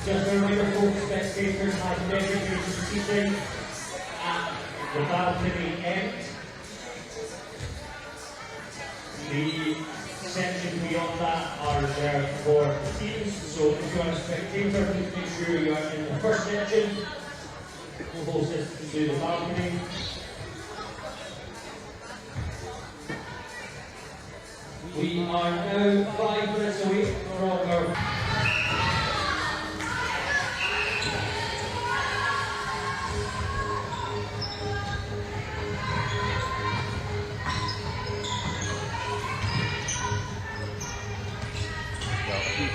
Just a reminder, folks, spectators have designated seating at the balcony end. The sections beyond that are reserved for the teams, so if you are a spectator, please make sure you are in the first section. Closest to the balcony. We are now 5 minutes away from our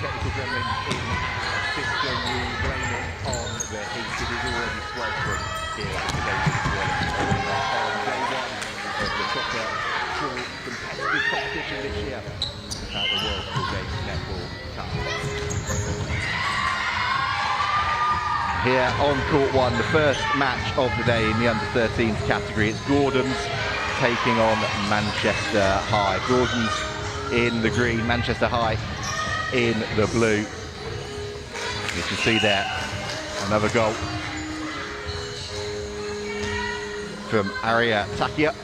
technical gremlins in system will blame it on the heat. It is already sweltering here at the Gaelic on day one of the proper competitive competition this year at the World School Games Netball Cup. Here on court one, the first match of the day in the under-13s category. It's Gordon's taking on Manchester High. Gordon's in the green, Manchester High in the blue. You can see there another goal from Arya Takia,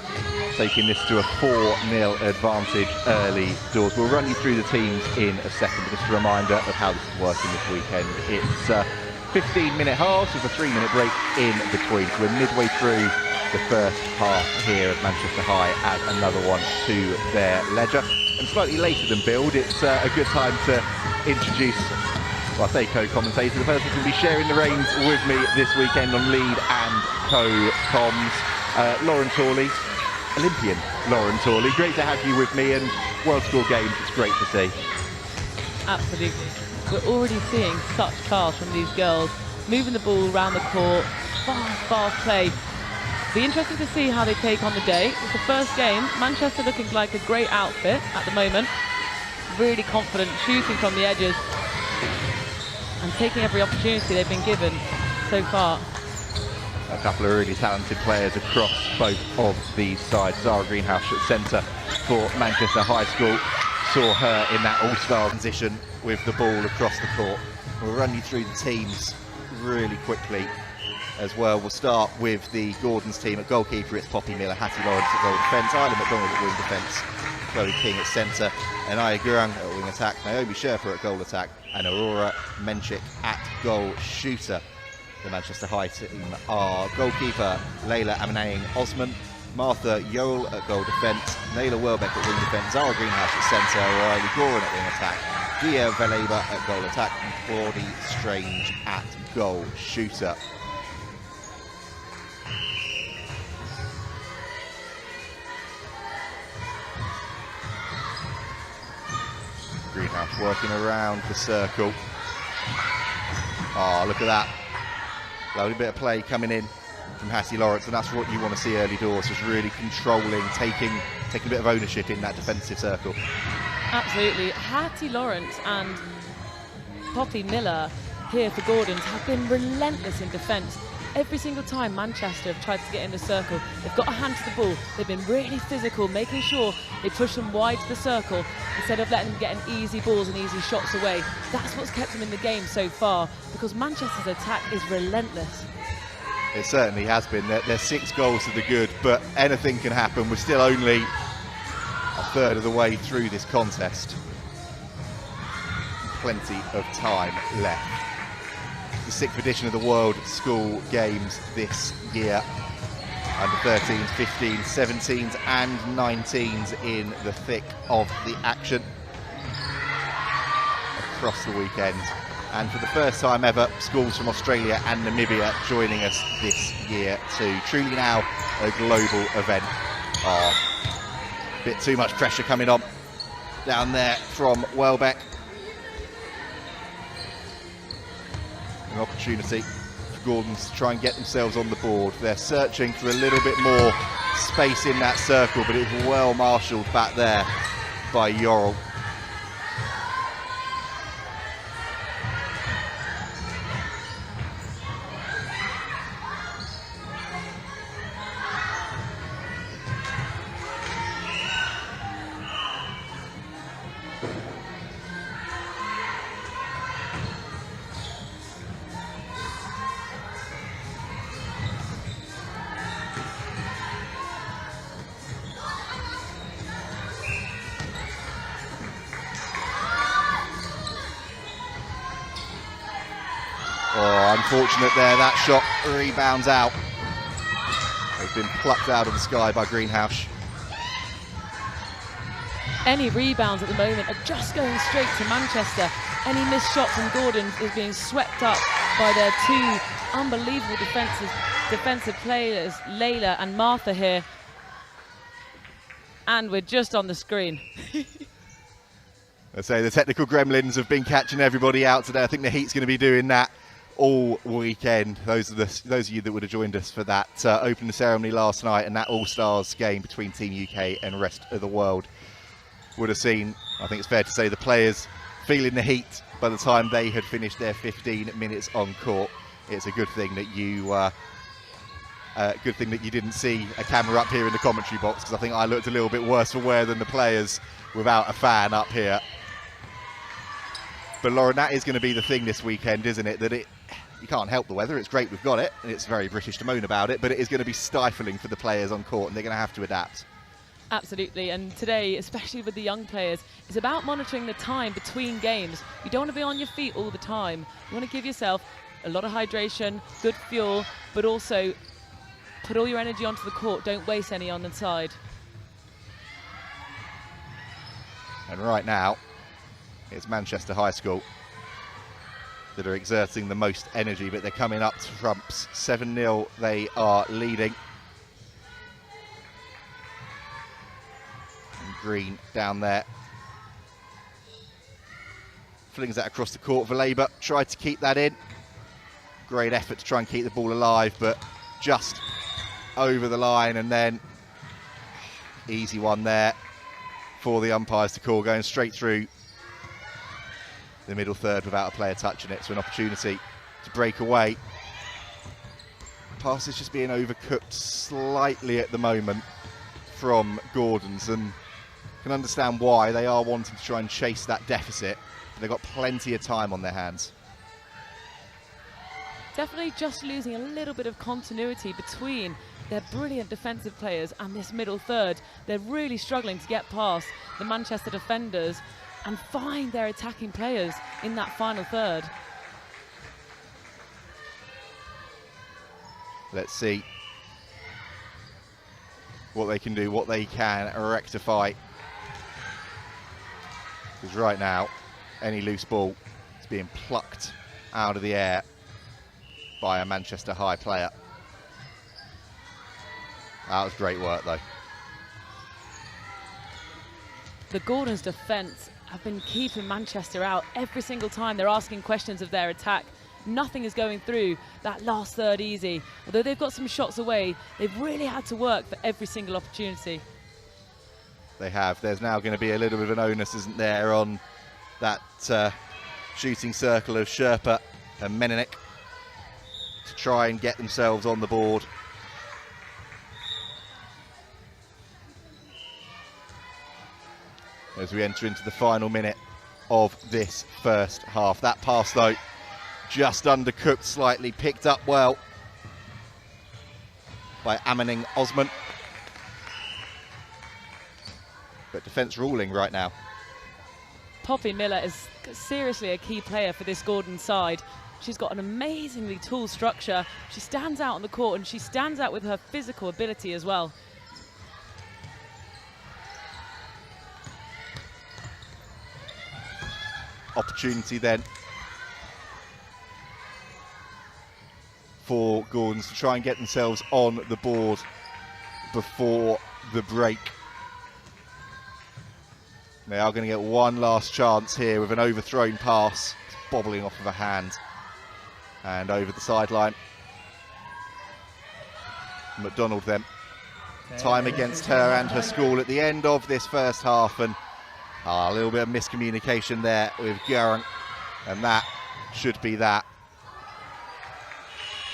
taking this to a 4-0 advantage early doors. We'll run you through the teams in a second, but just a reminder of how this is working this weekend. It's 15-minute halves with a 3-minute break in between. So we're midway through the first half here of Manchester High add another one to their ledger. And slightly later than Build, it's a good time to introduce, well, I say co-commentator, the person who's going to be sharing the reins with me this weekend on lead and co-comms, Lauren Torley, Olympian Lauren Torley. Great to have you with me, and World School Games, it's great to see. Absolutely. We're already seeing such class from these girls, moving the ball around the court, fast play. Be interesting to see how they take on the day. It's the first game. Manchester looking like a great outfit at the moment. Really confident, shooting from the edges and taking every opportunity they've been given so far. A couple of really talented players across both of these sides. Zara Greenhouse at centre for Manchester High School. Saw her in that all-star transition with the ball across the court. We'll run you through the teams really quickly as well. We'll start with the Gordon's team. At goalkeeper, it's Poppy Miller, Hattie Lawrence at goal defence, Isla McDonald at wing defence, Chloe King at centre, and Aya Gurang at wing attack, Naomi Sherpa at goal attack, and Aurora Menchik at goal shooter. The Manchester High team are goalkeeper Layla Amanaying Osman, Martha Yoel at goal defence, Naila Welbeck at wing defence, Zara Greenhouse at centre, Riley Goran at wing attack, Gia Veleba at goal attack, and Claudie Strange at goal shooter. Greenhouse working around the circle. Oh, look at that. Lovely bit of play coming in from Hattie Lawrence, and that's what you want to see early doors, just really controlling, taking a bit of ownership in that defensive circle. Absolutely. Hattie Lawrence and Poppy Miller here for Gordon's have been relentless in defence. Every single time Manchester have tried to get in the circle, they've got a hand to the ball. They've been really physical, making sure they push them wide to the circle instead of letting them get easy balls and easy shots away. That's what's kept them in the game so far, because Manchester's attack is relentless. It certainly has been. They're 6 goals to the good, but anything can happen. We're still only a third of the way through this contest. Plenty of time left. The 6th edition of the World School Games this year. Under 13s, 15s, 17s and 19s in the thick of the action across the weekend. And for the first time ever, schools from Australia and Namibia joining us this year too. Truly now a global event. Oh, a bit too much pressure coming on down there from Welbeck. An opportunity for Gordon's to try and get themselves on the board. They're searching for a little bit more space in that circle, but it's well marshalled back there by Yorrell. Oh, unfortunate there. That shot rebounds out. It's been plucked out of the sky by Greenhouse. Any rebounds at the moment are just going straight to Manchester. Any missed shot from Gordon is being swept up by their two unbelievable defensive players, Layla and Martha here. And we're just on the screen. I say the technical gremlins have been catching everybody out today. I think the Heat's going to be doing that all weekend. Those of you that would have joined us for that opening ceremony last night and that All-Stars game between Team UK and rest of the world would have seen, I think it's fair to say, the players feeling the heat by the time they had finished their 15 minutes on court. It's a good thing that you didn't see a camera up here in the commentary box, because I think I looked a little bit worse for wear than the players without a fan up here. But Lauren, that is going to be the thing this weekend, isn't it? That you can't help the weather. It's great we've got it, and it's very British to moan about it, but it is going to be stifling for the players on court, and they're going to have to adapt. Absolutely, and today, especially with the young players, it's about monitoring the time between games. You don't want to be on your feet all the time. You want to give yourself a lot of hydration, good fuel, but also put all your energy onto the court. Don't waste any on the side. And right now, it's Manchester High School that are exerting the most energy, but they're coming up to trumps. 7-0 they are leading. And Green down there flings that across the court. Valeba tried to keep that in. Great effort to try and keep the ball alive, but just over the line, and then easy one there for the umpires to call, going straight through the middle third without a player touching it. So an opportunity to break away. Pass is just being overcooked slightly at the moment from Gordons, and can understand why. They are wanting to try and chase that deficit, but they've got plenty of time on their hands. Definitely just losing a little bit of continuity between their brilliant defensive players and this middle third. They're really struggling to get past the Manchester defenders and find their attacking players in that final third. Let's see what they can do, what they can rectify. Because right now, any loose ball is being plucked out of the air by a Manchester High player. That was great work, though. The Gordons' defence have been keeping Manchester out every single time. They're asking questions of their attack. Nothing is going through that last third easy. Although they've got some shots away, they've really had to work for every single opportunity. They have. There's now going to be a little bit of an onus, isn't there, on that shooting circle of Sherpa and Menenik to try and get themselves on the board. As we enter into the final minute of this first half. That pass, though, just undercooked slightly, picked up well by Amaning Osman. But defence ruling right now. Poppy Miller is seriously a key player for this Gordon side. She's got an amazingly tall structure. She stands out on the court, and she stands out with her physical ability as well. Opportunity then for Gordons to try and get themselves on the board before the break. They are going to get one last chance here with an overthrown pass. It's bobbling off of a hand and over the sideline. McDonald then. Time against her and her school at the end of this first half, and a little bit of miscommunication there with Garang, and that should be that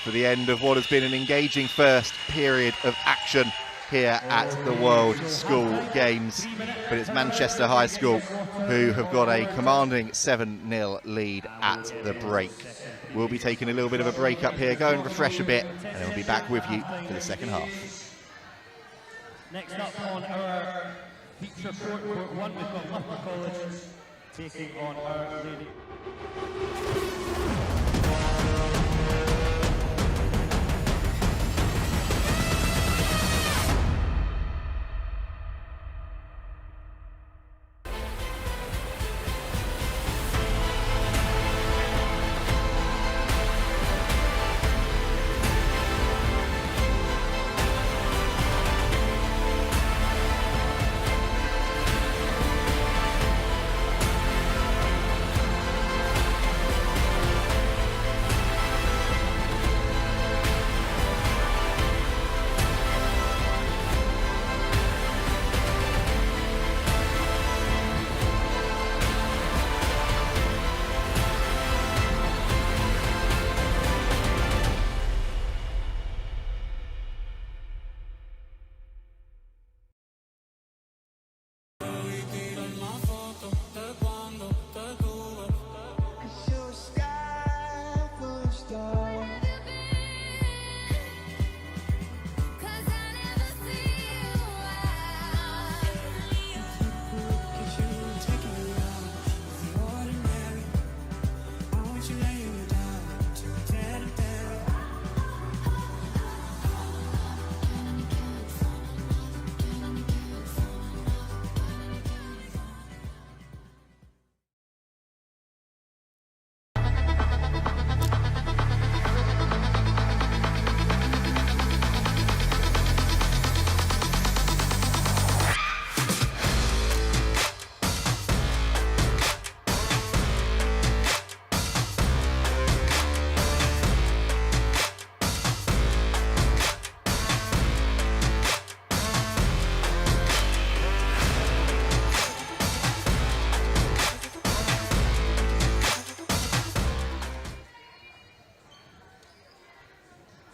for the end of what has been an engaging first period of action here at the World School Games. But it's Manchester High School who have got a commanding 7-0 lead at the break. We'll be taking a little bit of a break up here, go and refresh a bit, and then we'll be back with you for the second half. Next up on our feature court, court 1, we've got Loughborough College taking on Our Lady.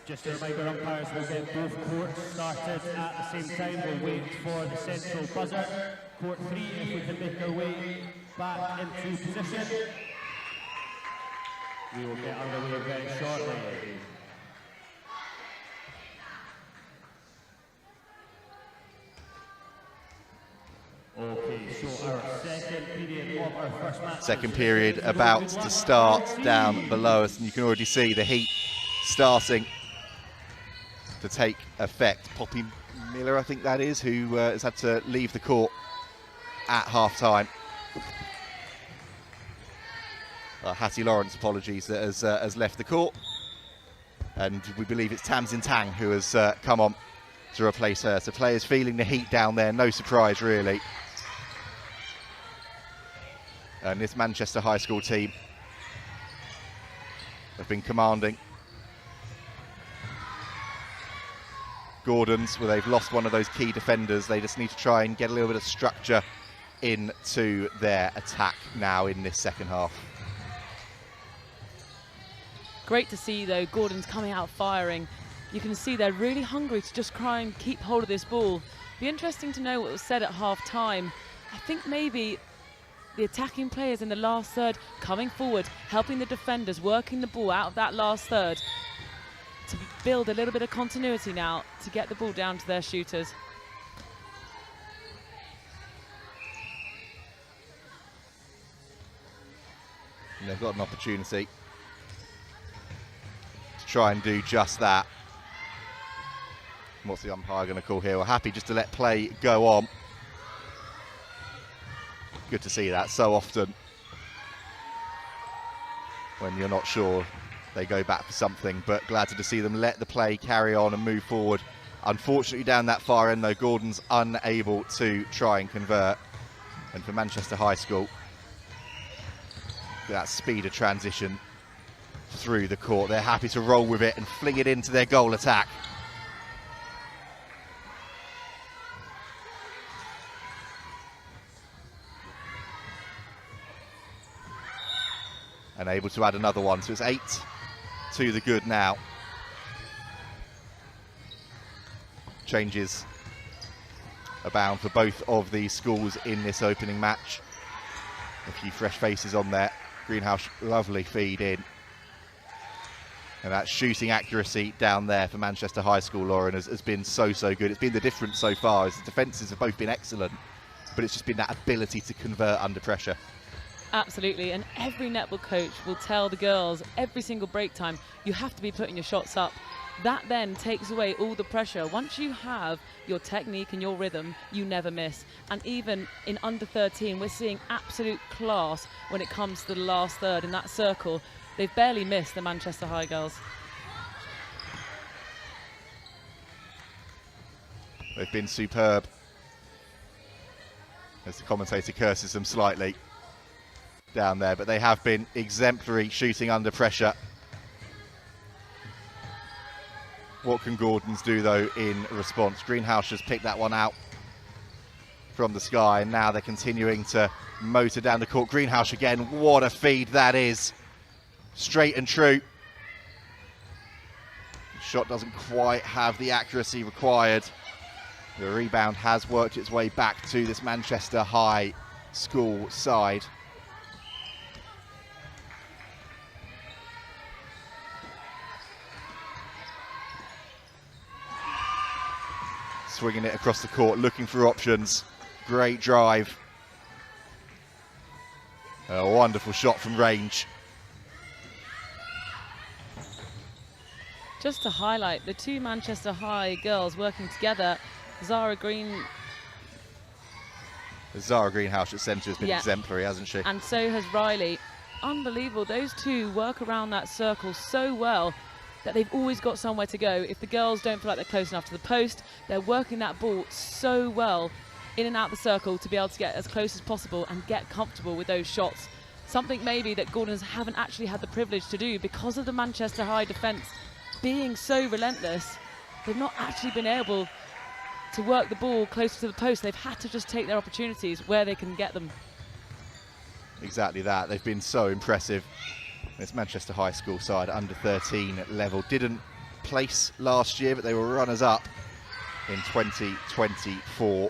Just a reminder, umpires will get both courts started at the same time. We'll wait for the central buzzer. Court 3, if we can make our way back into position. We will get underway very shortly. Okay, so our second period of our first match. Second period about to start down below us, and you can already see the heat starting to take effect. Poppy Miller, I think that is, who has had to leave the court at half-time. Hattie Lawrence, apologies, that has left the court. And we believe it's Tamsin Tang who has come on to replace her. So players feeling the heat down there, no surprise really. And this Manchester High School team have been commanding. Gordon's, where they've lost one of those key defenders, they just need to try and get a little bit of structure into their attack now in this second half. Great to see though, Gordon's coming out firing. You can see they're really hungry to just try and keep hold of this ball. Be interesting to know what was said at half time. I think maybe the attacking players in the last third coming forward, helping the defenders, working the ball out of that last third to build a little bit of continuity now to get the ball down to their shooters. And they've got an opportunity to try and do just that. What's the umpire going to call here? We're happy just to let play go on. Good to see that so often. When you're not sure, they go back for something, but glad to see them let the play carry on and move forward. Unfortunately, down that far end though, Gordon's unable to try and convert. And for Manchester High School, that speed of transition through the court, they're happy to roll with it and fling it into their goal attack. And able to add another one, so it's 8 to the good now. Changes abound for both of these schools in this opening match. A few fresh faces on there. Greenhouse, lovely feed in. And that shooting accuracy down there for Manchester High School, Lauren, has been so good. It's been the difference so far, as the defences have both been excellent, but it's just been that ability to convert under pressure. Absolutely, and every netball coach will tell the girls every single break time, you have to be putting your shots up. That then takes away all the pressure. Once you have your technique and your rhythm, you never miss. And even in under 13, we're seeing absolute class when it comes to the last third in that circle. They've barely missed, the Manchester High girls. They've been superb, as the commentator curses them slightly down there, but they have been exemplary shooting under pressure. What can Gordons do, though, in response? Greenhouse has picked that one out from the sky, and now they're continuing to motor down the court. Greenhouse again, what a feed that is. Straight and true. The shot doesn't quite have the accuracy required. The rebound has worked its way back to this Manchester High School side. Swinging it across the court, looking for options. Great drive. A wonderful shot from range. Just to highlight, the two Manchester High girls working together, Zara Greenhouse at centre has been exemplary, hasn't she? And so has Riley. Unbelievable. Those two work around that circle so well that they've always got somewhere to go. If the girls don't feel like they're close enough to the post, they're working that ball so well in and out the circle to be able to get as close as possible and get comfortable with those shots. Something maybe that Gordons haven't actually had the privilege to do because of the Manchester High defence being so relentless. They've not actually been able to work the ball closer to the post. They've had to just take their opportunities where they can get them. Exactly that. They've been so impressive. This Manchester High School side, under 13 level, didn't place last year, but they were runners-up in 2024,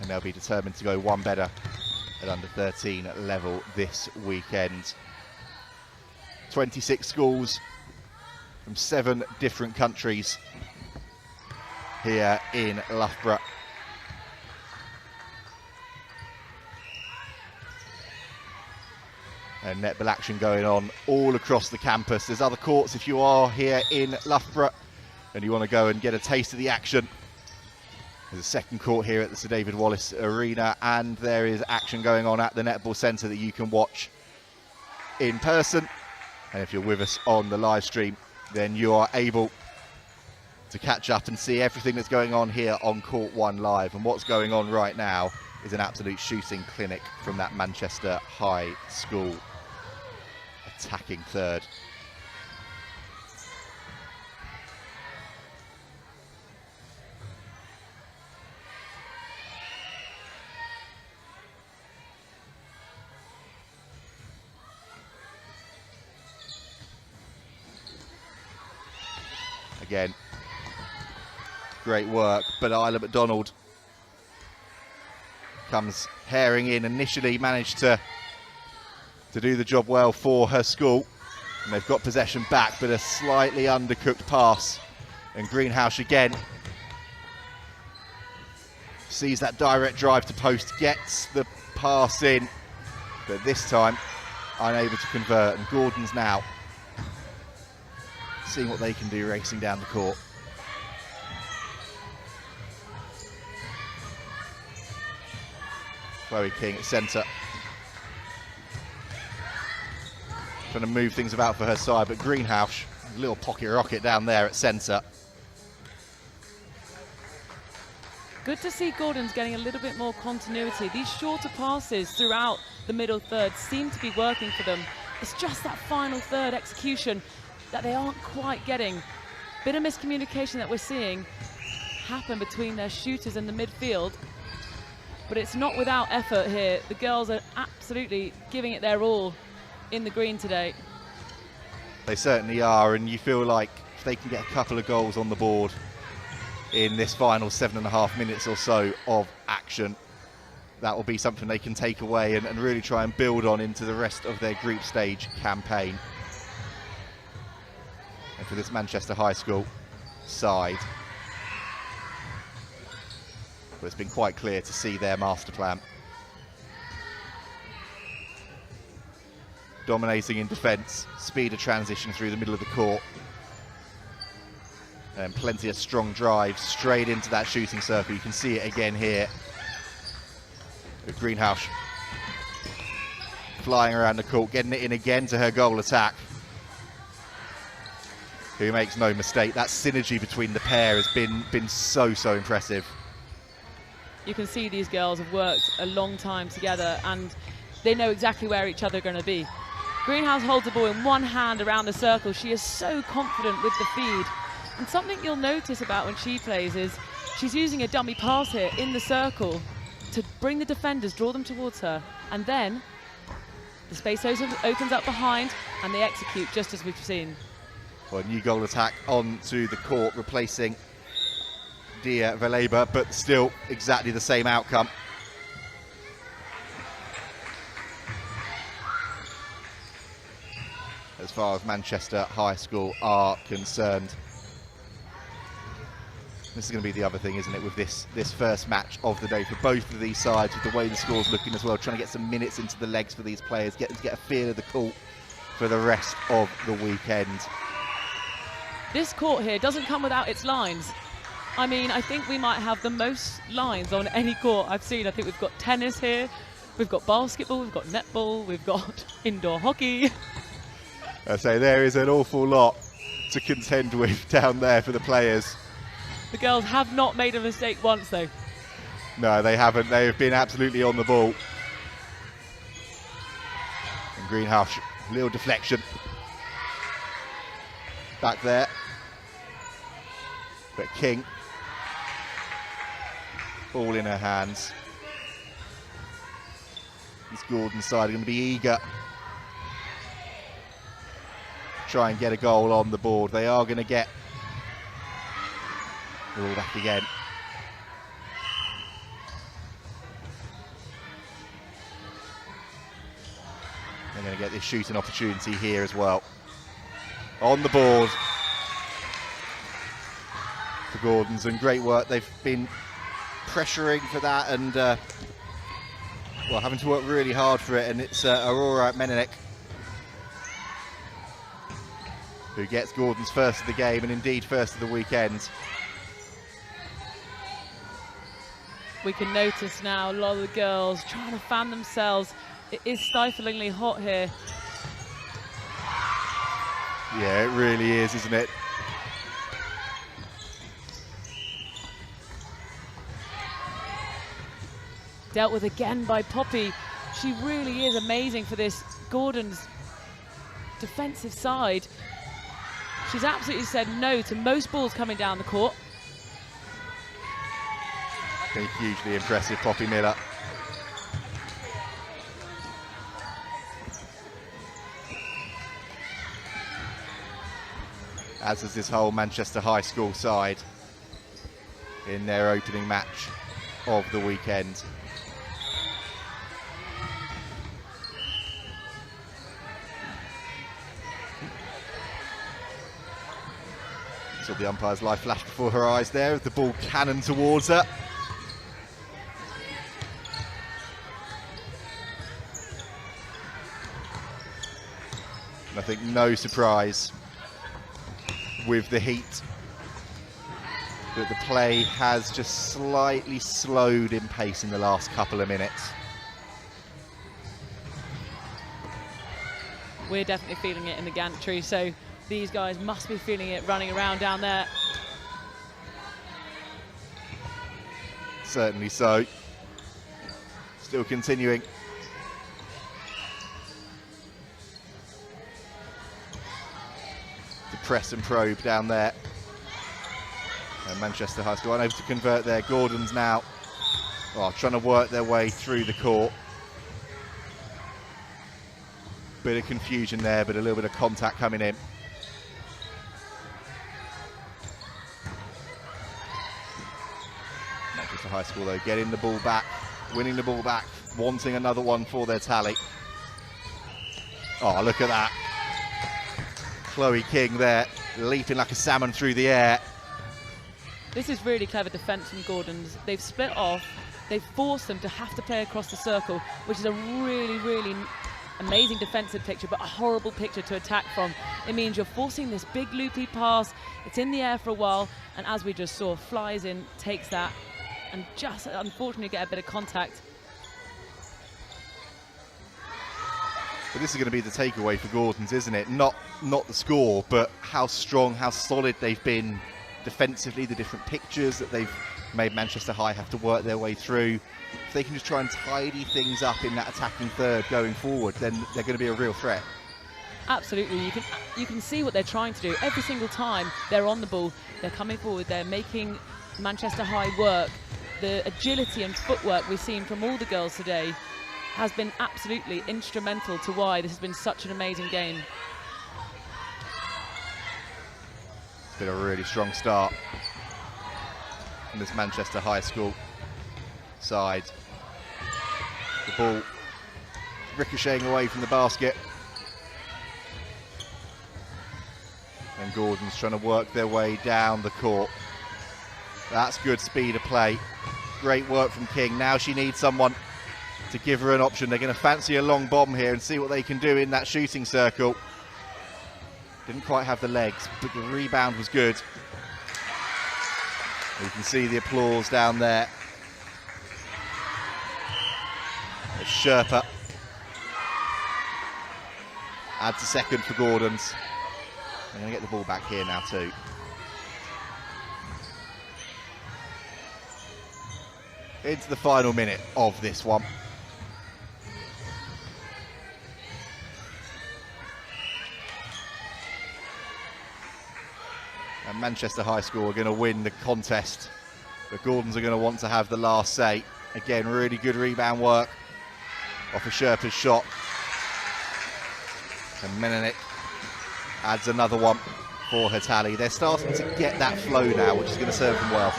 and they'll be determined to go one better at under 13 level this weekend. 26 schools from 7 different countries here in Loughborough. And netball action going on all across the campus. There's other courts if you are here in Loughborough and you want to go and get a taste of the action. There's a second court here at the Sir David Wallace Arena, and there is action going on at the Netball Centre that you can watch in person. And if you're with us on the live stream, then you are able to catch up and see everything that's going on here on Court 1 Live. And what's going on right now is an absolute shooting clinic from that Manchester High School attacking third. Again, great work, but Isla McDonald comes herring in. Initially managed to do the job well for her school, and they've got possession back, but a slightly undercooked pass, and Greenhouse again sees that direct drive to post, gets the pass in, but this time unable to convert. And Gordon's now seeing what they can do racing down the court. Chloe King at centre, trying to move things about for her side, but Greenhouse, a little pocket rocket down there at centre. Good to see Gordon's getting a little bit more continuity. These shorter passes throughout the middle third seem to be working for them. It's just that final third execution that they aren't quite getting. Bit of miscommunication that we're seeing happen between their shooters and the midfield, but it's not without effort here. The girls are absolutely giving it their all in the green today. They certainly are, and you feel like if they can get a couple of goals on the board in this final 7.5 minutes or so of action, that will be something they can take away and really try and build on into the rest of their group stage campaign. And for this Manchester High School side, well, it's been quite clear to see their master plan. dominating in defence, speed of transition through the middle of the court, and plenty of strong drive straight into that shooting circle. You can see it again here. With Greenhouse flying around the court, getting it in again to her goal attack, who makes no mistake. That synergy between the pair has been so impressive. You can see these girls have worked a long time together and they know exactly where each other are going to be. Greenhouse holds the ball in one hand around the circle. She is so confident with the feed. And something you'll notice about when she plays is she's using a dummy pass here in the circle to bring the defenders, draw them towards her. And then the space opens up behind and they execute just as we've seen. Well, a new goal attack onto the court, replacing Dia Veleba, but still exactly the same outcome. As far as Manchester High School are concerned. This is going to be the other thing, isn't it, with this first match of the day for both of these sides, with the way the score's looking as well, trying to get some minutes into the legs for these players, get them to get a feel of the court for the rest of the weekend. This court here doesn't come without its lines. I mean, I think we might have the most lines on any court I've seen. I think we've got tennis here, we've got basketball, we've got netball, we've got indoor hockey. I say there is an awful lot to contend with down there for the players. The girls have not made a mistake once, though. No, they haven't. They have been absolutely on the ball. And Greenhouse, little deflection. Back there. But King, ball in her hands. This Gordon side are going to be eager. Try and get a goal on the board. They are going to get the ball back again. They're going to get this shooting opportunity here as well. On the board for Gordons, and great work. They've been pressuring for that and well, having to work really hard for it, and it's Aurora Menelik who gets Gordon's first of the game, and indeed first of the weekend. We can notice now a lot of the girls trying to fan themselves. It is stiflingly hot here. Yeah, it really is, isn't it? Dealt with again by Poppy. She really is amazing for this Gordon's defensive side. She's absolutely said no to most balls coming down the court. Been hugely impressive, Poppy Miller. As is this whole Manchester High School side in their opening match of the weekend. Saw the umpire's light flash before her eyes there, with the ball cannon towards her. And I think no surprise with the heat that the play has just slightly slowed in pace in the last couple of minutes. We're definitely feeling it in the gantry, so these guys must be feeling it running around down there. Certainly so. Still continuing. To press and probe down there. And Manchester High School unable to convert there. Gordon's now trying to work their way through the court. Bit of confusion there, but a little bit of contact coming in. Manchester High School though getting the ball back, winning the ball back, wanting another one for their tally. Oh, look at that. Chloe King there, leaping like a salmon through the air. This is really clever defence from Gordon's. They've split off, they've forced them to have to play across the circle, which is a really amazing defensive picture, but a horrible picture to attack from. It means you're forcing this big loopy pass. It's in the air for a while, and as we just saw, flies in, takes that, and just unfortunately get a bit of contact. But this is going to be the takeaway for Gordon's, isn't it? Not the score, but how strong, how solid they've been defensively, the different pictures that they've made Manchester High have to work their way through. If they can just try and tidy things up in that attacking third going forward, then they're going to be a real threat. Absolutely, you can see what they're trying to do. Every single time they're on the ball, they're coming forward, they're making Manchester High work. The agility and footwork we've seen from all the girls today has been absolutely instrumental to why this has been such an amazing game. It's been a really strong start from this Manchester High School side. The ball ricocheting away from the basket. And Gordon's trying to work their way down the court. That's good speed of play. Great work from King. Now she needs someone to give her an option. They're going to fancy a long bomb here and see what they can do in that shooting circle. Didn't quite have the legs, but the rebound was good. You can see the applause down there. As Sherpa adds a second for Gordon's. They're going to get the ball back here now too. Into the final minute of this one. And Manchester High School are going to win the contest, but Gordon's are going to want to have the last say. Again, really good rebound work off of Sherpa's shot. And Menelik adds another one for her tally. They're starting to get that flow now, which is going to serve them well.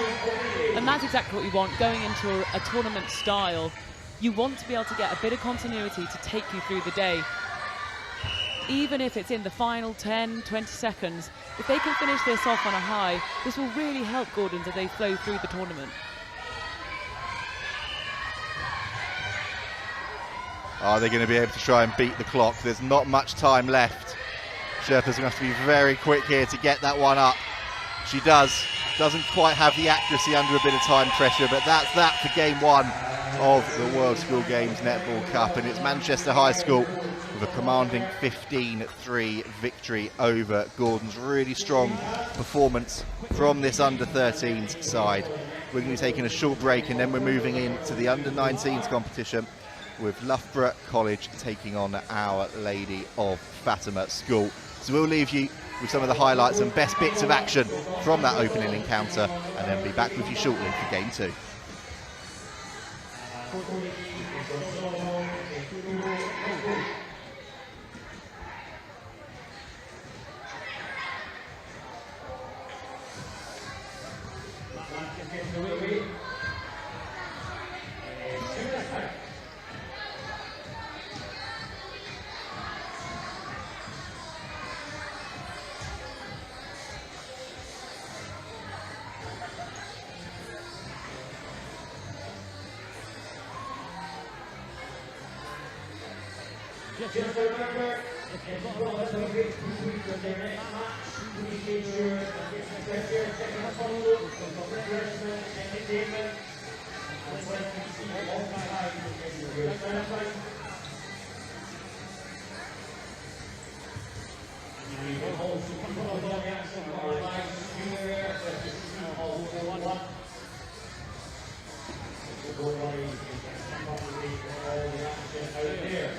And that's exactly what you want going into a tournament style. You want to be able to get a bit of continuity to take you through the day. Even if it's in the final 10, 20 seconds, if they can finish this off on a high, this will really help Gordon's as they flow through the tournament. Are they going to be able to try and beat the clock? There's not much time left. Sherpa's going to have to be very quick here to get that one up. She does. Doesn't quite have the accuracy under a bit of time pressure, but that's that for game one of the World School Games Netball Cup, and it's Manchester High School with a commanding 15-3 victory over Gordon's. Really strong performance from this under-13s side. We're going to be taking a short break, and then we're moving into the under-19s competition with Loughborough College taking on Our Lady of Fatima School. So we'll leave you with some of the highlights and best bits of action from that opening encounter, and then be back with you shortly for game two. Just remember, if you've got a great for the next match, please make sure that it's the pressure, second follow, refreshment, entertainment, and when you see all my eyes, you can do your certified. You can also follow the action online, anywhere, but you see all one. So go away, you can come up with all the action out there.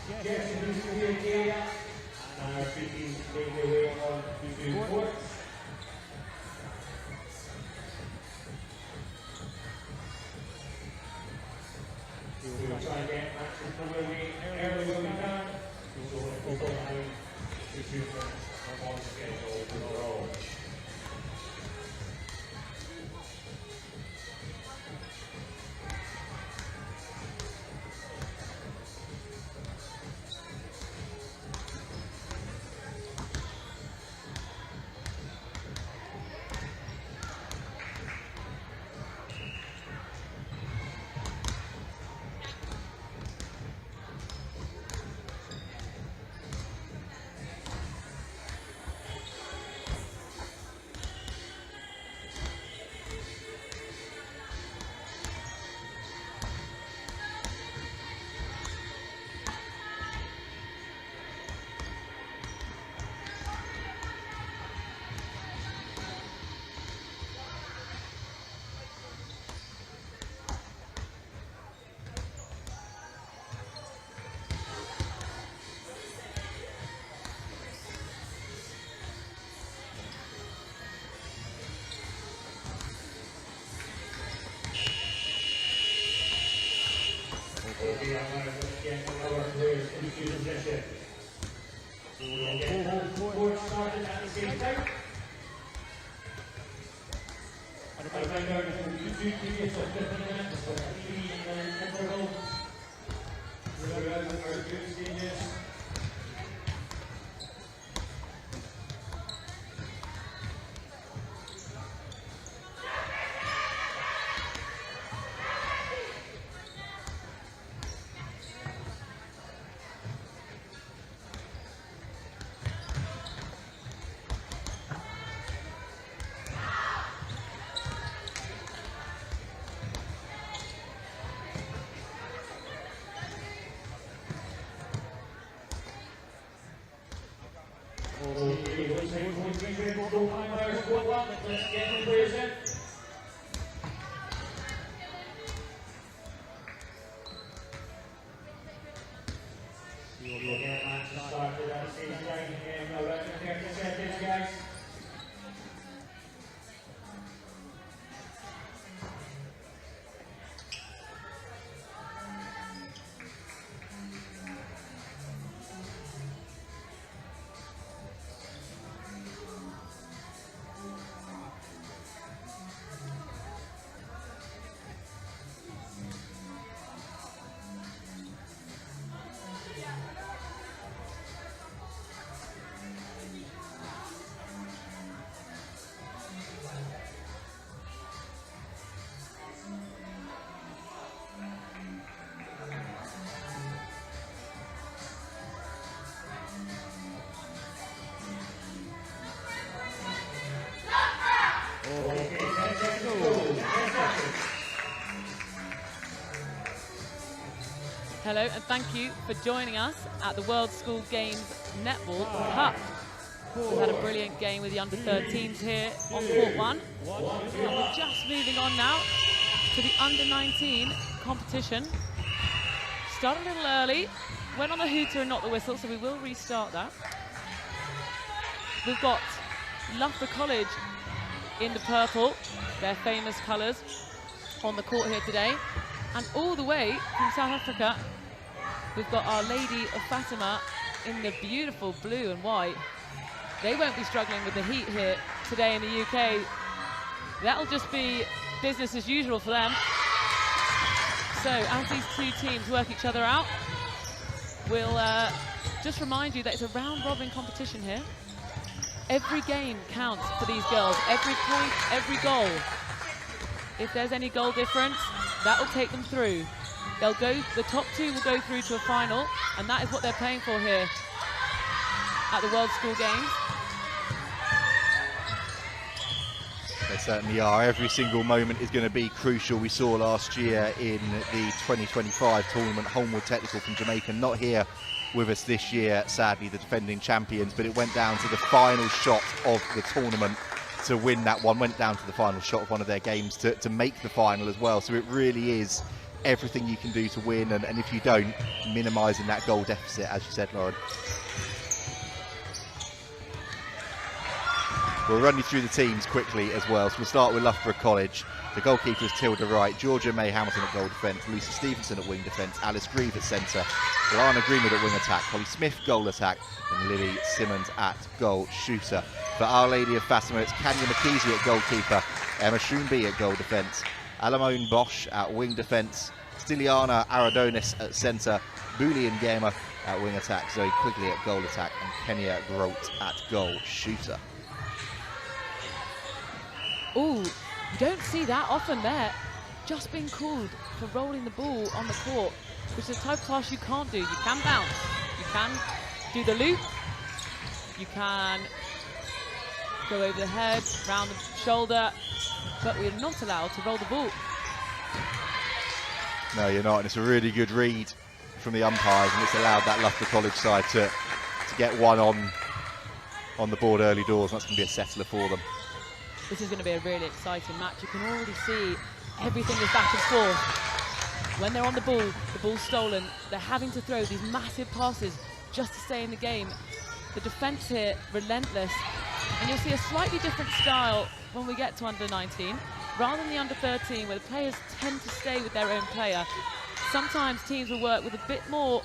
JESS in the field area, and our two teams making their way on to court. We will try and get matches underway early when we can, so if we don't have to shoot them on schedule overall. We will get both courts started at the same time. I find out if we do periods of 15 minutes, so 3-minute interval throughout our group stages. Let's get the players in. We will get matches started at the same time in around 30 seconds, guys. Hello and thank you for joining us at the World School Games Netball Cup. We've had a brilliant game with the under-13s here on court one. And we're just moving on now to the under-19 competition. Started a little early, went on the hooter and not the whistle, so we will restart that. We've got Loughborough College in the purple, their famous colours, on the court here today. And all the way from South Africa, we've got Our Lady of Fatima in the beautiful blue and white. They won't be struggling with the heat here today in the UK. That'll just be business as usual for them. So as these two teams work each other out, we'll just remind you that it's a round-robin competition here. Every game counts for these girls. Every point, every goal. If there's any goal difference, that will take them through. They'll go, the top two will go through to a final, and that is what they're playing for here at the World School Games. They certainly are. Every single moment is going to be crucial. We saw last year in the 2025 tournament, Hulme Technical from Jamaica, not here with us this year, sadly, the defending champions, but it went down to the final shot of the tournament to win that one, went down to the final shot of one of their games to make the final as well. So it really is everything you can do to win, and if you don't, minimising that goal deficit, as you said, Lauren. We'll run you through the teams quickly as well. So we'll start with Loughborough College. The goalkeeper is Tilda Wright, Georgia May Hamilton at goal defence, Lucy Stevenson at wing defence, Alice Grieve at centre, Lana Greenwood at wing attack, Holly Smith goal attack, and Lily Simmons at goal shooter. For Our Lady of Fatima, it's Kanya McKeesey at goalkeeper, Emma Shoonby at goal defence, Alamone Bosch at wing defence, Stiliana Aradonis at centre, Boolean Gamer at wing attack, Zoe Quigley at goal attack, and Kenya Grote at goal shooter. Ooh, you don't see that often there. Just being called for rolling the ball on the court, which is the type of pass you can't do. You can bounce, you can do the loop, you can go over the head, round the shoulder, but we're not allowed to roll the ball. No, you're not, and it's a really good read from the umpires, and it's allowed that Loughborough College side to get one on the board early doors, and that's going to be a settler for them. This is going to be a really exciting match. You can already see everything is back and forth. When they're on the ball's stolen, they're having to throw these massive passes just to stay in the game. The defence here, relentless. And you'll see a slightly different style when we get to under 19. Rather than the under 13, where the players tend to stay with their own player, sometimes teams will work with a bit more,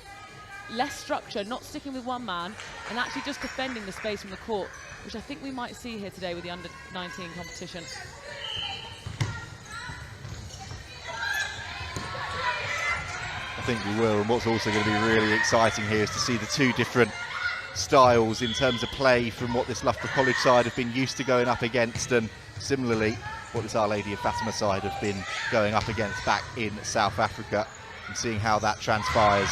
less structure, not sticking with one man, and actually just defending the space from the court, which I think we might see here today with the under 19 competition. I think we will, and what's also going to be really exciting here is to see the two different styles in terms of play from what this Loughborough College side have been used to going up against, and similarly what this Our Lady of Fatima side have been going up against back in South Africa, and seeing how that transpires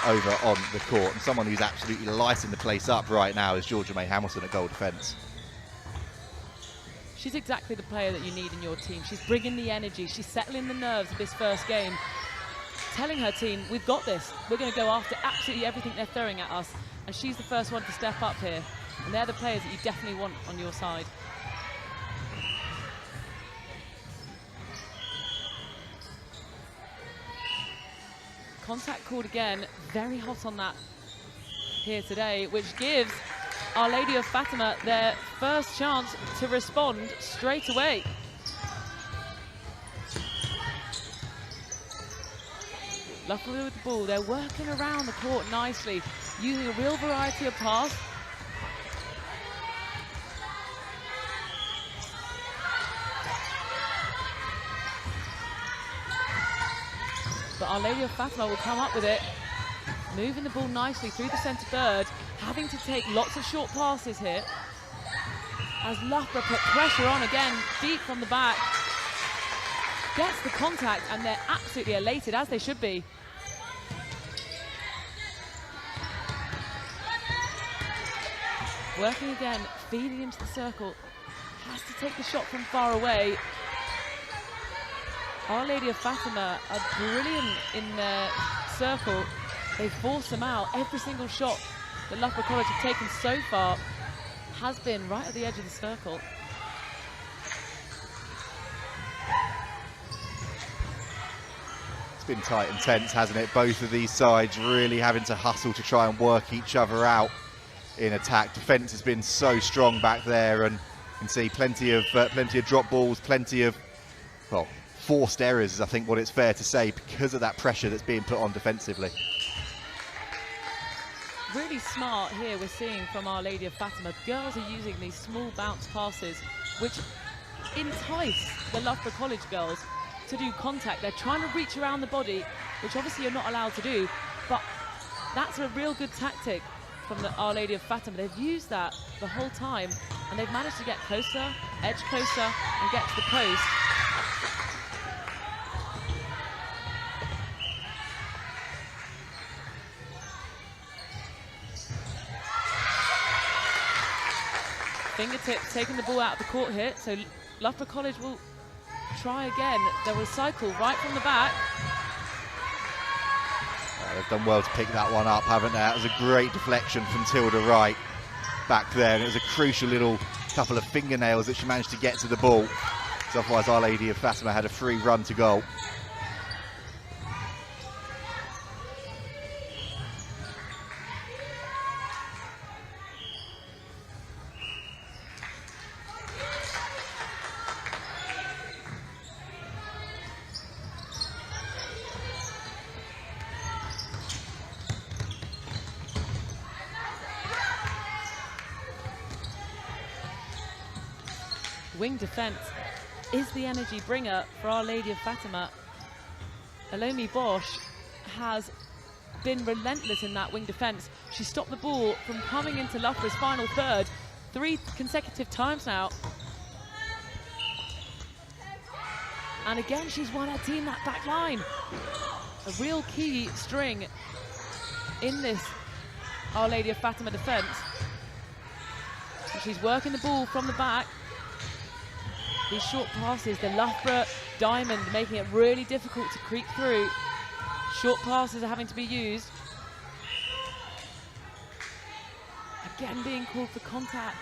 over on the court. And someone who's absolutely lighting the place up right now is Georgia May Hamilton at goal defence. She's exactly the player that you need in your team. She's bringing the energy, she's settling the nerves of this first game, telling her team, we've got this, we're going to go after absolutely everything they're throwing at us, and she's the first one to step up here, and they're the players that you definitely want on your side. Contact called again, very hot on that here today, which gives Our Lady of Fatima their first chance to respond straight away. Loughborough with the ball, they're working around the court nicely, using a real variety of pass. But Our Lady of Fatima will come up with it, moving the ball nicely through the centre third, having to take lots of short passes here. As Loughborough put pressure on again, deep from the back. Gets the contact, and they're absolutely elated, as they should be. Working again, feeding into the circle. Has to take the shot from far away. Our Lady of Fatima are brilliant in their circle. They force them out. Every single shot that Loughborough College have taken so far has been right at the edge of the circle. It's been tight and tense, hasn't it? Both of these sides really having to hustle to try and work each other out in attack. Defence has been so strong back there, and you can see plenty of drop balls, plenty of, well, forced errors is I think what it's fair to say, because of that pressure that's being put on defensively. Really smart here we're seeing from Our Lady of Fatima. Girls are using these small bounce passes which entice the Loughborough College girls to do contact. They're trying to reach around the body, which obviously you're not allowed to do, but that's a real good tactic from the Our Lady of Fatima. They've used that the whole time, and they've managed to get closer, edge closer, and get to the post. Fingertips taking the ball out of the court here, so Loughborough College will try again. They'll recycle right from the back. They've done well to pick that one up, haven't they? That was a great deflection from Tilda Wright back there, and it was a crucial little couple of fingernails that she managed to get to the ball, because otherwise Our Lady of Fatima had a free run to goal. wing defence is the energy bringer for Our Lady of Fatima. Alomi Bosch has been relentless in that wing defence. She stopped the ball from coming into Loughborough's final third 3 consecutive times now. And again, she's won her team that back line. A real key string in this Our Lady of Fatima defence. She's working the ball from the back. These short passes, the Loughborough diamond, making it really difficult to creep through. Short passes are having to be used. Again, being called for contact.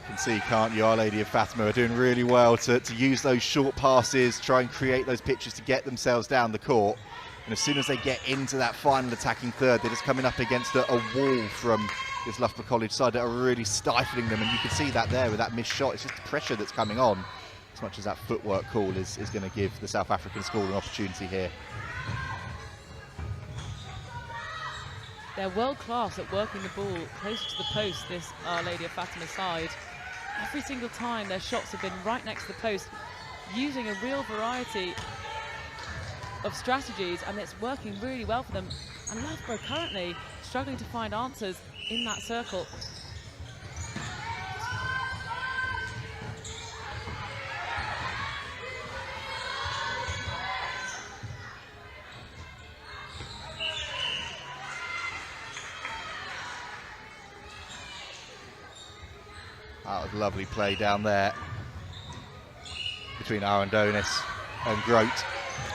You can see, can't you, Our Lady of Fatima are doing really well to use those short passes, try and create those pitches to get themselves down the court. And as soon as they get into that final attacking third, they're just coming up against a wall from this Loughborough College side that are really stifling them. And you can see that there with that missed shot. It's just the pressure that's coming on, as much as that footwork call is going to give the South African school an opportunity here. They're world class at working the ball closer to the post, this Our Lady of Fatima side. Every single time their shots have been right next to the post, using a real variety of strategies, and it's working really well for them. And Loughborough currently struggling to find answers in that circle. That was a lovely play down there between Arandonis and Grote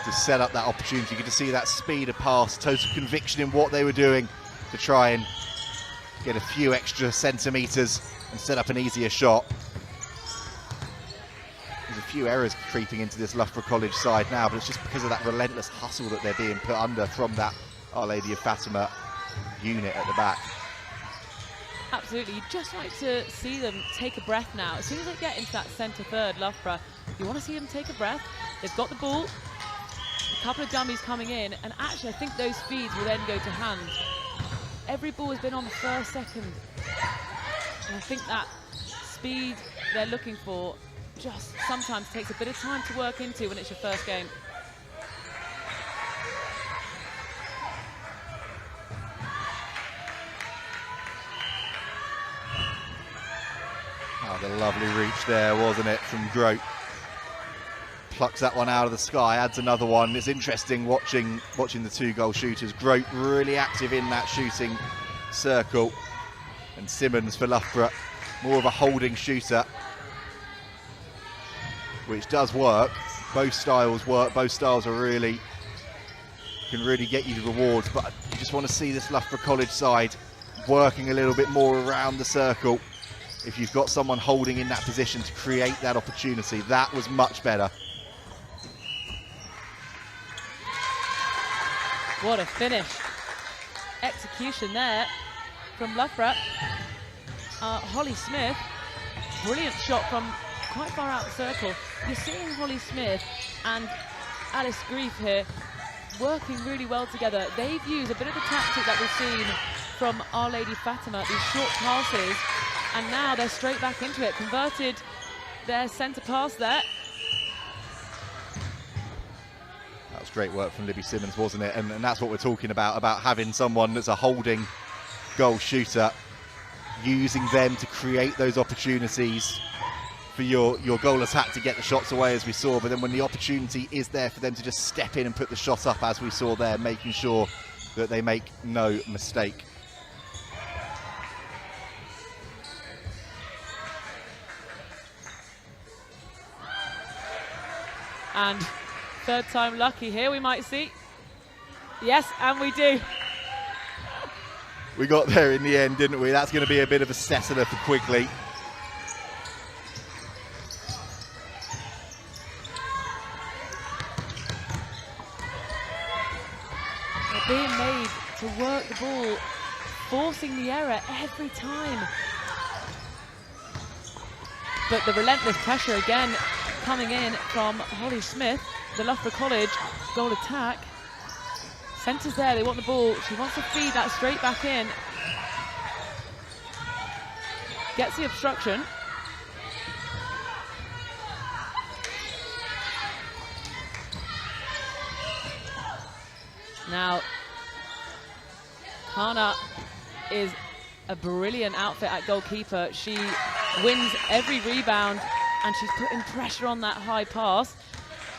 to set up that opportunity. You could see that speed of pass, total conviction in what they were doing to try and get a few extra centimetres and set up an easier shot. There's a few errors creeping into this Loughborough College side now, but it's just because of that relentless hustle that they're being put under from that Our Lady of Fatima unit at the back. Absolutely, you'd just like to see them take a breath now. As soon as they get into that centre third, Loughborough, you want to see them take a breath. They've got the ball, a couple of dummies coming in, and actually I think those feeds will then go to hand. Every ball has been on the first second, and I think that speed they're looking for just sometimes takes a bit of time to work into when it's your first game. Oh, the lovely reach there, wasn't it, from Grote. Plucks that one out of the sky, adds another one. It's interesting watching the 2 goal shooters. Grote really active in that shooting circle, and Simmons for Loughborough, more of a holding shooter, which does work. Both styles work. Both styles are can really get you the rewards. But you just want to see this Loughborough College side working a little bit more around the circle. If you've got someone holding in that position to create that opportunity, that was much better. What a finish. Execution there from Loughborough. Holly Smith, brilliant shot from quite far out the circle. You're seeing Holly Smith and Alice Grief here working really well together. They've used a bit of the tactic that we've seen from Our Lady Fatima, these short passes, and now they're straight back into it. Converted their centre pass there. That was great work from Libby Simmons, wasn't it? And that's what we're talking about having someone that's a holding goal shooter, using them to create those opportunities for your goal attack to get the shots away, as we saw. But then when the opportunity is there for them to just step in and put the shot up, as we saw there, making sure that they make no mistake. And third time lucky here, we might see. Yes, and we do. We got there in the end, didn't we? That's going to be a bit of a settler for Quigley. They're being made to work the ball, forcing the error every time. But the relentless pressure again coming in from Holly Smith, the Loughborough College goal attack. Centre's there, they want the ball. She wants to feed that straight back in. gets the obstruction. Now, Hannah is a brilliant outfit at goalkeeper. She wins every rebound and she's putting pressure on that high pass,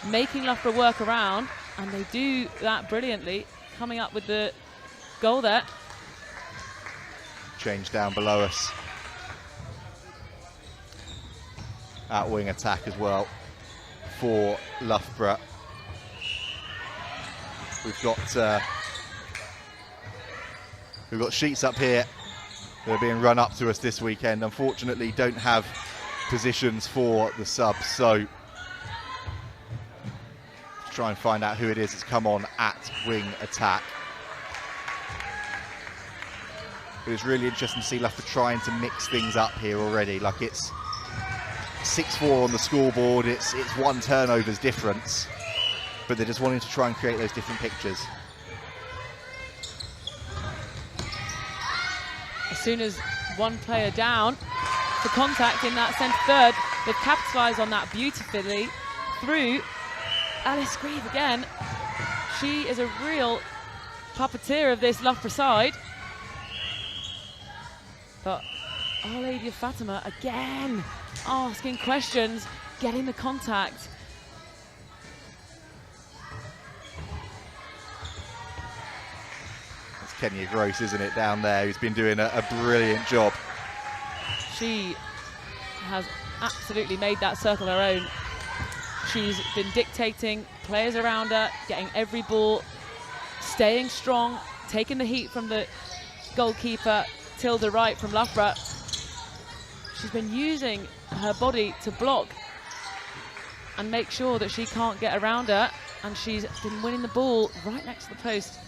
making Loughborough work around, and they do that brilliantly, coming up with the goal there. Change down below us. Out wing attack as well for Loughborough. We've got sheets up here that are being run up to us this weekend. Unfortunately, don't have positions for the subs, so let's try and find out who it is that's come on at wing attack. But it's really interesting to see Loughborough trying to mix things up here already. Like, it's 6-4 on the scoreboard, it's one turnover's difference, but they're just wanting to try and create those different pictures. As soon as one player down for contact in that centre third, they've capitalised on that beautifully through Alice Grieve again. She is a real puppeteer of this Loughborough side. But Our Lady of Fatima again asking questions, getting the contact. It's Kenya Gross, isn't it, down there, who's been doing a brilliant job. She has absolutely made that circle her own. She's been dictating players around her, getting every ball, staying strong, taking the heat from the goalkeeper, Tilda Wright from Loughborough. She's been using her body to block and make sure that she can't get around her, and she's been winning the ball right next to the post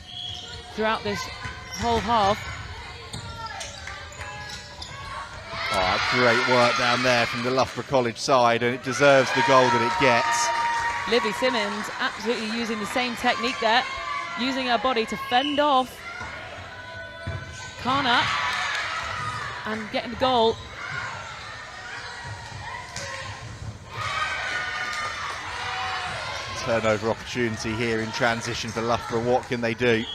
throughout this whole half. Oh, great work down there from the Loughborough College side, and it deserves the goal that it gets. Libby Simmons absolutely using the same technique there, using her body to fend off Kana and getting the goal. Turnover opportunity here in transition for Loughborough. What can they do?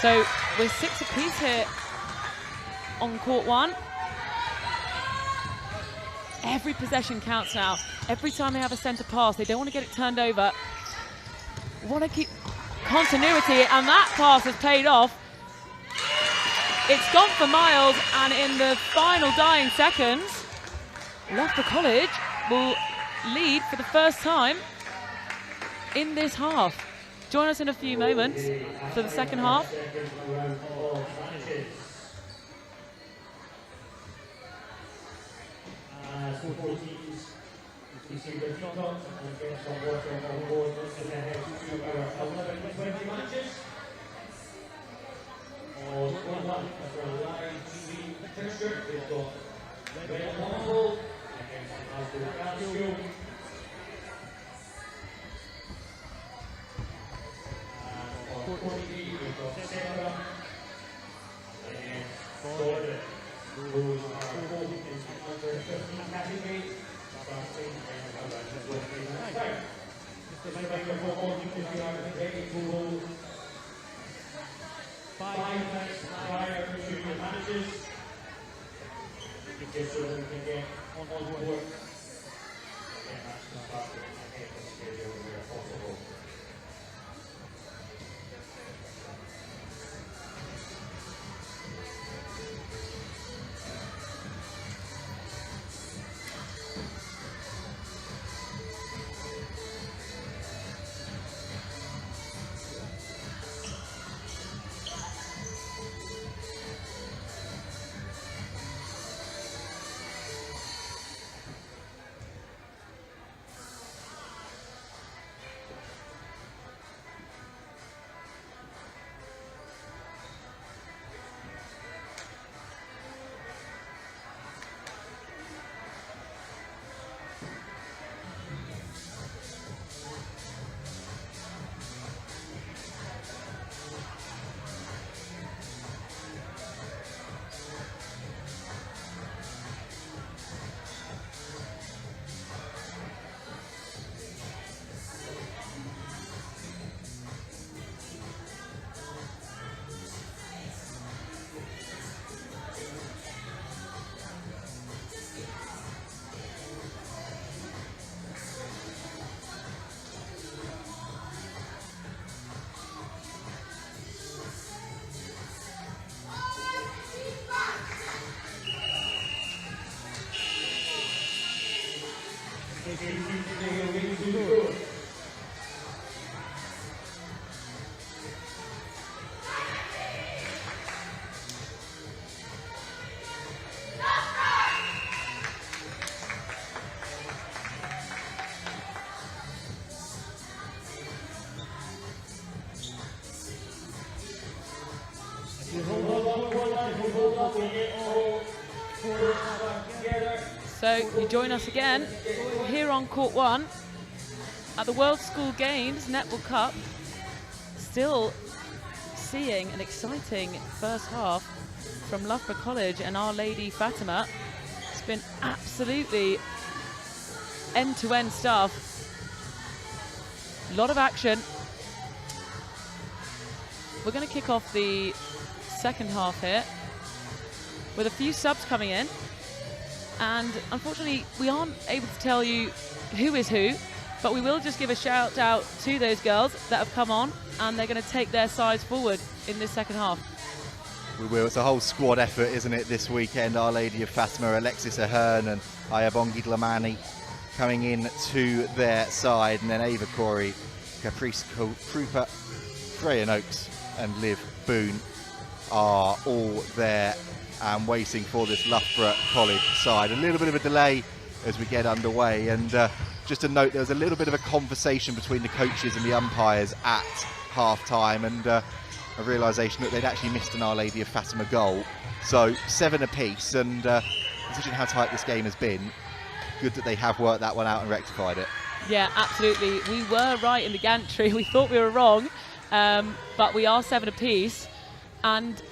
So we're 6 apiece here on court one. Every possession counts now. Every time they have a centre pass, they don't want to get it turned over. Want to keep continuity, and that pass has paid off. It's gone for miles, and in the final dying seconds, Loughborough College will lead for the first time in this half. Join us in a few moments for the second half. We see the Peacocks and get some water on board as they head to our 11-20 matches. On 1-1 for a live TV fixture, we've got Reddam against Glasgow. On 43, we've got Sedbergh against Solihull. Those are both in the under 15 category. Five minutes prior to the matches, just so that we can get on board. And that's the start of the schedule where possible. So you join us again here on Court 1 at the World School Games Netball Cup. Still seeing an exciting first half from Loughborough College and Our Lady Fatima. It's been absolutely end-to-end stuff. A lot of action. We're going to kick off the second half here with a few subs coming in. And unfortunately, we aren't able to tell you who is who, but we will just give a shout out to those girls that have come on, and they're going to take their sides forward in this second half. We will. It's a whole squad effort, isn't it, this weekend? Our Lady of Fatima, Alexis Ahern and Ayabongi Dlamani coming in to their side, and then Ava Corey, Caprice Krupa, Freya Noakes and Liv Boone are all there and waiting for this Loughborough College side. A little bit of a delay as we get underway, and just to note, there was a little bit of a conversation between the coaches and the umpires at half-time, and a realisation that they'd actually missed an Our Lady of Fatima goal. So 7 apiece, and considering how tight this game has been, good that they have worked that one out and rectified it. Yeah, absolutely. We were right in the gantry. We thought we were wrong, but we are 7 apiece. And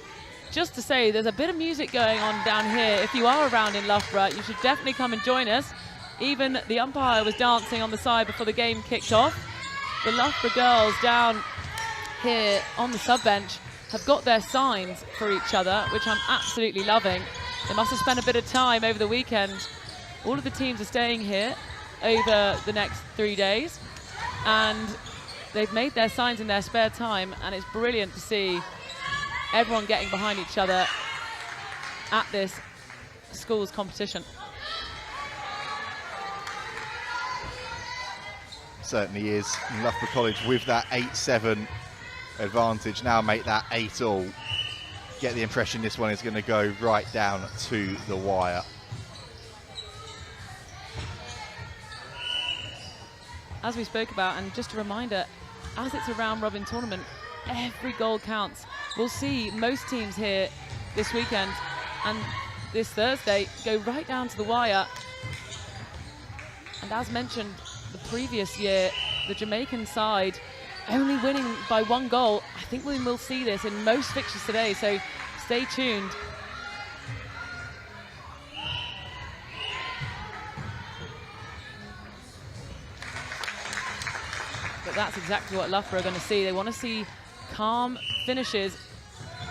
just to say, there's a bit of music going on down here. If you are around in Loughborough, you should definitely come and join us. Even the umpire was dancing on the side before the game kicked off. The Loughborough girls down here on the sub-bench have got their signs for each other, which I'm absolutely loving. They must have spent a bit of time over the weekend. All of the teams are staying here over the next 3 days, and they've made their signs in their spare time, and it's brilliant to see everyone getting behind each other at this schools competition. Certainly is. And Loughborough College with that 8-7 advantage now make that 8-all. Get the impression this one is going to go right down to the wire. As we spoke about, and just a reminder, as it's a round robin tournament, every goal counts. We'll see most teams here this weekend and this Thursday go right down to the wire. And as mentioned, the previous year, the Jamaican side only winning by 1 goal. I think we will see this in most fixtures today, so stay tuned. But that's exactly what Loughborough are going to see. They want to see calm finishes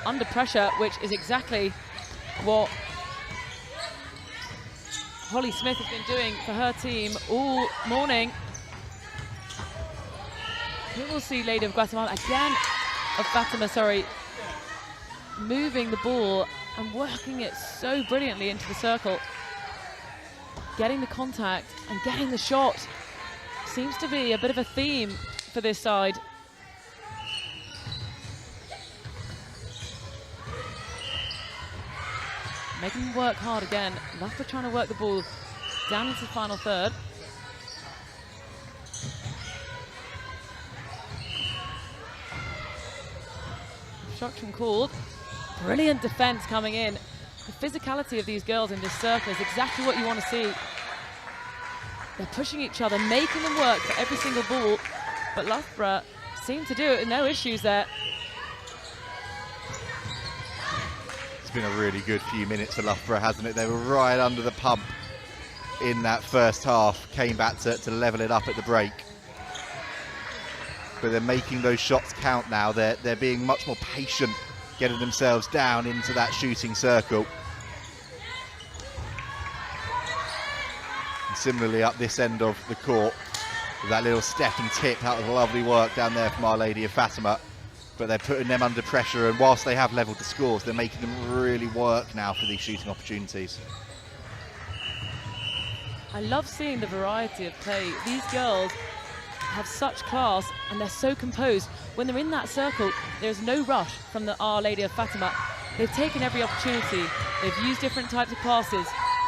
under pressure, which is exactly what Holly Smith has been doing for her team all morning. Here we'll see Lady of Guatemala again, of Fatima, sorry, moving the ball and working it so brilliantly into the circle. Getting the contact and getting the shot seems to be a bit of a theme for this side. Making them work hard again. Loughborough trying to work the ball down into the final third. Obstruction called. Brilliant defence coming in. The physicality of these girls in this circle is exactly what you want to see. They're pushing each other, making them work for every single ball, but Loughborough seem to do it with no issues there. It's been a really good few minutes for Loughborough, hasn't it? They were right under the pump in that first half, came back to level it up at the break. But they're making those shots count now. They're being much more patient, getting themselves down into that shooting circle. And similarly up this end of the court, with that little step and tip, that was lovely work down there from Our Lady of Fatima. But they're putting them under pressure, and whilst they have levelled the scores, they're making them really work now for these shooting opportunities. I love seeing the variety of play. These girls have such class and they're so composed. When they're in that circle, there's no rush from the Our Lady of Fatima. They've taken every opportunity. They've used different types of passes.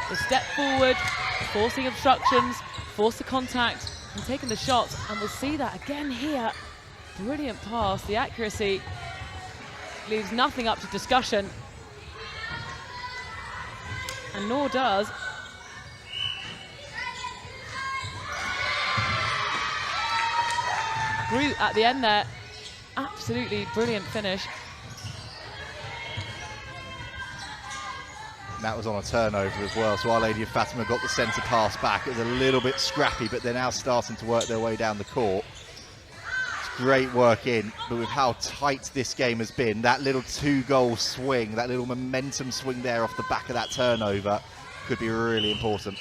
They've stepped forward, forcing obstructions, forced the contact, and taken the shots. And we'll see that again here. Brilliant pass. The accuracy leaves nothing up to discussion. And nor does Brute at the end there. Absolutely brilliant finish. And that was on a turnover as well, so Our Lady of Fatima got the centre pass back. It was a little bit scrappy, but they're now starting to work their way down the court. It's great work in, but with how tight this game has been, that little 2-goal swing, that little momentum swing there off the back of that turnover could be really important.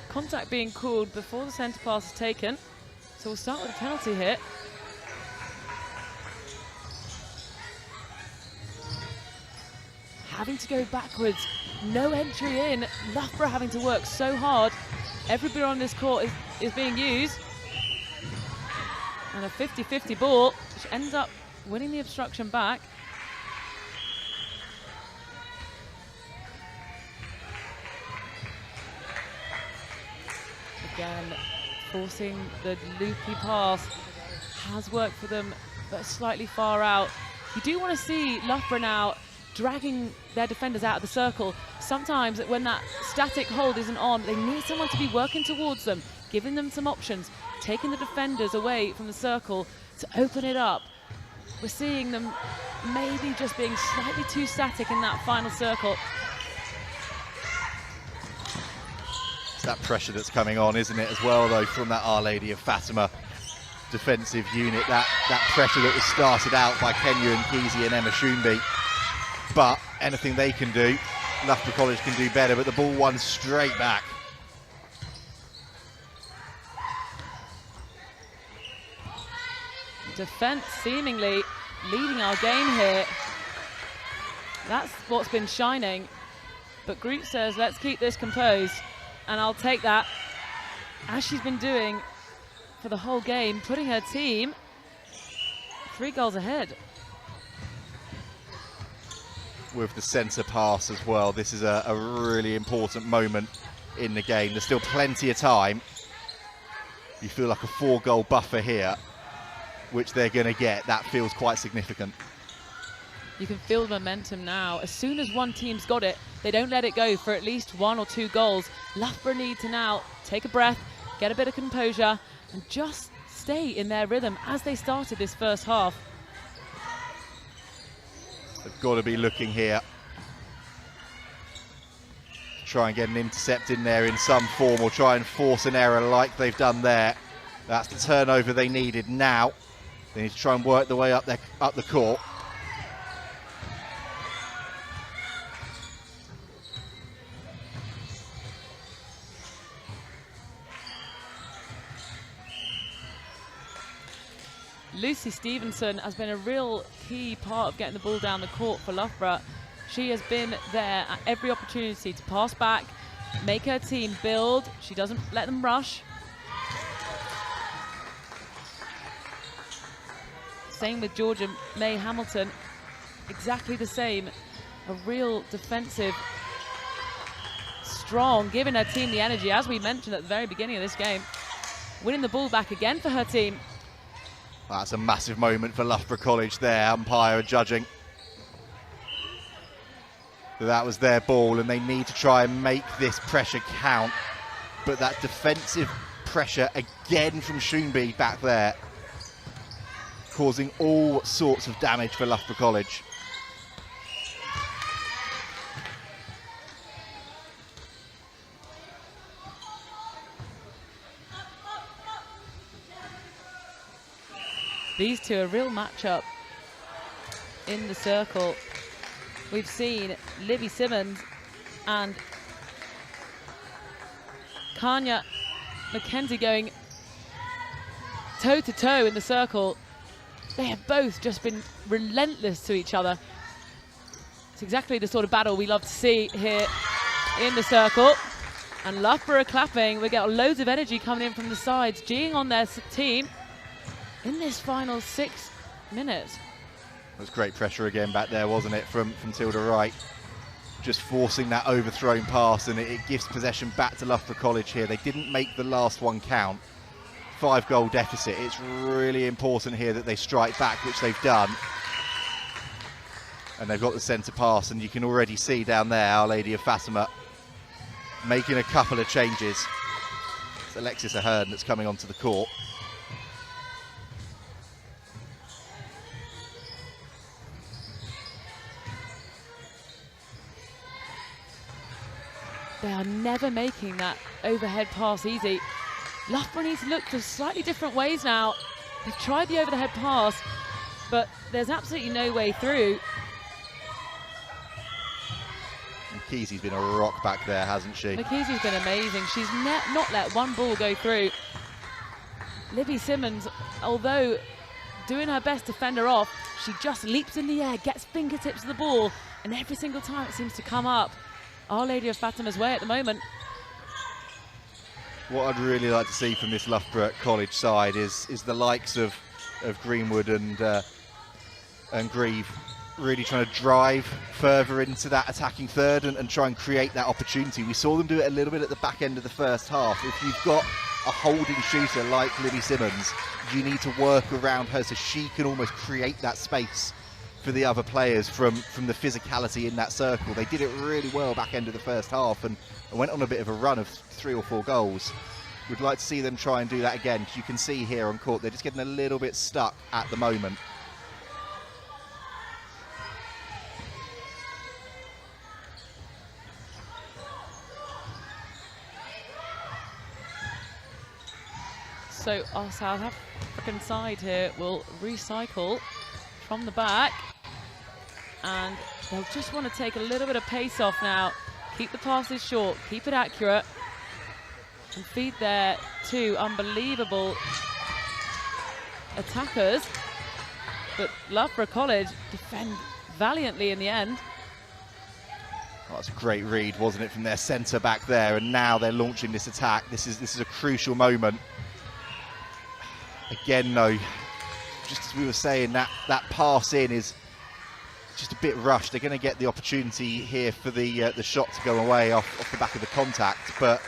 Contact being called before the centre pass is taken. So we'll start with a penalty here. Having to go backwards, no entry in. Loughborough having to work so hard. Everybody on this court is being used. And a 50-50 ball, which ends up winning the obstruction back. Again, forcing the loopy pass has worked for them, but slightly far out. You do want to see Loughborough now dragging their defenders out of the circle. Sometimes when that static hold isn't on, they need someone to be working towards them, giving them some options, taking the defenders away from the circle to open it up. We're seeing them maybe just being slightly too static in that final circle. It's that pressure that's coming on, isn't it, as well, though, from that Our Lady of Fatima defensive unit. That pressure that was started out by Kenya and Kesey and Emma Shoonby. But anything they can do, Loughborough College can do better, but the ball won straight back. Defence seemingly leading our game here. That's what's been shining. But Group says, let's keep this composed. And I'll take that, as she's been doing for the whole game, putting her team 3 goals ahead. With the centre pass as well, this is a really important moment in the game. There's still plenty of time. You feel like a 4-goal buffer here, which they're going to get. That feels quite significant. You can feel the momentum now. As soon as one team's got it, they don't let it go for at least 1 or 2 goals. Loughborough need to now take a breath, get a bit of composure, and just stay in their rhythm as they started this first half. They've got to be looking here. Try and get an intercept in there in some form, or try and force an error like they've done there. That's the turnover they needed. Now they need to try and work their way up the court. Lucy Stevenson has been a real key part of getting the ball down the court for Loughborough. She has been there at every opportunity to pass back, make her team build. She doesn't let them rush. Same with Georgia May Hamilton, exactly the same. A real defensive, strong, giving her team the energy, as we mentioned at the very beginning of this game. Winning the ball back again for her team. That's a massive moment for Loughborough College there, umpire judging. That was their ball, and they need to try and make this pressure count. But that defensive pressure again from Shoonby back there, causing all sorts of damage for Loughborough College. These two are a real matchup in the circle. We've seen Libby Simmons and Kanya McKenzie going toe-to-toe in the circle. They have both just been relentless to each other. It's exactly the sort of battle we love to see here in the circle. And Loughborough clapping. We got loads of energy coming in from the sides, geeing on their team in this final 6 minutes. It was great pressure again back there, wasn't it, from Tilda Wright. Just forcing that overthrown pass, and it gives possession back to Loughborough College here. They didn't make the last one count. 5-goal deficit. It's really important here that they strike back, which they've done. And they've got the centre pass, and you can already see down there Our Lady of Fatima making a couple of changes. It's Alexis Ahern that's coming onto the court. They are never making that overhead pass easy. Loughborough needs to look for slightly different ways now. They've tried the over-the-head pass, but there's absolutely no way through. Kesey's been a rock back there, hasn't she? Kesey's been amazing. She's not let one ball go through. Libby Simmons, although doing her best to fend her off, she just leaps in the air, gets fingertips of the ball, and every single time it seems to come up Our Lady of Fatima's way at the moment. What I'd really like to see from this Loughborough College side is the likes of Greenwood and Grieve really trying to drive further into that attacking third and try and create that opportunity. We saw them do it a little bit at the back end of the first half. If you've got a holding shooter like Libby Simmons, you need to work around her so she can almost create that space for the other players from the physicality in that circle. They did it really well back end of the first half and went on a bit of a run of 3 or 4 goals. We'd like to see them try and do that again, because you can see here on court they're just getting a little bit stuck at the moment. So our South African side here will recycle from the back, and they'll just want to take a little bit of pace off now, keep the passes short, keep it accurate, and feed their 2 unbelievable attackers. But Loughborough College defend valiantly in the end. Oh, that's a great read, wasn't it, from their centre back there, and now they're launching this attack. This is a crucial moment. Again, though, just as we were saying, that pass in is just a bit rushed. They're going to get the opportunity here for the shot to go away off the back of the contact, but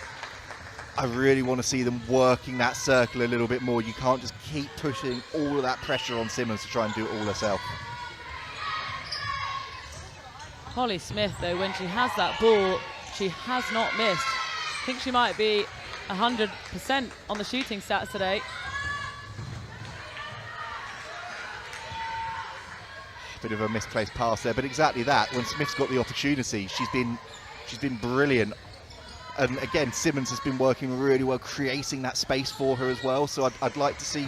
I really want to see them working that circle a little bit more. You can't just keep pushing all of that pressure on Simmons to try and do it all herself. Holly Smith, though, when she has that ball, she has not missed. I think she might be 100% on the shooting stats today. Bit of a misplaced pass there, but exactly that. When Smith's got the opportunity, she's been brilliant. And again, Simmons has been working really well, creating that space for her as well. So I'd like to see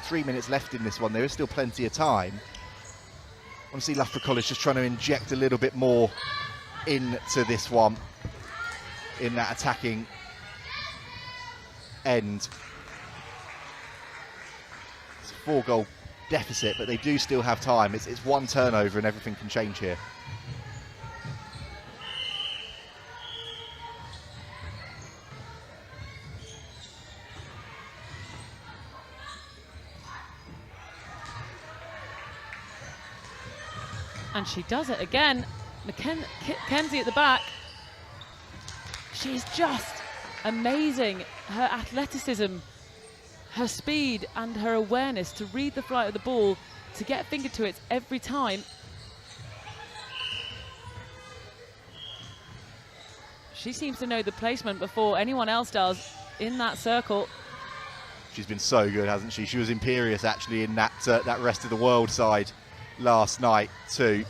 3 minutes left in this one. There is still plenty of time. I want to see Loughborough College just trying to inject a little bit more into this one in that attacking end. It's a 4-goal deficit, but they do still have time. It's 1 turnover and everything can change here. And she does it again. Mackenzie at the back. She's just amazing. Her athleticism, her speed and her awareness to read the flight of the ball, to get finger to it every time. She seems to know the placement before anyone else does in that circle. She's been so good, hasn't she? She was imperious actually in that rest of the world side last night too,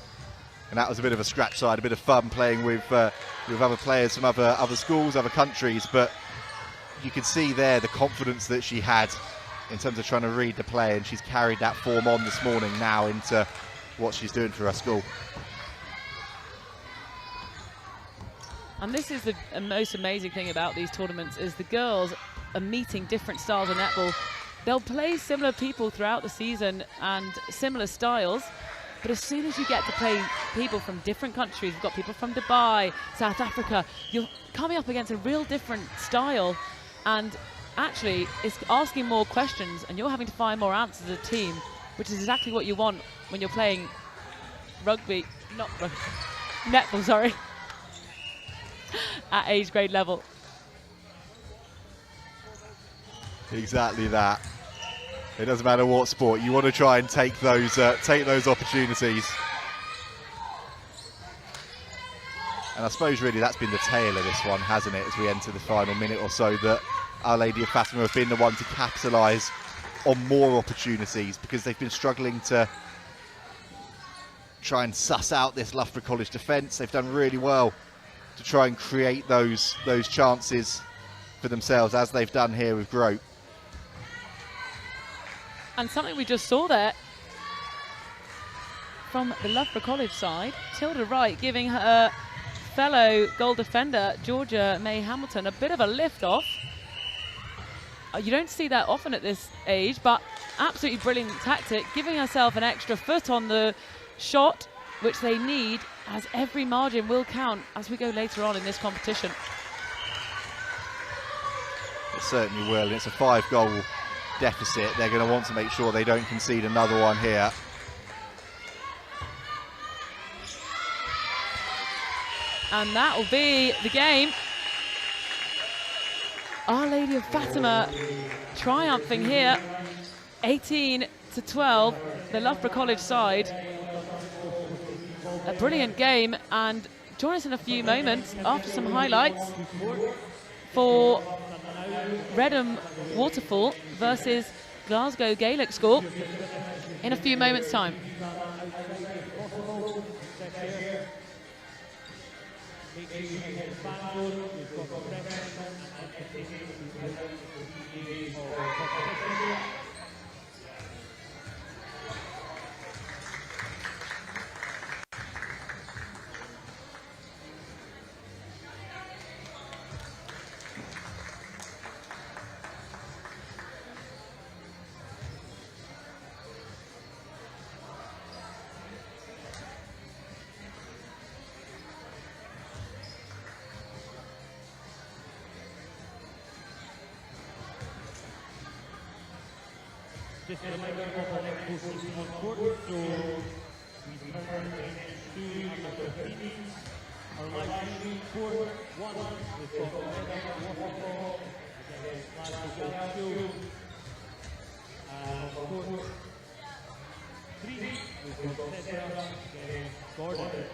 and that was a bit of a scratch side, a bit of fun playing with other players from other schools, other countries, but you could see there the confidence that she had in terms of trying to read the play, and she's carried that form on this morning now into what she's doing for her school. And this is the most amazing thing about these tournaments, is the girls are meeting different styles of netball. They'll play similar people throughout the season and similar styles, But as soon as you get to play people from different countries, you've got people from Dubai, South Africa, you're coming up against a real different style, and actually it's asking more questions and you're having to find more answers as a team, which is exactly what you want when you're playing rugby, not rugby, netball, sorry, at age grade level. Exactly that. It doesn't matter what sport, you want to try and take those opportunities. And I suppose really that's been the tail of this one, hasn't it, as we enter the final minute or so, that Our Lady of Fatima have been the one to capitalise on more opportunities, because they've been struggling to try and suss out this Loughborough College defence. They've done really well to try and create those chances for themselves, as they've done here with Grote. And something we just saw there from the Loughborough College side, Tilda Wright giving her fellow goal defender, Georgia May Hamilton, a bit of a lift off. You don't see that often at this age, but absolutely brilliant tactic, giving herself an extra foot on the shot, which they need, as every margin will count as we go later on in this competition. It certainly will, and it's a 5-goal deficit. They're going to want to make sure they don't concede another one here. And that will be the game. Our Lady of Fatima triumphing here, 18-12, the Loughborough College side. A brilliant game, and join us in a few moments after some highlights for Reddam Waterfall versus Glasgow Gaelic School in a few moments' time. Just a reminder of our next goal season on court, so we turn to number 15. Our live stream court 1, we've got Reddam Waterfall against Glasgow Gaelic School. Court 3, we've got Sedbergh against Gordon.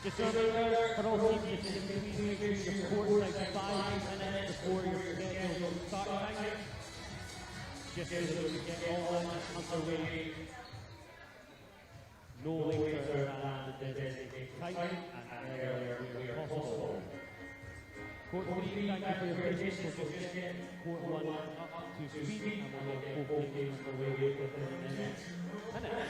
Just remember, for all teams, please make sure your court like 5 minutes before your scheduled start time. Just so that we get all that underway no later than the designated time and earlier where possible. Court 3, thank you for your patience. We'll just get Court 1 up to speed and we'll get both games underway within the next minute.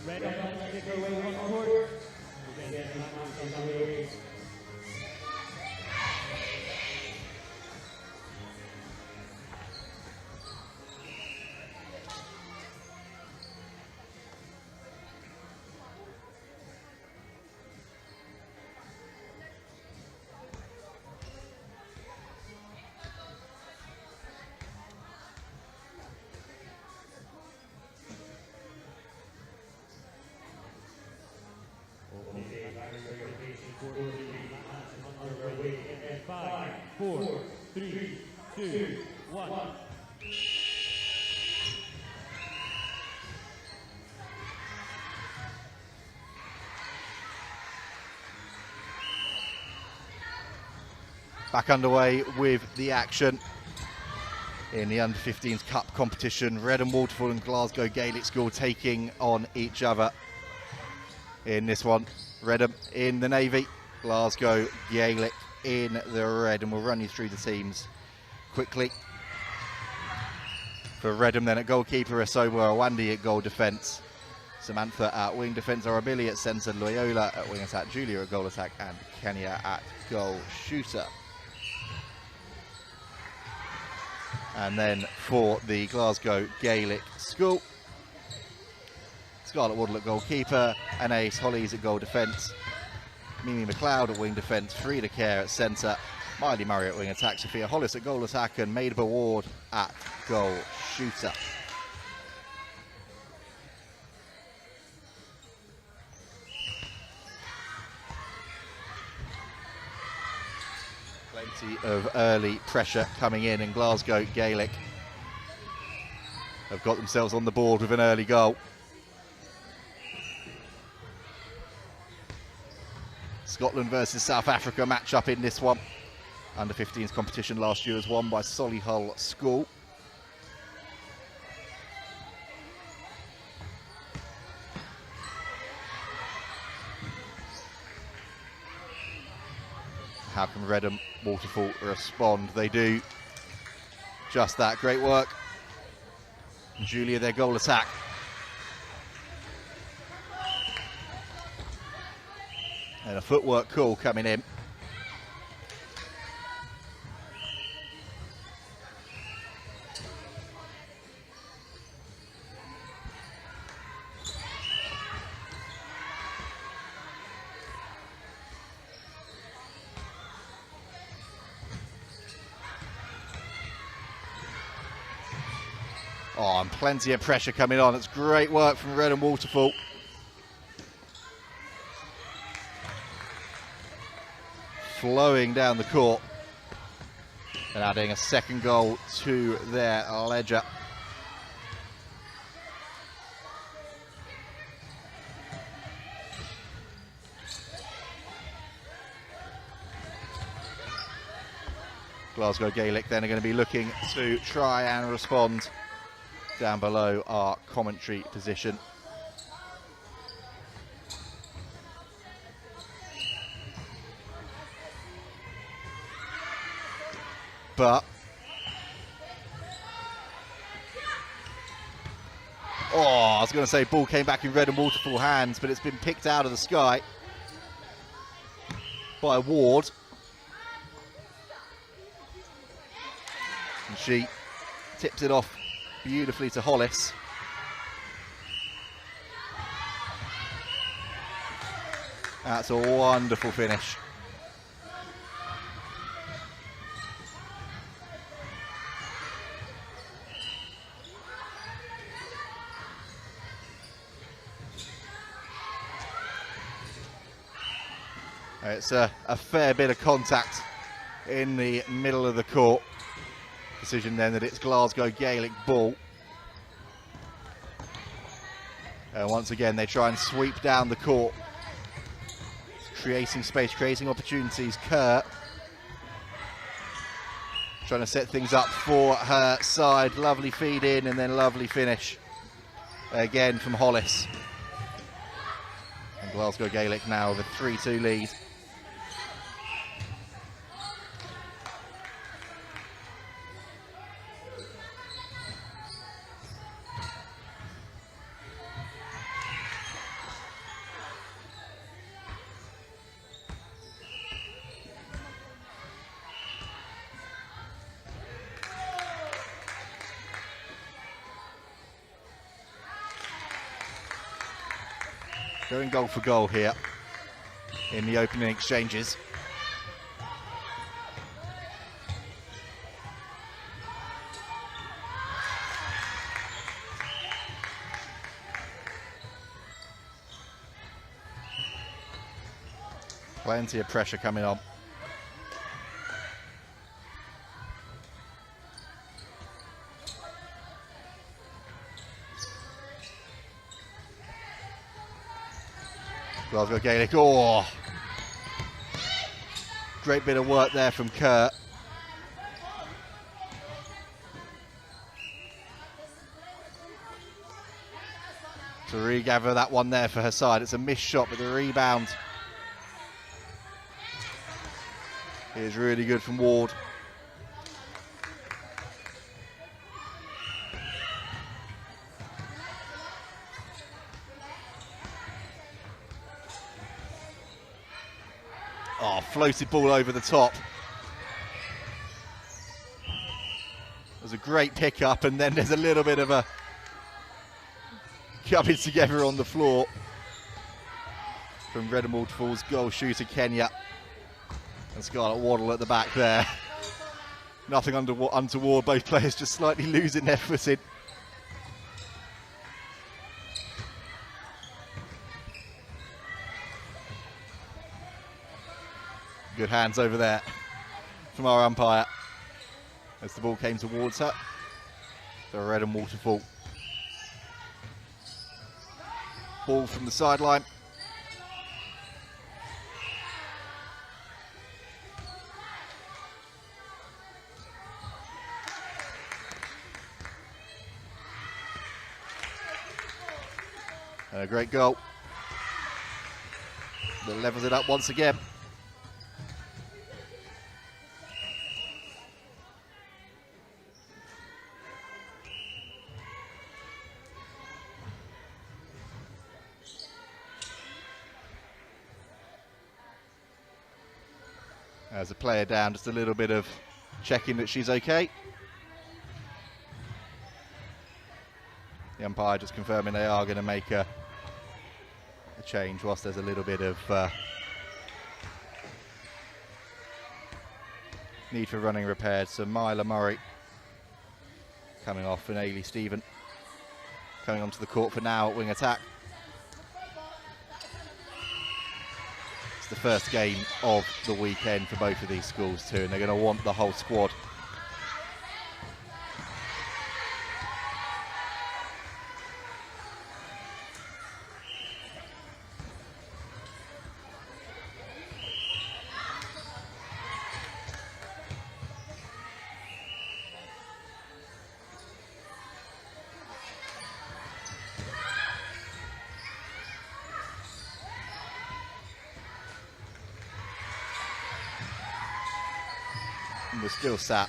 Reddam take away one court. Five, four, three, two, one. Back underway with the action in the Under-15s Cup competition. Reddam, Waterfall and Glasgow Gaelic School taking on each other in this one. Reddam in the navy, Glasgow Gaelic in the red, and we'll run you through the teams quickly. For Reddam then at goalkeeper, Asomo Awandi at goal defence, Samantha at wing defence, Arabili at centre, Loyola at wing attack, Julia at goal attack and Kenya at goal shooter. And then for the Glasgow Gaelic School, Scarlett Waddle at goalkeeper, Anais Hollies at goal defence, Mimi McLeod at wing defence, Frida Kerr at centre, Miley Murray at wing attack, Sophia Hollis at goal attack and Maidba Ward at goal shooter. Plenty of early pressure coming in, and Glasgow Gaelic have got themselves on the board with an early goal. Scotland versus South Africa match-up in this one. Under-15s competition last year was won by Solihull School. How can Reddam Waterfall respond? They do just that. Great work. Julia, their goal attack. And a footwork call coming in. Oh, and plenty of pressure coming on. It's great work from Reddam Waterfall. Flowing down the court and adding a second goal to their ledger. Glasgow Gaelic then are going to be looking to try and respond down below our commentary position. But I was going to say ball came back in Reddam Waterfall hands, but it's been picked out of the sky by Ward. And she tips it off beautifully to Hollis. That's a wonderful finish. It's a fair bit of contact in the middle of the court. Decision then that it's Glasgow Gaelic ball. Once again, they try and sweep down the court. Creating space, creating opportunities. Kurt trying to set things up for her side. Lovely feed in and then lovely finish. Again from Hollis. And Glasgow Gaelic now with a 3-2 lead. Going goal for goal here in the opening exchanges. Plenty of pressure coming on. Glasgow Gaelic, great bit of work there from Kurt. To regather that one there for her side. It's a missed shot, but the rebound is really good from Ward. Floated ball over the top. There's a great pick-up, and then there's a little bit of a coming together on the floor from Reddam Waterfall's goal shooter Kenya. And Scarlett Waddle at the back there. Nothing untoward, both players just slightly losing their footing. Good hands over there from our umpire as the ball came towards her. So Reddam Waterfall. Ball from the sideline. And a great goal that levels it up once again. As a player down, just a little bit of checking that she's okay. The umpire just confirming they are going to make a change whilst there's a little bit of need for running repairs. So Myla Murray coming off and Ailey Stephen coming onto the court for now at wing attack. It's the first game of the weekend for both of these schools too, and they're going to want the whole squad. And we're still sat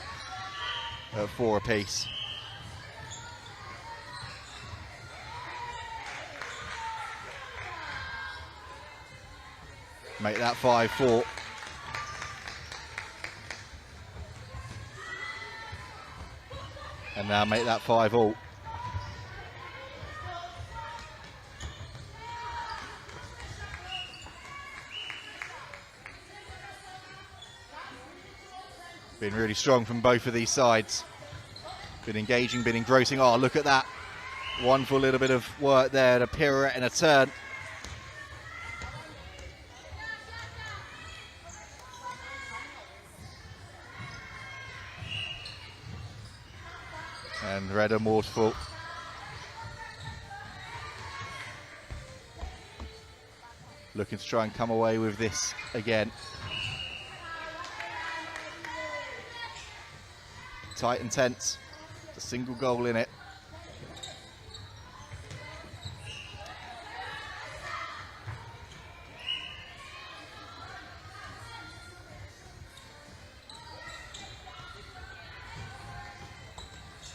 at 4 apiece. Make that 5-4. And now make that 5-all. Been really strong from both of these sides. Been engaging, been engrossing. Oh, look at that. Wonderful little bit of work there, a pirouette and a turn. And Reddam Waterfall. Looking to try and come away with this again. Tight and tense. A single goal in it.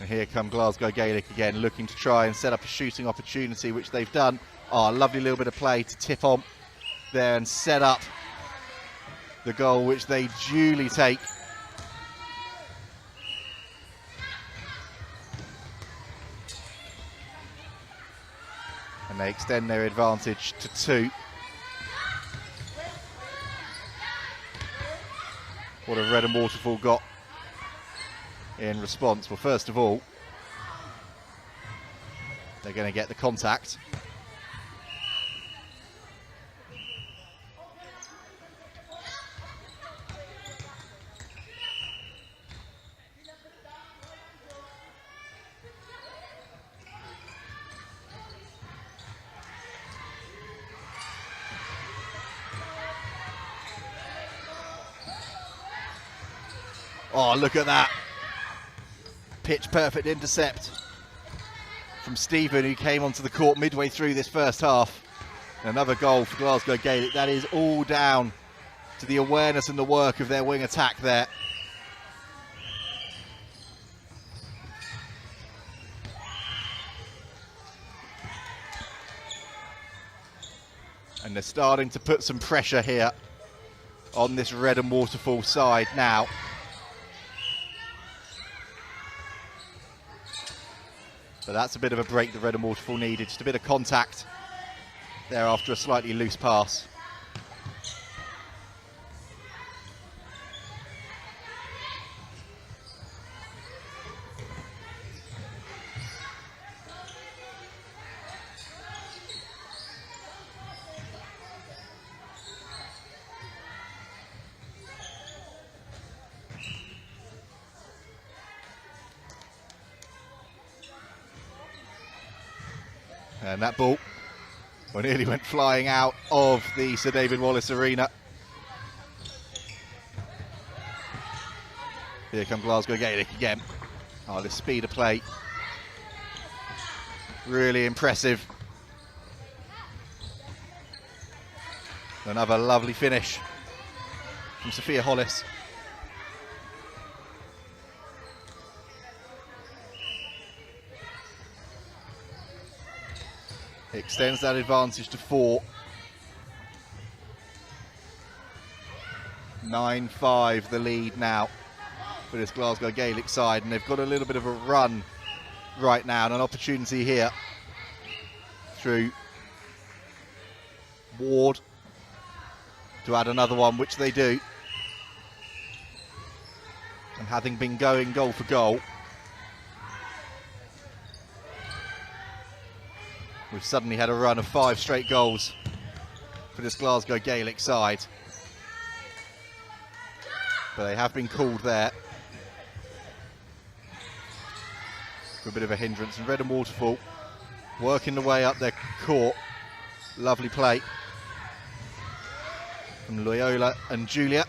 And here come Glasgow Gaelic again, looking to try and set up a shooting opportunity, which they've done. Oh, a lovely little bit of play to tip on there and set up the goal, which they duly take. And they extend their advantage to 2. What have Reddam Waterfall got in response? Well, first of all, they're going to get the contact. Oh, look at that. Pitch perfect intercept from Stephen, who came onto the court midway through this first half. Another goal for Glasgow Gaelic. That is all down to the awareness and the work of their wing attack there. And they're starting to put some pressure here on this Reddam Waterfall side now. But that's a bit of a break that Reddam Waterfall needed. Just a bit of contact there after a slightly loose pass. And that ball nearly went flying out of the Sir David Wallace Arena. Here come Glasgow Gaelic again. Oh, the speed of play. Really impressive. Another lovely finish from Sophia Hollis. Extends that advantage to 4. 9-5 the lead now for this Glasgow Gaelic side, and they've got a little bit of a run right now and an opportunity here through Ward to add another one, which they do. And having been going goal for goal, we've suddenly had a run of 5 straight goals for this Glasgow Gaelic side. But they have been called there for a bit of a hindrance. And Reddam Waterfall working the way up their court. Lovely play from Loyola and Julia.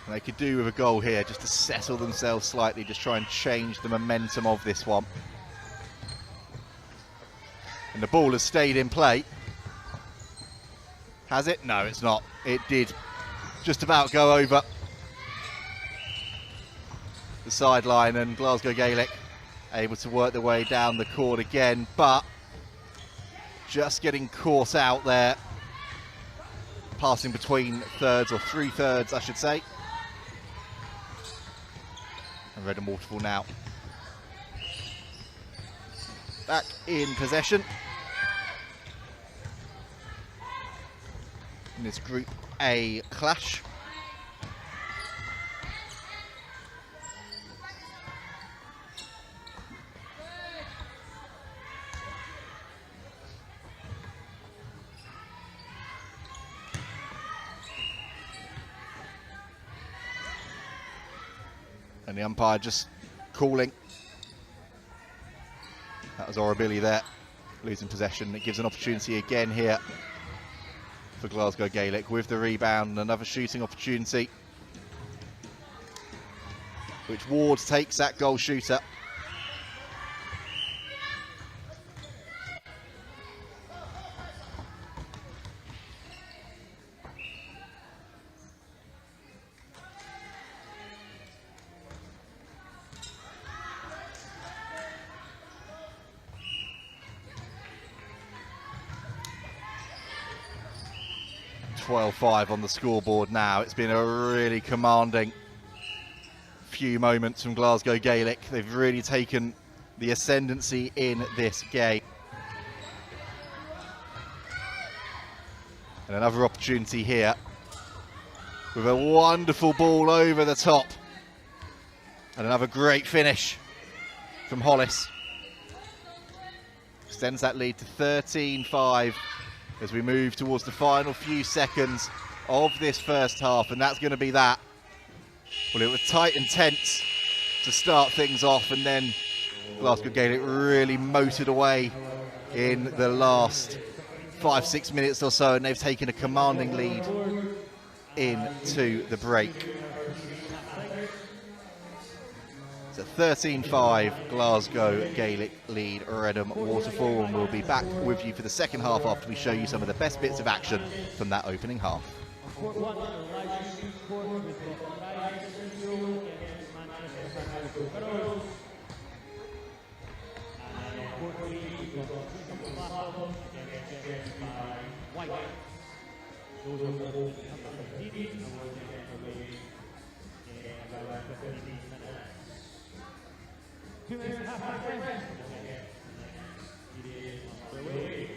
And they could do with a goal here just to settle themselves slightly, just try and change the momentum of this one. And the ball has stayed in play. Has it? No, it's not. It did just about go over the sideline, and Glasgow Gaelic able to work their way down the court again, but just getting caught out there, passing between thirds, or 3/3 I should say. And Reddam Waterfall now back in possession in this Group A clash. And the umpire just calling. That was Orabili there, losing possession. It gives an opportunity again here for Glasgow Gaelic with the rebound, another shooting opportunity, which Ward takes, that goal shooter. .12.5 on the scoreboard now. It's been a really commanding few moments from Glasgow Gaelic. They've really taken the ascendancy in this game. And another opportunity here with a wonderful ball over the top. And another great finish from Hollis. Extends that lead to 13-5. As we move towards the final few seconds of this first half, and that's going to be that. Well, it was tight and tense to start things off, and then Glasgow Gaelic really motored away in the last 5-6 minutes or so, and they've taken a commanding lead into the break. So 13-5, Glasgow Gaelic lead Reddam Waterfall, and we'll be back with you for the second half after we show you some of the best bits of action from that opening half. Court 1, the live shooting court, we've got Bryanston against Manchester United. And in court 3, we've got Glasgow against White. Those are the holes in the TV, and we'll get away in about 15 minutes. 2 minutes and a half time. It is on the way.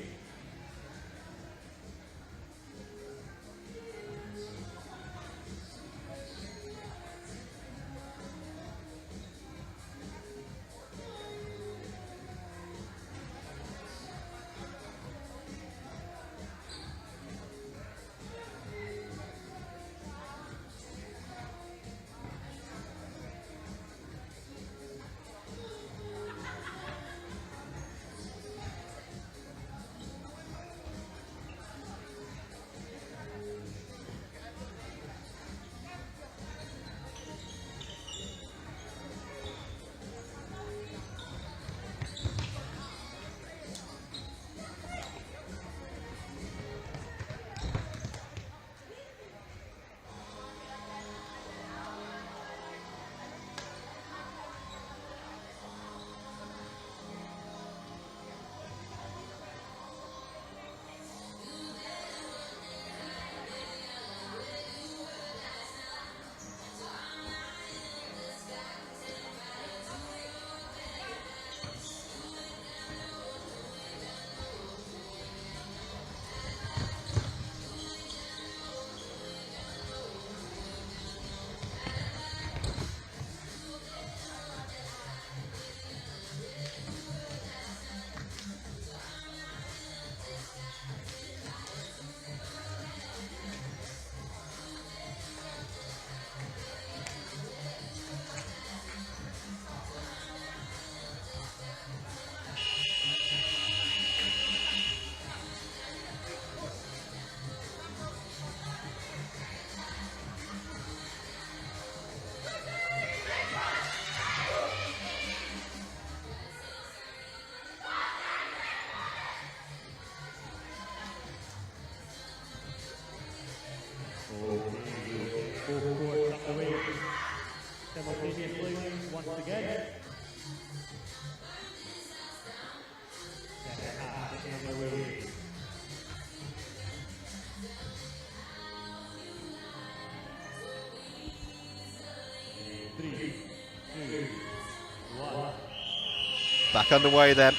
Back underway then.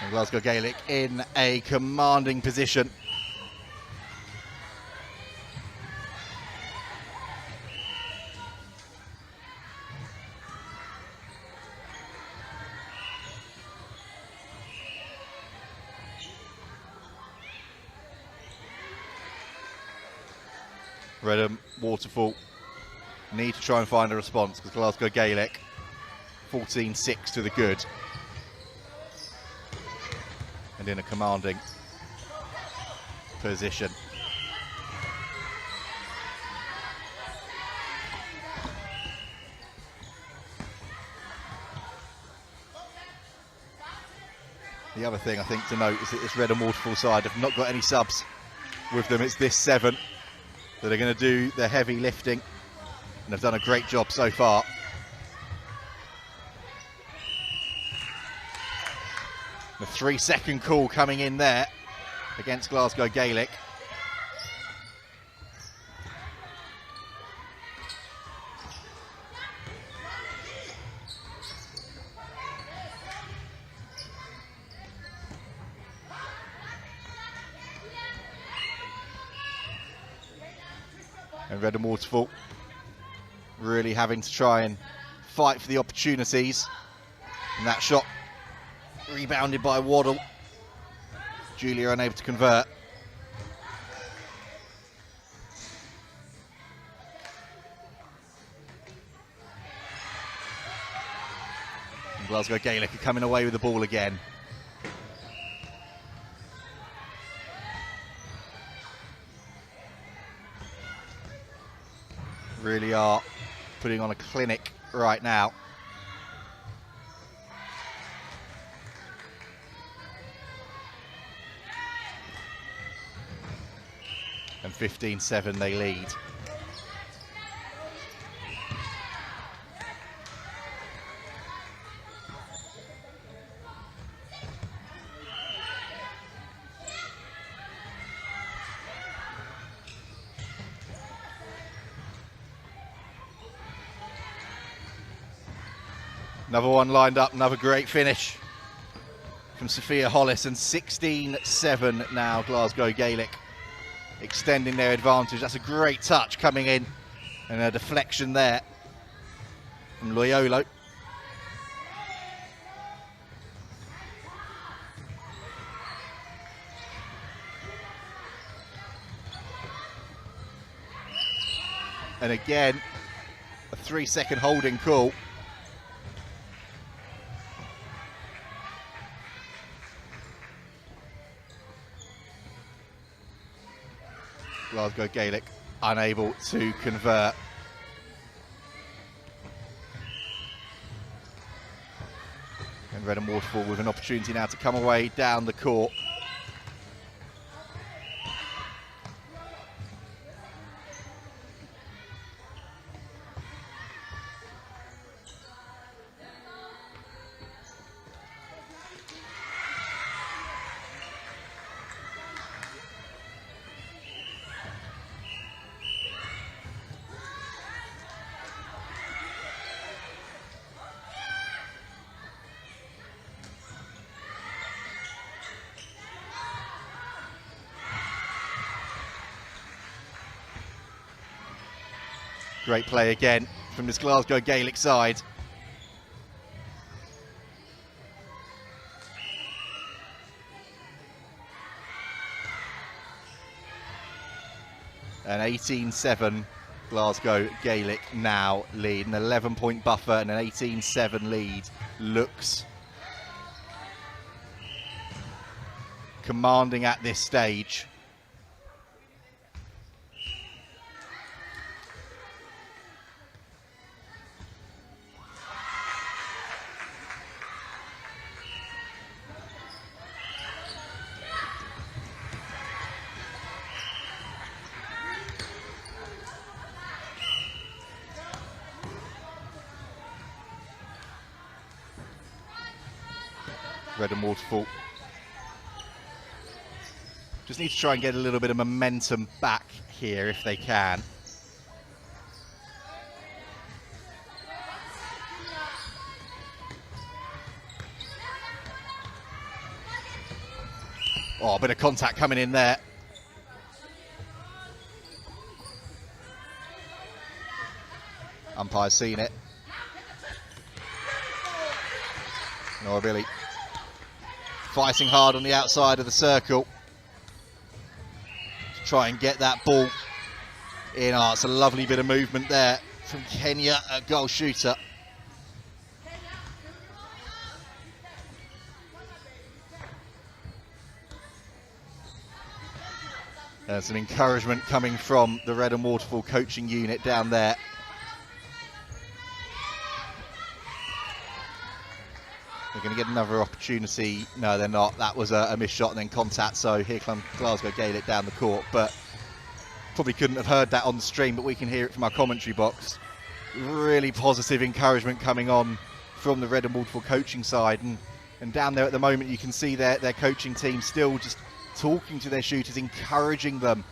And Glasgow Gaelic in a commanding position. Reddam, Waterfall need to try and find a response because Glasgow Gaelic 14-6 to the good. And in a commanding position. The other thing I think to note is that this Reddam Waterfall side have not got any subs with them. It's this 7 that are going to do the heavy lifting and have done a great job so far. The 3-second call coming in there against Glasgow Gaelic. And Reddam Waterfall really having to try and fight for the opportunities. And that shot rebounded by Waddle. Julia unable to convert. And Glasgow Gaelic are coming away with the ball again. Really are putting on a clinic right now. And 15-7 they lead. Another one lined up, another great finish from Sophia Hollis, and 16-7 now Glasgow Gaelic extending their advantage. That's a great touch coming in and a deflection there from Loyolo. And again, a 3-second holding call. Glasgow Gaelic unable to convert. And Reddam Waterfall with an opportunity now to come away down the court. Great play again from this Glasgow Gaelic side. An 18-7 Glasgow Gaelic now lead. An 11-point buffer and an 18-7 lead looks commanding at this stage. Reddam Waterfall. Just need to try and get a little bit of momentum back here if they can. Oh, a bit of contact coming in there. Umpire's seen it. Norbilly fighting hard on the outside of the circle to try and get that ball in. Oh, it's a lovely bit of movement there from Kenya, a goal shooter. There's some encouragement coming from the Reddam Waterfall coaching unit down there. They're going to get another opportunity. No, they're not. That was a missed shot and then contact. So here comes Glasgow Gaelic down the court. But probably couldn't have heard that on the stream, but we can hear it from our commentary box. Really positive encouragement coming on from the Reddam Waterfall coaching side. And down there at the moment, you can see their coaching team still just talking to their shooters, encouraging them.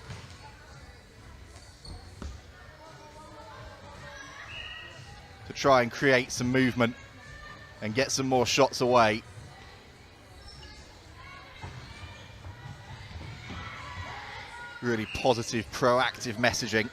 To try and create some movement and get some more shots away. Really positive, proactive messaging.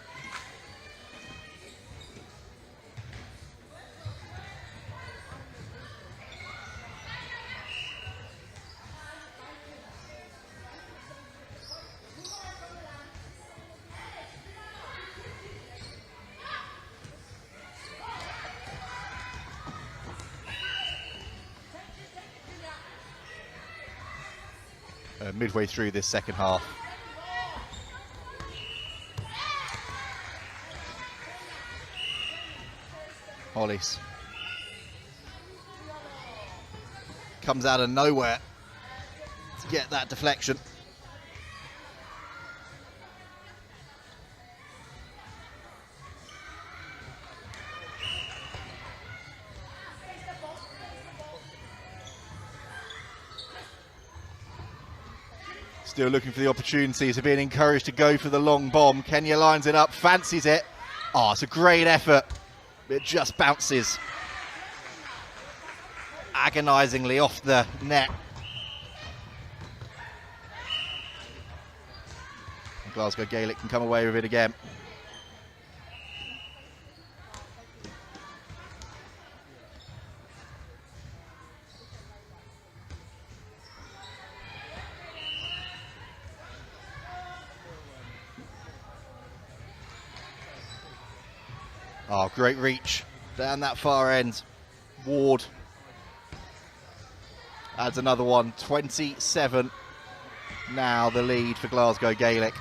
Midway through this second half. Hollis comes out of nowhere to get that deflection. Still looking for the opportunities, are being encouraged to go for the long bomb. Kenya lines it up, fancies it. Oh, it's a great effort. It just bounces agonisingly off the net. And Glasgow Gaelic can come away with it again. Oh, great reach down that far end. Ward adds another one. 27 now the lead for Glasgow Gaelic.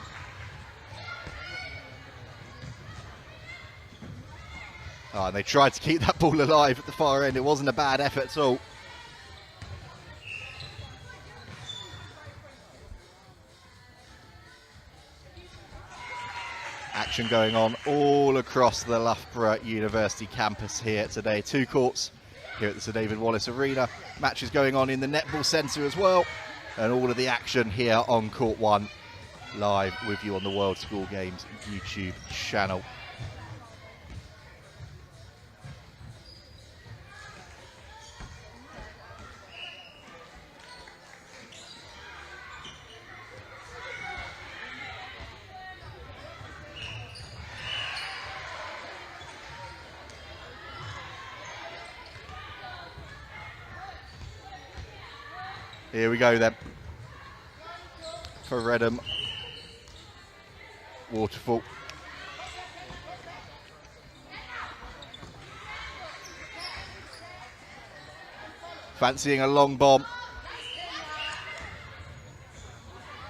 Oh, and they tried to keep that ball alive at the far end. It wasn't a bad effort at all. Action going on all across the Loughborough University campus here today. Two courts here at the Sir David Wallace Arena. Matches going on in the Netball Centre as well. And all of the action here on Court 1, live with you on the World School Games YouTube channel. Here we go then for Reddam Waterfall. Fancying a long bomb.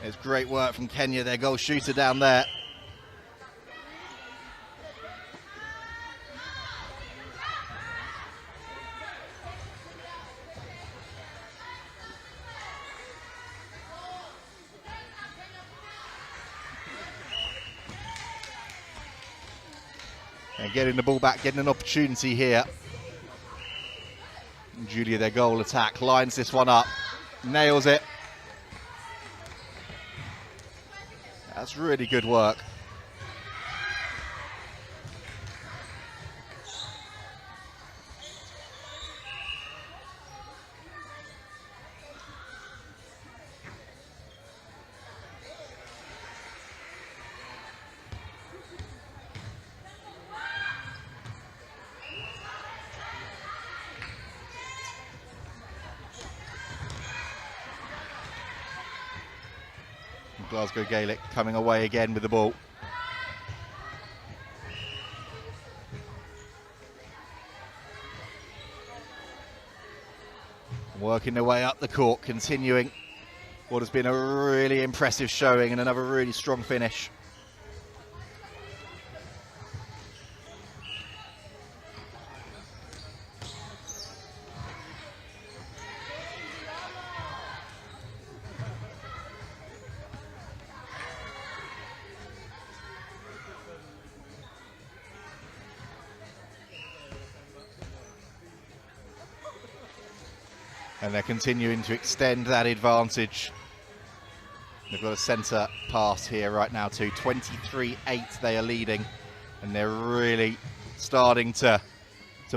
It's great work from Kenya, their goal shooter down there. And getting the ball back, getting an opportunity here. And Julia, their goal attack, lines this one up. nails it. That's really good work. Glasgow Gaelic coming away again with the ball. Working their way up the court, continuing what has been a really impressive showing and another really strong finish. And they're continuing to extend that advantage. They've got a centre pass here right now too. 23-8 they are leading. And they're really starting to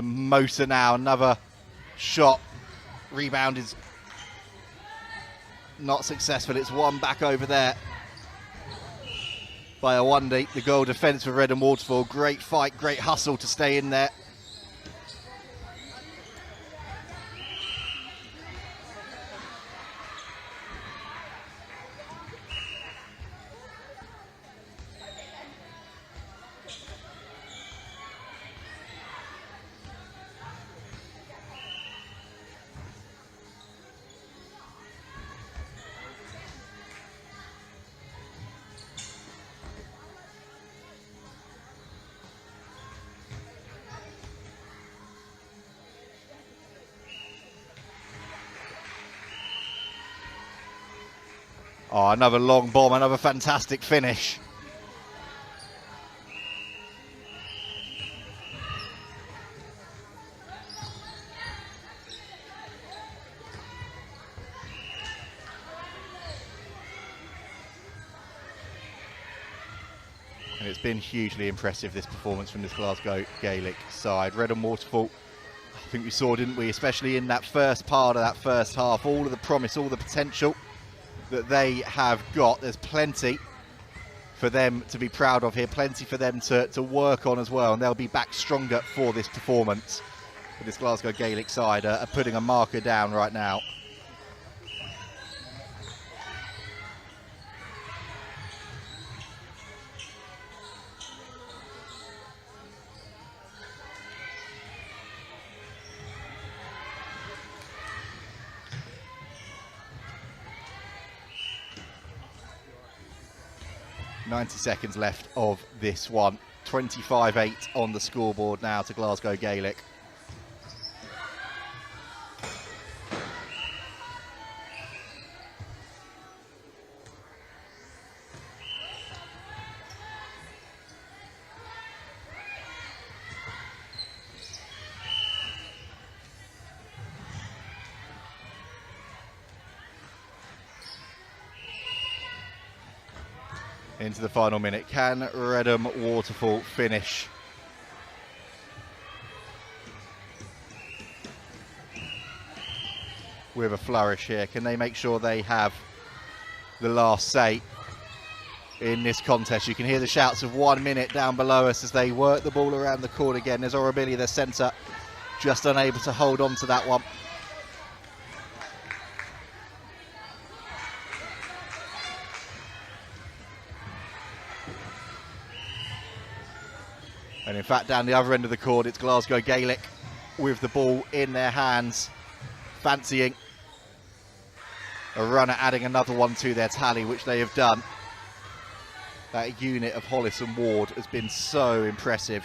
motor now. Another shot. Rebound is not successful. It's one back over there by Awandi. The goal defence for Reddam Waterfall. Great fight, great hustle to stay in there. Oh, another long bomb, another fantastic finish. And it's been hugely impressive, this performance from this Glasgow Gaelic side. Reddam Waterfall, I think we saw, didn't we, especially in that first part of that first half, all of the promise, all the potential that they have got. There's plenty for them to be proud of here, plenty for them to work on as well, and they'll be back stronger for this performance. But this Glasgow Gaelic side are putting a marker down right now. .90 seconds left of this one. 25-8 on the scoreboard now to Glasgow Gaelic. Into the final minute. Can Reddam Waterfall finish? With a flourish here. Can they make sure they have the last say in this contest? You can hear the shouts of 1 minute down below us as they work the ball around the court again. There's Orabili, their centre, just unable to hold on to that one. And in fact, down the other end of the court, it's Glasgow Gaelic with the ball in their hands, fancying a runner, adding another one to their tally, which they have done. That unit of Hollis and Ward has been so impressive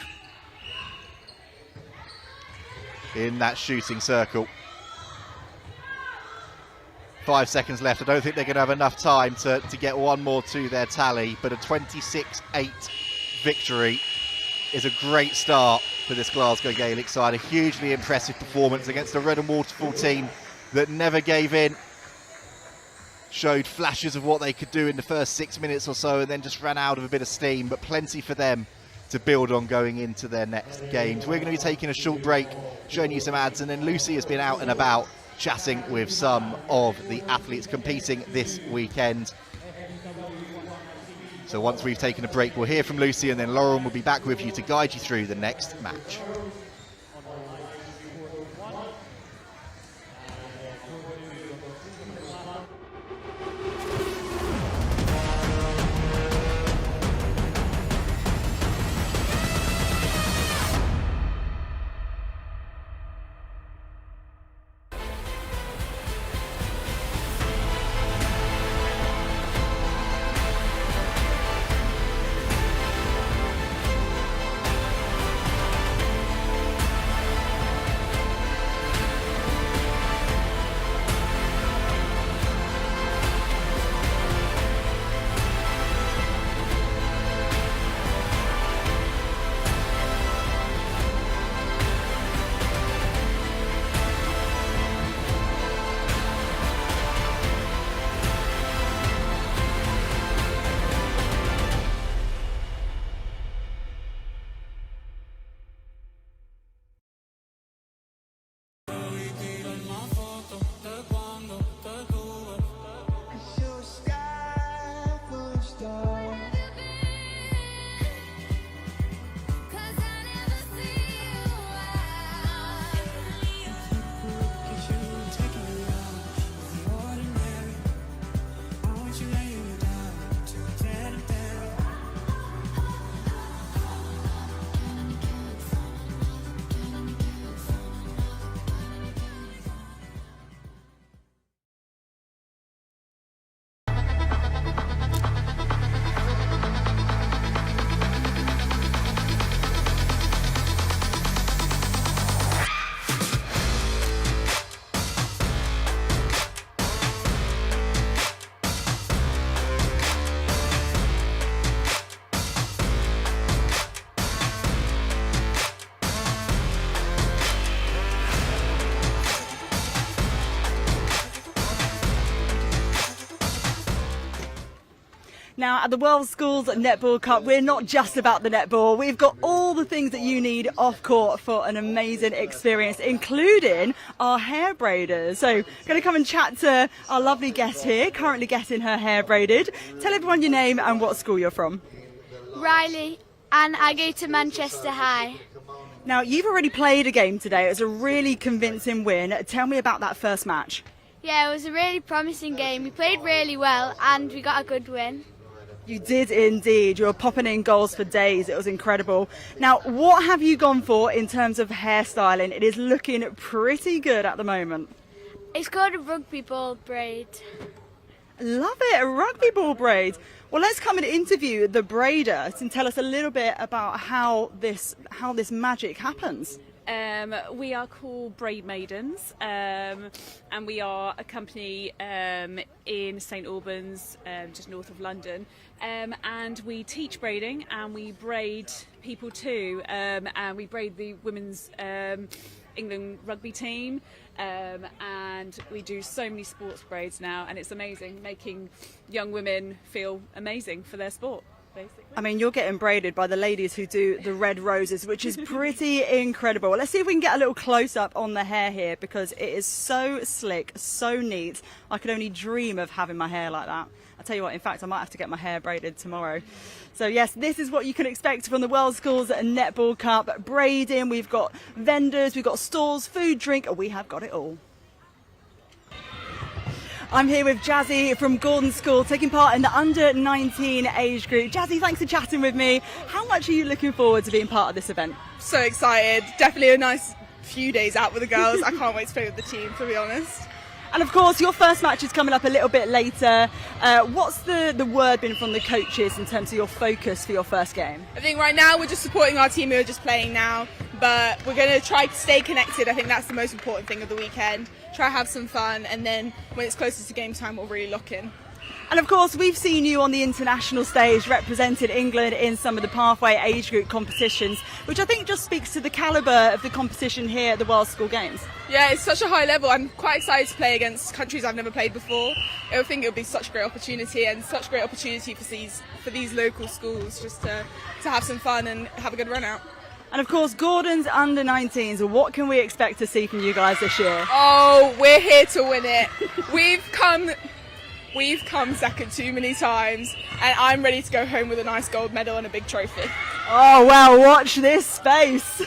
in that shooting circle. 5 seconds left. I don't think they're going to have enough time to get one more to their tally, but a 26-8 victory is a great start for this Glasgow Gaelic side. A hugely impressive performance against a Reddam Waterfall team that never gave in, showed flashes of what they could do in the first 6 minutes or so and then just ran out of a bit of steam, but plenty for them to build on going into their next games. We're going to be taking a short break, showing you some ads, and then Lucy has been out and about chatting with some of the athletes competing this weekend. So once we've taken a break, we'll hear from Lucy, and then Lauren will be back with you to guide you through the next match. Now, at the World Schools Netball Cup, we're not just about the netball. We've got all the things that you need off court for an amazing experience, including our hair braiders. So, going to come and chat to our lovely guest here, currently getting her hair braided. Tell everyone your name and what school you're from. Riley, and I go to Manchester High. Now, you've already played a game today. It was a really convincing win. Tell me about that first match. Yeah, it was a really promising game. We played really well and we got a good win. You did indeed. You were popping in goals for days. It was incredible. Now, what have you gone for in terms of hairstyling? It is looking pretty good at the moment. It's called a rugby ball braid. Love it, a rugby ball braid. Well, let's come and interview the braider and tell us a little bit about how this magic happens. We are called Braid Maidens, and we are a company in St Albans, just north of London, and we teach braiding and we braid people too, and we braid the women's England rugby team, and we do so many sports braids now, and it's amazing, making young women feel amazing for their sport. Basically. I mean, you're getting braided by the ladies who do the red roses, which is pretty incredible. Let's see if we can get a little close-up on the hair here, because it is so slick, so neat. I could only dream of having my hair like that. I'll tell you what, in fact, I might have to get my hair braided tomorrow. So yes, this is what you can expect from the World Schools Netball Cup. Braiding, we've got vendors, we've got stalls, food, drink, we have got it all. I'm here with Jazzy from Gordon School, taking part in the under-19 age group. Jazzy, thanks for chatting with me. How much are you looking forward to being part of this event? So excited. Definitely a nice few days out with the girls. I can't wait to play with the team, to be honest. And of course, your first match is coming up a little bit later. What's the word been from the coaches in terms of your focus for your first game? I think right now we're just supporting our team who are just playing now, but we're going to try to stay connected. I think that's the most important thing of the weekend. Try to have some fun, and then when it's closer to game time, we'll really lock in. And of course, we've seen you on the international stage represented England in some of the pathway age group competitions, which I think just speaks to the calibre of the competition here at the World School Games. Yeah, it's such a high level. I'm quite excited to play against countries I've never played before. I think it would be such a great opportunity, and such a great opportunity for these local schools just to have some fun and have a good run out. And of course, Gordon's under-19s. What can we expect to see from you guys this year? Oh, we're here to win it. We've come second too many times, and I'm ready to go home with a nice gold medal and a big trophy. Oh, well, watch this space.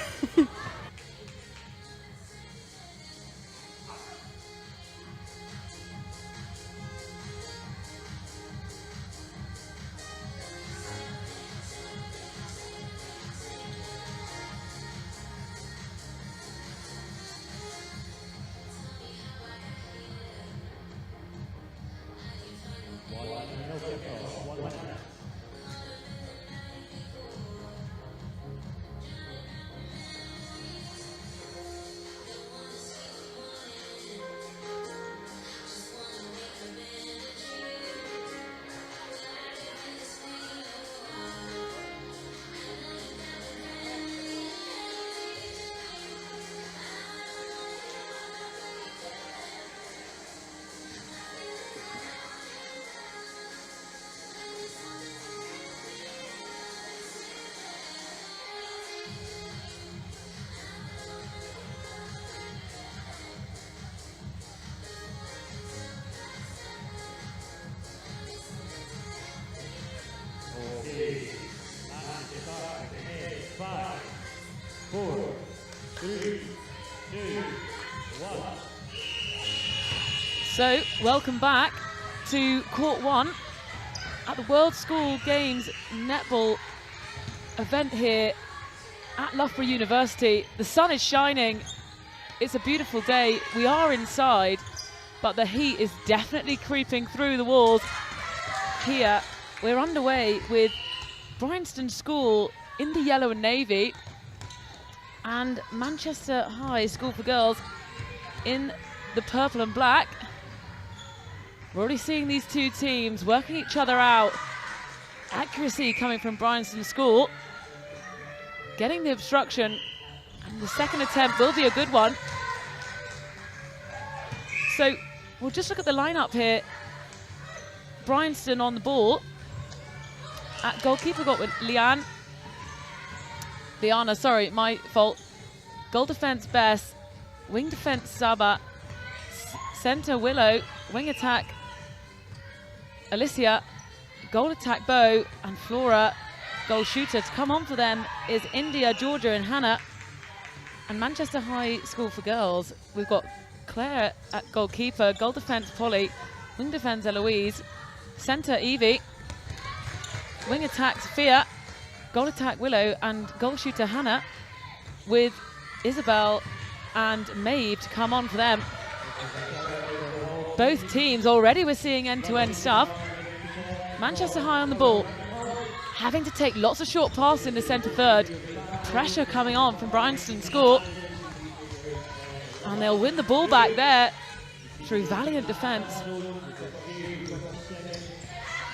So, welcome back to Court 1 at the World School Games netball event here at Loughborough University. The sun is shining. It's a beautiful day. We are inside, but the heat is definitely creeping through the walls. Here, we're underway with Bryanston School in the yellow and navy and Manchester High School for Girls in the purple and black. We're already seeing these two teams working each other out. Accuracy coming from Bryanston School. Getting the obstruction, and the second attempt will be a good one. So we'll just look at the lineup here. Bryanston on the ball. At goalkeeper got with Liana, sorry, my fault. Goal defense Bess, wing defense Saba, centre Willow, wing attack Alicia, goal attack Bo, and Flora, goal shooter. To come on for them is India, Georgia and Hannah. And Manchester High School for Girls, we've got Claire at goalkeeper, goal defence Polly, wing defence Eloise, centre Evie, wing attack Sophia, goal attack Willow and goal shooter Hannah, with Isabel and Maeve to come on for them. Both teams already we're seeing end-to-end stuff. Manchester High on the ball, having to take lots of short passes in the centre third. Pressure coming on from Bryanston School. And they'll win the ball back there through valiant defence.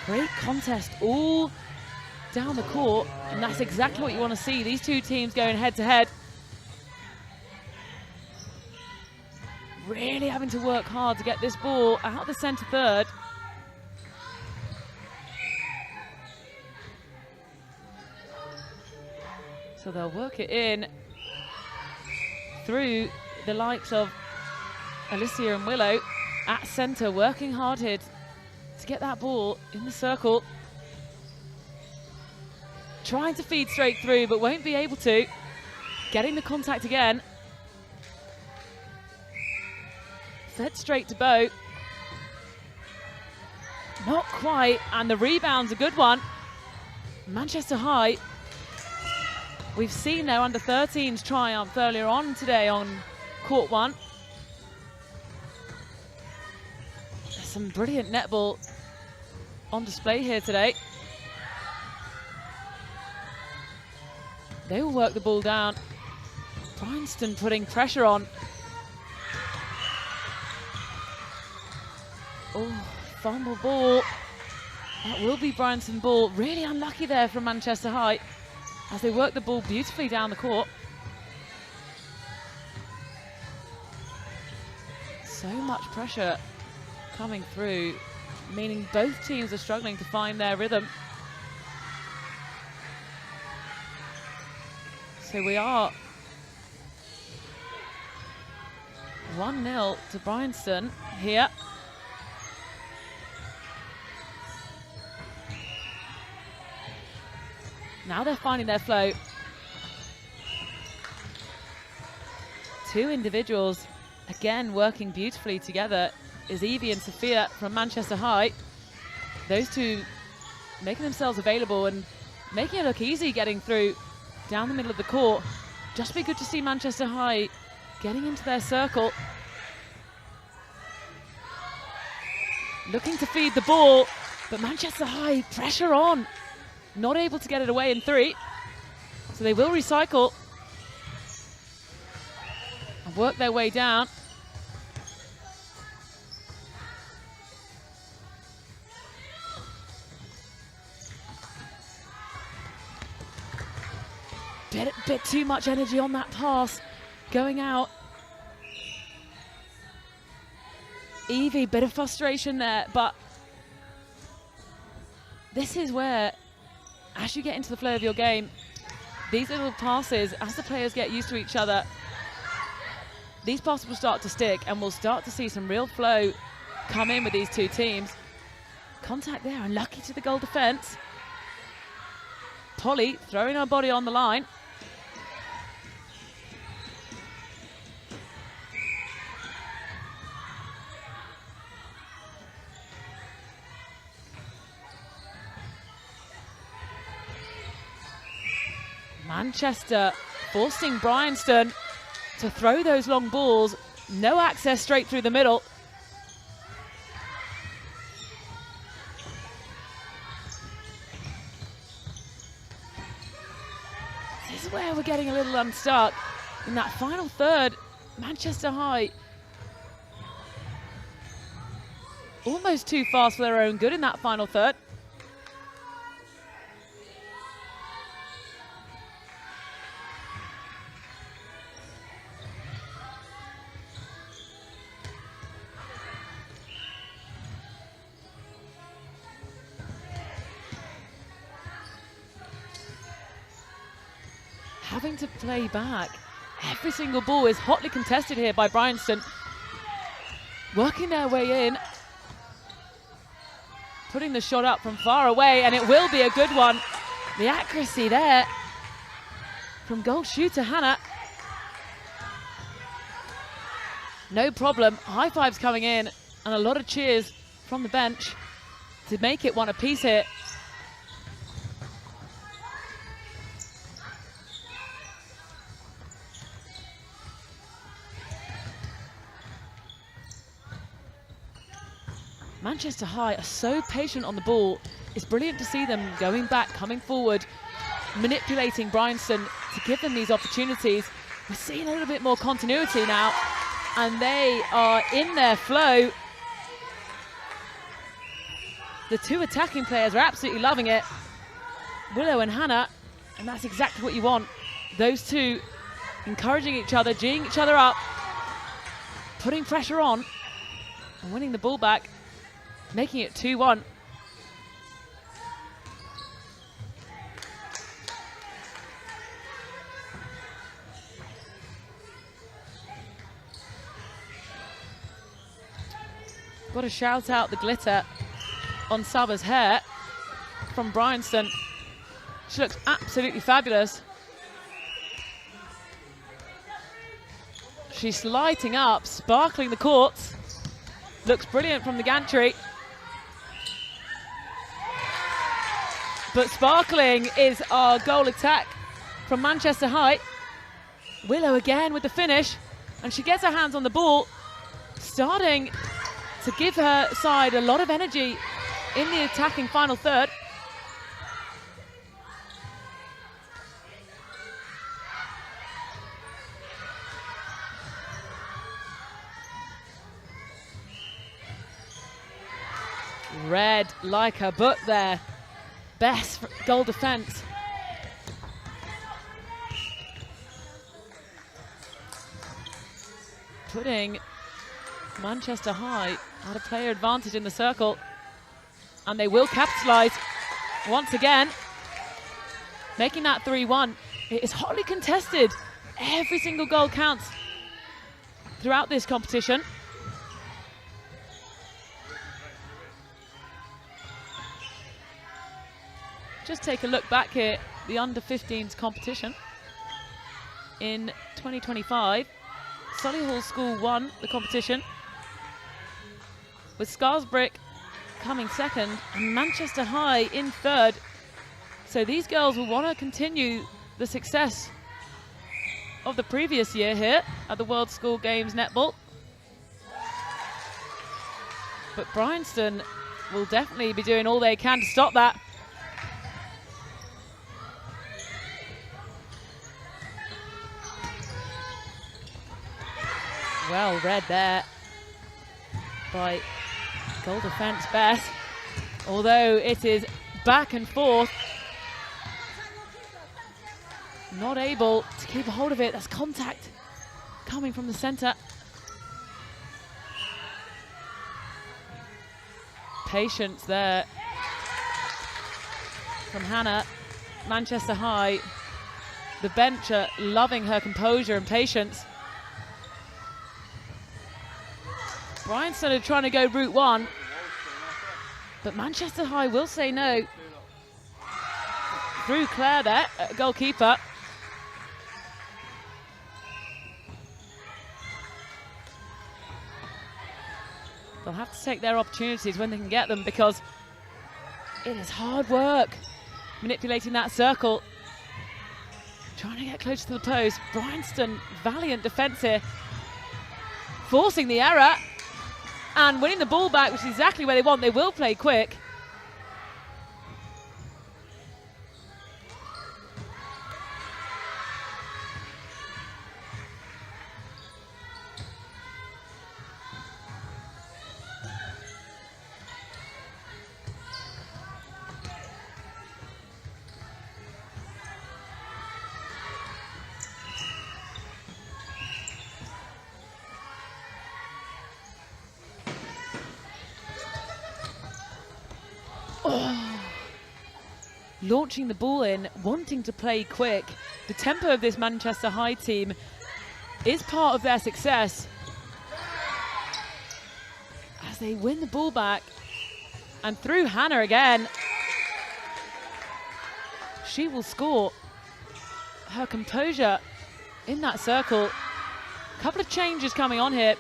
Great contest all down the court, and that's exactly what you want to see. These two teams going head-to-head. Really having to work hard to get this ball out the centre third. So they'll work it in through the likes of Alicia and Willow at centre, working hard here to get that ball in the circle. Trying to feed straight through, but won't be able to. Getting the contact again. Fed straight to Bo. Not quite, and the rebound's a good one. Manchester High. We've seen their under-13s triumph earlier on today on Court 1. There's some brilliant netball on display here today. They will work the ball down. Bryanston putting pressure on. Oh, fumble ball. That will be Bryanston ball. Really unlucky there from Manchester High as they work the ball beautifully down the court. So much pressure coming through, meaning both teams are struggling to find their rhythm. So we are 1-0 to Bryanston here. Now they're finding their flow. Two individuals, again, working beautifully together is Evie and Sophia from Manchester High. Those two making themselves available and making it look easy getting through down the middle of the court. Just be good to see Manchester High getting into their circle. Looking to feed the ball, but Manchester High, pressure on. Not able to get it away in 3. So they will recycle and work their way down. Bit too much energy on that pass going out. Evie, bit of frustration there, but this is where, as you get into the flow of your game, these little passes, as the players get used to each other, these passes will start to stick and we'll start to see some real flow come in with these two teams. Contact there, unlucky to the goal defence. Polly throwing her body on the line. Manchester forcing Bryanston to throw those long balls. No access straight through the middle. This is where we're getting a little unstuck. In that final third, Manchester High almost too fast for their own good in that final third. Having to play back. Every single ball is hotly contested here by Bryanston. Working their way in. Putting the shot up from far away, and it will be a good one. The accuracy there from goal shooter Hannah. No problem. High fives coming in and a lot of cheers from the bench to make it one apiece here. Manchester High are so patient on the ball. It's brilliant to see them going back, coming forward, manipulating Bryanston to give them these opportunities. We're seeing a little bit more continuity now, and they are in their flow. The two attacking players are absolutely loving it. Willow and Hannah, and that's exactly what you want. Those two encouraging each other, geeing each other up, putting pressure on, and winning the ball back, making it 2-1. Got to shout out the glitter on Saba's hair from Bryanston. She looks absolutely fabulous. She's lighting up, sparkling the courts. Looks brilliant from the gantry. But sparkling is our goal attack from Manchester High. Willow again with the finish, and she gets her hands on the ball, starting to give her side a lot of energy in the attacking final third. Red like her book there. Best goal defence. Putting Manchester High at a player advantage in the circle. And they will capitalise once again. Making that 3-1. It is hotly contested. Every single goal counts throughout this competition. Just take a look back here, the under-15s competition. In 2025, Solihull School won the competition, with Scarsbrick coming second and Manchester High in third. So these girls will want to continue the success of the previous year here at the World School Games Netball. But Bryanston will definitely be doing all they can to stop that. Well read there by goal defence Beth, although it is back and forth. Not able to keep a hold of it. That's contact coming from the centre. Patience there from Hannah. Manchester High, the bench are loving her composure and patience. Bryanston are trying to go route one, but Manchester High will say no. Through Claire there, goalkeeper. They'll have to take their opportunities when they can get them, because it is hard work manipulating that circle. Trying to get close to the post. Bryanston, valiant defence here. Forcing the error and winning the ball back, which is exactly where they want. They will play quick. Launching the ball in, wanting to play quick. The tempo of this Manchester High team is part of their success. As they win the ball back, and through Hannah again. She will score. Her composure in that circle. A couple of changes coming on here.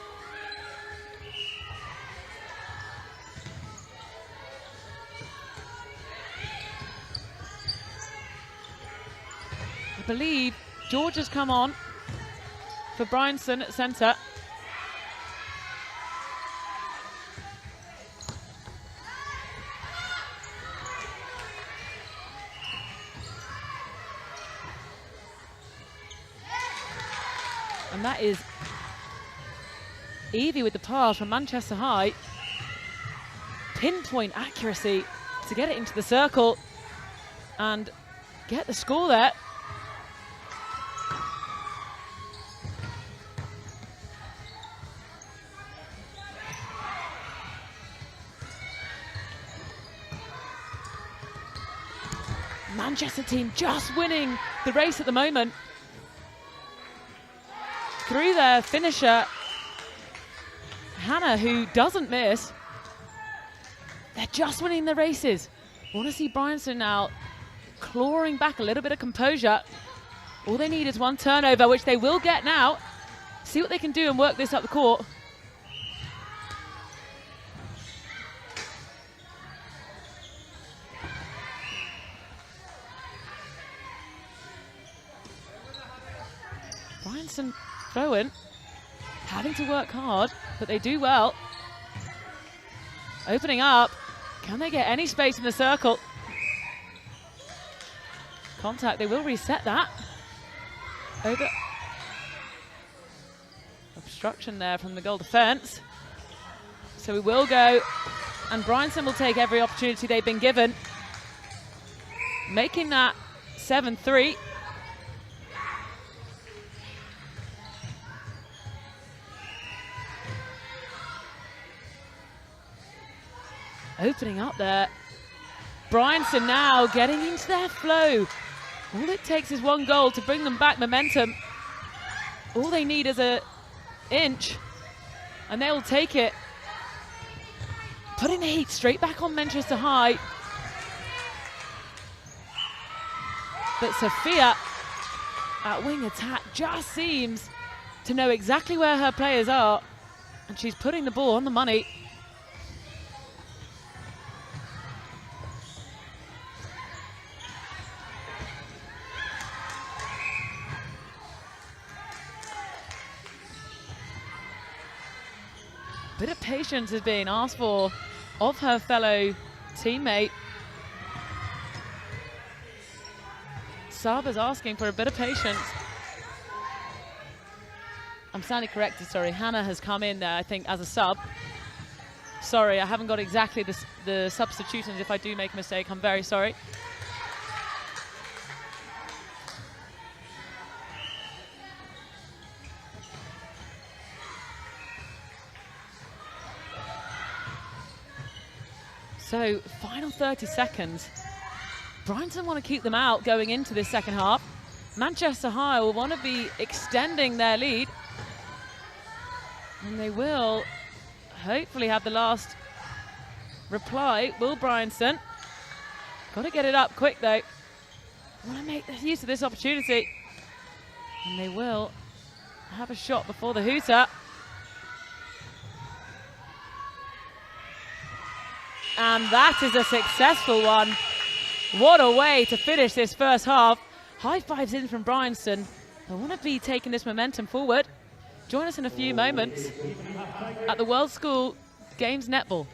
I believe George has come on for Bryanston at centre. And that is Evie with the pass from Manchester High. Pinpoint accuracy to get it into the circle and get the score there. Manchester team just winning the race at the moment. Through their finisher, Hannah, who doesn't miss. They're just winning the races. Want to see Bryanston now clawing back a little bit of composure. All they need is one turnover, which they will get now. See what they can do and work this up the court. Bryanston throw-in, having to work hard, but they do well. Opening up, can they get any space in the circle? Contact, they will reset that. Over. Obstruction there from the goal defence. So we will go And Bryanston will take every opportunity they've been given, making that 7-3. Opening up there. Bryanston now getting into their flow. All it takes is one goal to bring them back momentum. All they need is an inch, and they'll take it. Putting the heat straight back on Manchester High. But Sophia, at wing attack, just seems to know exactly where her players are, and she's putting the ball on the money. Bit of patience is being asked for of her fellow teammate. Saba's asking for a bit of patience. I'm standing corrected, sorry. Hannah has come in there, I think, as a sub. Sorry, I haven't got exactly the substitutions. If I do make a mistake, I'm very sorry. So, final 30 seconds. Bryanston want to keep them out going into this second half. Manchester High will want to be extending their lead. And they will hopefully have the last reply. Will Bryanston. Got to get it up quick though. Want to make use of this opportunity. And they will have a shot before the hooter. And that is a successful one. What a way to finish this first half. High fives in from Bryanston. They want to be taking this momentum forward. Join us in a few moments at the World School Games Netball.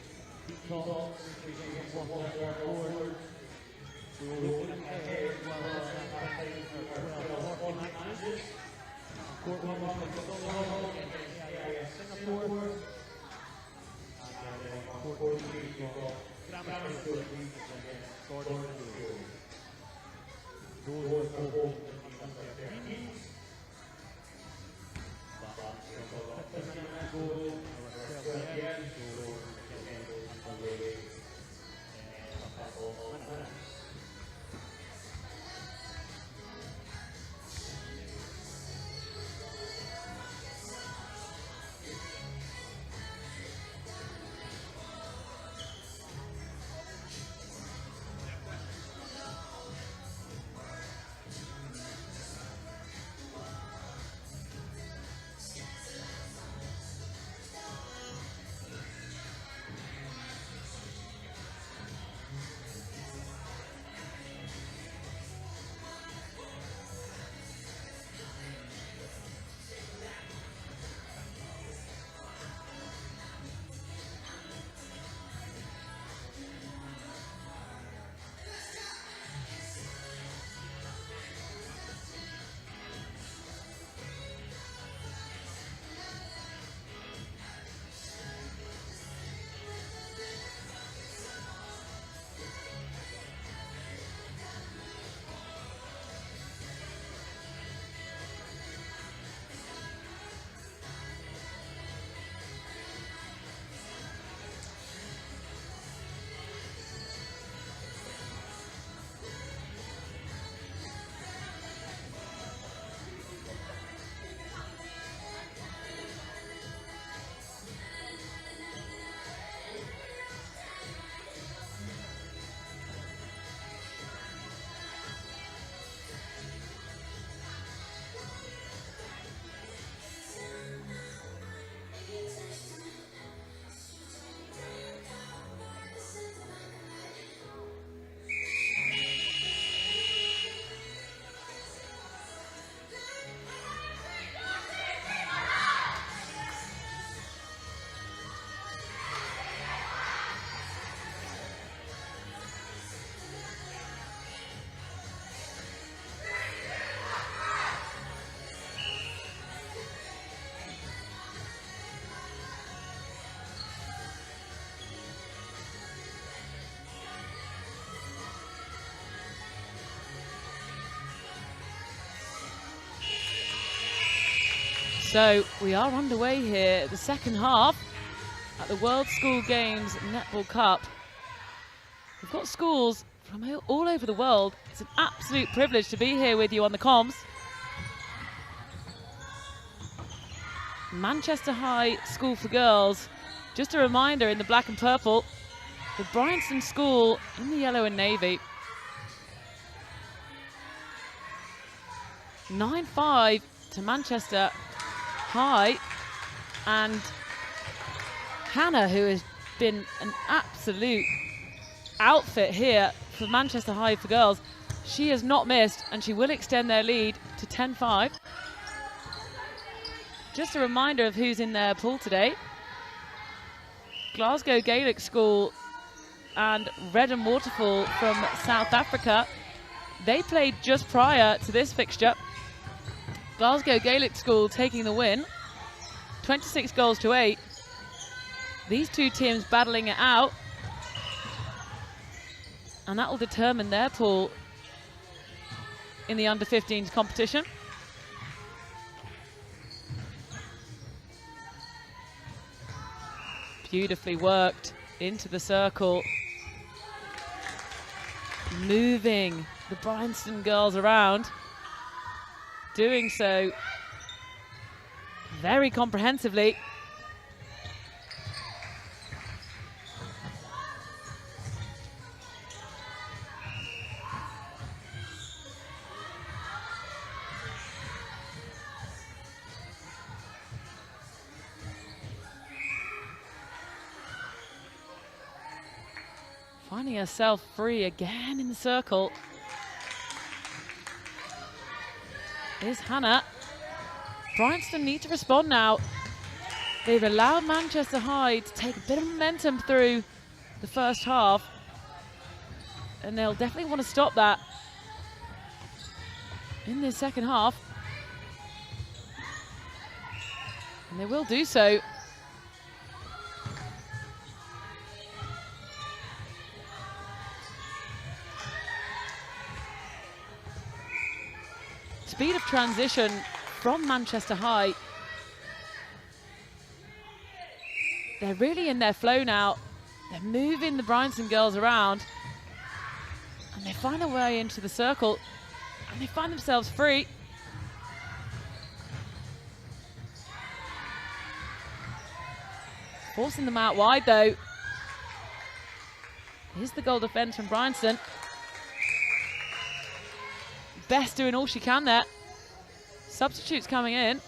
So we are underway here, the second half at the World School Games Netball Cup. We've got schools from all over the world. It's an absolute privilege to be here with you on the comms. Manchester High School for Girls, just a reminder, in the black and purple. The Bryanston School in the yellow and navy. 9-5 to Manchester High, and Hannah, who has been an absolute outfit here for Manchester High for Girls, she has not missed, and she will extend their lead to 10-5. Just a reminder of who's in their pool today. Glasgow Gaelic School and Reddam Waterfall from South Africa. They played just prior to this fixture. Glasgow Gaelic School taking the win, 26 goals to 8. These two teams battling it out, and that will determine their pool in the under-15s competition. Beautifully worked into the circle, moving the Bryanston girls around, doing so very comprehensively. Finding herself free again in the circle is Hannah. Bryanston need to respond now. They've allowed Manchester High to take a bit of momentum through the first half, and they'll definitely want to stop that in this second half. And they will do so. Speed of transition from Manchester High. They're really in their flow now. They're moving the Bryanston girls around, and they find their way into the circle, and they find themselves free. Forcing them out wide though. Here's the goal defence from Bryanston. Best doing all she can there. Substitutes coming in.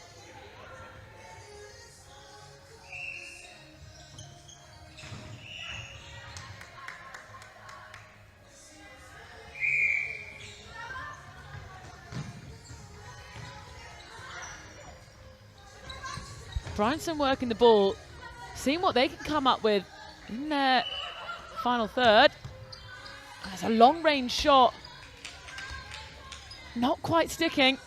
Bryanston working the ball, seeing what they can come up with in their final third. There's a long range shot. Not quite sticking.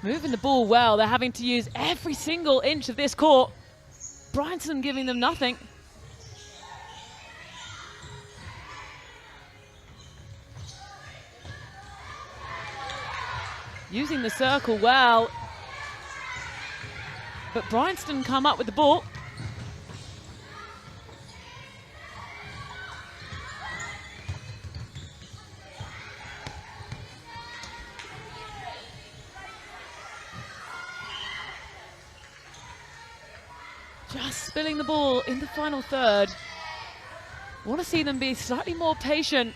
Moving the ball well. They're having to use every single inch of this court. Bryanston giving them nothing. Using the circle well. But Bryanston come up with the ball. Just spilling the ball in the final third. Want to see them be slightly more patient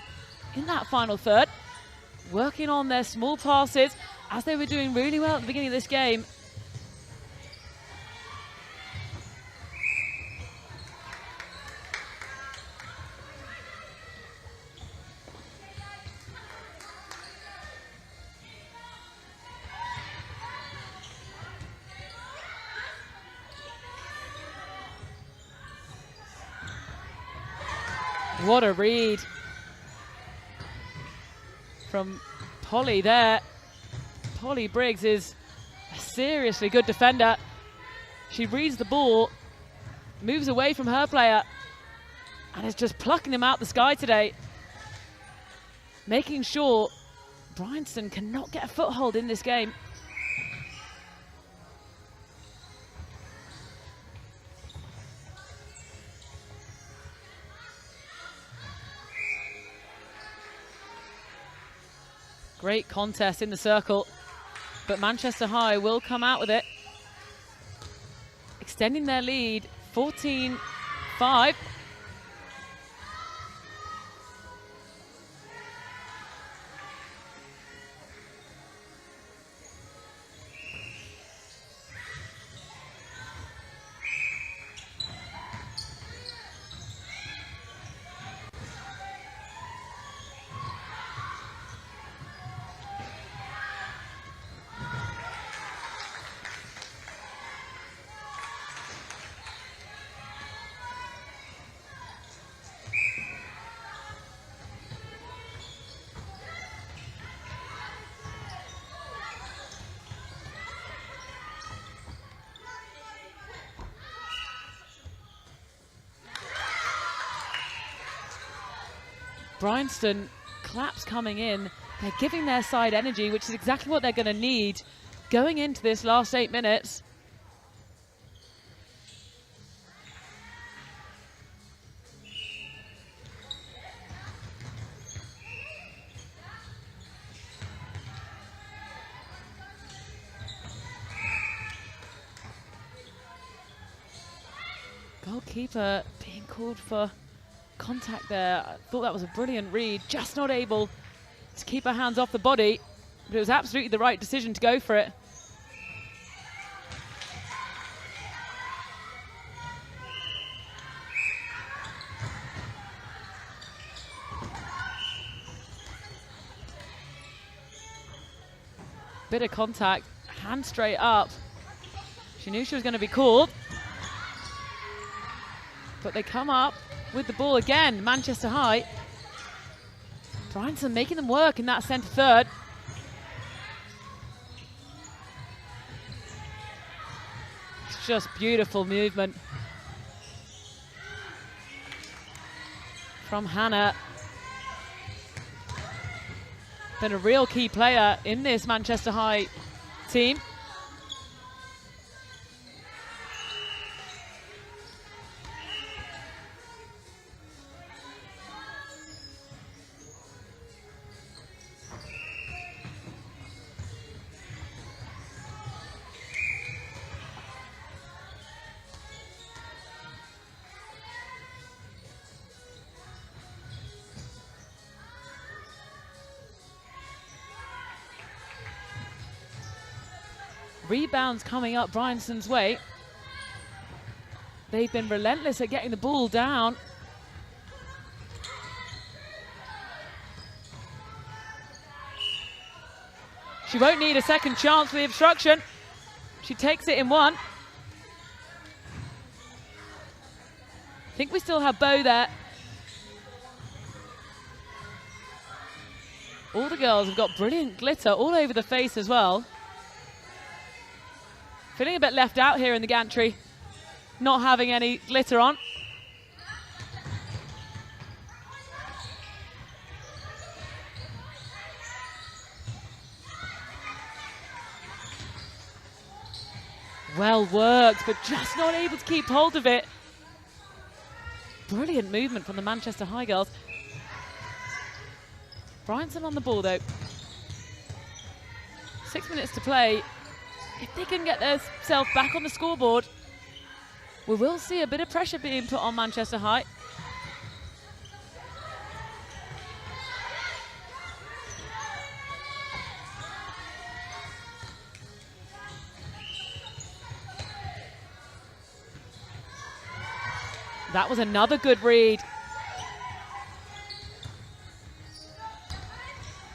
in that final third, working on their small passes as they were doing really well at the beginning of this game. What a read from Polly there. Polly Briggs is a seriously good defender. She reads the ball, moves away from her player, and is just plucking them out the sky today. making sure Bryanston cannot get a foothold in this game. Great contest in the circle, but Manchester High will come out with it, extending their lead 14-5. Bryanston claps coming in. They're giving their side energy, which is exactly what they're going to need going into this last 8 minutes. Goalkeeper being called for contact there. I thought that was a brilliant read, just not able to keep her hands off the body, but it was absolutely the right decision to go for it. Bit of contact, hand straight up. She knew she was going to be called, but they come up with the ball again, Manchester High. Bryanston making them work in that centre third. It's just beautiful movement from Hannah. Been a real key player in this Manchester High team. Rebounds coming up Bryanston's way. They've been relentless at getting the ball down. She won't need a second chance for the obstruction. She takes it in one. I think we still have Bo there. All the girls have got brilliant glitter all over the face as well. Feeling a bit left out here in the gantry, not having any glitter on. Well worked, but just not able to keep hold of it. Brilliant movement from the Manchester High girls. Bryanston on the ball though. 6 minutes to play. If they can get themselves back on the scoreboard, we will see a bit of pressure being put on Manchester High. That was another good read.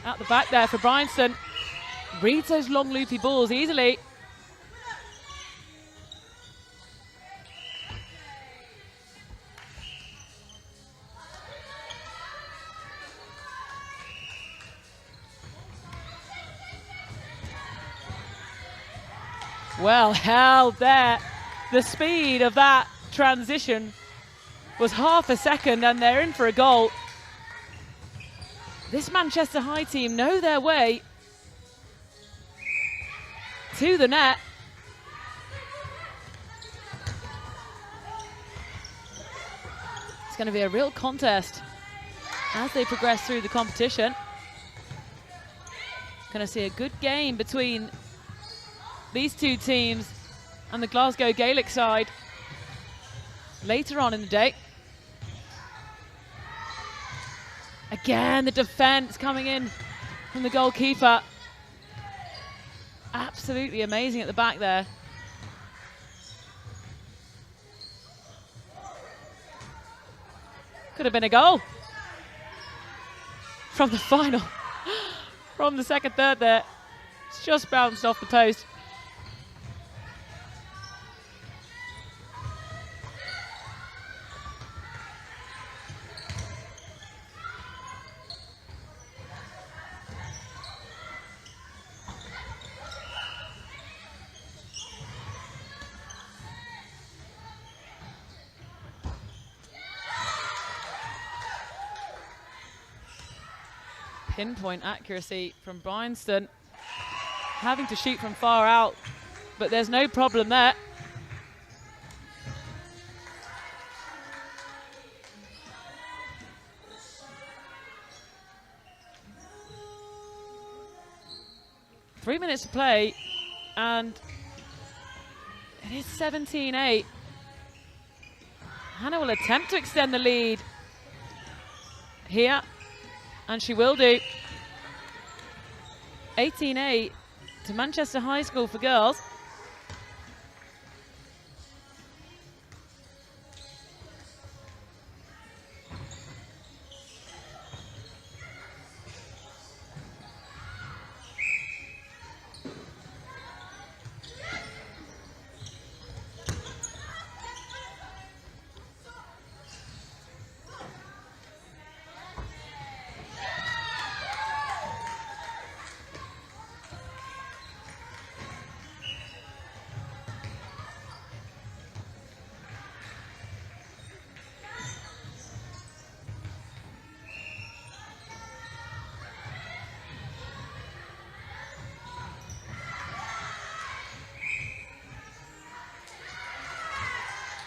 Out the back there for Bryanston. Reads those long loopy balls easily. Well held there. The speed of that transition was half a second and they're in for a goal. This Manchester High team know their way to the net. It's going to be a real contest as they progress through the competition. Going to see a good game between these two teams and the Glasgow Gaelic side later on in the day. Again, the defense coming in from the goalkeeper. Absolutely amazing at the back there. Could have been a goal from the final, from the second third there. It's just bounced off the post. Pinpoint accuracy from Bryanston, having to shoot from far out, but there's no problem there. Three minutes to play, and it is 17-8. Hannah will attempt to extend the lead here, and she will do. 18-8 to Manchester High School for girls.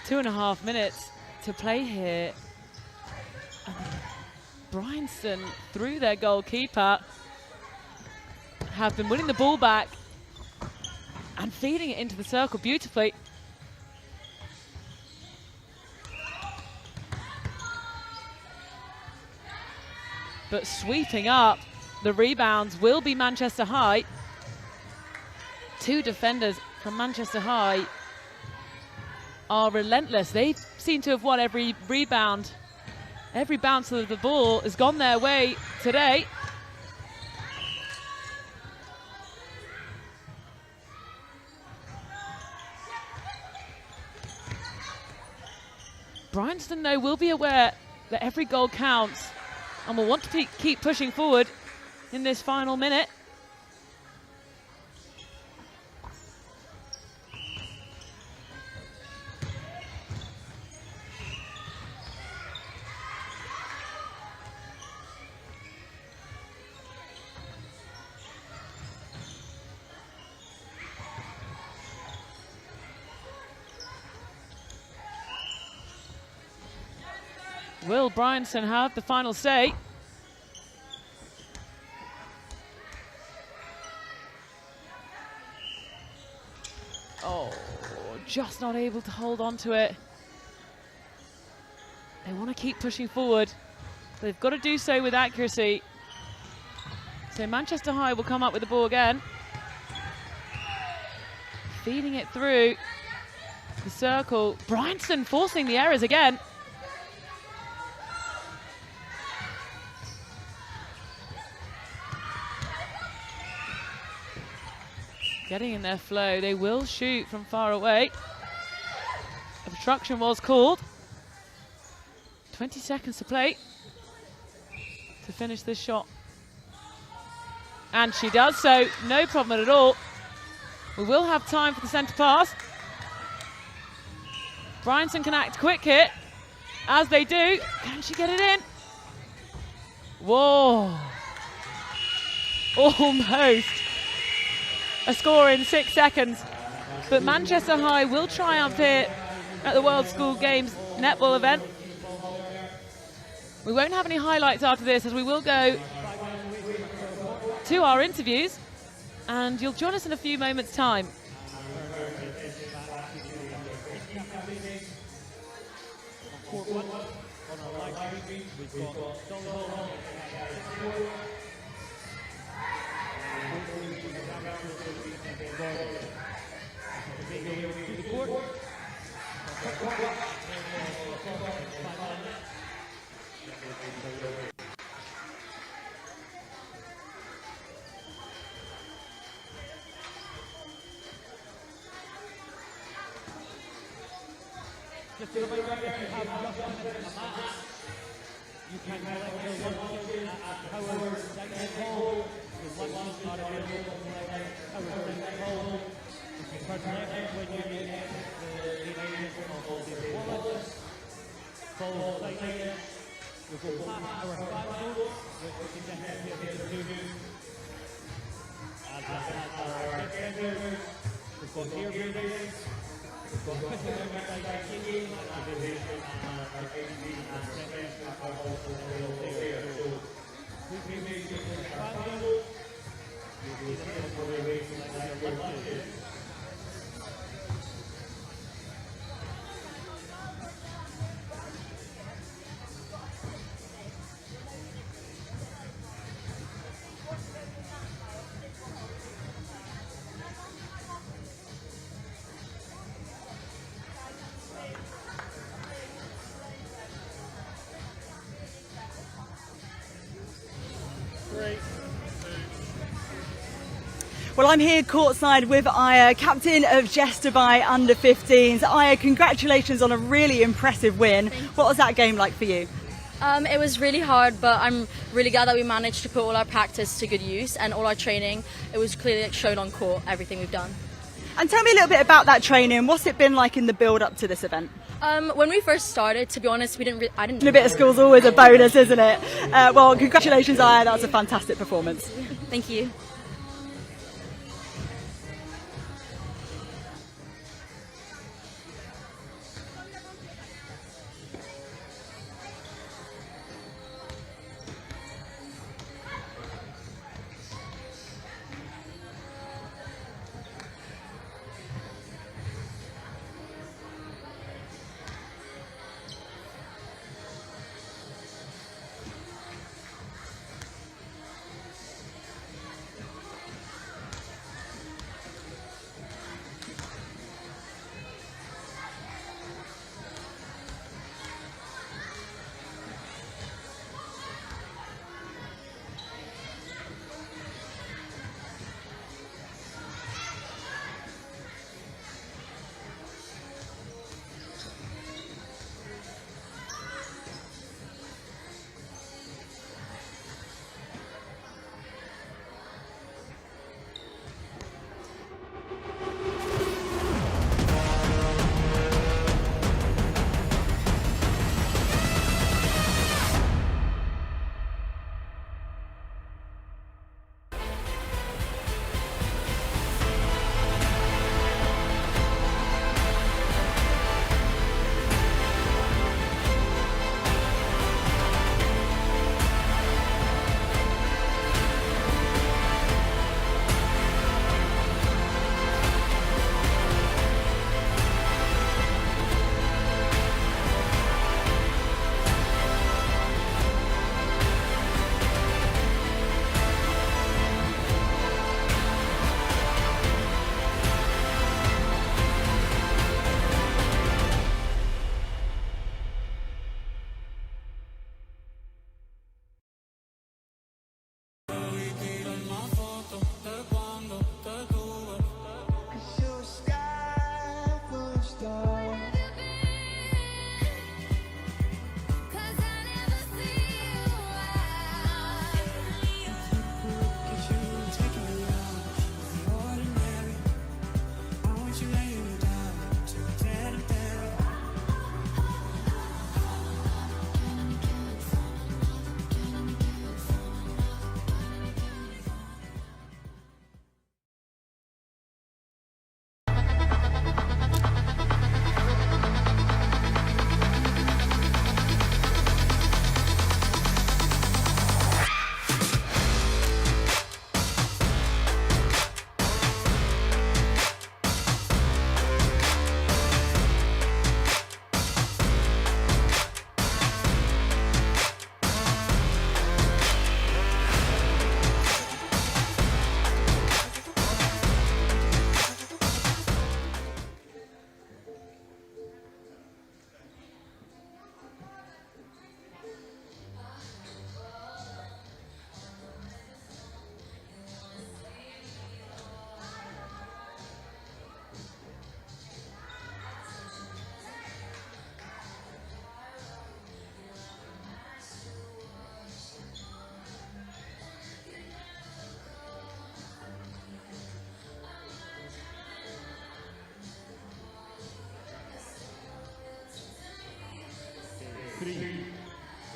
Two and a half minutes to play here. Bryanston, through their goalkeeper, have been winning the ball back and feeding it into the circle beautifully. But sweeping up the rebounds will be Manchester High. Two defenders from Manchester High are relentless. They seem to have won every rebound. Every bounce of the ball has gone their way today. Bryanston, though, will be aware that every goal counts and will want to keep pushing forward in this final minute. Will Bryanston have the final say? Oh, just not able to hold on to it. They want to keep pushing forward. They've got to do so with accuracy. So Manchester High will come up with the ball again. Feeding it through the circle. Bryanston forcing the errors again. Getting in their flow, they will shoot from far away. Obstruction was called. 20 seconds to play to finish this shot. And she does so, no problem at all. We will have time for the centre pass. Bryanston can act quick here. As they do, can she get it in? Whoa. almost a score in 6 seconds. But Manchester High will triumph here at the World School Games netball event. We won't have any highlights after this, as we will go to our interviews, and you'll join us in a few moments' time. Court 1 on our live stream, we've got Solihull. Just a reminder, if you have just a match, you can collect your lunch at Howard's Dining Hall. The lunches are available at Howard's Dining Hall. You can collect it when you get the remainder of the wallet. Follow the sign. We'll go past our fan zone, which we can get here to. As our guest vendors, we've got beer vendors. We've got Christmas outside singing, activation, and our AV and friends are also available there. So please make sure to travel. You'll be able to arrange your lunches. Well, I'm here courtside with Aya, captain of JESS Dubai under-15s. Aya, congratulations on a really impressive win. What was that game like for you? It was really hard, but I'm really glad that we managed to put all our practice to good use and all our training. It was clearly shown on court, everything we've done. And tell me a little bit about that training. What's it been like in the build-up to this event? When we first started, to be honest, I didn't. A bit of school's always a bonus, isn't it? Well, congratulations, Aya. That was a fantastic performance. Thank you.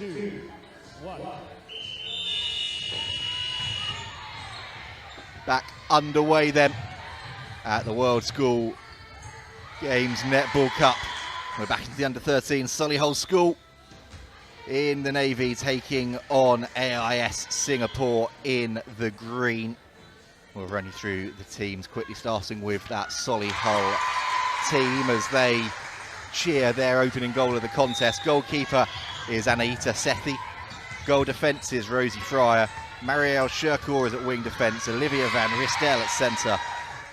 2, 1. Back underway then at the World School Games Netball Cup. We're back into the under-13 Solihull School in the navy, taking on AIS Singapore in the green. We'll run you through the teams quickly, starting with that Solihull team as they cheer their opening goal of the contest. Goalkeeper is Anaita Sethi. Goal defence is Rosie Fryer. Marielle Sherkor is at wing defence. Olivia Van Ristel at centre.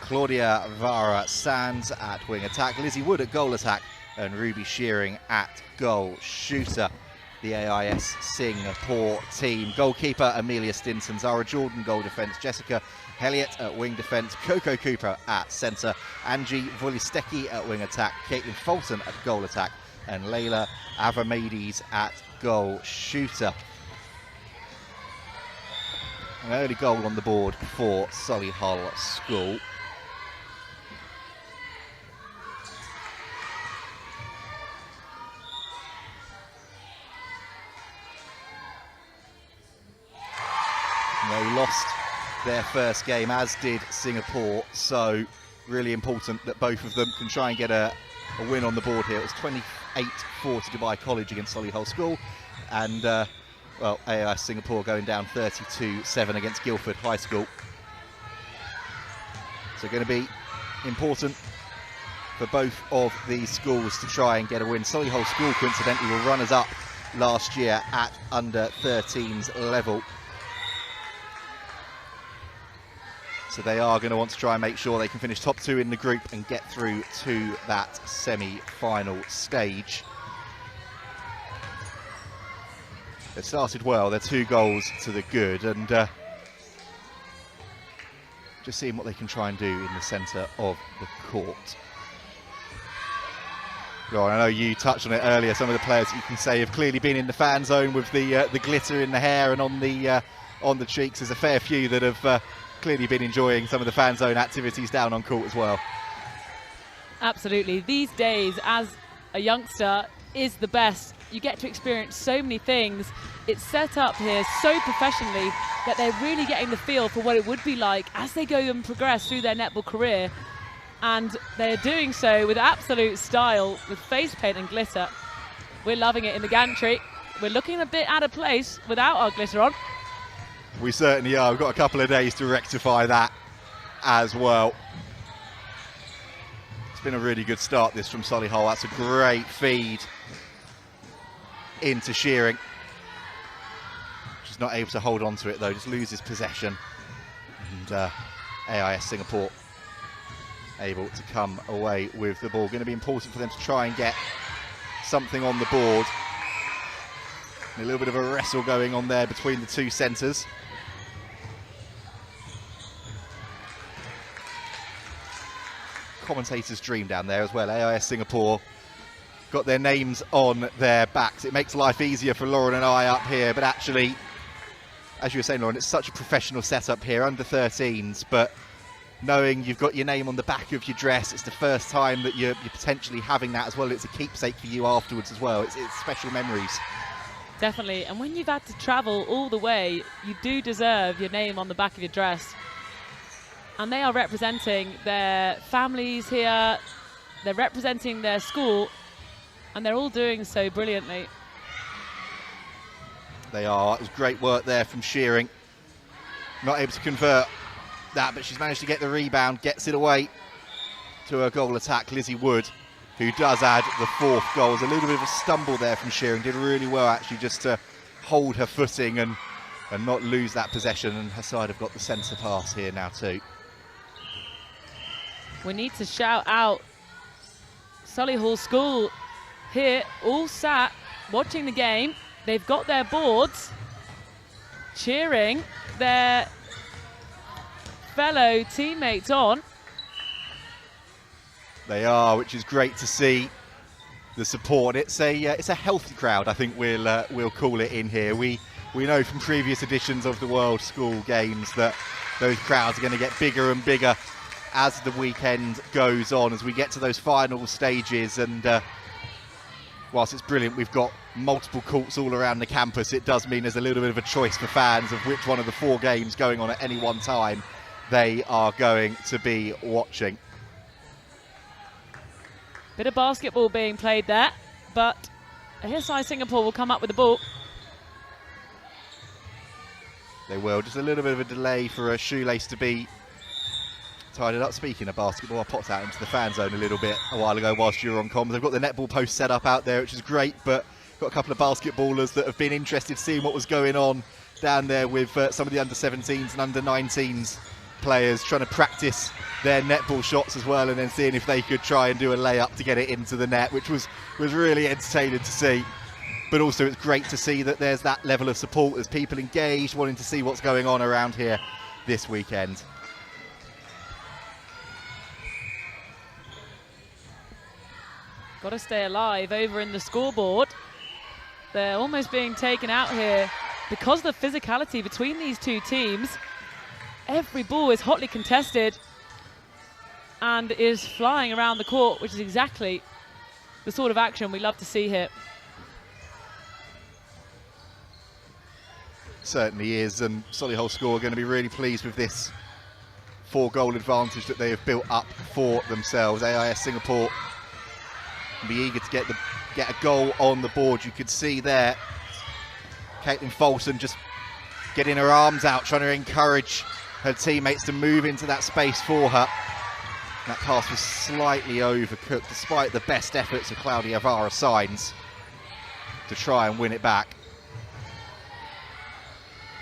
Claudia Vara Sands at wing attack. Lizzie Wood at goal attack. And Ruby Shearing at goal shooter. The AIS Singapore team. Goalkeeper Amelia Stinson. Zara Jordan goal defence. Jessica Helliott at wing defence. Coco Cooper at centre. Angie Volistecki at wing attack. Caitlin Fulton at goal attack. And Layla Avamades at goal shooter. An early goal on the board for Solihull School. They lost their first game, as did Singapore, so really important that both of them can try and get a win on the board here. It was 28-4 to Dubai College against Solihull School, and well, AIS Singapore going down 32-7 against Guildford High School. So going to be important for both of these schools to try and get a win. Solihull School, coincidentally, were runners-up last year at under-13s level. So they are going to want to try and make sure they can finish top 2 in the group and get through to that semi-final stage. It started well, they're 2 goals to the good, and just seeing what they can try and do in the centre of the court. Lauren, I know you touched on it earlier, some of the players you can say have clearly been in the fan zone with the glitter in the hair and on the cheeks. There's a fair few that have clearly been enjoying some of the fan zone activities down on court as well. Absolutely. These days, as a youngster, is the best. You get to experience so many things. It's set up here so professionally that they're really getting the feel for what it would be like as they go and progress through their netball career. And they're doing so with absolute style, with face paint and glitter. We're loving it in the gantry. We're looking a bit out of place without our glitter on. We certainly are. We've got a couple of days to rectify that as well. It's been a really good start, this, from Solihull. That's a great feed into Shearing. She's not able to hold on to it, though, just loses possession. And AIS Singapore able to come away with the ball. Going to be important for them to try and get something on the board. A little bit of a wrestle going on there between the two centres. Commentators' dream down there as well. AIS Singapore got their names on their backs. It makes life easier for Lauren and I up here, but actually, as you were saying, Lauren, it's such a professional setup here, under 13s, but knowing you've got your name on the back of your dress, it's the first time that you're potentially having that as well. It's a keepsake for you afterwards as well. It's special memories. Definitely, and when you've had to travel all the way, you do deserve your name on the back of your dress. And they are representing their families here, they're representing their school, and they're all doing so brilliantly. They are. It was great work there from Shearing. Not able to convert that, but she's managed to get the rebound, gets it away to her goal attack, Lizzie Wood, who does add the 4th goal. It was a little bit of a stumble there from Shearing. Did really well, actually, just to hold her footing and not lose that possession. And her side have got the centre pass here now too. We need to shout out Solihull School here, all sat watching the game. They've got their boards, cheering their fellow teammates on. They are, which is great to see. The support. It's a healthy crowd, I think we'll call it in here. We know from previous editions of the World School Games that those crowds are going to get bigger and bigger as the weekend goes on, as we get to those final stages, and whilst it's brilliant, we've got multiple courts all around the campus, it does mean there's a little bit of a choice for fans of which one of the 4 games going on at any one time they are going to be watching. Bit of basketball being played there, but ASI Singapore will come up with the ball. They will. Just a little bit of a delay for a shoelace to be tidied up. Speaking of basketball, I popped out into the fan zone a little bit a while ago whilst you were on comms. They've got the netball post set up out there, which is great, but got a couple of basketballers that have been interested seeing what was going on down there with some of the under-17s and under-19s players trying to practice their netball shots as well, and then seeing if they could try and do a layup to get it into the net, which was really entertaining to see. But also it's great to see that there's that level of support as people engaged, wanting to see what's going on around here this weekend. Got to stay alive over in the scoreboard. They're almost being taken out here because of the physicality between these two teams. Every ball is hotly contested and is flying around the court, which is exactly the sort of action we love to see here. Certainly is, and Solihull School are going to be really pleased with this 4-goal advantage that they have built up for themselves. AIS Singapore will be eager to get a goal on the board. You could see there Caitlin Folsom just getting her arms out, trying to encourage her teammates to move into that space for her. That pass was slightly overcooked despite the best efforts of Claudia Vara Signs to try and win it back.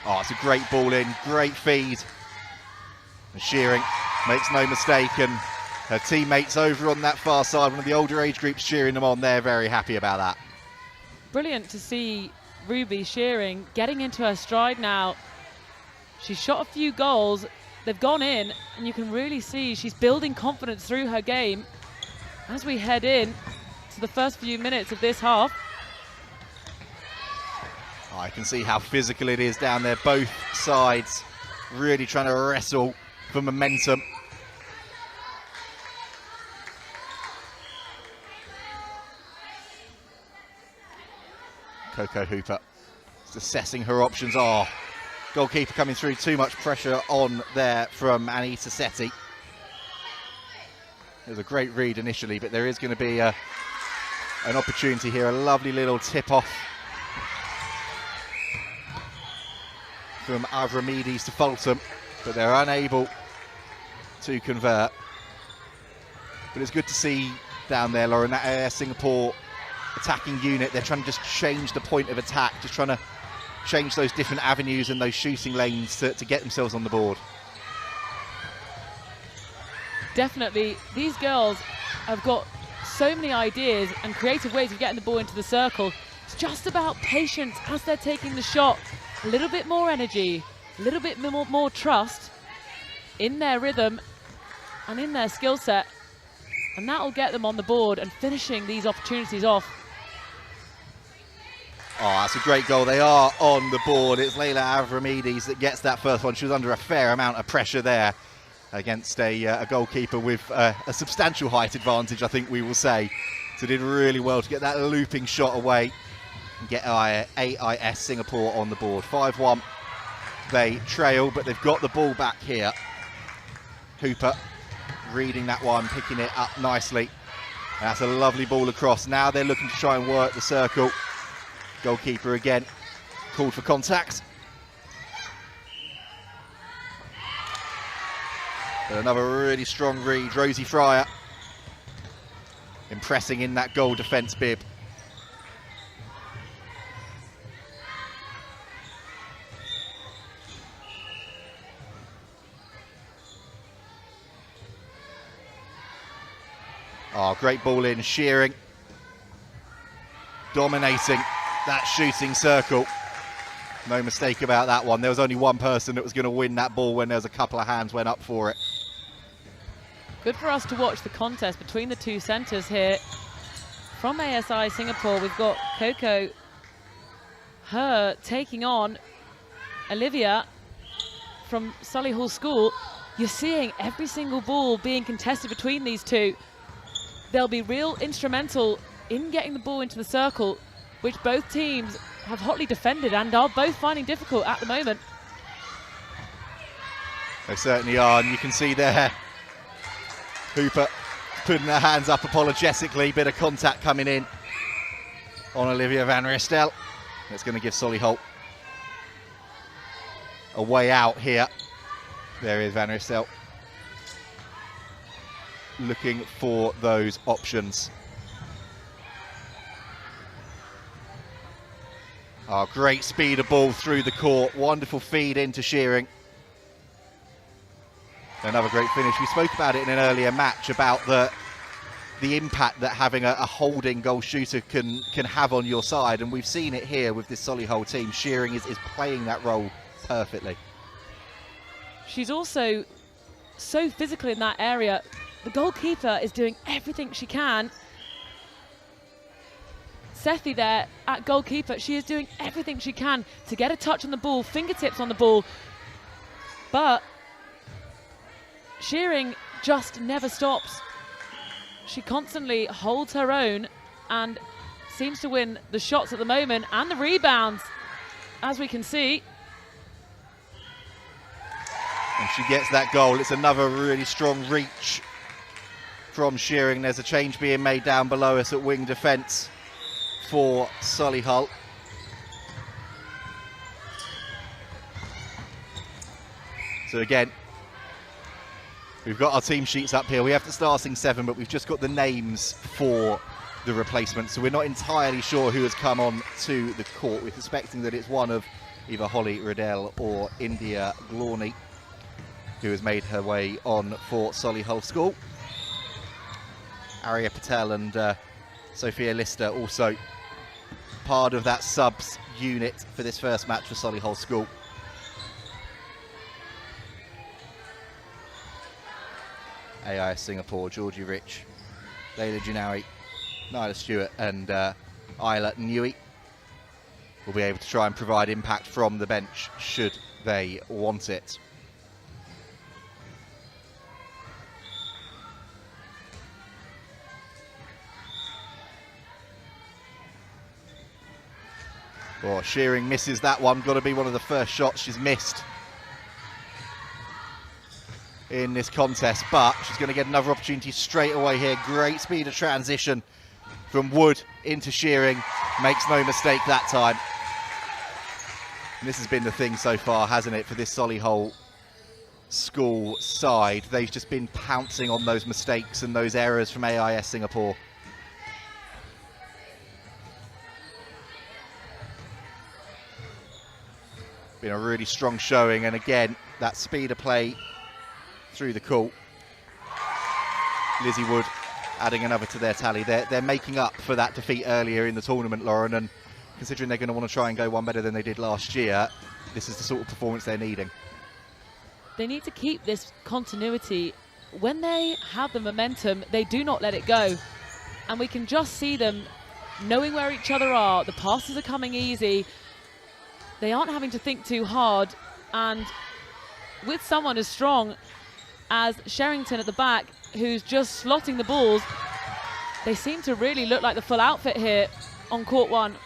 Oh, it's a great ball in, great feed. And Shearing makes no mistake, and her teammates over on that far side, one of the older age groups cheering them on, they're very happy about that. Brilliant to see Ruby Shearing getting into her stride now. She's shot a few goals, they've gone in, and you can really see she's building confidence through her game as we head in to the first few minutes of this half. I can see how physical it is down there, both sides really trying to wrestle for momentum. Coco Hooper is assessing her options. Oh, goalkeeper coming through, too much pressure on there from Anita Setti. It was a great read initially, but there is going to be an opportunity here, a lovely little tip-off from Avramedes to Fulton, but they're unable to convert. But it's good to see down there, Lauren, that AIS Singapore attacking unit. They're trying to just change the point of attack, just trying to change those different avenues and those shooting lanes to get themselves on the board. Definitely, these girls have got so many ideas and creative ways of getting the ball into the circle. It's just about patience as they're taking the shot. A little bit more energy, a little bit more trust in their rhythm and in their skill set, and that will get them on the board and finishing these opportunities off. Oh, that's a great goal. They are on the board. It's Leila Avramedes that gets that first one. She was under a fair amount of pressure there against a goalkeeper with a substantial height advantage, I think we will say. So did really well to get that looping shot away and get AIS Singapore on the board. 5-1 they trail, but they've got the ball back here. Hooper reading that one, picking it up nicely. That's a lovely ball across. Now they're looking to try and work the circle. Goalkeeper again called for contact. But another really strong read. Rosie Fryer impressing in that goal defence bib. Oh, great ball in. Shearing dominating that shooting circle. No mistake about that one. There was only one person that was going to win that ball when there was a couple of hands went up for it. Good for us to watch the contest between the two centres here. From ASI Singapore, we've got Coco, her taking on Olivia from Solihull School. You're seeing every single ball being contested between these two. They'll be real instrumental in getting the ball into the circle, which both teams have hotly defended and are both finding difficult at the moment. They certainly are, and you can see there Hooper putting their hands up apologetically, bit of contact coming in on Olivia Van Ristel. That's going to give Solihull a way out here. There is Van Ristel looking for those options. Oh, great speed of ball through the court, wonderful feed into Shearing. Another great finish. We spoke about it in an earlier match about the impact that having a holding goal shooter can have on your side, and we've seen it here with this Solihull team. Shearing is playing that role perfectly. She's also so physical in that area. The goalkeeper is doing everything she can. Sethi there at goalkeeper, she is doing everything she can to get a touch on the ball, fingertips on the ball, but Shearing just never stops. She constantly holds her own and seems to win the shots at the moment and the rebounds, as we can see. And she gets that goal. It's another really strong reach from Shearing. There's a change being made down below us at wing defence for Solihull. So again, we've got our team sheets up here. We have the starting 7, but we've just got the names for the replacements. So we're not entirely sure who has come on to the court. We're suspecting that it's one of either Holly Redhill or India Glorney who has made her way on for Solihull School. Arya Patel and Sophia Lister also part of that subs unit for this first match for Solihull School. AIS Singapore, Georgie Rich, Layla Jinawi, Nyla Stewart and Isla Nui will be able to try and provide impact from the bench should they want it. Oh, Shearing misses that one. Got to be one of the first shots she's missed in this contest, but she's going to get another opportunity straight away here. Great speed of transition from Wood into Shearing. Makes no mistake that time. And this has been the thing so far, hasn't it, for this Solihull School side. They've just been pouncing on those mistakes and those errors from AIS Singapore. Been a really strong showing, and again, that speed of play through the court. Lizzie Wood adding another to their tally. They're making up for that defeat earlier in the tournament, Lauren, and considering they're going to want to try and go one better than they did last year, this is the sort of performance they're needing. They need to keep this continuity. When they have the momentum, they do not let it go. And we can just see them knowing where each other are. The passes are coming easy. They aren't having to think too hard, and with someone as strong as Sherrington at the back, who's just slotting the balls, they seem to really look like the full outfit here on court one.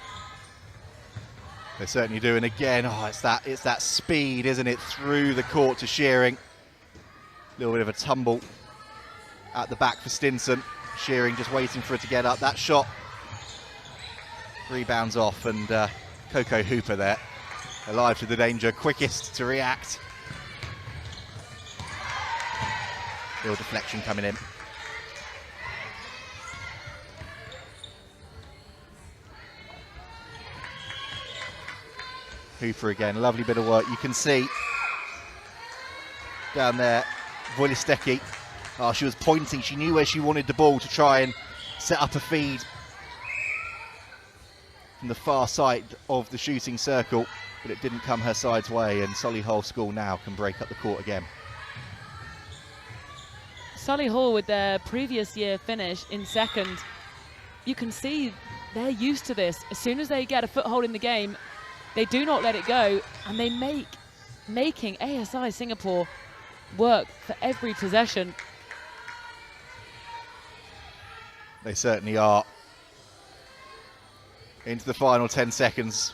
They certainly do, and again, it's that speed, isn't it, through the court to Shearing. A little bit of a tumble at the back for Stinson. Shearing just waiting for it to get up. That shot rebounds off, and Coco Hooper there, alive to the danger, quickest to react. Little deflection coming in. Hooper again, lovely bit of work. You can see down there, Wojciechowski. Oh, she was pointing, she knew where she wanted the ball to try and set up a feed from the far side of the shooting circle, but it didn't come her side's way, and Solihull School now can break up the court again. Solihull, with their previous year finish in second, you can see they're used to this. As soon as they get a foothold in the game, they do not let it go, and they making ASI Singapore work for every possession. They certainly are. into the final 10 seconds.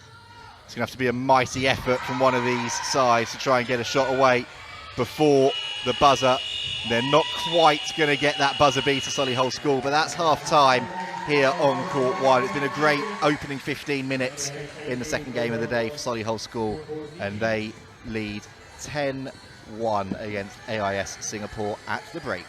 It's going to have to be a mighty effort from one of these sides to try and get a shot away before the buzzer. They're not quite going to get that buzzer beater, Solihull School, but that's half-time here on Court 1. It's been a great opening 15 minutes in the second game of the day for Solihull School, and they lead 10-1 against AIS Singapore at the break.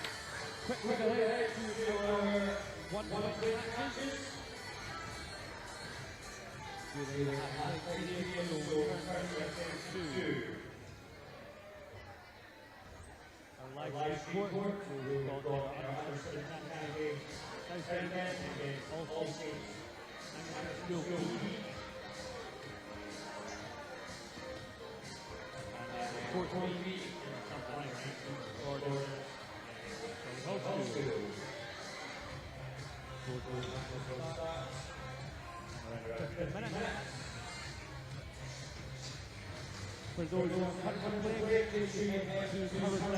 For those who are contemplating to cover what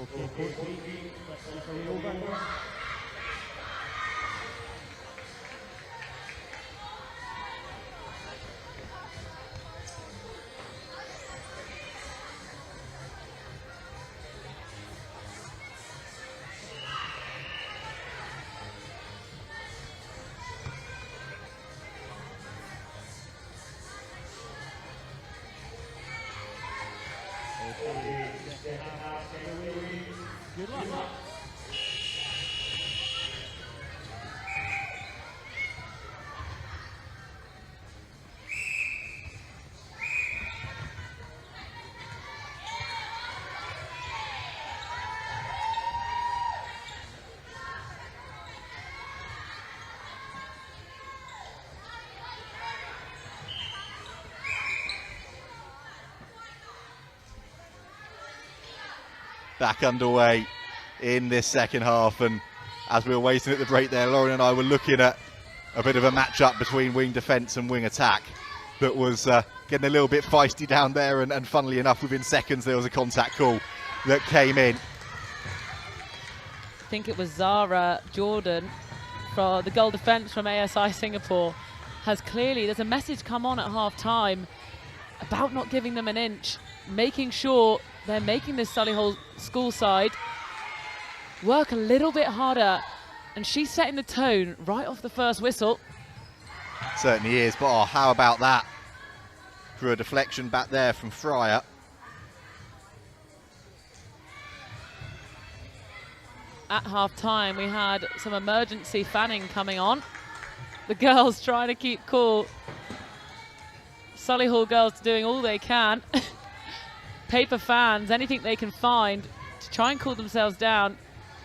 Okay, court over. Good luck. Back underway in this second half, and as we were waiting at the break there, Lauren and I were looking at a bit of a match-up between wing defence and wing attack that was getting a little bit feisty down there, and funnily enough, within seconds there was a contact call that came in. I think it was Zara Jordan for the goal defence from ASI Singapore. There's a message come on at half-time about not giving them an inch, making sure they're making this Solihull School side work a little bit harder, and she's setting the tone right off the first whistle. Certainly is, but oh, how about that? Through a deflection back there from Fryer. At half-time, we had some emergency fanning coming on. The girls trying to keep cool. Solihull girls doing all they can. Paper fans, anything they can find to try and cool themselves down,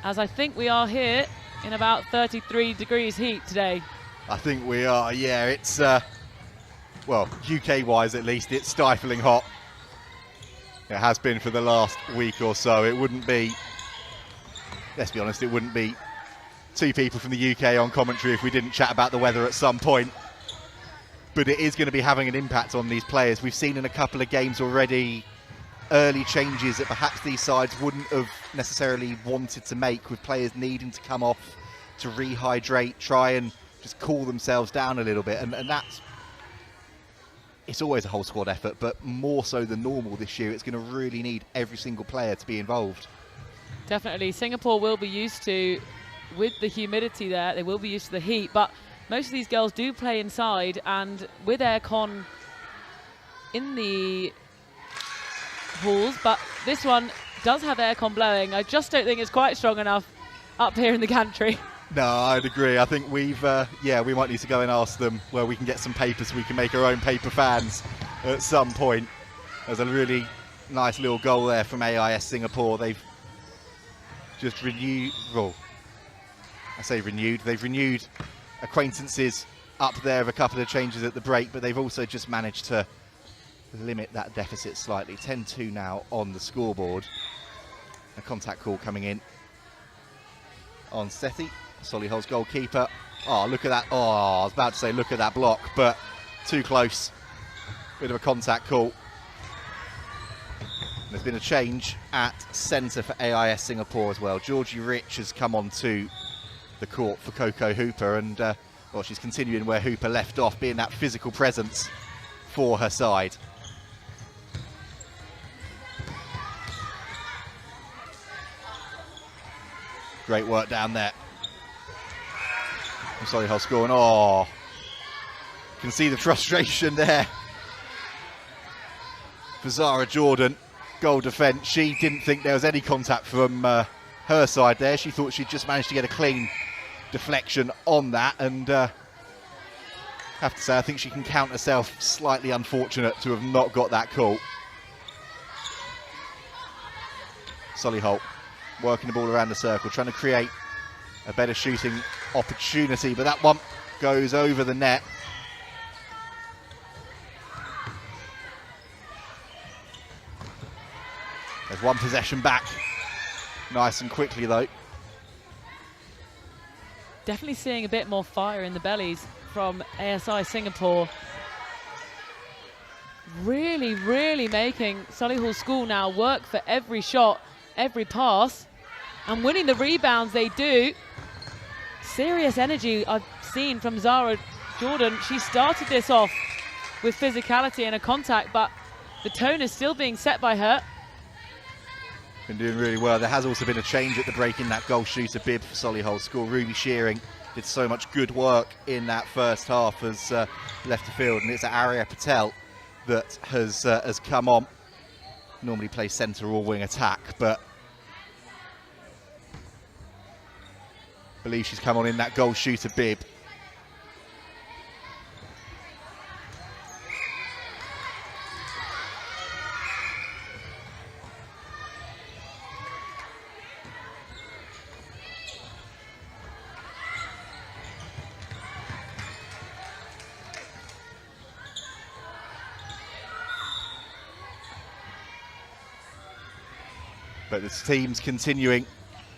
as I think we are here in about 33 degrees heat today. I think we are, yeah. It's, well, UK-wise at least, it's stifling hot. It has been for the last week or so. It wouldn't be, let's be honest, it wouldn't be two people from the UK on commentary if we didn't chat about the weather at some point. but it is going to be having an impact on these players. We've seen in a couple of games already early changes that perhaps these sides wouldn't have necessarily wanted to make, with players needing to come off to rehydrate, try and just cool themselves down a little bit, and that's, it's always a whole squad effort, but more so than normal this year. It's going to really need every single player to be involved. Definitely. Singapore will be used to, with the humidity there, they will be used to the heat, but most of these girls do play inside, and with aircon in the halls, but this one does have aircon blowing. I just don't think it's quite strong enough up here in the gantry. No, I'd agree. I think we've, we might need to go and ask them where we can get some paper so we can make our own paper fans at some point. There's a really nice little goal there from AIS Singapore. They've just renewed, well, I say renewed, they've renewed acquaintances up there with a couple of changes at the break, but they've also just managed to limit that deficit slightly. 10-2 now on the scoreboard. A contact call coming in on Sethi, Solihull's goalkeeper. Oh, look at that. Oh, I was about to say look at that block, but too close. Bit of a contact call. There's been a change at centre for AIS Singapore as well. Georgie Rich has come onto the court for Coco Hooper, and well, she's continuing where Hooper left off, being that physical presence for her side. Great work down there. Solihull scoring. Oh, you can see the frustration there for Zara Jordan. Goal defence. She didn't think there was any contact from her side there. She thought she'd just managed to get a clean deflection on that, and have to say I think she can count herself slightly unfortunate to have not got that call. Solihull working the ball around the circle, trying to create a better shooting opportunity, but that one goes over the net. There's one possession back. Nice and quickly though. Definitely seeing a bit more fire in the bellies from ASI Singapore. Really, really making Solihull School now work for every shot, every pass, and winning the rebounds they do. Serious energy I've seen from Zara Jordan. She started this off with physicality and a contact, but the tone is still being set by her. Been doing really well. There has also been a change at the break in that goal shooter bib for Solihull School. Ruby Shearing did so much good work in that first half as left the field, and it's Arya Patel that has come on. Normally plays centre or wing attack, but I believe she's come on in that goal shooter bib. But this team's continuing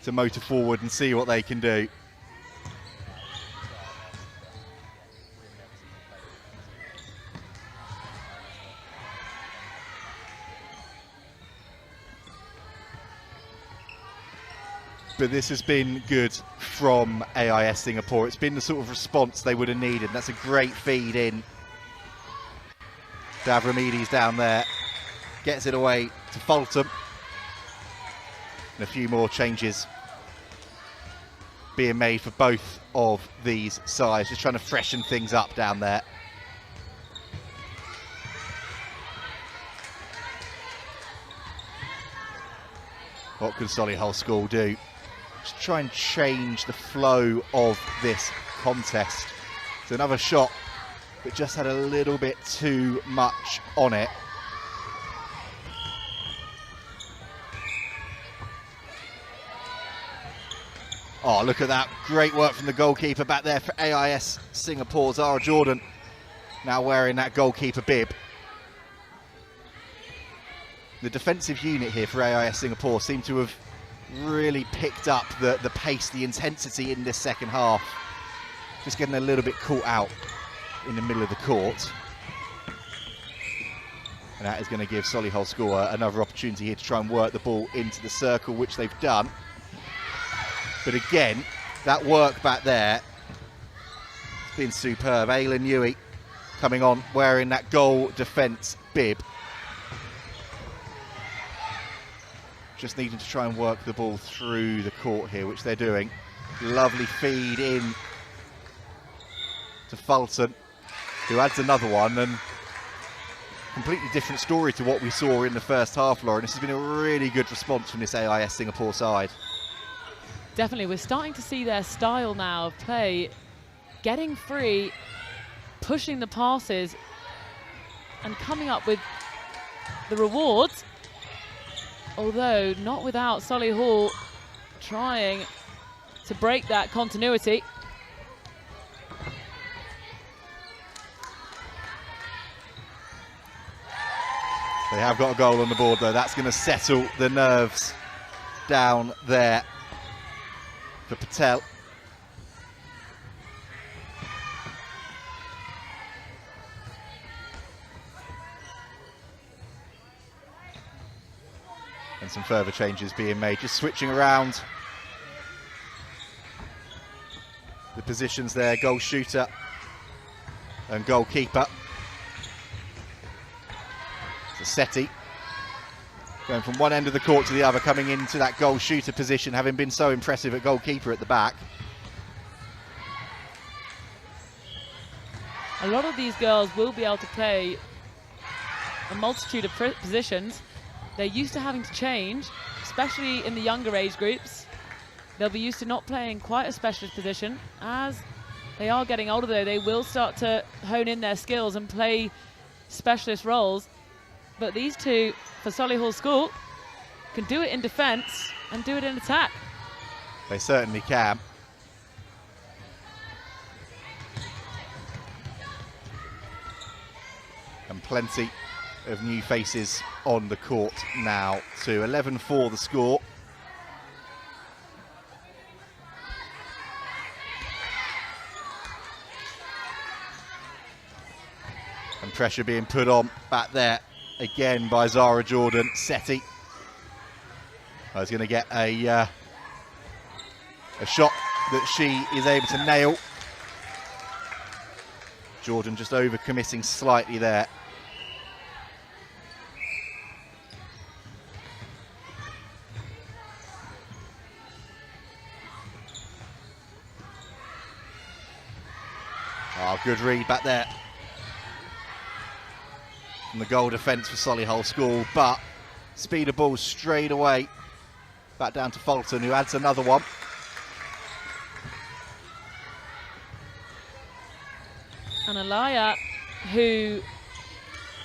to motor forward and see what they can do. But this has been good from AIS Singapore. It's been the sort of response they would have needed. That's a great feed in. Davramedes down there gets it away to Fulton. And a few more changes being made for both of these sides, just trying to freshen things up down there. What can Solihull School do? Just try and change the flow of this contest. It's another shot that just had a little bit too much on it. Oh, look at that. Great work from the goalkeeper back there for AIS Singapore. Zara Jordan now wearing that goalkeeper bib. The defensive unit here for AIS Singapore seem to have really picked up the pace, the intensity in this second half. Just getting a little bit caught out in the middle of the court. And that is going to give Solihull School another opportunity here to try and work the ball into the circle, which they've done. But again, that work back there has been superb. Aileen Newey coming on wearing that goal defence bib. Just needing to try and work the ball through the court here, which they're doing. Lovely feed in to Fulton, who adds another one, and completely different story to what we saw in the first half, Lauren. This has been a really good response from this AIS Singapore side. Definitely, we're starting to see their style now of play, getting free, pushing the passes, and coming up with the rewards. Although not without Solihull trying to break that continuity. They have got a goal on the board though. That's going to settle the nerves down there for Patel. And some further changes being made, just switching around the positions there, goal shooter and goalkeeper. Setti going from one end of the court to the other, coming into that goal shooter position, having been so impressive at goalkeeper at the back. A lot of these girls will be able to play a multitude of positions. They're used to having to change, especially in the younger age groups. They'll be used to not playing quite a specialist position. As they are getting older though, they will start to hone in their skills and play specialist roles. But these two, for Solihull School, can do it in defence and do it in attack. They certainly can. And plenty of new faces on the court now too. 11-4 the score. And pressure being put on back there again by Zara Jordan. Setti is going to get a shot that she is able to nail. Jordan just over-committing slightly there. Oh, good read back there from the goal defence for Solihull School, but speed of ball straight away back down to Fulton, who adds another one. And Alaya, who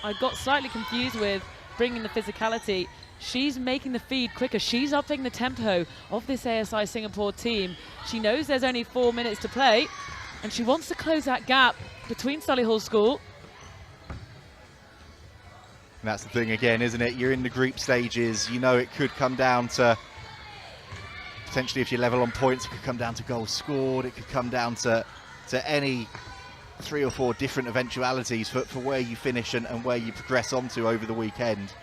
I got slightly confused with bringing the physicality, she's making the feed quicker. She's upping the tempo of this ASI Singapore team. She knows there's only 4 minutes to play, and she wants to close that gap between Solihull School. And that's the thing again, isn't it? You're in the group stages. You know it could come down to, potentially if you're level on points, it could come down to goals scored. It could come down to any 3 or 4 different eventualities for where you finish and where you progress onto over the weekend. So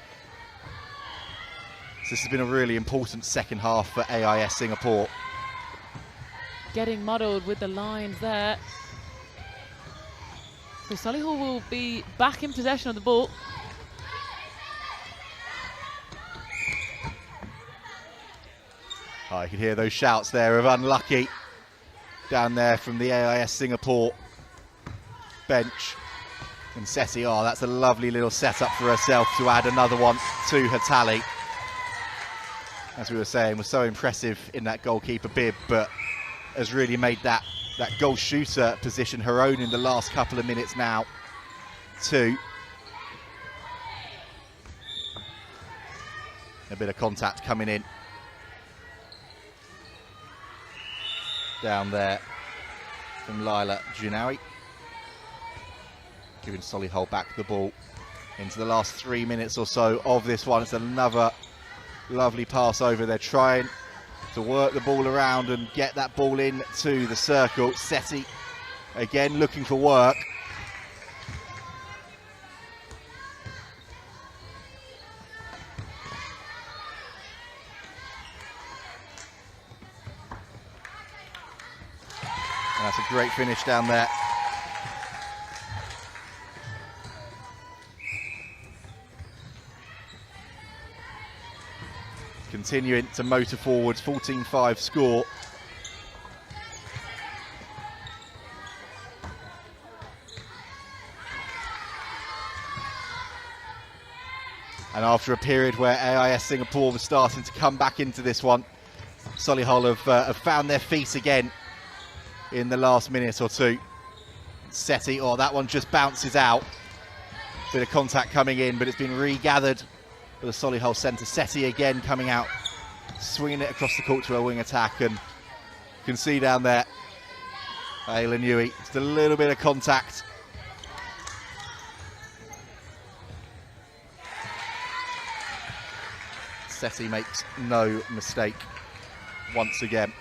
this has been a really important second half for AIS Singapore. Getting muddled with the lines there. So Solihull will be back in possession of the ball. Oh, you can hear those shouts there of unlucky down there from the AIS Singapore bench. And Setti, oh, that's a lovely little setup for herself to add another one to her tally. As we were saying, was so impressive in that goalkeeper bib, but has really made that goal shooter position her own in the last couple of minutes now too. A bit of contact coming in down there from Lila Junawi, giving Solihull back the ball into the last 3 minutes or so of this one. It's another lovely pass over. They're trying to work the ball around and get that ball in to the circle. Setti again looking for work. That's a great finish down there. Continuing to motor forwards, 14-5 score. And after a period where AIS Singapore was starting to come back into this one, Solihull have found their feet again in the last minute or two. Setti, oh, that one just bounces out. Bit of contact coming in, but it's been regathered for the Solihull centre. Setti again coming out, swinging it across the court to a wing attack, and you can see down there, Ayla Newey, just a little bit of contact. Setti makes no mistake once again.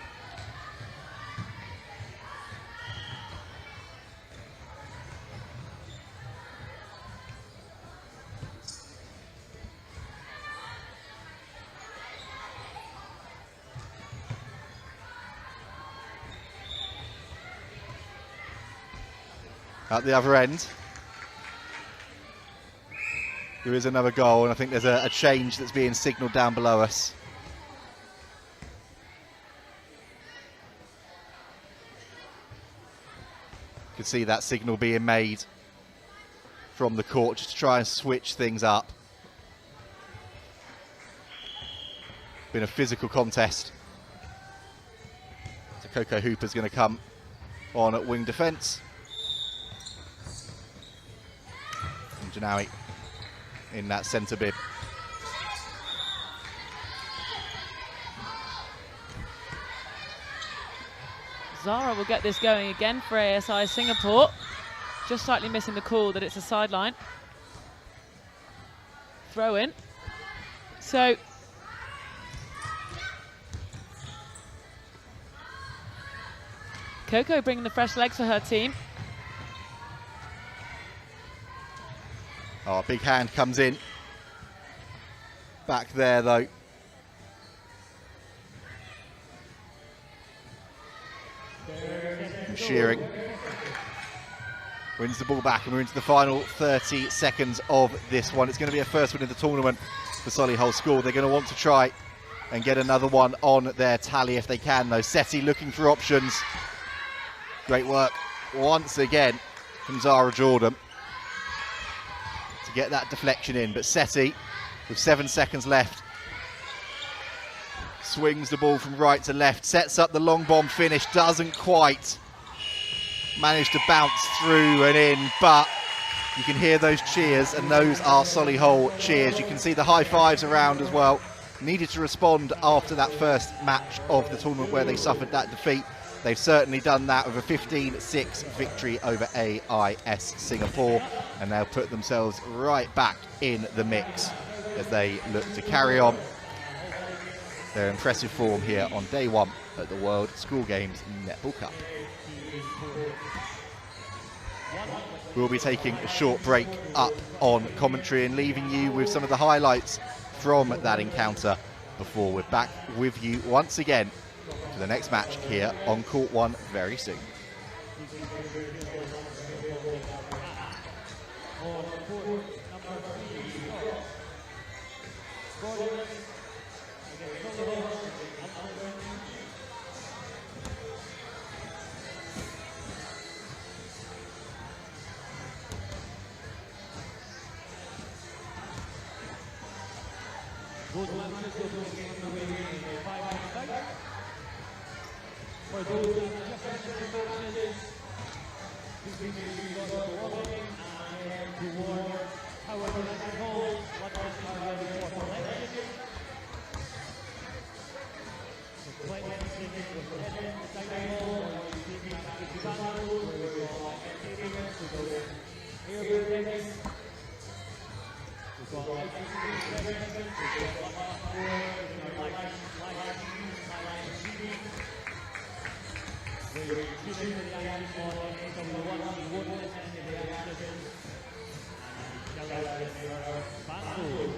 At the other end, there is another goal, and I think there's a change that's being signalled down below us. You can see that signal being made from the court just to try and switch things up. Been a physical contest. So Coco Hooper's going to come on at wing defence. And Janawi in that centre bib. Zara will get this going again for ASI Singapore. Just slightly missing the call that it's a sideline. Throw in. So Coco bringing the fresh legs for her team. Oh, big hand comes in. Back there though. And Shearing wins the ball back, and we're into the final 30 seconds of this one. It's going to be a first win of the tournament for Solihull School. They're going to want to try and get another one on their tally if they can though. Setti looking for options. Great work once again from Zara Jordan to get that deflection in, but Setti, with 7 seconds left, swings the ball from right to left, sets up the long bomb finish, doesn't quite manage to bounce through and in, but you can hear those cheers, and those are Solihull cheers. You can see the high fives around as well. Needed to respond after that first match of the tournament where they suffered that defeat. They've certainly done that with a 15-6 victory over AIS Singapore, and they'll put themselves right back in the mix as they look to carry on their impressive form here on day one at the World School Games Netball Cup. We'll be taking a short break up on commentary and leaving you with some of the highlights from that encounter before we're back with you once again for the next match here on Court 1 very soon. For those who just entered the matches, please go to Oldham and toward however that goes, what was our report election. The 26 was Reddam, the title, or the Glasgow, where we saw experience to go here ready. We saw experience, we saw we're choosing the line for one on the woodlands and the reaction. And Farnborough.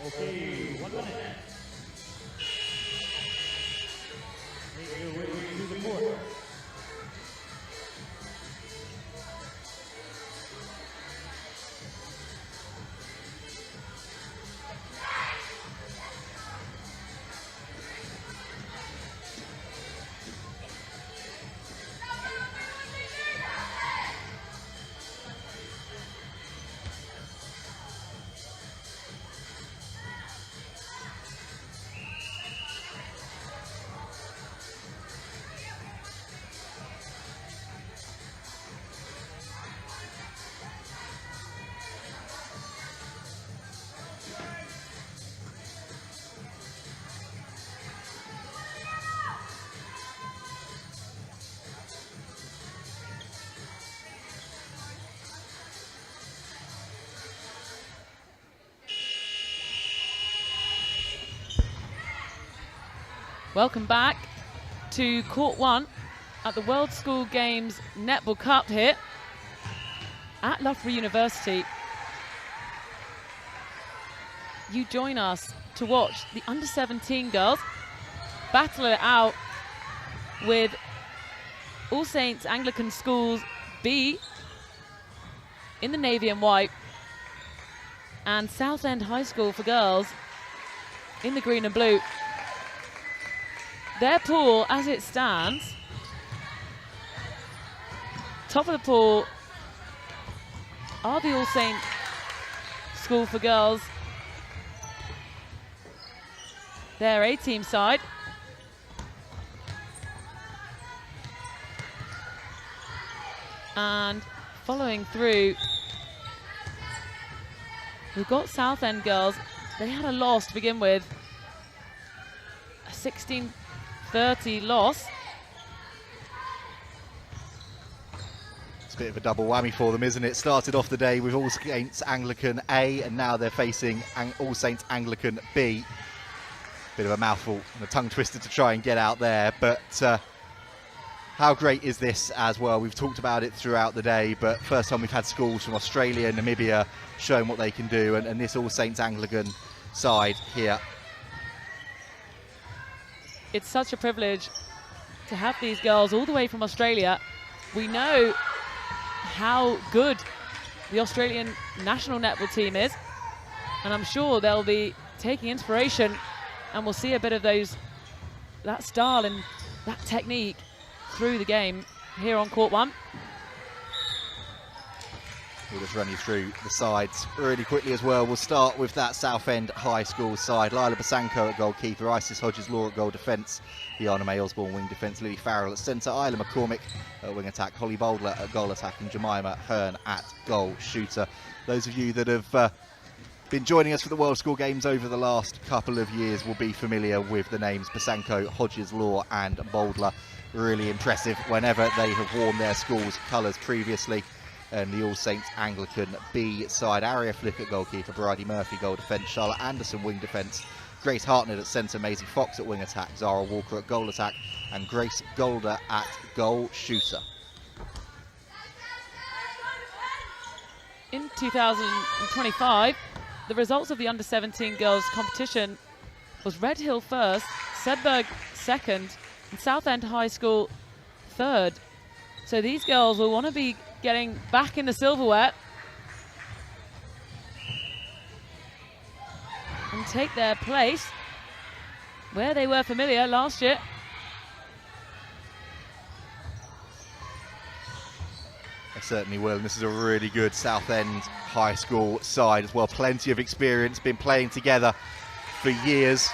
Okay, 1 minute. Make your way to the court. Welcome back to Court 1 at the World School Games Netball Cup here at Loughborough University. You join us to watch the under-17 girls battle it out with All Saints Anglican Schools B in the navy and white and Southend High School for girls in the green and blue. Their pool, as it stands, top of the pool are the All Saints School for Girls, their A-team side. And following through, we've got Southend girls. They had a loss to begin with, a 16-30 loss. It's a bit of a double whammy for them, isn't it? Started off the day with All Saints Anglican A, and now they're facing All Saints Anglican B. Bit of a mouthful and a tongue twister to try and get out there, but how great is this as well? We've talked about it throughout the day, but first time we've had schools from Australia and Namibia showing what they can do, and this All Saints Anglican side here. It's such a privilege to have these girls all the way from Australia. We know how good the Australian national netball team is, and I'm sure they'll be taking inspiration, and we'll see a bit of that style and that technique through the game here on Court 1. We'll just run you through the sides really quickly as well. We'll start with that Southend High School side. Lila Basanko at goalkeeper, Isis Hodges-Law at goal defence, Diana May Osborne wing defence, Lily Farrell at centre, Isla McCormick at wing attack, Holly Bowdler at goal attack, and Jemima Hearn at goal shooter. Those of you that have been joining us for the World School Games over the last couple of years will be familiar with the names Basanko, Hodges-Law and Bowdler. Really impressive whenever they have worn their school's colours previously. And the All Saints Anglican B side, Aria Flick at goalkeeper, Bridie Murphy goal defence, Charlotte Anderson wing defence, Grace Hartnett at centre, Maisie Fox at wing attack, Zara Walker at goal attack, and Grace Golder at goal shooter. In 2025, the results of the under-17 girls competition was Redhill first, Sedbergh second, and Southend High School third. So these girls will want to be getting back in the silverware and take their place where they were familiar last year. They certainly will, and this is a really good Southend High School side as well. Plenty of experience, been playing together for years,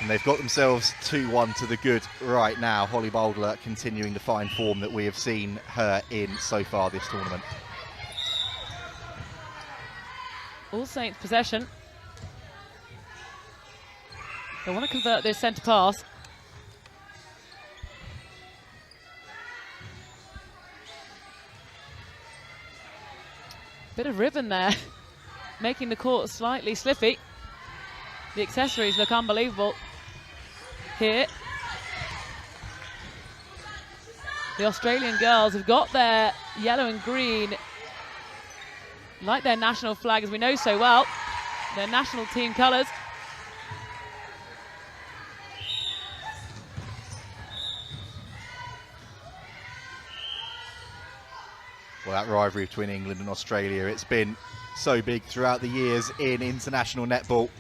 and they've got themselves 2-1 to the good right now. Holly Bowdler continuing the fine form that we have seen her in so far this tournament. All Saints possession. They want to convert this centre pass. Bit of ribbon there, making the court slightly slippy. The accessories look unbelievable here. The Australian girls have got their yellow and green, like their national flag, as we know so well. their national team colours. Well, that rivalry between England and Australia, it's been so big throughout the years in international netball.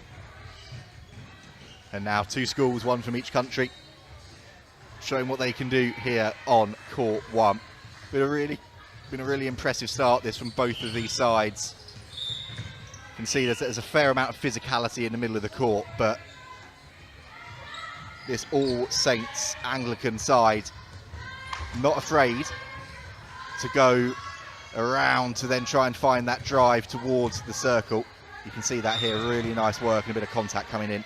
And now 2 schools, 1 from each country, showing what they can do here on court 1. Been a really impressive start this from both of these sides. You can see there's a fair amount of physicality in the middle of the court, but this All Saints Anglican side not afraid to go around to then try and find that drive towards the circle. You can see that here, really nice work and a bit of contact coming in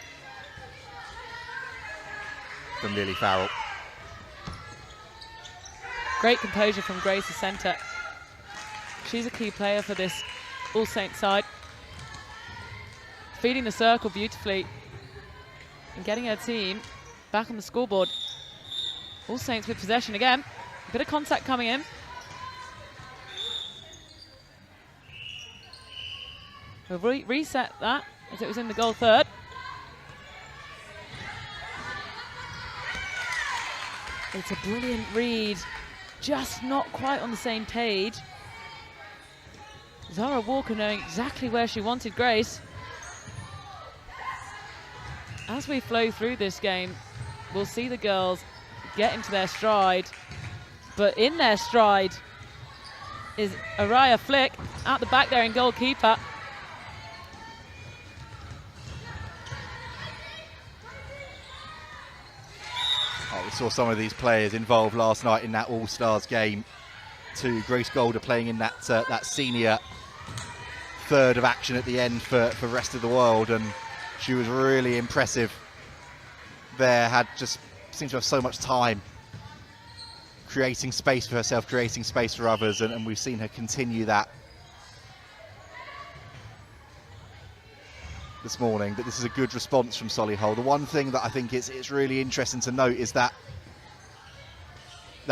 from Lily Farrell. Great composure from Grace, the centre. She's a key player for this All Saints side. Feeding the circle beautifully and getting her team back on the scoreboard. All Saints with possession again. A bit of contact coming in. We'll reset that as it was in the goal third. It's a brilliant read, just not quite on the same page. Zara Walker knowing exactly where she wanted Grace. As we flow through this game, we'll see the girls get into their stride, but in their stride is Araya Flick out the back there in goalkeeper. We saw some of these players involved last night in that All-Stars game too. Grace Golder playing in that that senior third of action at the end for Rest of the World, and she was really impressive there. Seemed to have so much time creating space for herself, creating space for others, and we've seen her continue that this morning. But this is a good response from Solihull. The one thing that I think it's really interesting to note is that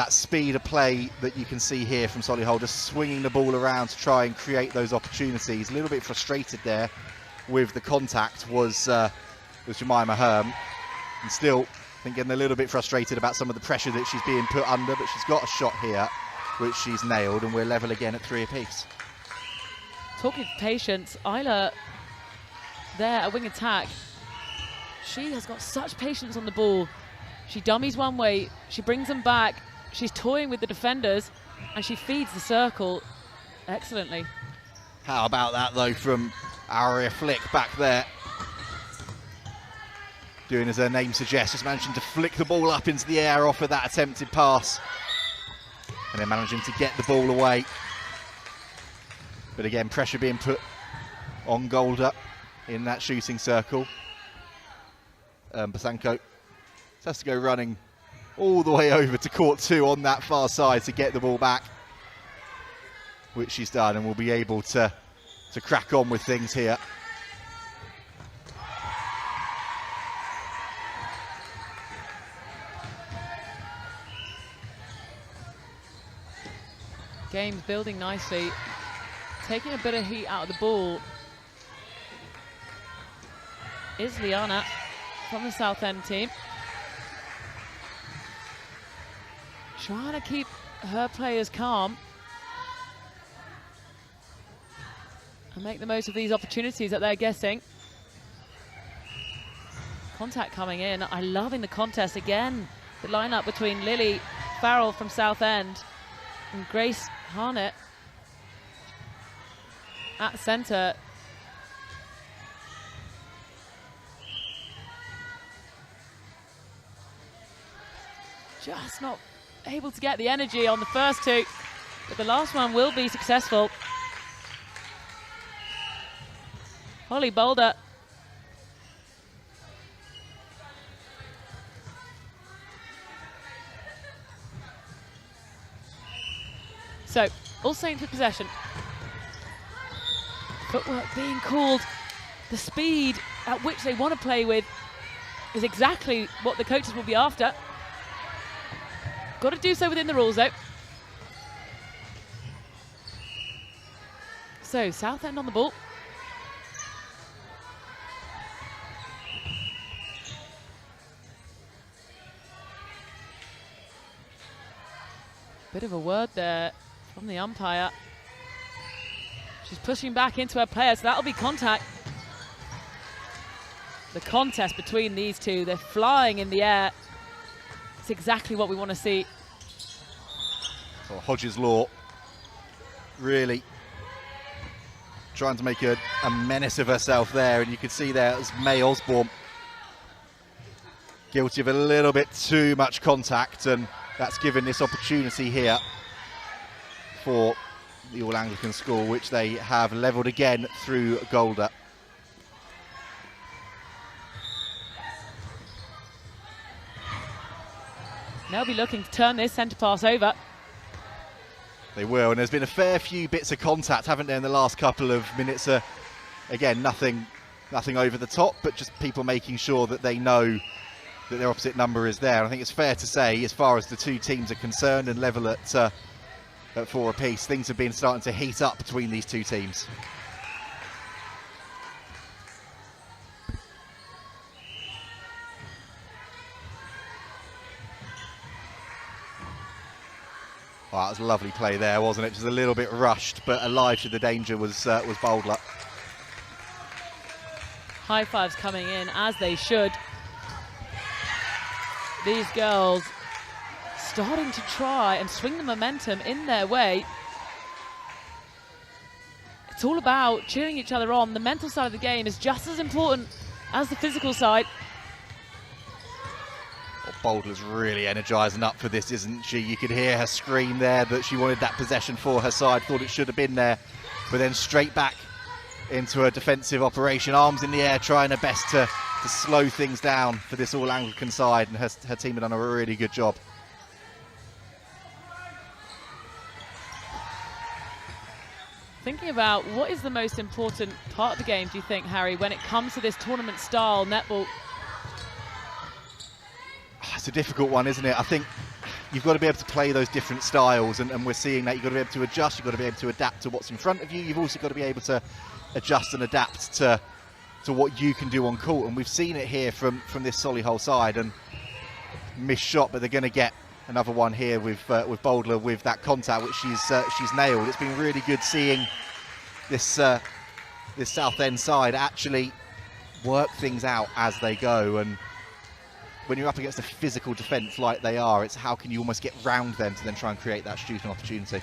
speed of play that you can see here from Solihull, just swinging the ball around to try and create those opportunities. A little bit frustrated there with the contact was Jemima Hulme, and still I think getting a little bit frustrated about some of the pressure that she's being put under, but she's got a shot here which she's nailed, and we're level again at 3 apiece. Talking of patience, Isla there, a wing attack. She has got such patience on the ball. She dummies one way, she brings them back, she's toying with the defenders, and she feeds the circle excellently. How about that though from Aria Flick back there? Doing as her name suggests, just managing to flick the ball up into the air off of that attempted pass. And then managing to get the ball away. But again, pressure being put on Golder in that shooting circle. Basanko has to go running all the way over to court 2 on that far side to get the ball back, which she's done, and will be able to crack on with things here. Game's building nicely, taking a bit of heat out of the ball is Liana from the Southend team. Trying to keep her players calm and make the most of these opportunities that they're getting. Contact coming in. I love in the contest again the lineup between Lily Farrell from Southend and Grace Harnett at centre. Just not able to get the energy on the first 2, but the last one will be successful. Holly Boulder so All Saints with possession. Footwork being called. The speed at which they want to play with is exactly what the coaches will be after. Got to do so within the rules though. So Southend on the ball. Bit of a word there from the umpire. She's pushing back into her player, so that'll be contact. The contest between these two, they're flying in the air. It's exactly what we want to see. Well, Hodges Law really trying to make a menace of herself there, and you could see there as May Osborne guilty of a little bit too much contact, and that's given this opportunity here for the All Anglican School, which they have levelled again through Golder. They'll be looking to turn this centre pass over. They will, and there's been a fair few bits of contact, haven't there, in the last couple of minutes. Again, nothing over the top, but just people making sure that they know that their opposite number is there. And I think it's fair to say, as far as the two teams are concerned, and level at 4 apiece, things have been starting to heat up between these two teams. Wow, that was a lovely play there, wasn't it? Just a little bit rushed, but alive to the danger was Bowdler. High fives coming in, as they should. These girls starting to try and swing the momentum in their way. It's all about cheering each other on. The mental side of the game is just as important as the physical side. Well, Bowdler's really energising up for this, isn't she? You could hear her scream there that she wanted that possession for her side, thought it should have been there, but then straight back into a defensive operation, arms in the air, trying her best to slow things down for this All Anglican side, and her team have done a really good job. Thinking about what is the most important part of the game, do you think, Harry, when it comes to this tournament style netball? It's a difficult one, isn't it? I think you've got to be able to play those different styles, and we're seeing that. You've got to be able to adjust, you've got to be able to adapt to what's in front of you. You've also got to be able to adjust and adapt to what you can do on court, and we've seen it here from this Solihull side, and missed shot, but they're going to get another one here with Bowdler with that contact, which she's nailed. It's been really good seeing this Southend side actually work things out as they go, and when you're up against a physical defence like they are, it's how can you almost get round them to then try and create that shooting opportunity.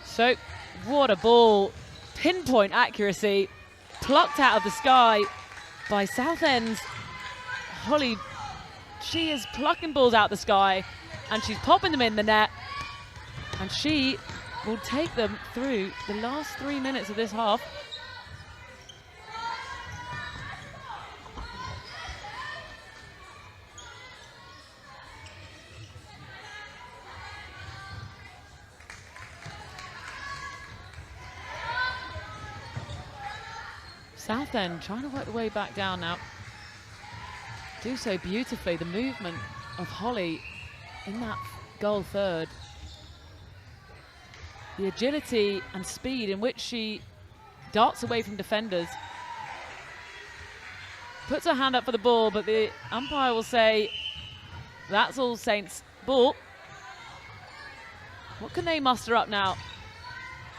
So, what a ball. Pinpoint accuracy, plucked out of the sky by Southend's Holly. She is plucking balls out of the sky, and she's popping them in the net, and she will take them through the last 3 minutes of this half. Southend trying to work the way back down now. Do so beautifully. The movement of Holly in that goal third. The agility and speed in which she darts away from defenders. Puts her hand up for the ball, but the umpire will say, that's All Saints' ball. What can they muster up now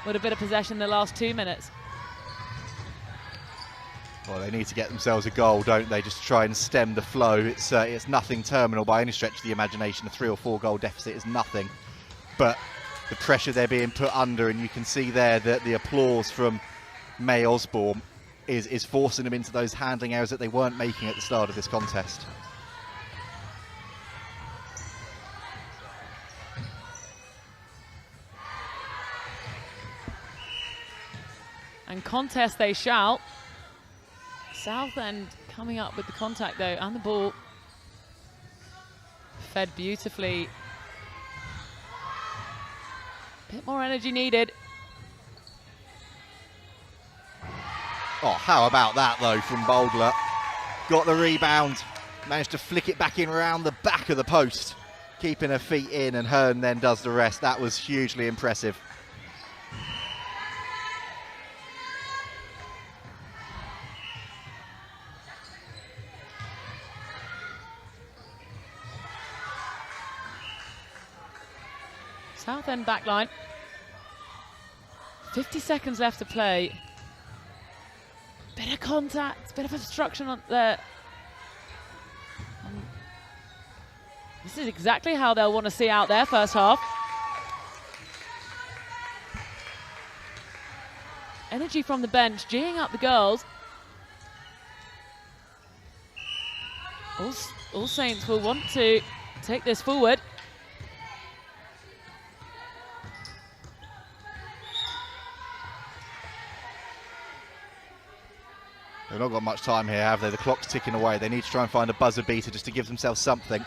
with a bit of possession in the last 2 minutes? Well, they need to get themselves a goal, don't they, just to try and stem the flow. It's nothing terminal by any stretch of the imagination. A 3 or 4 goal deficit is nothing, but the pressure they're being put under, and you can see there that the applause from May Osborne is forcing them into those handling errors that they weren't making at the start of this contest. And contest they shall. Southend coming up with the contact though, and the ball fed beautifully. Bit more energy needed. Oh, how about that though from Bowdler? Got the rebound, managed to flick it back in around the back of the post, keeping her feet in, and Hearn then does the rest. That was hugely impressive. Southend backline. 50 seconds left to play. Bit of contact, bit of obstruction on there. This is exactly how they'll want to see out their first half. Energy from the bench, geeing up the girls. All Saints will want to take this forward. They've not got much time here, have they? The clock's ticking away. They need to try and find a buzzer beater just to give themselves something.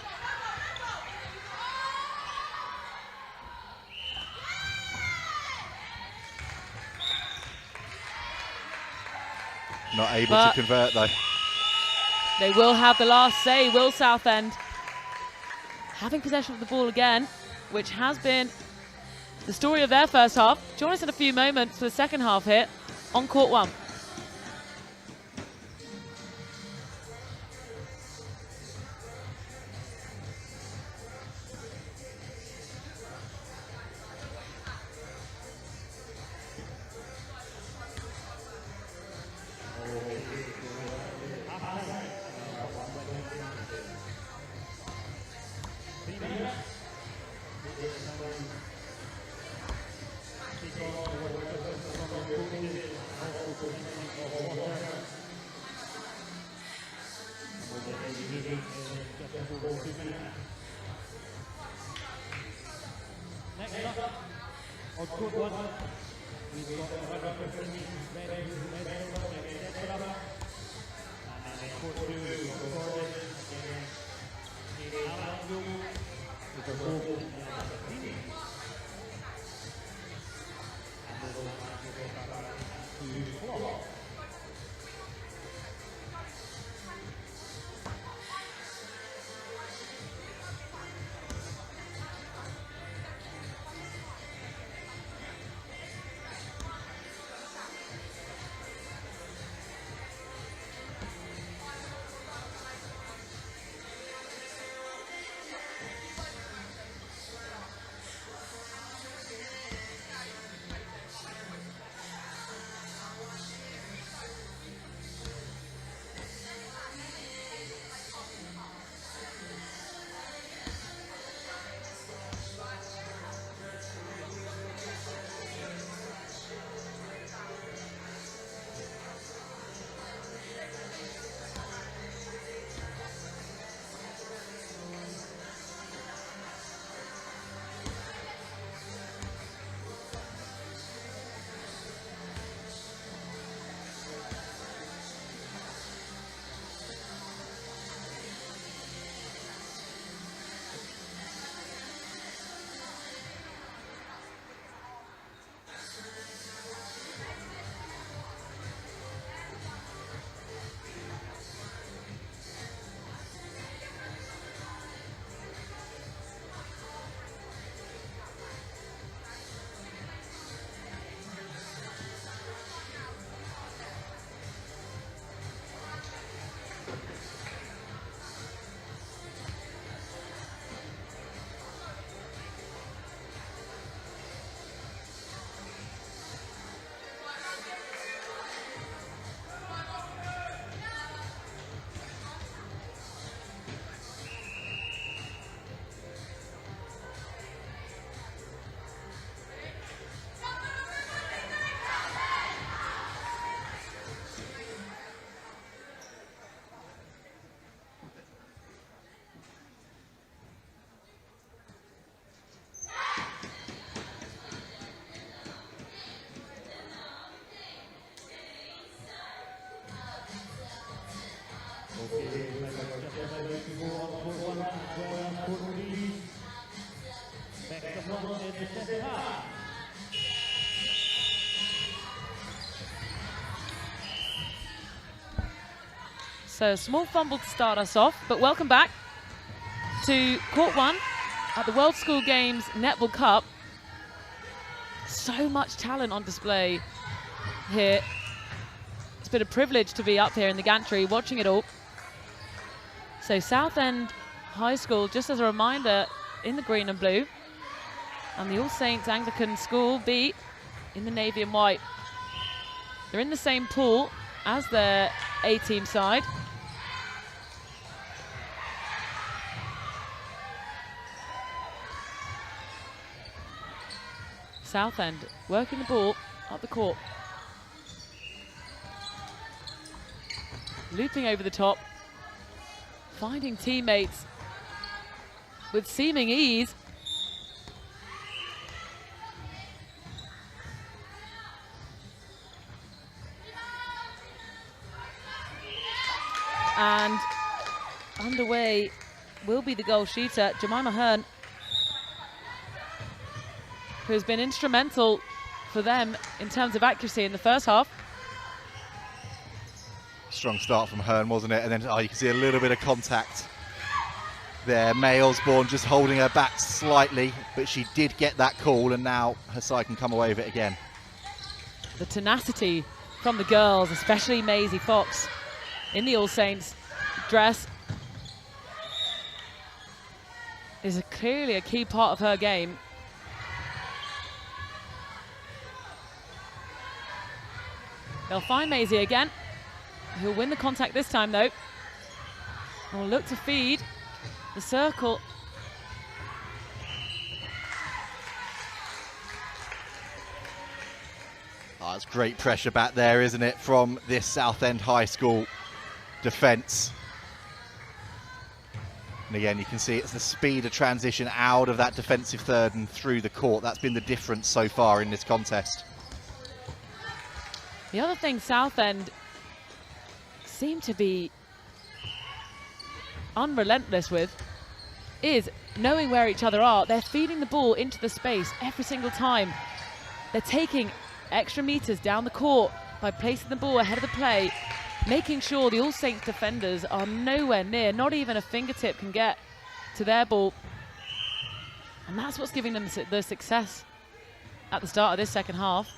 Not able to convert, though. They will have the last say, will Southend. Having possession of the ball again, which has been the story of their first half. Join us in a few moments for the second half here on Court 1. Next up, on court 1, we've got Redhill, Sedbergh, and then court 2, we've got Gordon with the ball. So a small fumble to start us off, but welcome back to Court 1 at the World School Games Netball Cup. So much talent on display here. It's been a privilege to be up here in the gantry watching it all. So Southend High School, just as a reminder, in the green and blue. And the All Saints Anglican School B in the navy and white. They're in the same pool as their A-team side. Southend working the ball up the court. Looping over the top. Finding teammates with seeming ease. And underway will be the goal shooter, Jemima Hearn, who's been instrumental for them in terms of accuracy in the first half. Strong start from Hearn, wasn't it? And then you can see a little bit of contact there. May Osborne just holding her back slightly, but she did get that call, and now her side can come away with it again. The tenacity from the girls, especially Maisie Fox in the All Saints dress, is clearly a key part of her game. They'll find Maisie again, who'll win the contact this time though. And will look to feed the circle. Oh, it's great pressure back there, isn't it, from this Southend High School defence. And again, you can see it's the speed of transition out of that defensive third and through the court. That's been the difference so far in this contest. The other thing Southend seem to be unrelentless with is knowing where each other are. They're feeding the ball into the space every single time. They're taking extra meters down the court by placing the ball ahead of the play, making sure the All Saints defenders are nowhere near, not even a fingertip can get to their ball. And that's what's giving them the success at the start of this second half.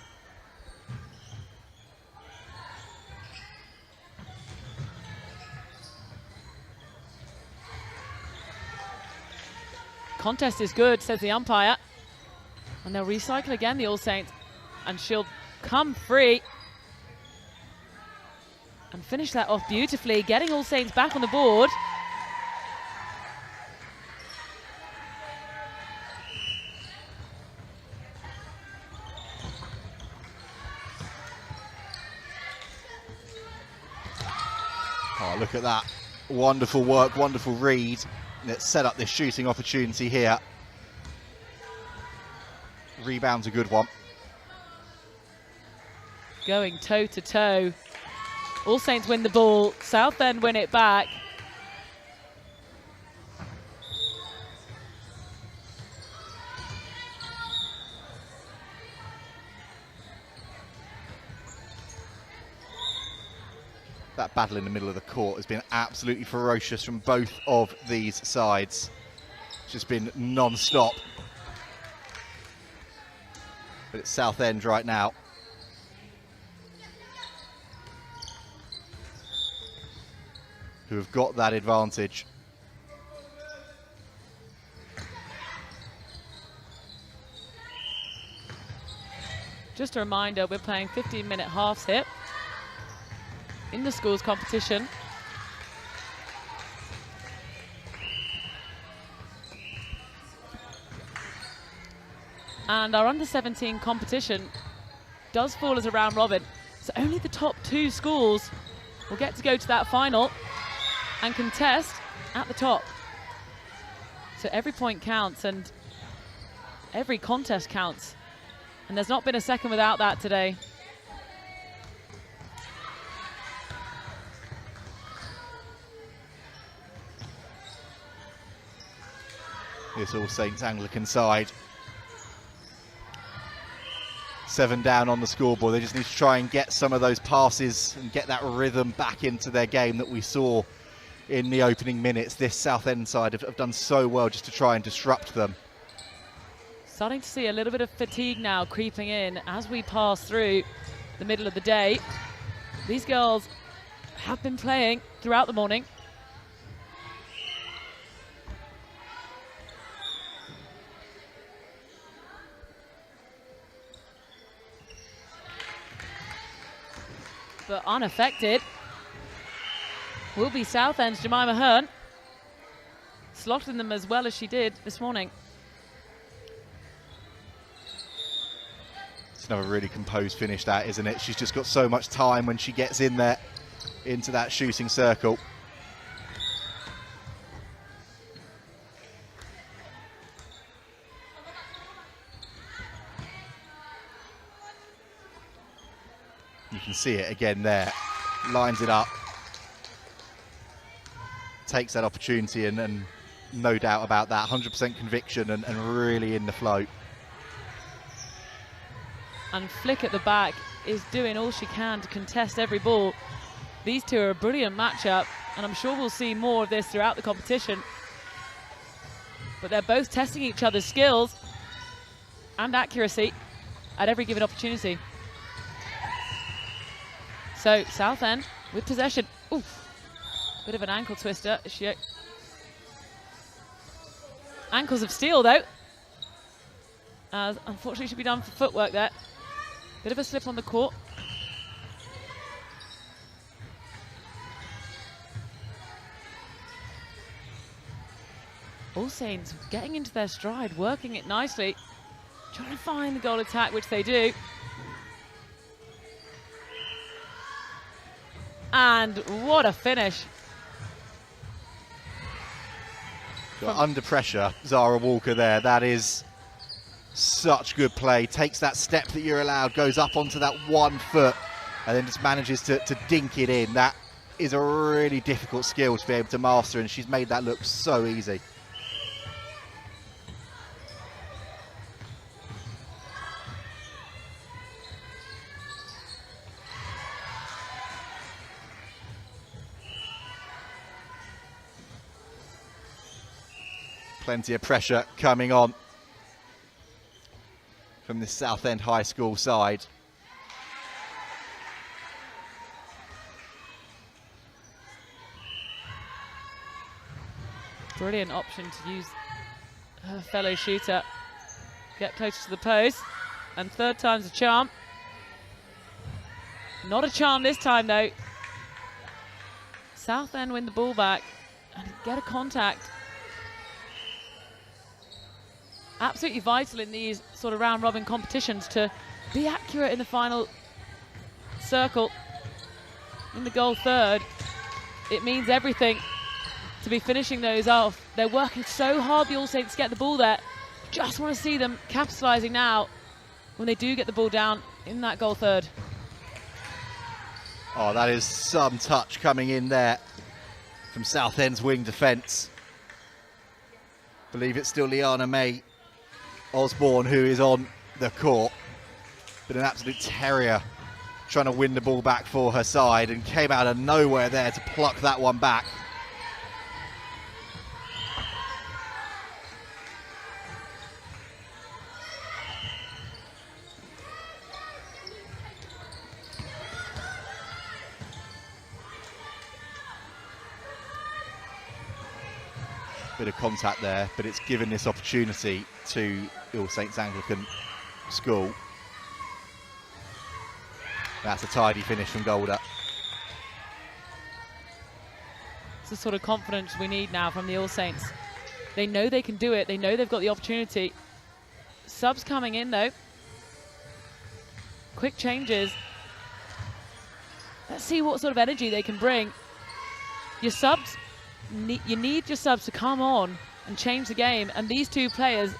Contest is good, says the umpire. And they'll recycle again, the All Saints. And she'll come free and finish that off beautifully, getting All Saints back on the board. Oh, look at that. Wonderful work, wonderful read. Let's set up this shooting opportunity here. Rebound's a good one. Going toe to toe. All Saints win the ball, Southend win it back. That battle in the middle of the court has been absolutely ferocious from both of these sides. It's just been non-stop. But it's Southend right now. Who have got that advantage. Just a reminder, we're playing 15-minute halves here in the schools competition. And our under-17 competition does fall as a round robin, so only the top 2 schools will get to go to that final and contest at the top. So every point counts and every contest counts. And there's not been a second without that today. This All Saints Anglican side. 7 down on the scoreboard. They just need to try and get some of those passes and get that rhythm back into their game that we saw in the opening minutes. This Southend side have done so well just to try and disrupt them. Starting to see a little bit of fatigue now creeping in as we pass through the middle of the day. These girls have been playing throughout the morning. but unaffected will be Southend's Jemima Hearn, slotting them as well as she did this morning. It's another really composed finish, that, isn't it? She's just got so much time when she gets in there into that shooting circle. You can see it again there, lines it up, takes that opportunity, and no doubt about that, 100% conviction and really in the flow. And Flick at the back is doing all she can to contest every ball. These two are a brilliant matchup, and I'm sure we'll see more of this throughout the competition. But they're both testing each other's skills and accuracy at every given opportunity. So Southend with possession. Oof. Bit of an ankle twister. Ankles of steel though. As unfortunately should be done for footwork there. Bit of a slip on the court. All Saints getting into their stride, working it nicely. Trying to find the goal attack, which they do. And what a finish. Under pressure, Zara Walker there. That is such good play. Takes that step that you're allowed, goes up onto that 1 foot, and then just manages to dink it in. That is a really difficult skill to be able to master, and she's made that look so easy. Plenty of pressure coming on from the Southend High School side. Brilliant option to use her fellow shooter. Get closer to the post. And third time's a charm. Not a charm this time though. Southend win the ball back and get a contact. Absolutely vital in these sort of round robin competitions to be accurate in the final circle. In the goal third, it means everything to be finishing those off. They're working so hard, the All Saints, to get the ball there. Just want to see them capitalising now when they do get the ball down in that goal third. Oh, that is some touch coming in there from Southend's wing defence. Believe it's still Liana May Osborne who is on the court, but an absolute terrier trying to win the ball back for her side, and came out of nowhere there to pluck that one back. Bit of contact there, but it's given this opportunity to All Saints Anglican School. That's a tidy finish from Golder. It's the sort of confidence we need now from the All Saints. They know they can do it. They know they've got the opportunity. Subs coming in though. Quick changes. Let's see what sort of energy they can bring. Your subs, you need your subs to come on and change the game, and these two players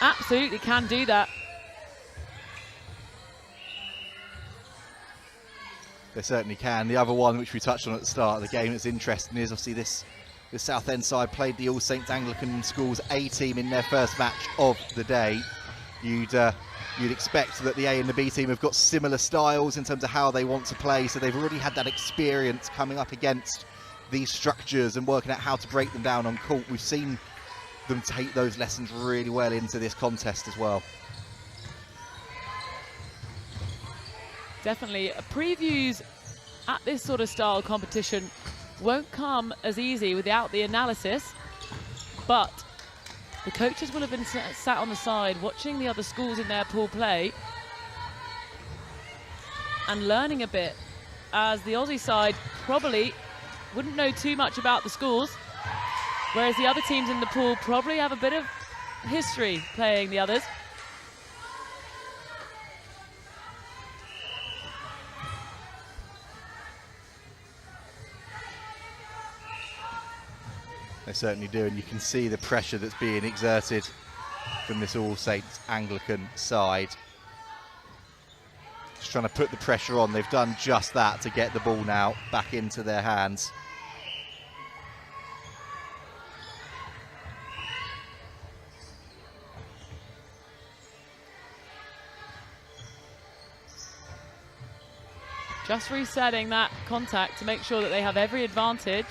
absolutely can do that. They certainly can. The other one which we touched on at the start of the game that's interesting is obviously this Southend side played the All Saints Anglican School's A team in their first match of the day. You'd expect that the A and the B team have got similar styles in terms of how they want to play, so they've already had that experience coming up against these structures and working out how to break them down on court. We've seen them take those lessons really well into this contest as well. Definitely. Previews at this sort of style competition won't come as easy without the analysis, but the coaches will have been sat on the side watching the other schools in their pool play and learning a bit as the Aussie side probably wouldn't know too much about the scores, whereas the other teams in the pool probably have a bit of history playing the others. They certainly do, and you can see the pressure that's being exerted from this All Saints Anglican side. Just trying to put the pressure on. They've done just that to get the ball now back into their hands. Just resetting that contact to make sure that they have every advantage.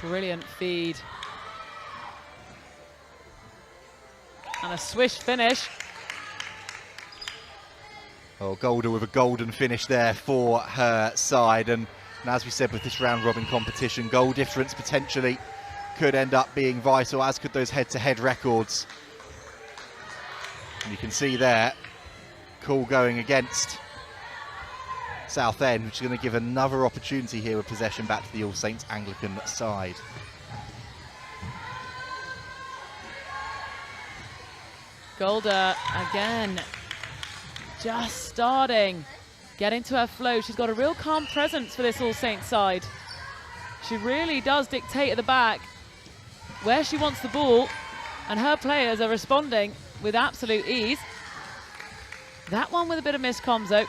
Brilliant feed. And a swish finish. Oh, Golda with a golden finish there for her side. And as we said, with this round robin competition, goal difference potentially could end up being vital, as could those head-to-head records. And you can see there, call going against Southend, which is going to give another opportunity here with possession back to the All Saints Anglican side. Golda again, just starting, getting to her flow. She's got a real calm presence for this All Saints side. She really does dictate at the back where she wants the ball, and her players are responding with absolute ease. That one with a bit of miscomms though.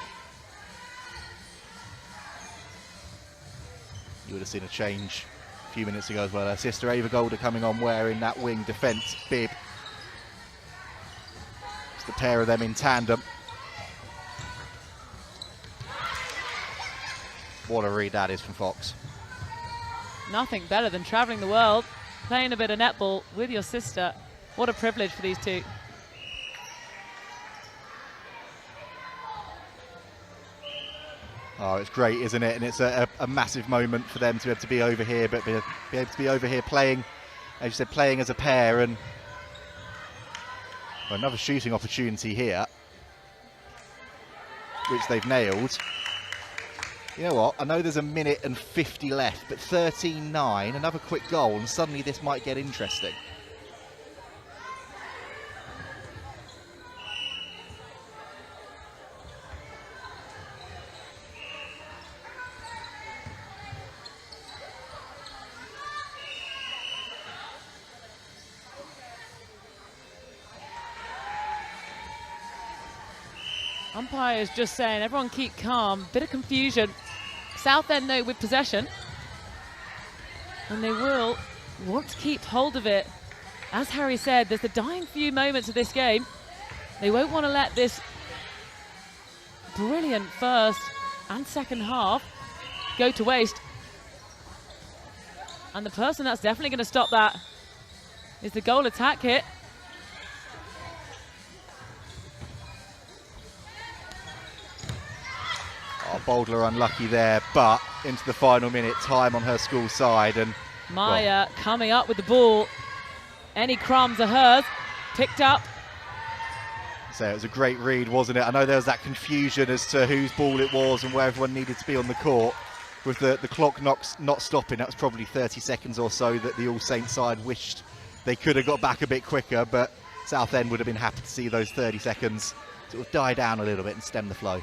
You would have seen a change a few minutes ago as well. Her sister Ava Golda coming on wearing that wing defence bib. It's the pair of them in tandem. What a read that is from Fox. Nothing better than travelling the world, playing a bit of netball with your sister. What a privilege for these two. Oh, it's great, isn't it? And it's a massive moment for them to be able to be over here, but be able to be over here playing, as you said, playing as a pair. And well, another shooting opportunity here, which they've nailed. You know what? I know there's a minute and 50 left, but 13-9, another quick goal, and suddenly this might get interesting. Umpire is just saying, everyone keep calm. Bit of confusion. Southend though with possession. And they will want to keep hold of it. As Harry said, there's the dying few moments of this game. They won't want to let this brilliant first and second half go to waste. And the person that's definitely going to stop that is the goal attack hit. Oh, Bowdler unlucky there, but into the final minute, time on her school side. And Maya coming up with the ball. Any crumbs are hers. Picked up. So it was a great read, wasn't it? I know there was that confusion as to whose ball it was and where everyone needed to be on the court. With the clock not stopping, that was probably 30 seconds or so that the All Saints side wished they could have got back a bit quicker, but Southend would have been happy to see those 30 seconds sort of die down a little bit and stem the flow.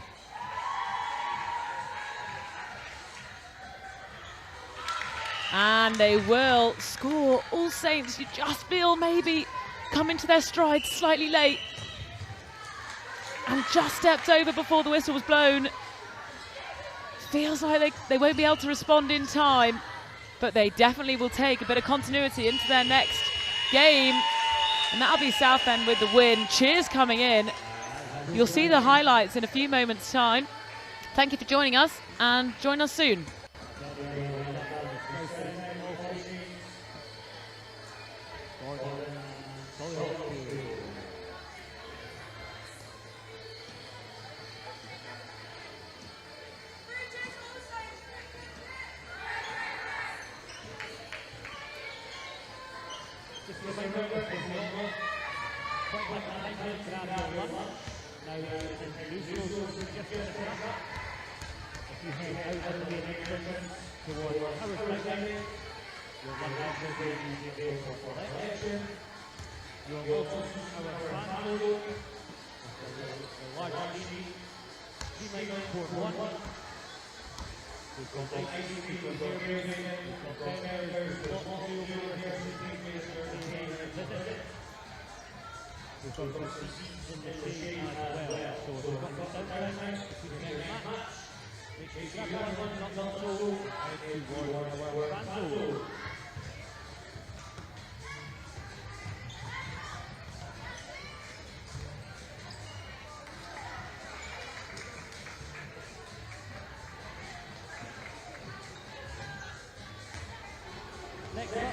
And they will score. All Saints, you just feel maybe coming to their stride slightly late. And just stepped over before the whistle was blown. Feels like they won't be able to respond in time, but they definitely will take a bit of continuity into their next game. And that'll be Southend with the win. Cheers coming in. You'll see the highlights in a few moments' time. Thank you for joining us, and join us soon. just a reminder, if you're not quite like the time, grab your lunch. Now, Lucio just got a pick up. If you head out of the main entrance towards Howard's Right, you'll run out the way you for collection. You'll also our Farnborough, the large screen, 3-9-4-1. We've got ICC, we've got Birmingham, we've got Sedbergh, we've got we've got some seats in the shade as well. So if you've got the outside if you can match, make sure you grab one not also head towards our Farnborough. Next up.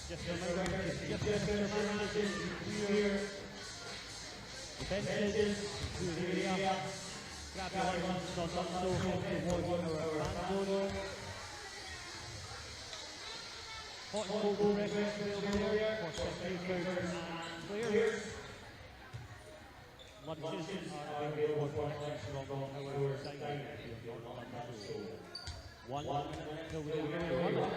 Just remember, just clear the benches, clear the area, grab your items on also towards our Farnborough. Hot and cold refreshments available for spectators and players. Lunches are available for collections from our side if you're not on the show. 1 minute until we begin to run.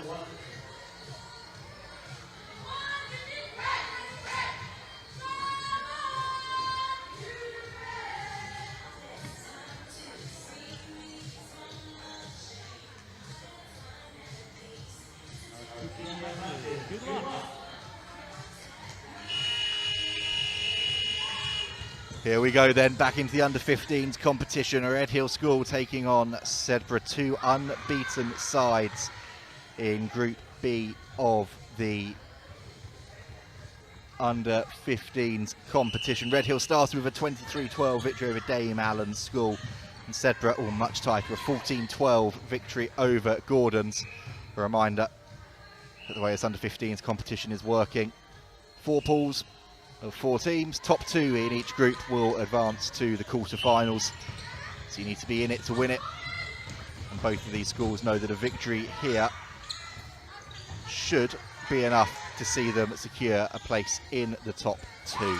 Good luck. Here we go then, back into the under-15s competition. A Redhill school taking on Sedbergh, two unbeaten sides in Group B of the under-15s competition. Redhill starts with a 23-12 victory over Dame Allen School, and Sedbergh, much tighter, a 14-12 victory over Gordon's. A reminder that the way this under-15s competition is working, 4 pools of 4 teams, top 2 in each group will advance to the quarter-finals, so you need to be in it to win it, and both of these schools know that a victory here should be enough to see them secure a place in the top 2.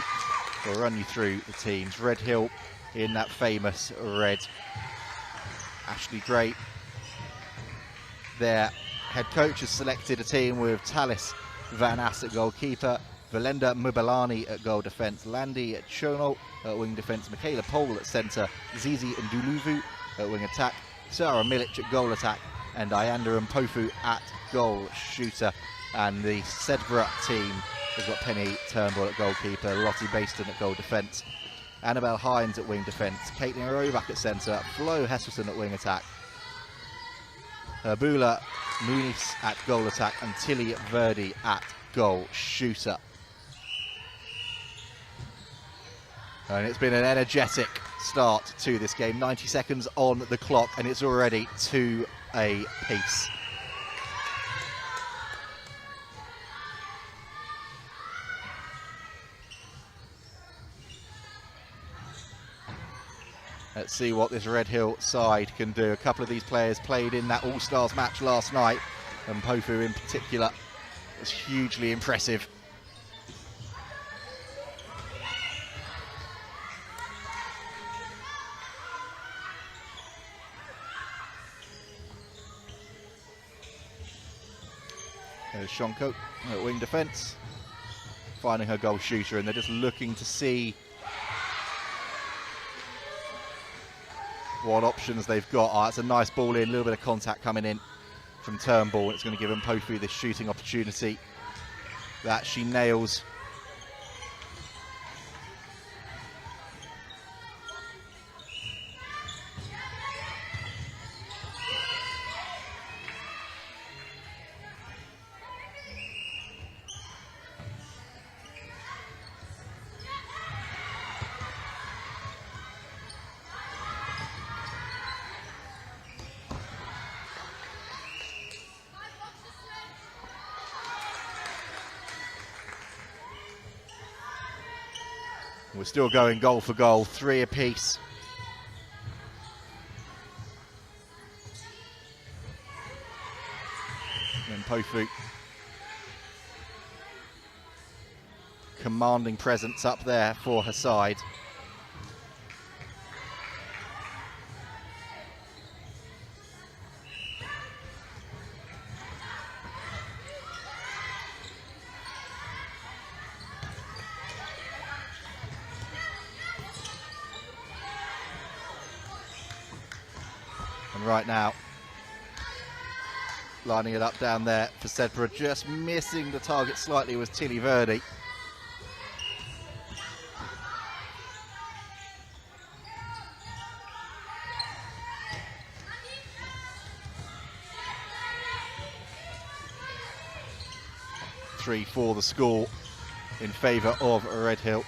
We'll run you through the teams. Redhill in that famous red. Ashley Gray, their head coach, has selected a team with Talis Van Ass at goalkeeper, Valenda Mubalani at goal defence, Landy at Chonol at wing defence, Michaela Pole at centre, Zizi Nduluvu at wing attack, Sarah Milic at goal attack, and Ayanda Mpofu at goal shooter. And the Sedbergh team has got Penny Turnbull at goalkeeper, Lottie Baston at goal defence, Annabelle Hines at wing defence, Caitlin Roback at centre, Flo Hesselson at wing attack, Herbula Muniz at goal attack, and Tilly Verdi at goal shooter. And it's been an energetic start to this game. 90 seconds on the clock, and it's already 2 apiece. Let's see what this Redhill side can do. A couple of these players played in that All-Stars match last night, and Pofu in particular was hugely impressive. There's Shonko at wing defence, finding her goal shooter, and they're just looking to see what options they've got. Oh, it's a nice ball in, a little bit of contact coming in from Turnbull. It's going to give Mpofu this shooting opportunity that she nails. We're still going goal for goal, 3 apiece. And Pofu, commanding presence up there for her side. Right now, lining it up down there for Sedbergh, just missing the target slightly was Tilly Verdi. Three for the score in favour of Redhill.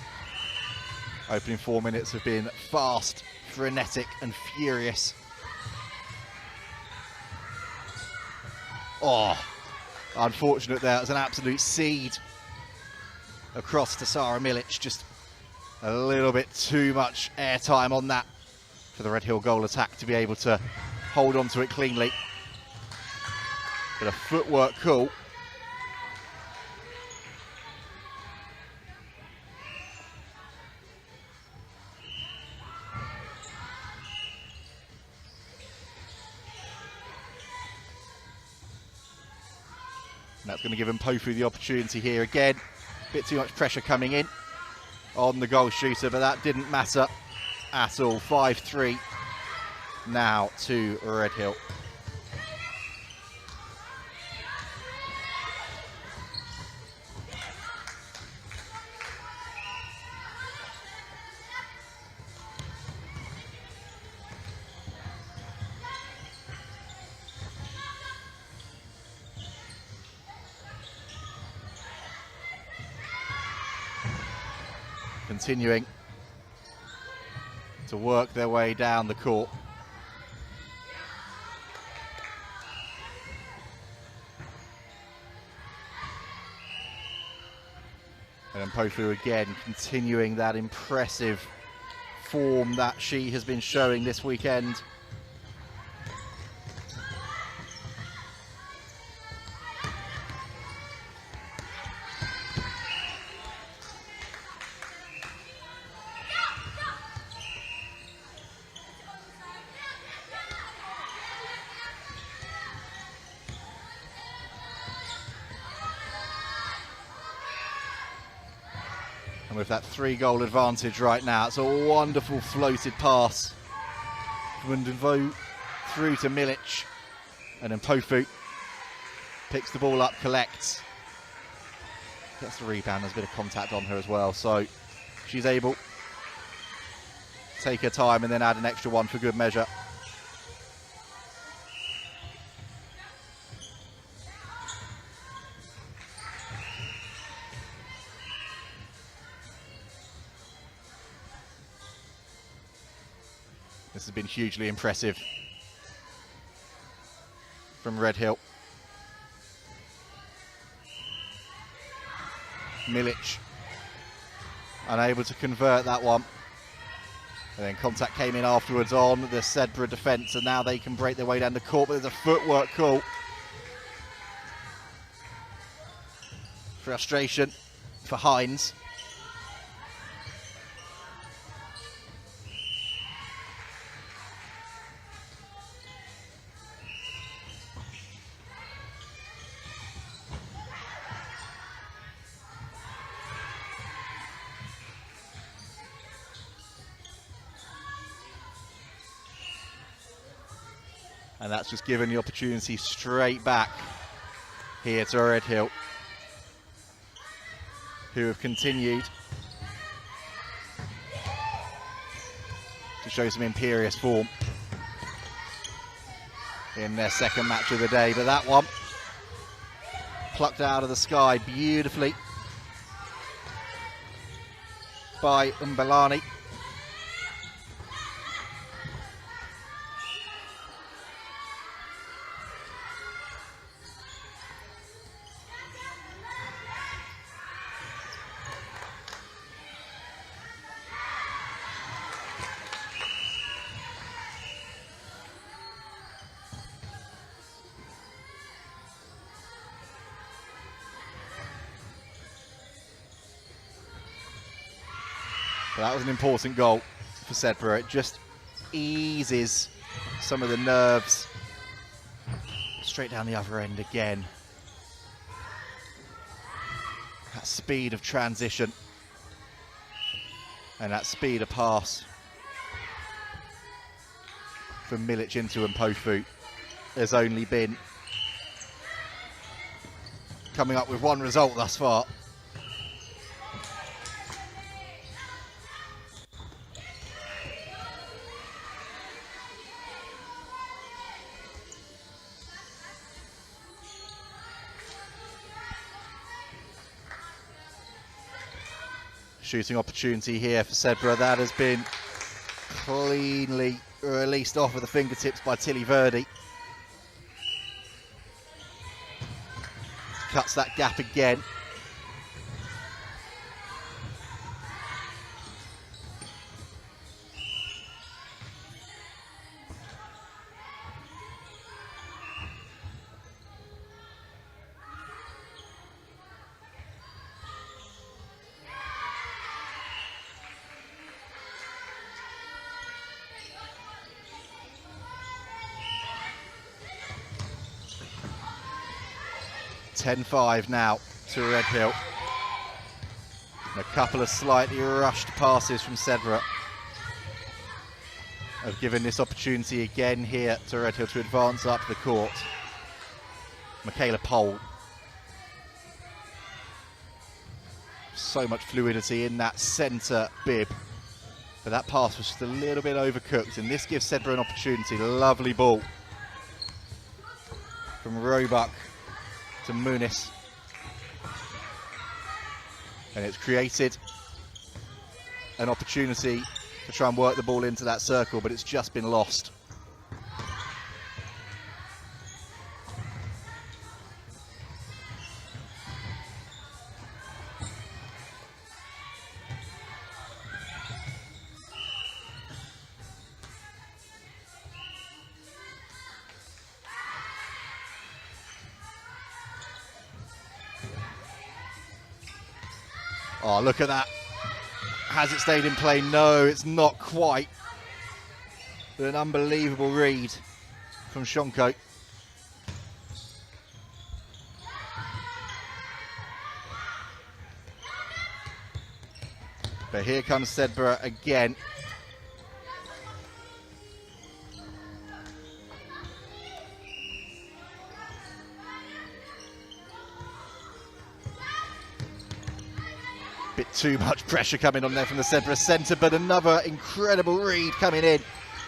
Opening 4 minutes have been fast, frenetic and furious. Oh, unfortunate there. It was an absolute seed across to Sarah Milic. Just a little bit too much airtime on that for the Redhill goal attack to be able to hold on to it cleanly. But a footwork call. that's going to give Mpofu the opportunity here again. Bit too much pressure coming in on the goal shooter, but that didn't matter at all. 5-3 now to Redhill. Continuing to work their way down the court. And Mpofu again continuing that impressive form that she has been showing this weekend. And with that 3-goal advantage right now, it's a wonderful floated pass from Ndvo through to Milic. And then Mpofu picks the ball up, collects. Gets the rebound, there's a bit of contact on her as well. So she's able to take her time and then add an extra one for good measure. This has been hugely impressive from Redhill. Milic unable to convert that one. And then contact came in afterwards on the Sedbergh defence, and now they can break their way down the court, but there's a footwork call. Frustration for Hines. And that's just given the opportunity straight back here to Redhill, who have continued to show some imperious form in their second match of the day. But that one plucked out of the sky beautifully by Mbelani. But that was an important goal for Sedbergh. It just eases some of the nerves. Straight down the other end again. That speed of transition and that speed of pass from Milic into Mpofu has only been coming up with one result thus far. Shooting opportunity here for Sedbergh. That has been cleanly released off of the fingertips by Tilly Verdi. Cuts that gap again. 10-5 now to Redhill. And a couple of slightly rushed passes from Sedbergh have given this opportunity again here to Redhill to advance up the court. Michaela Pole. So much fluidity in that centre bib. But that pass was just a little bit overcooked, and this gives Sedbergh an opportunity. Lovely ball from Roebuck to Muniz. And it's created an opportunity to try and work the ball into that circle, but it's just been lost. Oh, look at that. Has it stayed in play? No, it's not quite. But an unbelievable read from Shonko. But here comes Sedbergh again. Bit too much pressure coming on there from the Sedbergh centre, but another incredible read coming in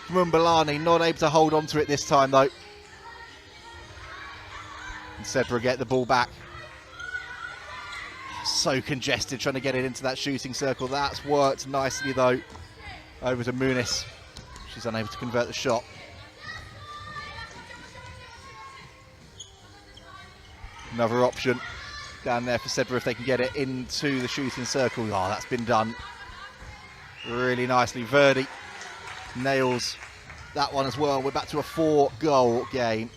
from Umbalani. Not able to hold on to it this time though. And Sedbergh get the ball back. So congested trying to get it into that shooting circle. That's worked nicely though. Over to Muniz. She's unable to convert the shot. Another option down there for Sedbergh if they can get it into the shooting circle. Oh, that's been done really nicely. Verdi nails that one as well. We're back to a 4-goal game.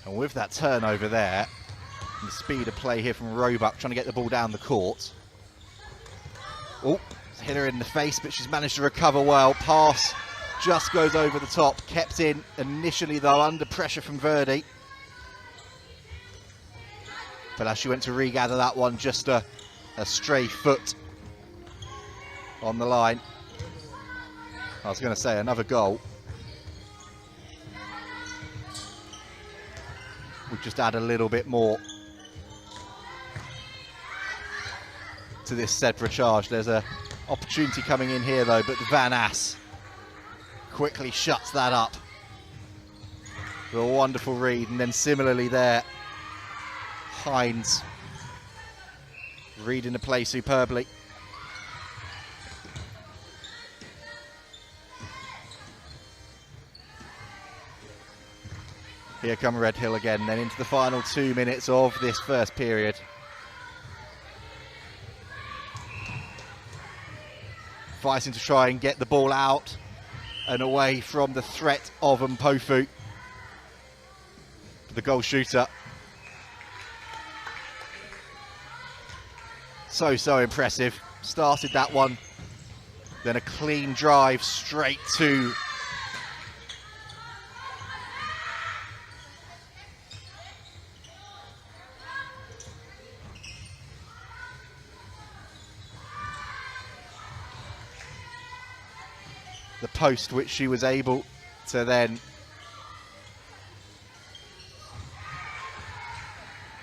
And with that turnover there, and the speed of play here from Roebuck, trying to get the ball down the court. Oh, hit her in the face, but she's managed to recover well. Pass just goes over the top. Kept in initially, though, under pressure from Verdi. But as she went to regather that one, just a stray foot on the line. I was going to say, another goal. We'll just add a little bit more to this Sedbergh charge. There's an opportunity coming in here though, but Van Ass quickly shuts that up. A wonderful read, and then similarly there, Hines reading the play superbly. Here come Redhill again, then into the final 2 minutes of this first period. Fighting to try and get the ball out and away from the threat of Mpofu, the goal shooter. So impressive. Started that one, then a clean drive straight to the post, which she was able to then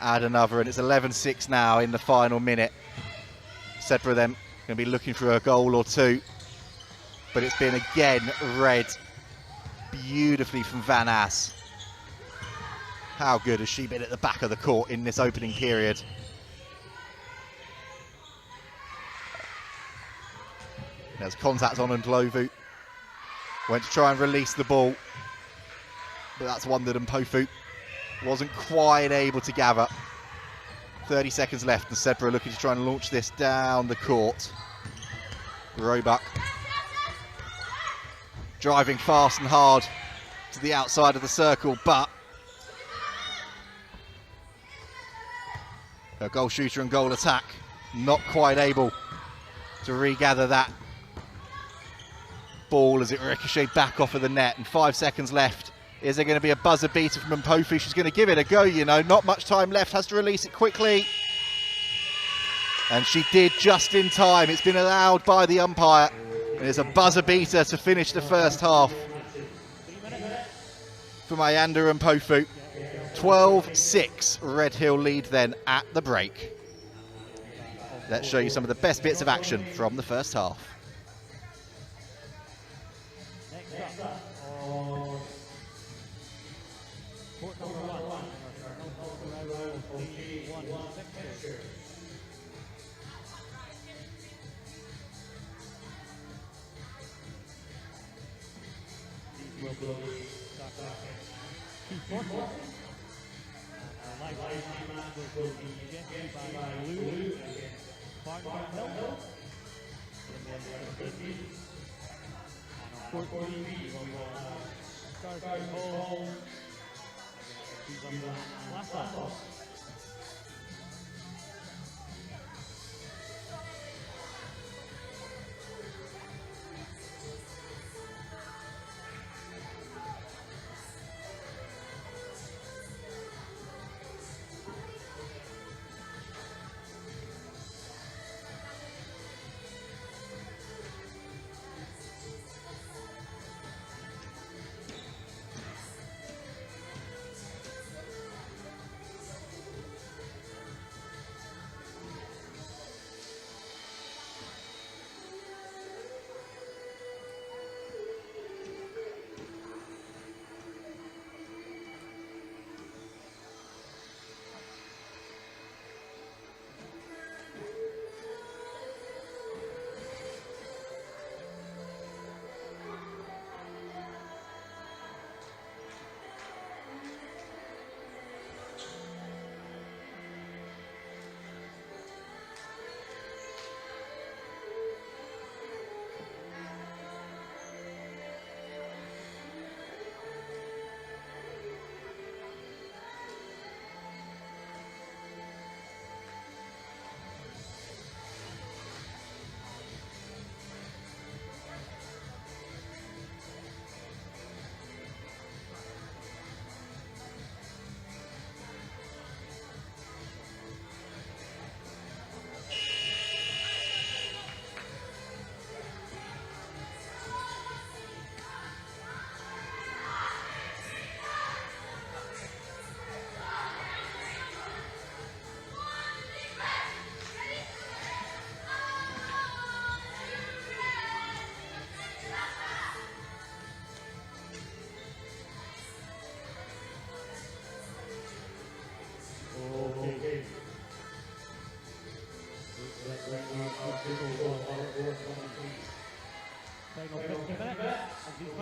add another, and it's 11-6 now in the final minute. Sedbergh then going to be looking for a goal or two, but it's been again read beautifully from Van Ass. How good has she been at the back of the court in this opening period? There's contact on Ndlovu. Went to try and release the ball, but that's one that Mpofu wasn't quite able to gather. 30 seconds left, and Sedbergh looking to try and launch this down the court. Roebuck driving fast and hard to the outside of the circle, but her goal shooter and goal attack not quite able to regather that ball as it ricocheted back off of the net. And 5 seconds left. Is there going to be a buzzer beater from Mpofu? She's going to give it a go, you know. Not much time left, has to release it quickly. And she did just in time. It's been allowed by the umpire. And it's a buzzer beater to finish the first half for Mayanda Mpofu. 12-6 Redhill lead then at the break. Let's show you some of the best bits of action from the first half. Next up, court number 1, will be presented by Blue Farnborough. On court B, we will start the hole.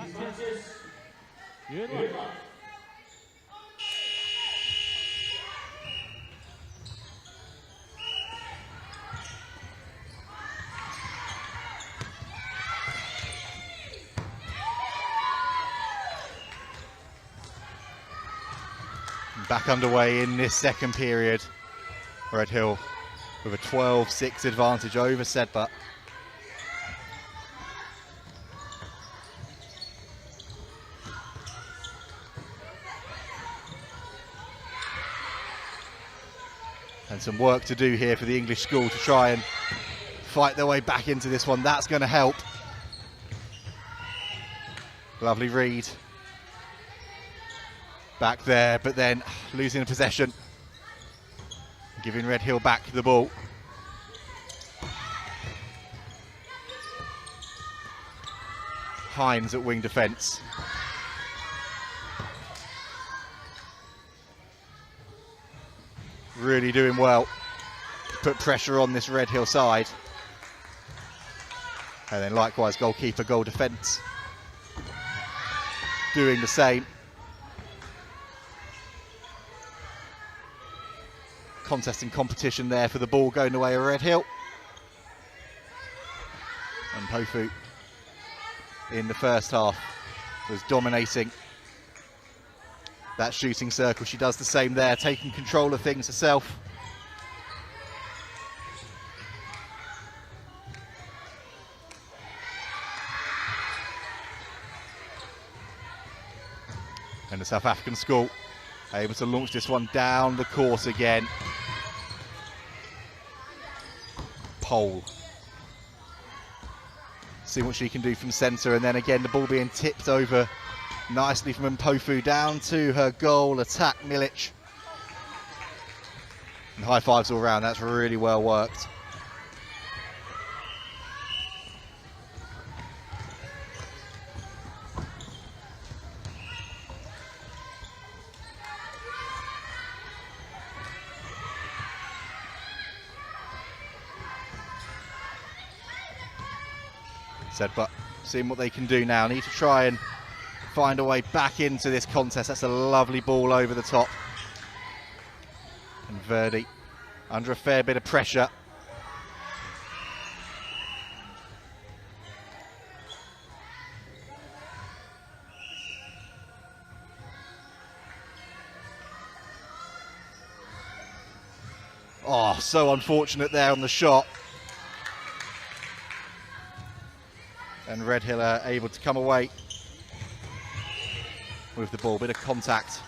Glasgow. Good luck. Back underway in this second period. Redhill with a 12-6 advantage over Sedbergh. And some work to do here for the English school to try and fight their way back into this one. That's going to help. Lovely read. Back there, but then losing the possession. Giving Redhill back the ball. Hines at wing defence. Really doing well. Put pressure on this Redhill side. And then likewise goalkeeper, goal defence. Doing the same. Contesting competition there for the ball going away at Redhill. And Mpofu in the first half was dominating that shooting circle. She does the same there, taking control of things herself. And the South African school able to launch this one down the course again. Pole. See what she can do from centre, and then again the ball being tipped over nicely from Mpofu down to her goal. Attack Milic. And high fives all round, that's really well worked. Sedbergh seeing what they can do now. Need to try and find a way back into this contest. That's a lovely ball over the top. And Verdi under a fair bit of pressure. Oh, so unfortunate there on the shot. And Redhill are able to come away with the ball. Bit of contact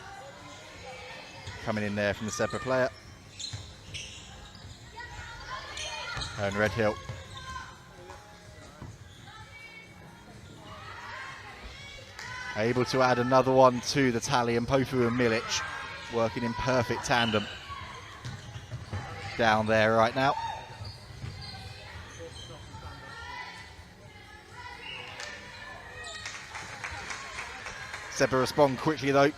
coming in there from the Sedbergh player. And Redhill able to add another one to the tally, and Mpofu and Milic working in perfect tandem down there right now. Sedbergh respond quickly though.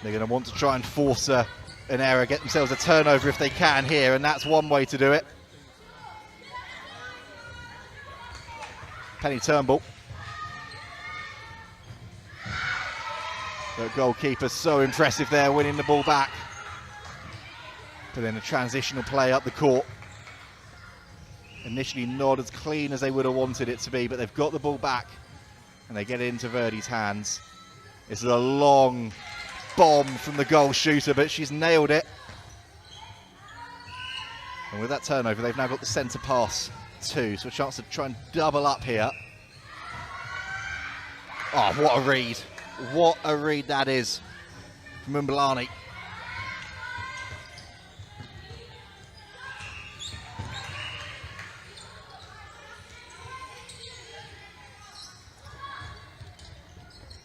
They're going to want to try and force an error, get themselves a turnover if they can here, and that's one way to do it. Penny Turnbull. The goalkeeper so impressive there, winning the ball back. But then a transitional play up the court. Initially not as clean as they would have wanted it to be, but they've got the ball back and they get it into Verdi's hands. It's a long bomb from the goal shooter, but she's nailed it. And with that turnover, they've now got the centre pass too, so a chance to try and double up here. Oh, what a read. What a read that is from Mbulani.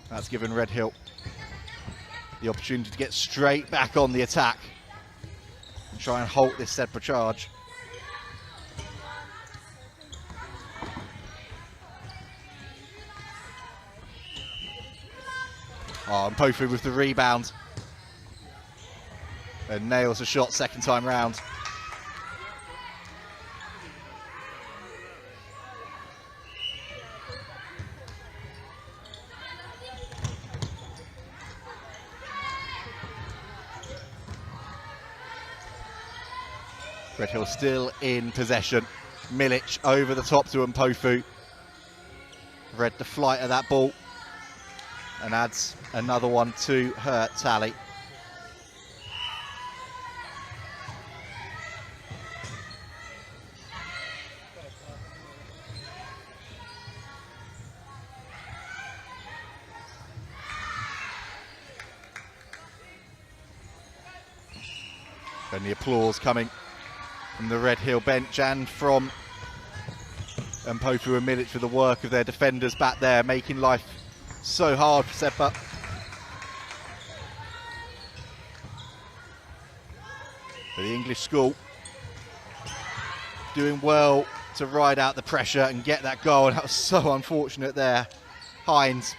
That's given Redhill the opportunity to get straight back on the attack and try and halt this Sedbergh charge. Oh, and Mpofu with the rebound. And nails a shot second time round. Redhill still in possession. Milic over the top to Mpofu. Read the flight of that ball and adds another one to her tally. And the applause coming from the Redhill bench and from Mpofu and Milic for the work of their defenders back there, making life so hard for Sedbergh. But the English school doing well to ride out the pressure and get that goal, and that was so unfortunate there. Hines,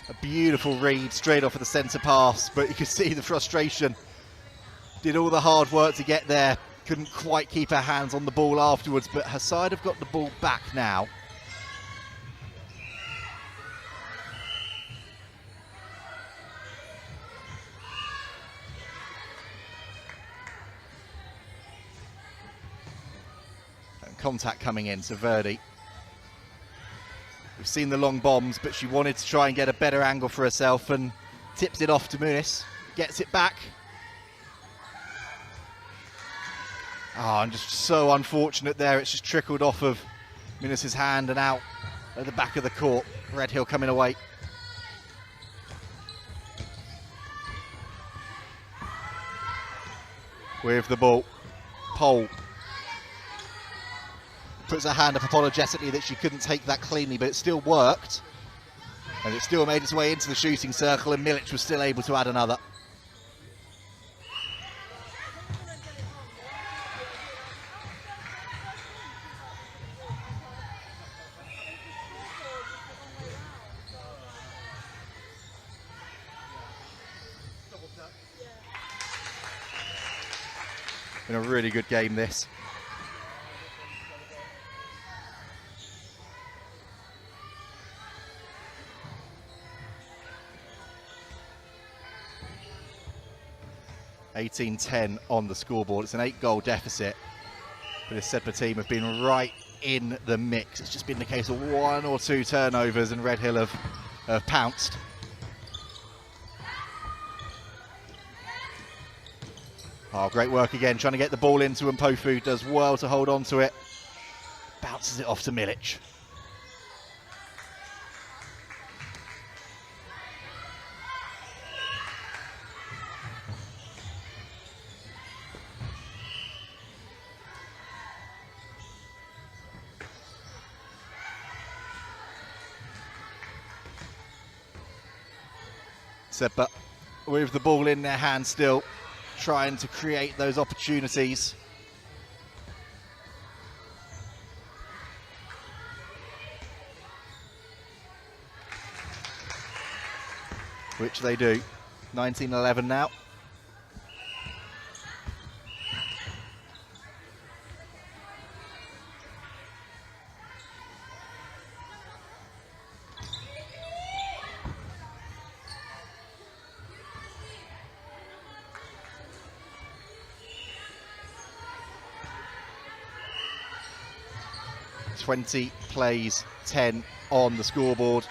a beautiful read straight off of the centre pass, but you could see the frustration. Did all the hard work to get there, couldn't quite keep her hands on the ball afterwards, but her side have got the ball back now. And contact coming in, so Verdi. We've seen the long bombs, but she wanted to try and get a better angle for herself and tips it off to Muniz, gets it back. Oh, and just so unfortunate there, it's just trickled off of Muniz's hand and out at the back of the court. Redhill coming away. With the ball, Pole puts her hand up apologetically that she couldn't take that cleanly, but it still worked. And it still made its way into the shooting circle, and Milic was still able to add another. Been a really good game, this. (18-10) on the scoreboard. It's an 8-goal deficit, but this Sedbergh team have been right in the mix. It's just been the case of 1 or 2 turnovers, and Redhill have pounced. Oh, great work again, trying to get the ball into Mpofu, does well to hold on to it. Bounces it off to Milic. Sedbergh with the ball in their hand still, trying to create those opportunities. Which they do. 19-11 now. (20 plays, 10 on the scoreboard.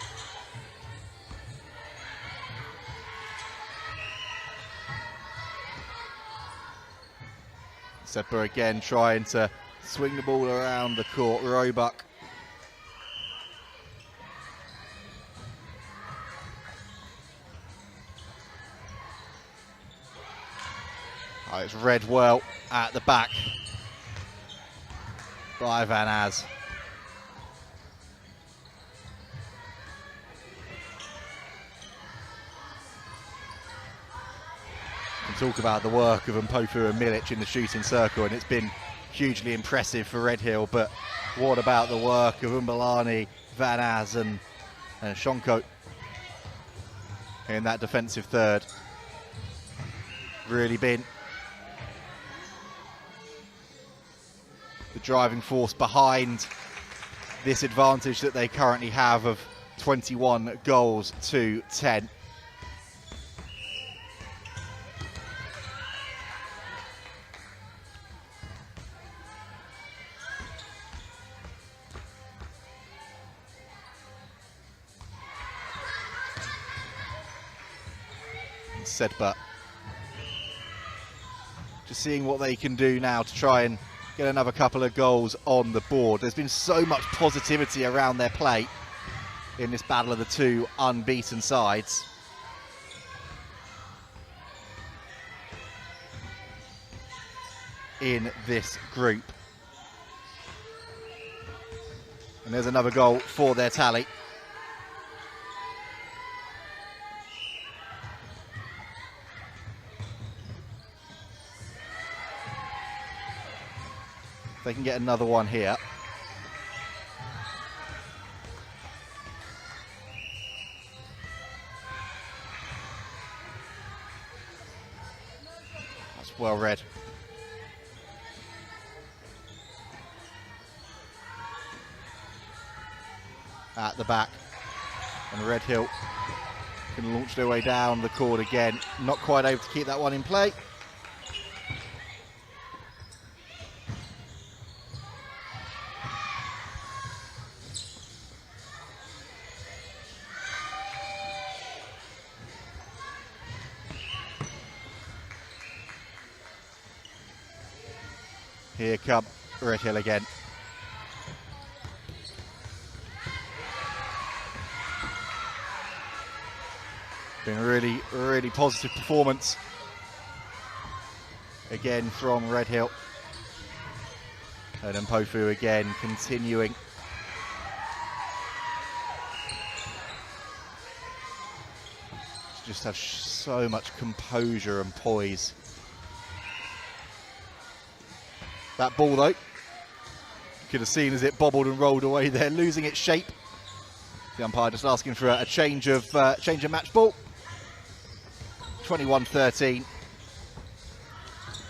Sedbergh again trying to swing the ball around the court. Roebuck. Oh, it's read well at the back by Van Az. Talk about the work of Mpofu and Milic in the shooting circle, and it's been hugely impressive for Redhill, but what about the work of Umbalani, Van Az and Shonko in that defensive third? Really been the driving force behind this advantage that they currently have of 21 goals to 10. Sedbergh just seeing what they can do now to try and get another couple of goals on the board. There's been so much positivity around their play in this battle of the two unbeaten sides. In this group. And there's another goal for their tally. They can get another one here. That's well read. At the back, and Redhill can launch their way down the court again. Not quite able to keep that one in play. Here come Redhill again. Been a really, really positive performance again from Redhill. And then Pofu again continuing. Just have so much composure and poise. That ball though, you could have seen as it bobbled and rolled away there, losing its shape. The umpire just asking for a change of match ball. 21-13.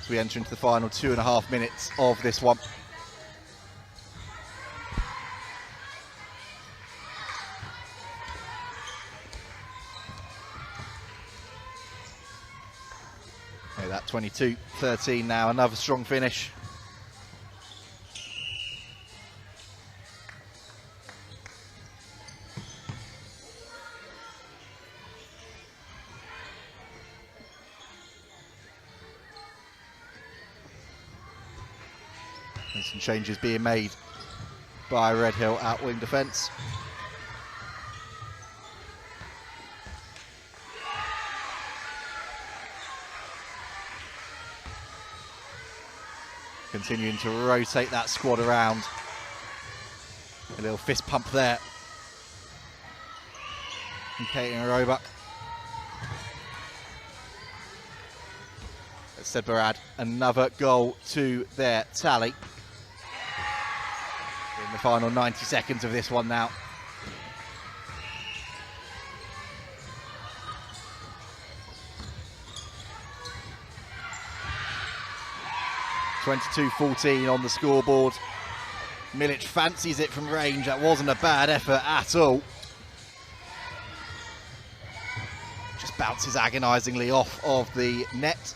As we enter into the final 2.5 minutes of this one. Okay, that 22-13 now, another strong finish. And some changes being made by Redhill out wing defence. Continuing to rotate that squad around. A little fist pump there. And Katie Roebuck. Sedbergh add another goal to their tally. In the final 90 seconds of this one now. (22-14) on the scoreboard. Milic fancies it from range. That wasn't a bad effort at all. Just bounces agonisingly off of the net.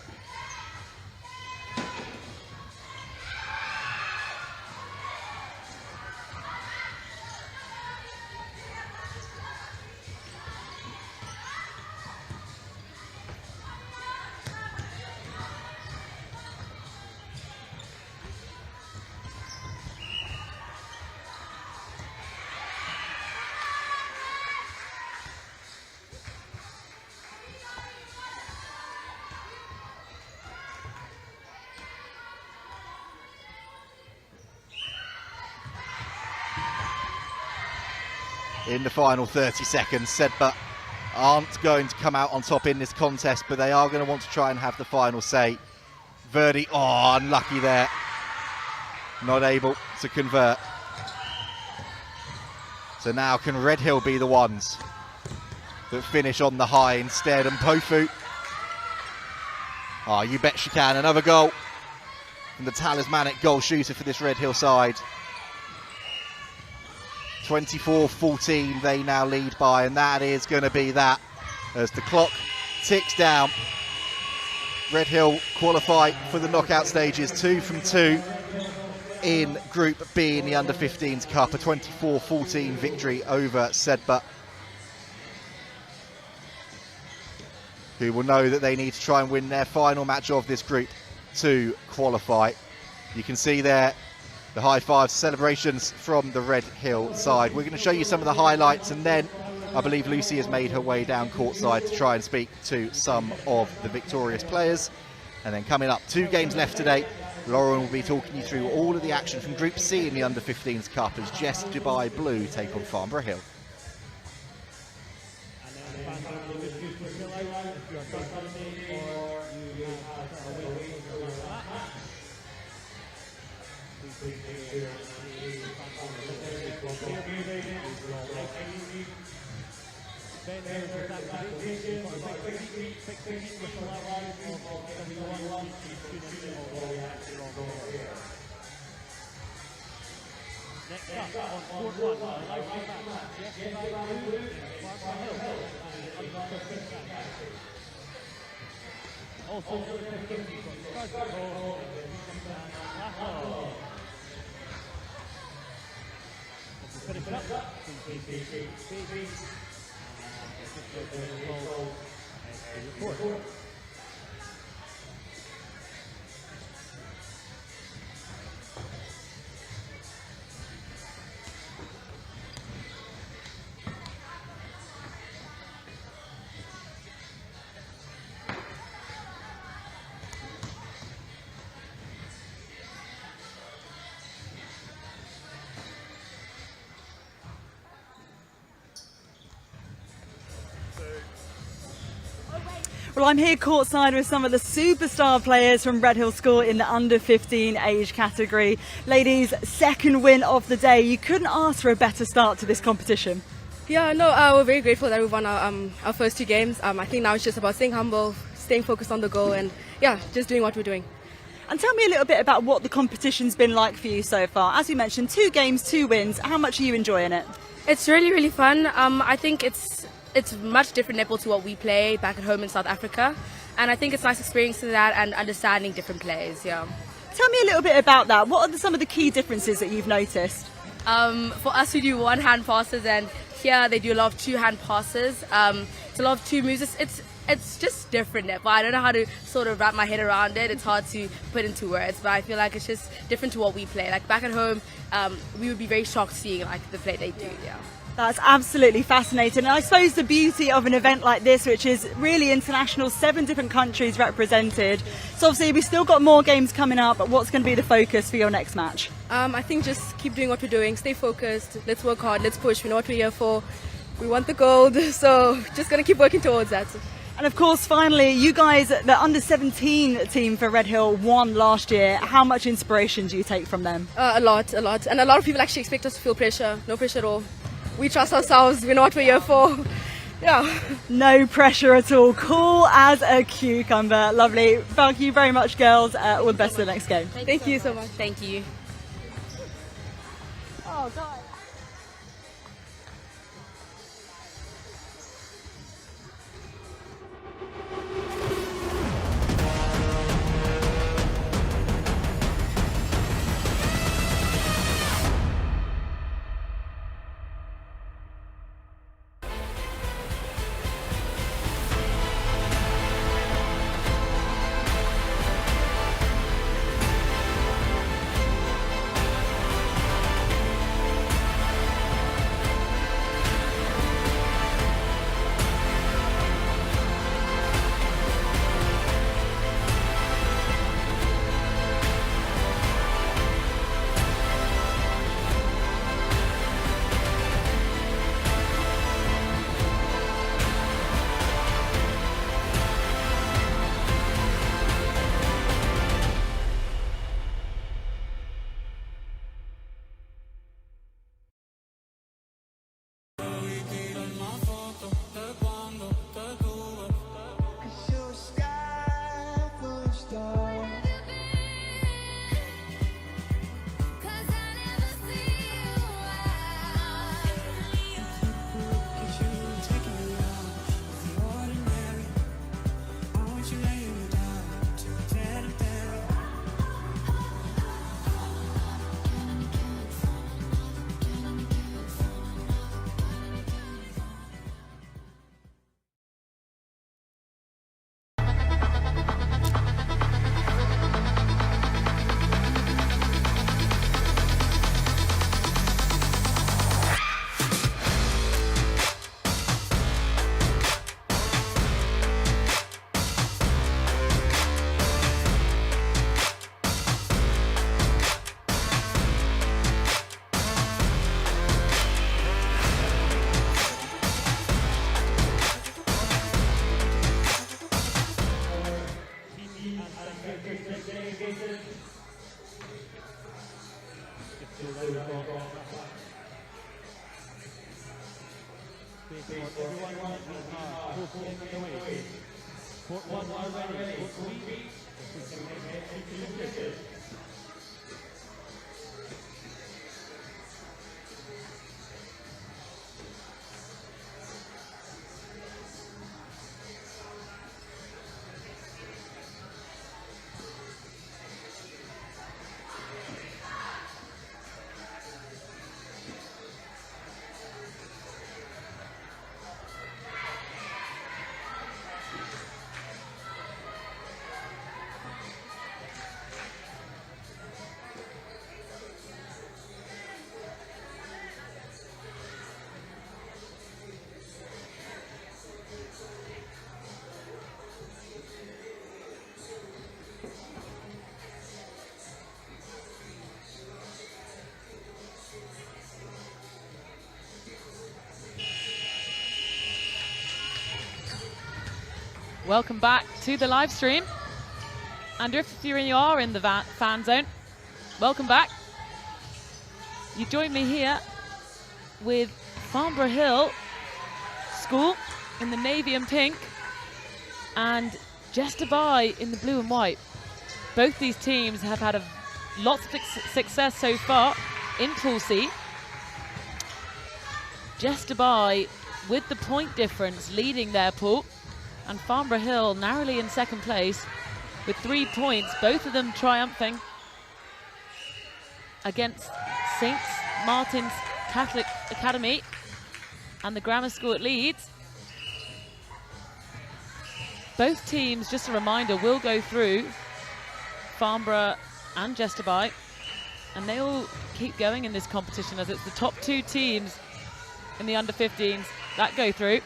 In the final 30 seconds, Sedbergh aren't going to come out on top in this contest, but they are going to want to try and have the final say. Verdi, oh, unlucky there. Not able to convert. So now can Redhill be the ones that finish on the high instead? And Pofu, oh, you bet she can. Another goal from the talismanic goal shooter for this Redhill side. 24-14 they now lead by, and that is going to be that as the clock ticks down. Redhill qualify for the knockout stages, 2 from 2 in Group B in the Under-15s Cup, a 24-14 victory over Sedbergh, who will know that they need to try and win their final match of this group to qualify. You can see there the high five celebrations from the Redhill side. We're going to show you some of the highlights, and then I believe Lucy has made her way down courtside to try and speak to some of the victorious players. And then coming up, 2 games left today, Lauren will be talking you through all of the action from Group C in the Under-15s Cup as JESS Dubai Blue take on Farnborough Hill. Next up on court 1, a local match, JESS Dubai Blue and Farnborough Hill. Also, Glasgow. Finish up. Well, I'm here courtside with some of the superstar players from Redhill School in the under 15 age category. Ladies, second win of the day. You couldn't ask for a better start to this competition. Yeah, no, we're very grateful that we won our first 2 games. I think now it's just about staying humble, staying focused on the goal, and yeah, just doing what we're doing. And tell me a little bit about what the competition's been like for you so far. As you mentioned, 2 games, 2 wins. How much are you enjoying it? It's really, really fun. I think it's much different netball to what we play back at home in South Africa, and I think it's nice experiencing that and understanding different players. Yeah. Tell me a little bit about that. What are some of the key differences that you've noticed? For us, we do 1-hand passes, and here they do a lot of 2-hand passes. It's a lot of 2 moves. It's just different netball. I don't know how to sort of wrap my head around it. It's hard to put into words, but I feel like it's just different to what we play. Like back at home, we would be very shocked seeing like the play they do. Yeah. That's absolutely fascinating. And I suppose the beauty of an event like this, which is really international, 7 different countries represented. So obviously we've still got more games coming up, but what's going to be the focus for your next match? I think just keep doing what we're doing, stay focused, let's work hard, let's push. We know what we're here for. We want the gold, so just going to keep working towards that. And of course, finally, you guys, the under 17 team for Redhill, won last year. How much inspiration do you take from them? A lot. And a lot of people actually expect us to feel pressure. No pressure at all. We trust ourselves, we know what we're here for. Yeah. No pressure at all. Cool as a cucumber. Lovely. Thank you very much, girls. All the best for the next game. Thank you so much. Thank you. Oh, God. Welcome back to the live stream. And if you are in the fan zone, welcome back. You join me here with Farnborough Hill School in the navy and pink and JESS Dubai in the blue and white. Both these teams have had lots of success so far in Pool C. JESS Dubai with the point difference leading their pool, and Farnborough Hill narrowly in second place with 3 points, both of them triumphing against St. Martin's Catholic Academy and the Grammar School at Leeds. Both teams, just a reminder, will go through, Farnborough and JESS Dubai, and they all keep going in this competition as it's the top 2 teams in the under-15s that go through.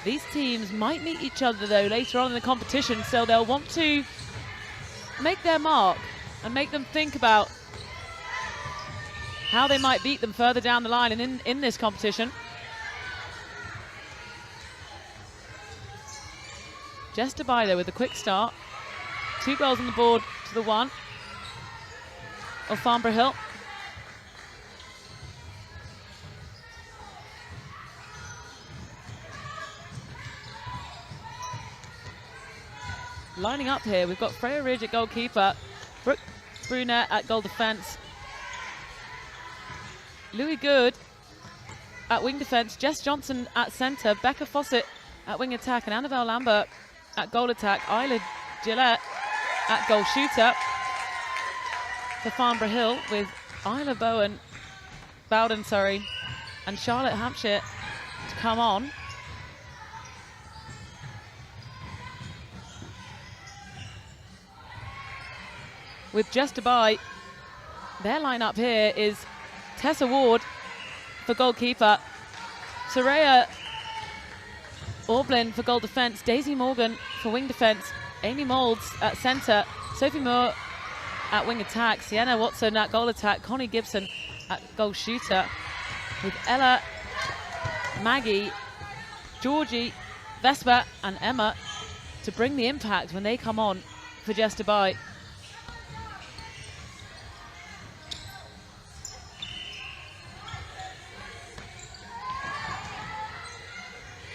These teams might meet each other though later on in the competition, so they'll want to make their mark and make them think about how they might beat them further down the line and in this competition. JESS Dubai though with a quick start. 2 goals on the board to the 1 of Farnborough Hill. Lining up here, we've got Freya Ridge at goalkeeper, Brooke Brunette at goal defence, Louis Good at wing defence, Jess Johnson at centre, Becca Fawcett at wing attack, and Annabelle Lambert at goal attack, Isla Gillette at goal shooter for Farnborough Hill, with Isla Bowden, and Charlotte Hampshire to come on. With JESS Dubai, their lineup here is Tessa Ward for goalkeeper, Soraya Orblin for goal defence, Daisy Morgan for wing defence, Amy Moulds at centre, Sophie Moore at wing attack, Sienna Watson at goal attack, Connie Gibson at goal shooter, with Ella, Maggie, Georgie, Vespa and Emma to bring the impact when they come on for JESS Dubai.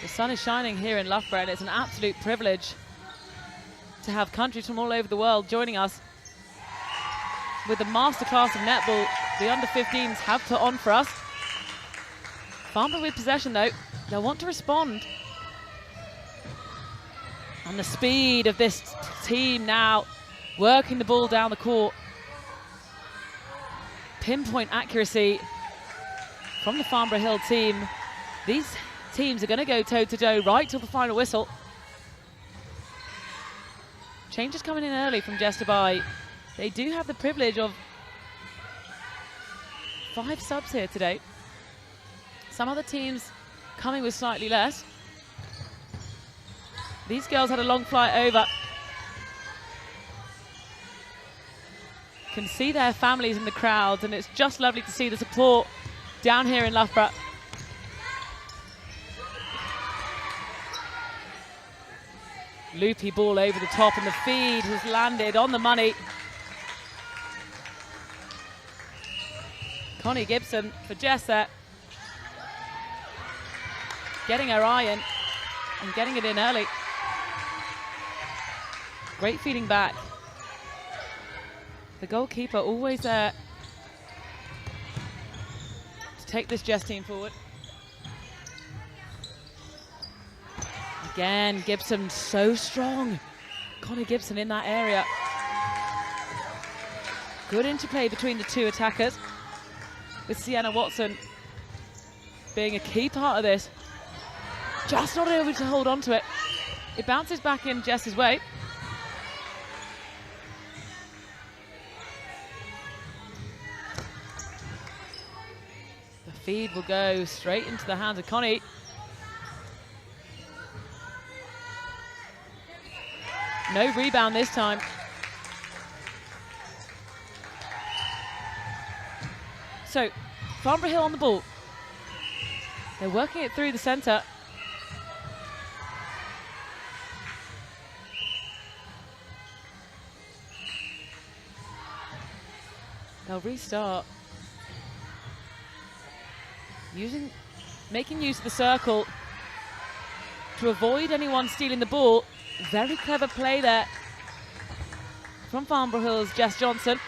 The sun is shining here in Loughborough, and it's an absolute privilege to have countries from all over the world joining us with the masterclass of netball the under-15s have put on for us. Farnborough with possession though, they'll want to respond. And the speed of this team now, working the ball down the court. Pinpoint accuracy from the Farnborough Hill team. These teams are going to go toe-to-toe right till the final whistle. Changes coming in early from JESS Dubai. They do have the privilege of 5 subs here today. Some other teams coming with slightly less. These girls had a long flight over. Can see their families in the crowds, and it's just lovely to see the support down here in Loughborough. Loopy ball over the top, and the feed has landed on the money. Connie Gibson for JESS there, getting her eye in and getting it in early. Great feeding back. The goalkeeper always there to take this JESS team forward. Again, Gibson so strong. Connie Gibson in that area. Good interplay between the 2 attackers, with Sienna Watson being a key part of this. Just not able to hold on to it. It bounces back in JESS's way. The feed will go straight into the hands of Connie. No rebound this time. So, Farnborough Hill on the ball. They're working it through the centre. They'll restart. Making use of the circle to avoid anyone stealing the ball. Very clever play there from Farnborough's Jess Johnson.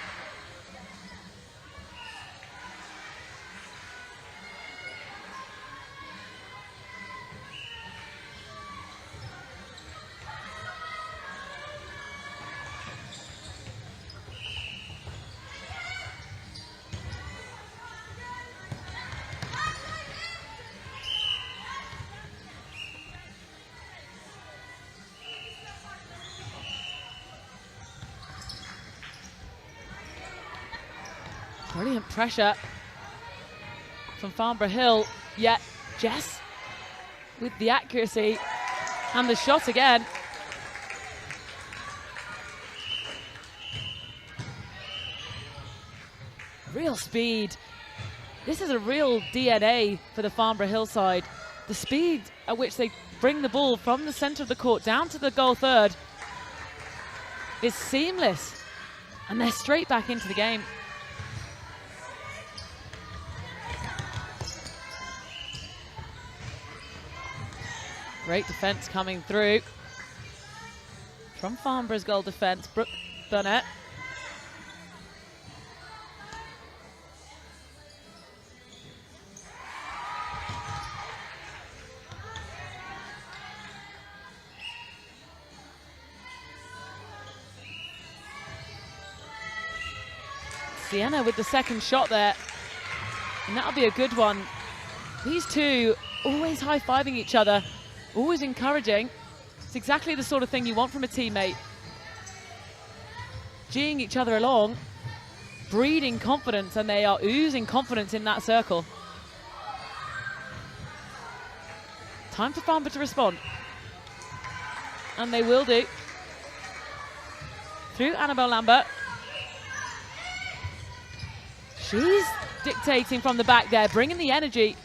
Brilliant pressure from Farnborough Hill, yet Jess with the accuracy and the shot again. Real speed. This is a real DNA for the Farnborough Hill side. The speed at which they bring the ball from the centre of the court down to the goal third is seamless, and they're straight back into the game. Great defence coming through from Farnborough's goal defence, Brooke Burnett. Sienna with the second shot there, and that'll be a good one. These two always high-fiving each other, always encouraging. It's exactly the sort of thing you want from a teammate. Geeing each other along, breeding confidence, and they are oozing confidence in that circle. Time for Farnborough to respond. And they will do. Through Annabelle Lambert. She's dictating from the back there, bringing the energy,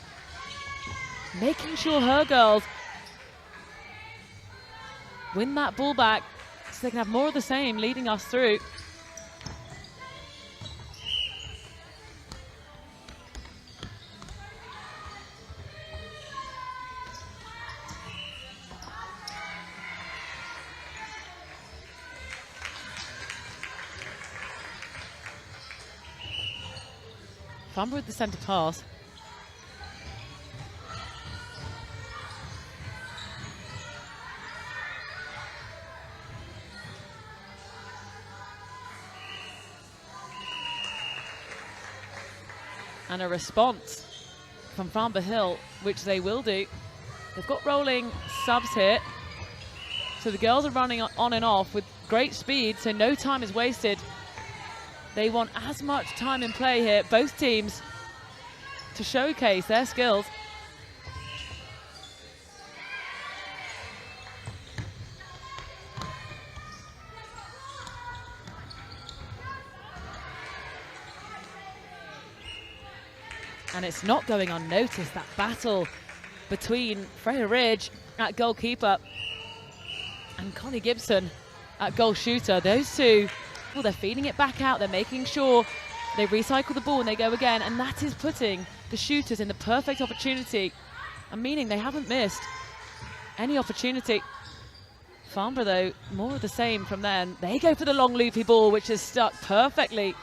making sure her girls win that ball back so they can have more of the same leading us through. Farnborough with the centre pass. And a response from Farnborough Hill, which they will do. They've got rolling subs here. So the girls are running on and off with great speed, so no time is wasted. They want as much time in play here, both teams, to showcase their skills. And it's not going unnoticed, that battle between Freya Ridge at goalkeeper and Connie Gibson at goal shooter. Those two, well, they're feeding it back out. They're making sure they recycle the ball and they go again. And that is putting the shooters in the perfect opportunity, and meaning they haven't missed any opportunity. Farnborough, though, more of the same from them. They go for the long loopy ball, which is stuck perfectly.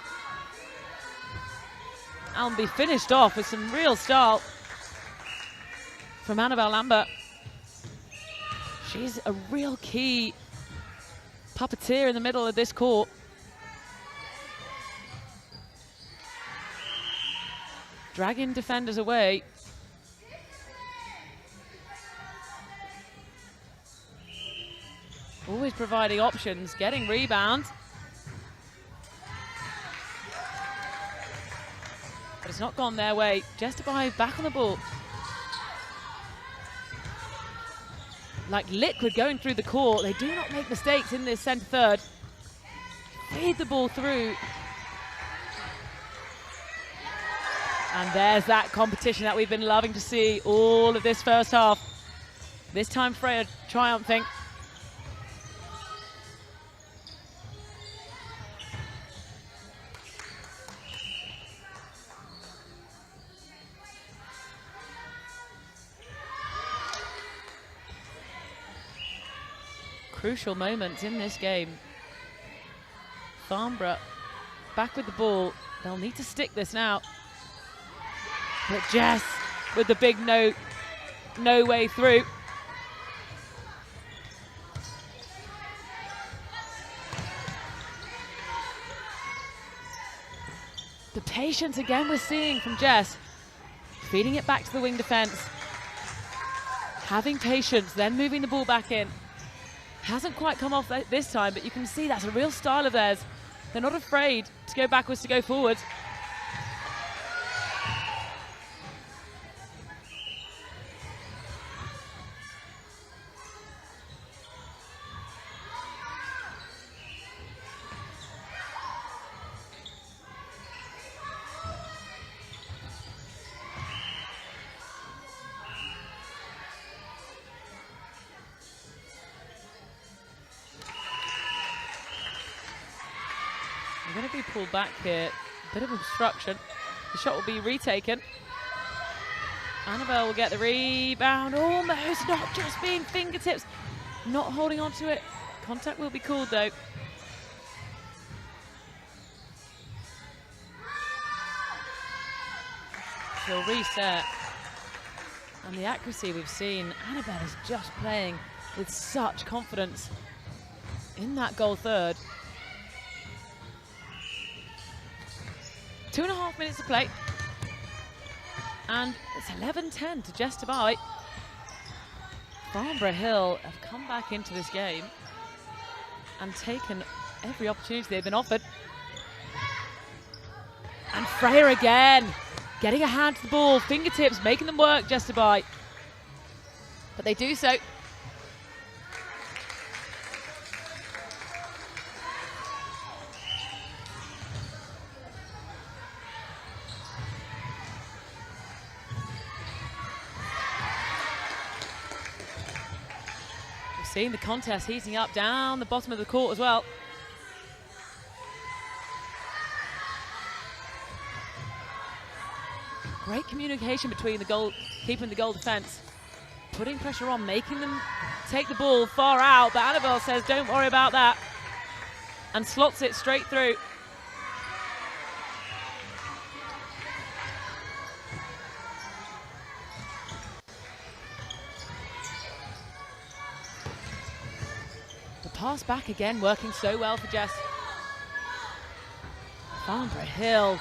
And be finished off with some real style from Annabelle Lambert. She's a real key puppeteer in the middle of this court. Dragging defenders away. Always providing options, getting rebounds. But it's not gone their way. Jesterbye back on the ball. Like liquid going through the court. They do not make mistakes in this centre third. Feed the ball through. And there's that competition that we've been loving to see all of this first half. This time Freya triumphing. crucial moments in this game. Farnborough back with the ball. They'll need to stick this now. But JESS with the big no way through. The patience again we're seeing from JESS. Feeding it back to the wing defence. Having patience, then moving the ball back in. Hasn't quite come off this time, but you can see that's a real style of theirs. They're not afraid to go backwards, to go forwards. They're going to be pulled back here. Bit of obstruction. The shot will be retaken. Annabelle will get the rebound. Almost, not just being fingertips. Not holding on to it. Contact will be called though. She'll reset. And the accuracy we've seen, Annabelle is just playing with such confidence in that goal third. 2.5 minutes to play. And it's 11-10 to JESS to buy. Farnborough Hill have come back into this game and taken every opportunity they've been offered. And Freya again, getting a hand to the ball, fingertips, making them work, JESS to buy. But they do so. Seeing the contest heating up down the bottom of the court as well. Great communication between the goalkeeper and the goal defence. Putting pressure on, making them take the ball far out, but Annabelle says don't worry about that. And slots it straight through. Pass back again, working so well for JESS. Farnborough Hill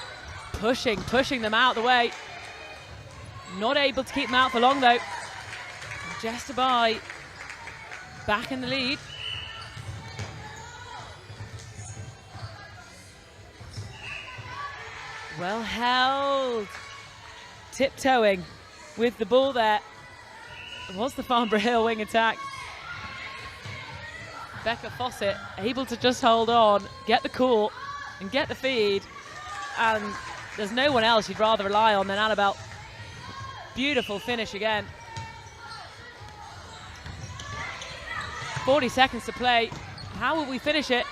pushing them out of the way. Not able to keep them out for long though. JESS to buy, back in the lead. Well held. Tiptoeing with the ball there. It was the Farnborough Hill wing attack. Becca Fawcett able to just hold on, get the call and get the feed, and there's no one else you'd rather rely on than Annabelle. Beautiful finish again. 40 seconds to play. How will we finish it?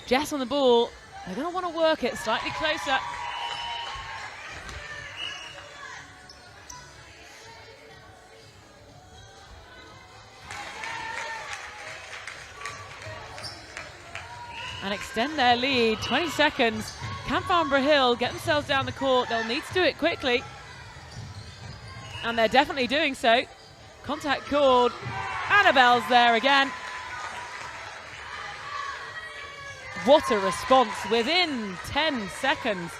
JESS on the ball. They're going to want to work it slightly closer. And extend their lead. 20 seconds. Can Farnborough Hill get themselves down the court? They'll need to do it quickly. And they're definitely doing so. Contact called. Annabelle's there again. What a response within 10 seconds.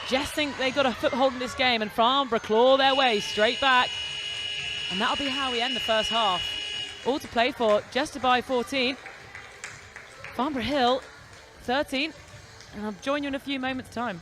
JESS think they got a foothold in this game, and Farnborough claw their way straight back. And that'll be how we end the first half. All to play for. JESS to buy 14. Farnborough Hill, 13, and I'll join you in a few moments' time.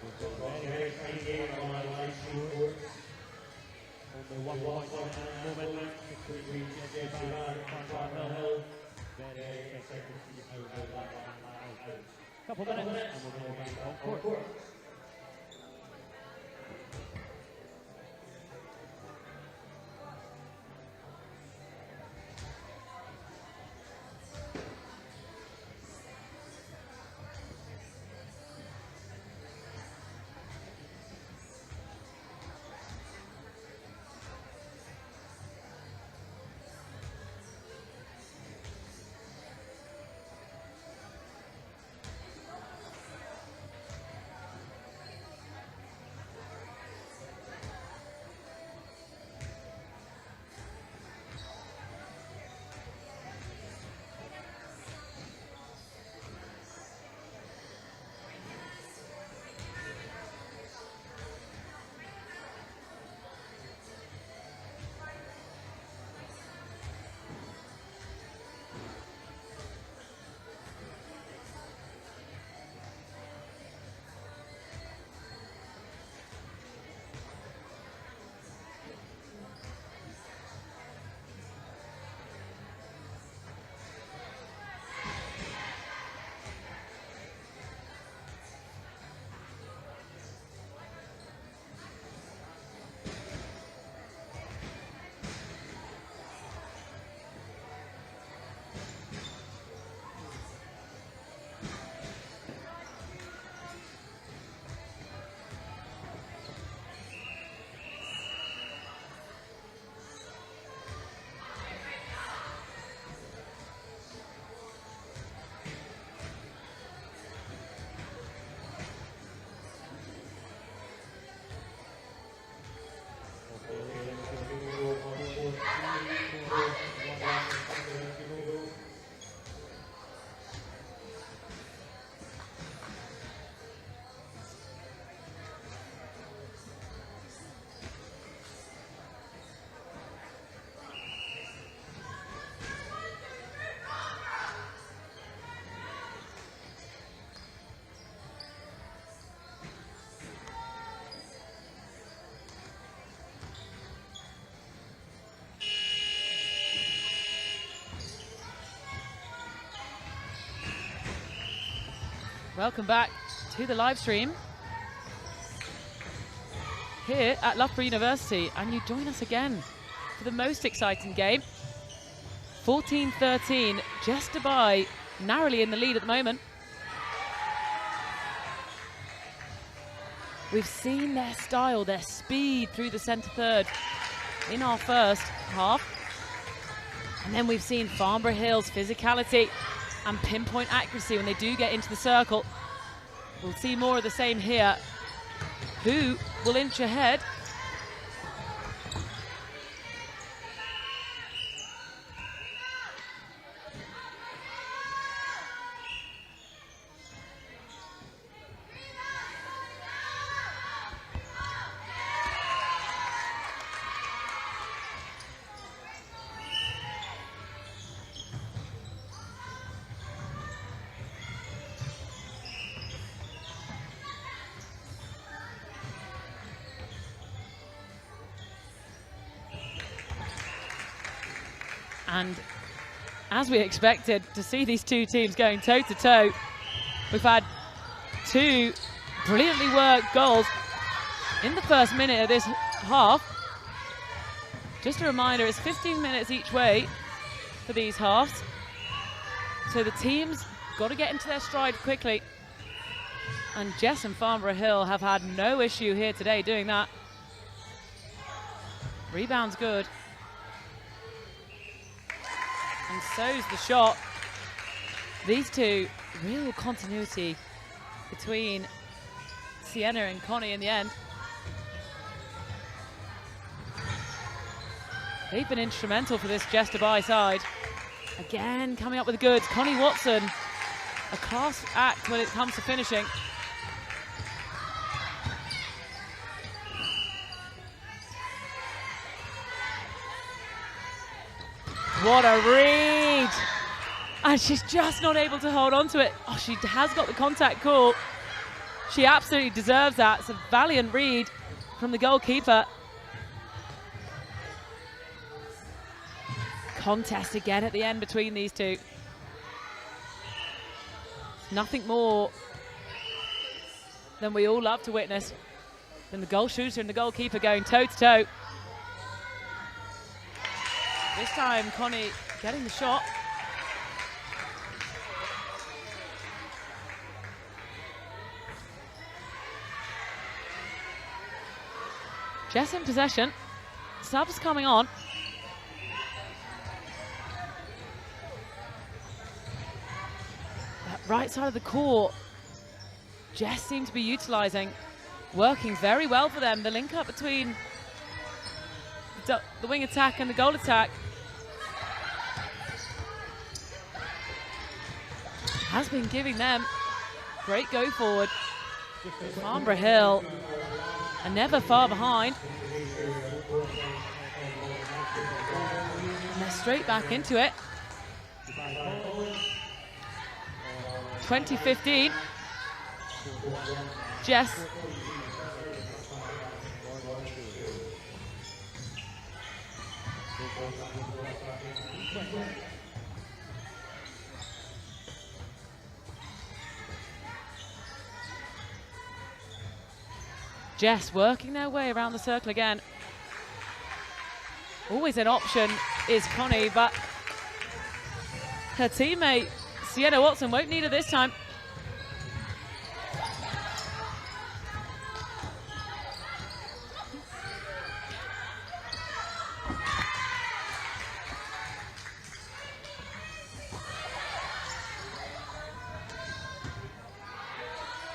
We've got very exciting game on our live stream court. On the 1-1 moment between Sedbergh and Farnborough. Very excited to see how that one out. Couple minutes and we'll go back on court. Welcome back to the live stream here at Loughborough University, and you join us again for the most exciting game. 14-13, just by narrowly in the lead at the moment. We've seen their style, their speed through the centre third in our first half. And then we've seen Farnborough Hill's physicality and pinpoint accuracy when they do get into the circle. We'll see more of the same here. Who will inch ahead? And as we expected to see these two teams going toe-to-toe, we've had two brilliantly worked goals in the first minute of this half. Just a reminder, it's 15 minutes each way for these halves. So the teams got to get into their stride quickly. And JESS and Farnborough Hill have had no issue here today doing that. Rebound's good. And so's the shot. These two, real continuity between Sienna and Connie in the end. They've been instrumental for this JESS Dubai side. Again, coming up with the goods. Connie Watson, a class act when it comes to finishing. What a read! And she's just not able to hold on to it. Oh, she has got the contact call. She absolutely deserves that. It's a valiant read from the goalkeeper. Contest again at the end between these two. Nothing more than we all love to witness than the goal shooter and the goalkeeper going toe to toe. This time Connie getting the shot. Jess in possession. Subs coming on. That right side of the court, Jess seemed to be utilising, working very well for them. The link up between the wing attack and the goal attack has been giving them great go forward. Farnborough Hill are never far behind. And they're straight back into it. 2015. Jess. Jess working their way around the circle again. Always an option is Connie, but her teammate Sienna Watson won't need her this time.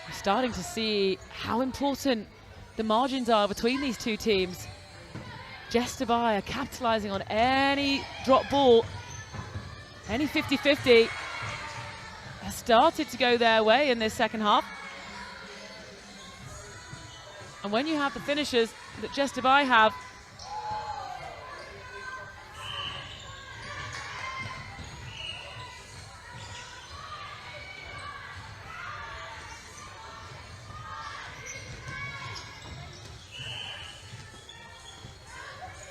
We're starting to see how important the margins are between these two teams. Jess Dubai are capitalising on any drop ball, any 50-50 has started to go their way in this second half. And when you have the finishers that JESS Dubai have,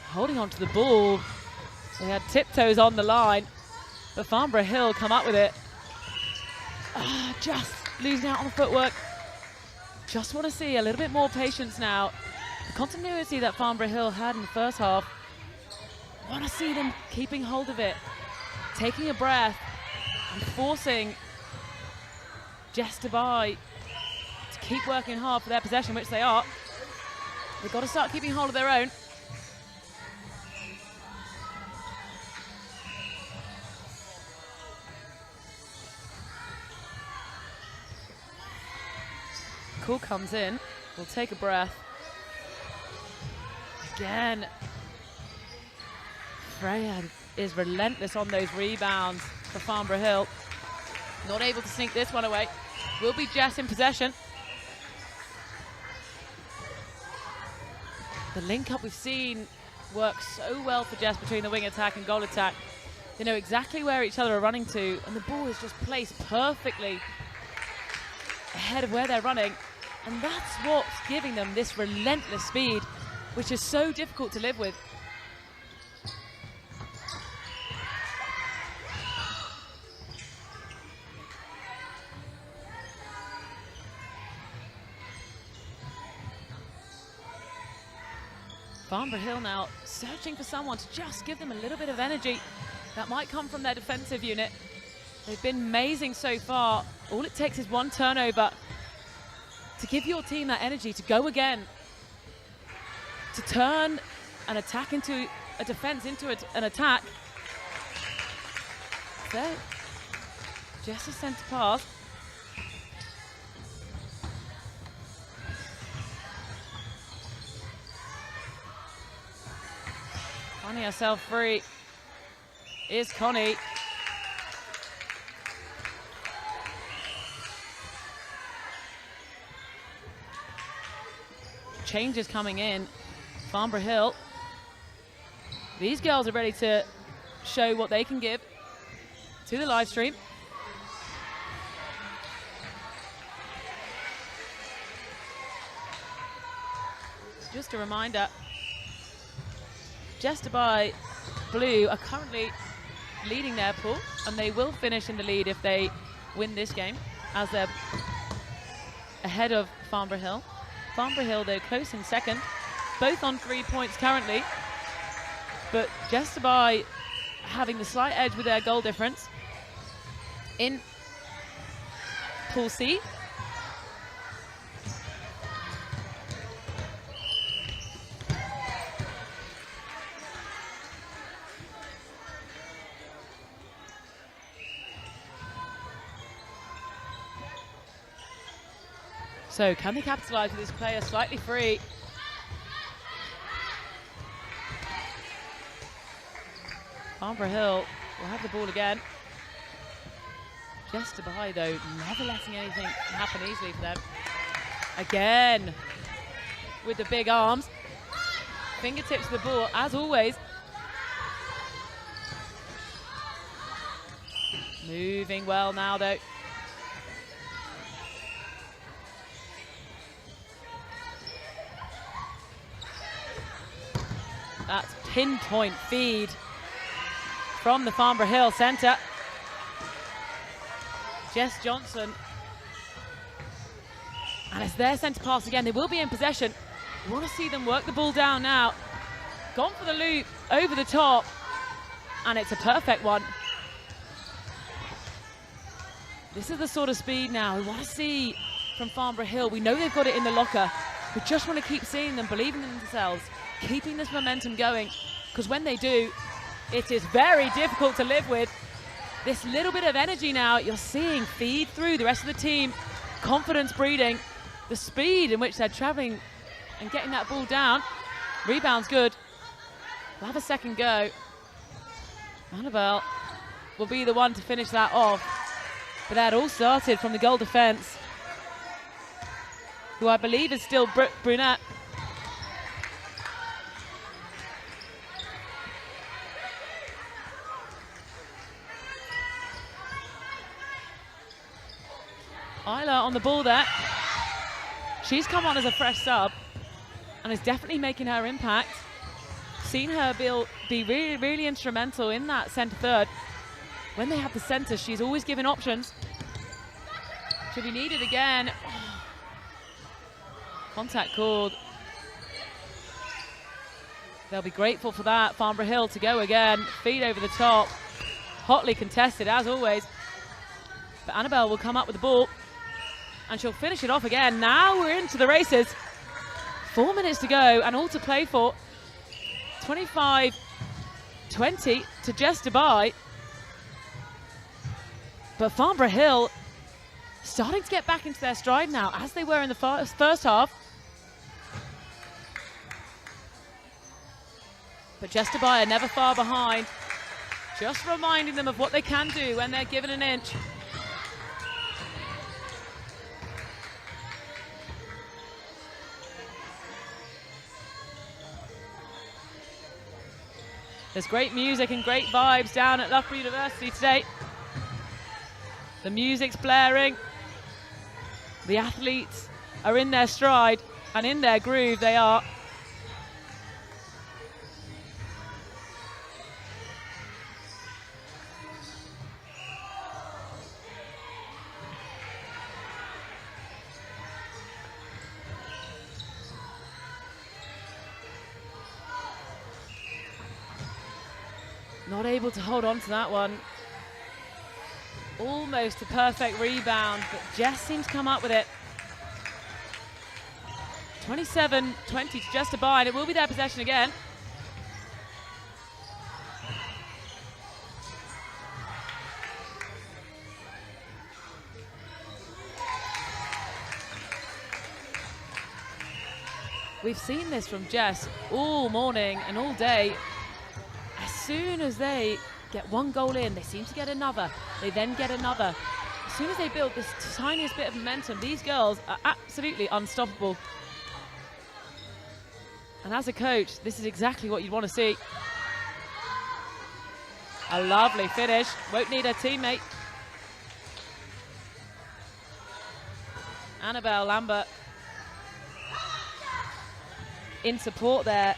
holding on to the ball, they had tiptoes on the line, but Farnborough Hill come up with it. Just losing out on the footwork. Just want to see a little bit more patience now. The continuity that Farnborough Hill had in the first half, want to see them keeping hold of it, taking a breath and forcing JESS Dubai to keep working hard for their possession, which they are. They've got to start keeping hold of their own. Call comes in, we'll take a breath. Again, Freya is relentless on those rebounds for Farnborough Hill. Not able to sneak this one away. Will be Jess in possession. The link up we've seen works so well for Jess between the wing attack and goal attack. They know exactly where each other are running to, and the ball is just placed perfectly ahead of where they're running. And that's what's giving them this relentless speed, which is so difficult to live with. Farnborough Hill now searching for someone to just give them a little bit of energy. That might come from their defensive unit. They've been amazing so far. All it takes is one turnover to give your team that energy to go again, to turn an attack into a defense, into an attack. There, Jess is sent to pass. Connie herself free. Is Connie. Changes coming in. Farnborough Hill. These girls are ready to show what they can give to the live stream. just a reminder, Sedbergh Blue are currently leading their pool, and they will finish in the lead if they win this game, as they're ahead of Farnborough. Farnborough, they're close in second, both on 3 points currently, but Sedbergh having the slight edge with their goal difference in Pool C. So can they capitalise with this player slightly free? Farnborough will have the ball again. Sedbergh though, never letting anything happen easily for them. Again, with the big arms. Fingertips of the ball, as always. Moving well now though. That's pinpoint feed from the Farnborough centre. Jess Johnson. And it's their centre pass again. They will be in possession. We want to see them work the ball down now. Gone for the loop, over the top. And it's a perfect one. This is the sort of speed now we want to see from Farnborough. We know they've got it in the locker. We just want to keep seeing them, believing in themselves, keeping this momentum going, because when they do, it is very difficult to live with. This little bit of energy now you're seeing feed through the rest of the team, confidence breeding, the speed in which they're travelling and getting that ball down. Rebound's good. We'll have a second go. Annabelle will be the one to finish that off, but that all started from the goal defence, who I believe is still Brunette. Isla on the ball there. She's come on as a fresh sub and is definitely making her impact. Seen her be really, really instrumental in that centre third. When they have the centre, she's always given options. She'll be needed again. Oh. Contact called. They'll be grateful for that. Farnborough to go again. Feed over the top. Hotly contested as always. But Annabelle will come up with the ball. And she'll finish it off again. Now we're into the races. 4 minutes to go and all to play for. 25-20 to Sedbergh. But Farnborough starting to get back into their stride now, as they were in the first half. But Sedbergh are never far behind. Just reminding them of what they can do when they're given an inch. There's great music and great vibes down at Loughborough University today. The music's blaring. The athletes are in their stride and in their groove they are. Not able to hold on to that one. Almost a perfect rebound, but Jess seems to come up with it. 27-20 to Sedbergh, and it will be their possession again. We've seen this from Jess all morning and all day. As soon as they get one goal in, they seem to get another. They then get another. As soon as they build this tiniest bit of momentum, these girls are absolutely unstoppable. And as a coach, this is exactly what you'd want to see. A lovely finish. Won't need her teammate. Annabelle Lambert. in support there.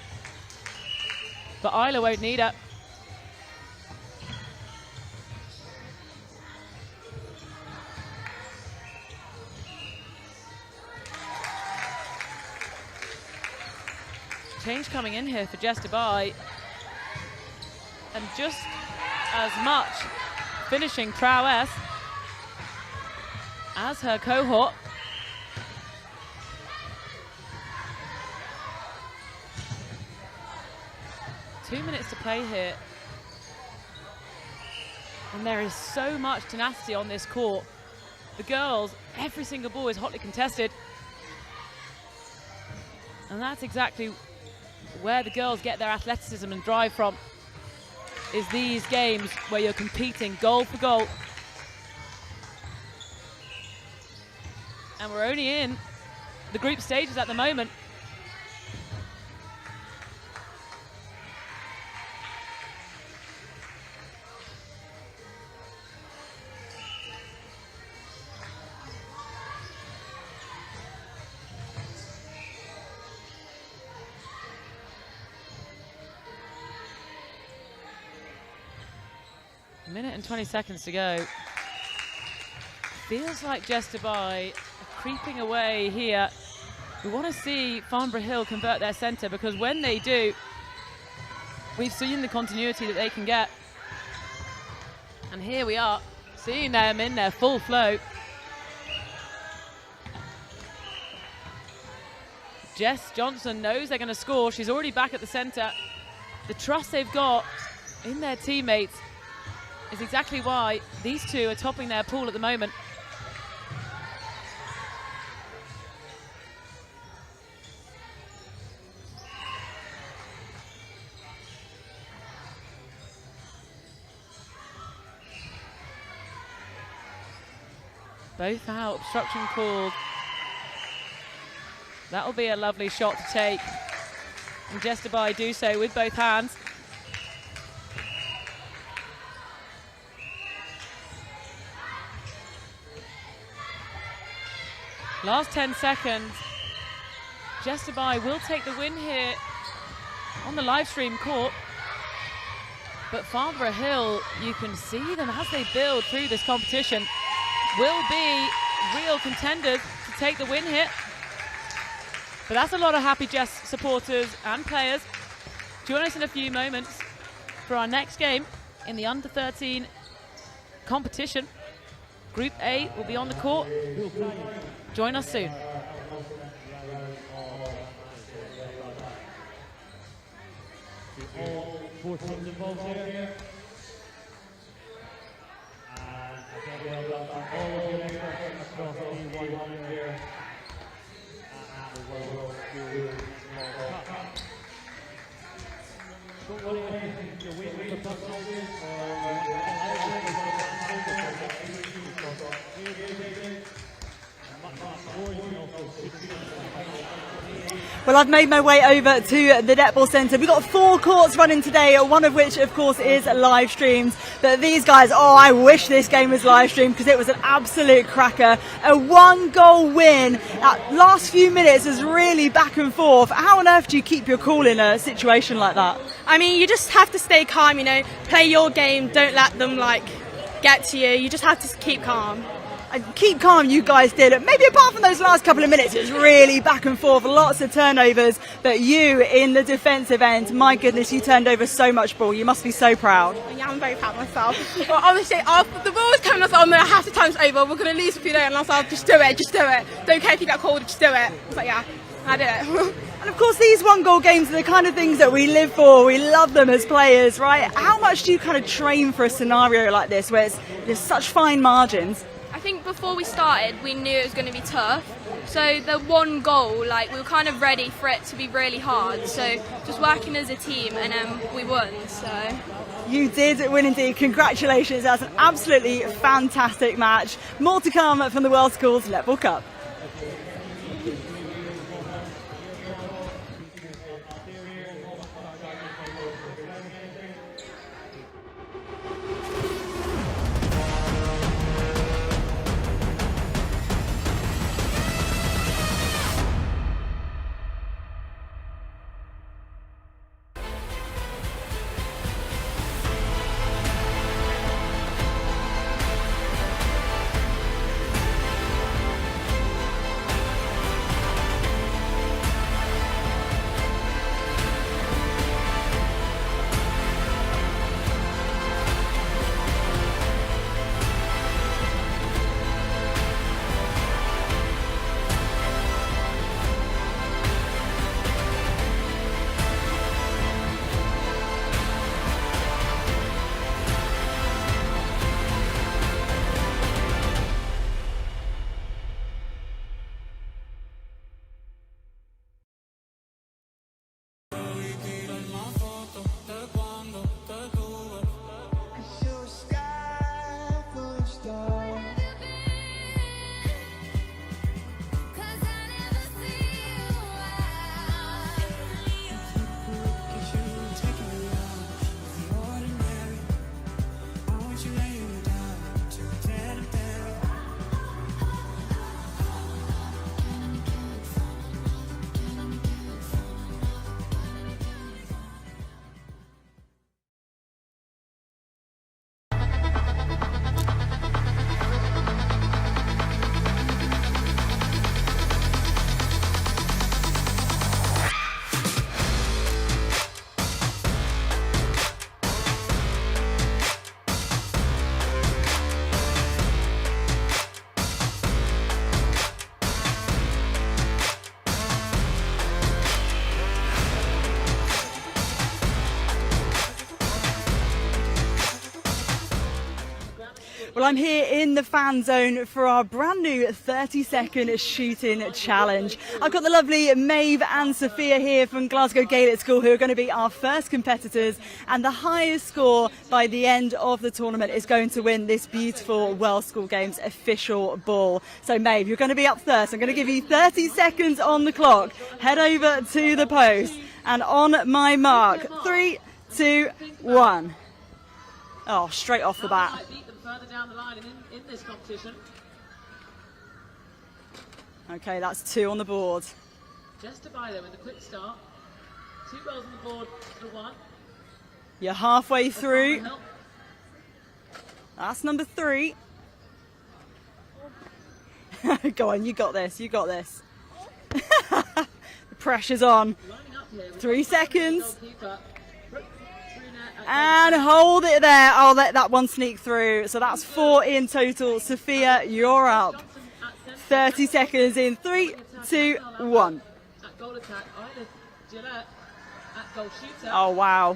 But Isla won't need her. Change coming in here for Jess Dubai. And just as much finishing prowess as her cohort. Two minutes to play here. And there is so much tenacity on this court. The girls, every single ball is hotly contested. And that's exactly where the girls get their athleticism and drive from, is these games where you're competing goal for goal. And we're only in the group stages at the moment. A minute and 20 seconds to go. Feels like Jess Dubai are creeping away here. We want to see Farnborough convert their centre, because when they do, we've seen the continuity that they can get. And here we are, seeing them in their full flow. Jess Johnson knows they're going to score. She's already back at the centre. The trust they've got in their teammates is exactly why these two are topping their pool at the moment. Both out, obstruction called. That'll be a lovely shot to take. And Jess Dubai do so with both hands. Last 10 seconds. Jess Dubai will take the win here on the live stream court. But Farnborough, you can see them as they build through this competition, will be real contenders to take the win here. But that's a lot of happy Jess supporters and players. Join us in a few moments for our next game in the under-13 competition. Group A will be on the court. Join us soon. All four teams involved here. And again, well done all of your efforts across A1 here. And the World Cup. Don't worry if you're waiting for something Well, I've made my way over to the Netball Centre. We've got 4 courts running today, one of which, of course, is live streamed. But these guys, oh, I wish this game was live streamed, because it was an absolute cracker. A 1-goal win. That last few minutes is really back and forth. How on earth do you keep your cool in a situation like that? I mean, you just have to stay calm, you know, play your game, don't let them, get to you. You just have to keep calm. Keep calm, you guys did it. Maybe apart from those last couple of minutes, it was really back and forth, lots of turnovers. But you, in the defensive end, my goodness, you turned over so much ball. You must be so proud. Yeah, I'm very proud of myself. Well, obviously, the ball was coming us on there half the time's over. We're going to lose if you don't. And I was like, just do it, just do it. Don't care if you get called, just do it. I was like, yeah, I did it. And of course, these 1-goal games are the kind of things that we live for. We love them as players, right? How much do you kind of train for a scenario like this, where there's such fine margins? I think before we started, we knew it was going to be tough. So the 1 goal, we were kind of ready for it to be really hard. So just working as a team, and we won. So you did win indeed. Congratulations. That's an absolutely fantastic match. More to come from the World Schools Netball Cup. Well, I'm here in the fan zone for our brand new 30-second shooting challenge. I've got the lovely Maeve and Sophia here from Glasgow Gaelic School, who are going to be our first competitors, and the highest score by the end of the tournament is going to win this beautiful Welsh School Games official ball. So Maeve, you're going to be up first. I'm going to give you 30 seconds on the clock. Head over to the post, and on my mark, 3, 2, 1. Oh, straight off the bat. Further down the line in this competition. Okay, that's 2 on the board. Just to buy them with a quick start. 2 goals on the board for 1. You're halfway through. That's number 3. Go on, you got this, you got this. The pressure's on. 3 seconds. And hold it there. I'll let that one sneak through. So that's 4 in total. Sophia, you're up. 30 seconds in. 3, 2, 1. Oh, wow.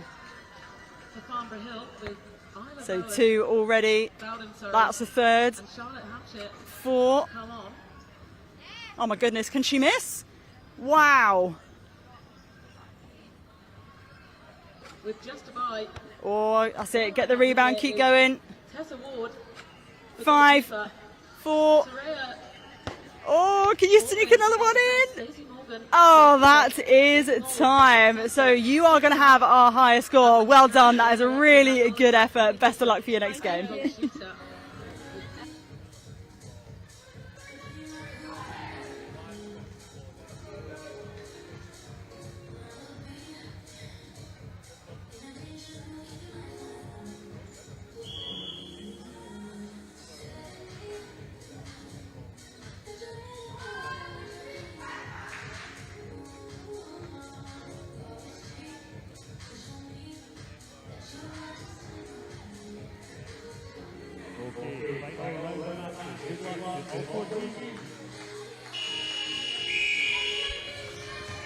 So 2 already. That's a third. 4. Oh, my goodness. Can she miss? Wow. With just a bye. Oh, that's it. Get the rebound. Keep going. Tessa Ward. 5, 4. Oh, can you sneak another one in? Oh, that is time. So you are going to have our highest score. Well done. That is a really good effort. Best of luck for your next game.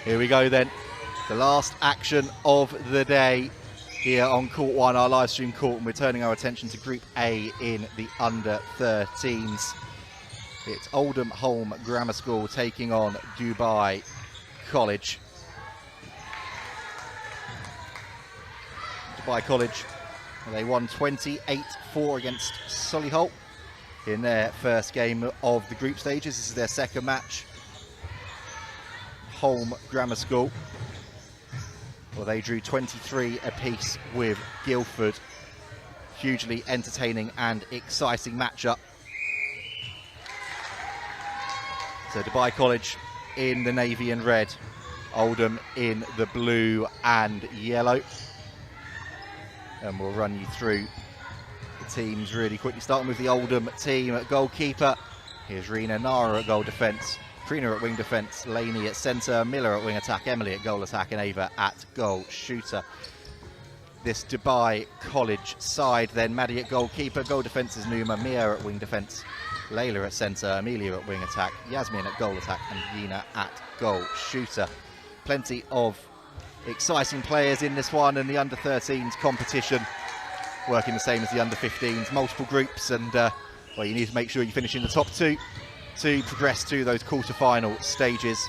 Here we go then, the last action of the day here on Court 1, our live stream court, and we're turning our attention to Group A in the under-13s. It's Oldham Hulme Grammar School taking on Dubai College. Dubai College, they won 28-4 against Solihull in their first game of the group stages. This is their second match. Hulme Grammar School, well, they drew 23 apiece with Guildford. Hugely entertaining and exciting matchup. So Dubai College in the navy and red, Oldham in the blue and yellow. And we'll run you through the teams really quickly, starting with the Oldham team at goalkeeper. Here's Rena Nara at goal defence, Trina at wing defence, Laney at centre, Miller at wing attack, Emily at goal attack, and Ava at goal shooter. This Dubai College side then, Maddie at goalkeeper, goal defence is Numa, Mia at wing defence, Layla at centre, Amelia at wing attack, Yasmin at goal attack, and Yina at goal shooter. Plenty of exciting players in this one, and the under-13s competition working the same as the under-15s, multiple groups, and well, you need to make sure you finish in the top 2 to progress to those quarter-final stages.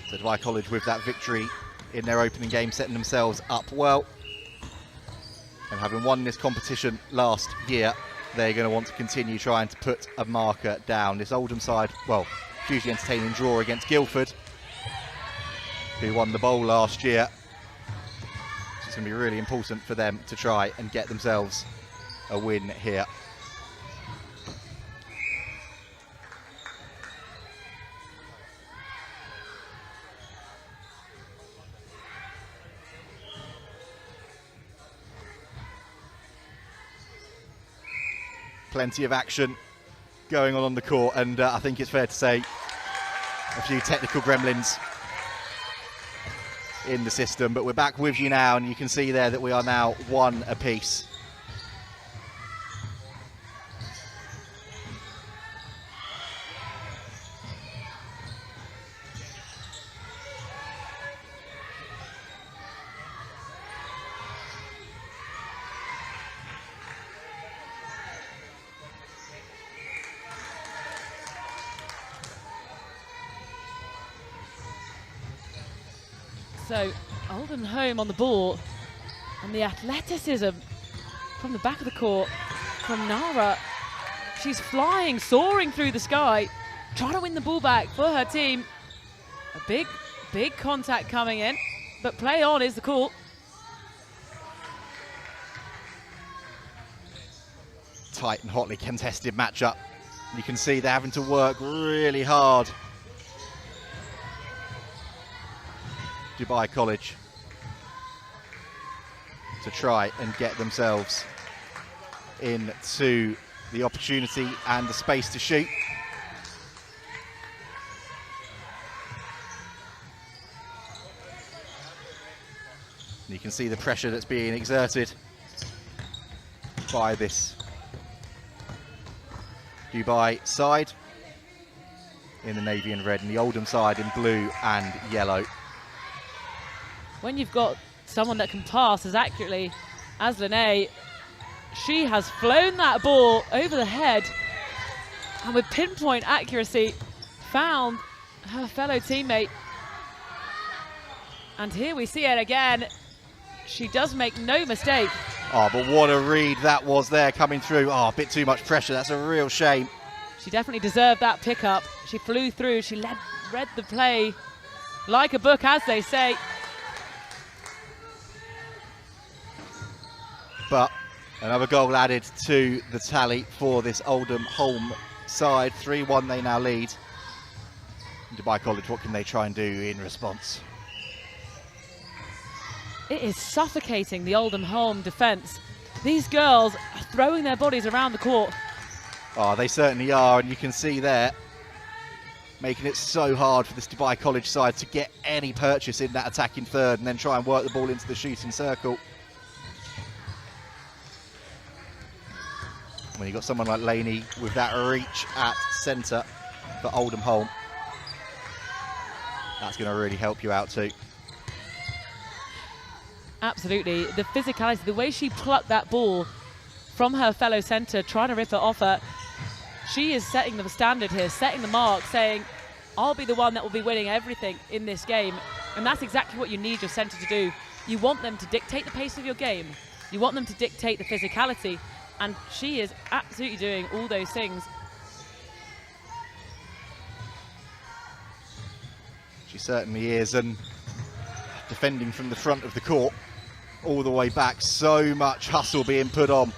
So Dubai College with that victory in their opening game, setting themselves up well, and having won this competition last year, they're going to want to continue trying to put a marker down. This Oldham side, well, hugely entertaining draw against Guildford, who won the bowl last year. So it's going to be really important for them to try and get themselves a win here. Plenty of action going on the court, and I think it's fair to say a few technical gremlins in the system, but we're back with you now, and you can see there that we are now 1 apiece. So Oldham home on the ball, and the athleticism from the back of the court from Nara. She's flying, soaring through the sky, trying to win the ball back for her team. A big contact coming in, but play on is the call. Tight and hotly contested matchup. You can see they're having to work really hard. Dubai College to try and get themselves into the opportunity and the space to shoot. And you can see the pressure that's being exerted by this Dubai side in the navy and red, and the Oldham side in blue and yellow. When you've got someone that can pass as accurately as Lene, she has flown that ball over the head and with pinpoint accuracy found her fellow teammate. And here we see it again. She does make no mistake. Oh, but what a read that was there coming through. Oh, a bit too much pressure. That's a real shame. She definitely deserved that pickup. She flew through. She read the play like a book, as they say. But another goal added to the tally for this Oldham Hulme side. 3-1 they now lead. Dubai College, what can they try and do in response? It is suffocating, the Oldham Hulme defence. These girls are throwing their bodies around the court. Oh, they certainly are, and you can see there, making it so hard for this Dubai College side to get any purchase in that attacking third and then try and work the ball into the shooting circle. When you've got someone like Laney with that reach at centre for Oldham Hulme, that's going to really help you out too. Absolutely. The physicality, the way she plucked that ball from her fellow centre, trying to rip it off her. She is setting the standard here, setting the mark, saying, I'll be the one that will be winning everything in this game. And that's exactly what you need your centre to do. You want them to dictate the pace of your game. You want them to dictate the physicality. And she is absolutely doing all those things. She certainly is, and defending from the front of the court all the way back, so much hustle being put on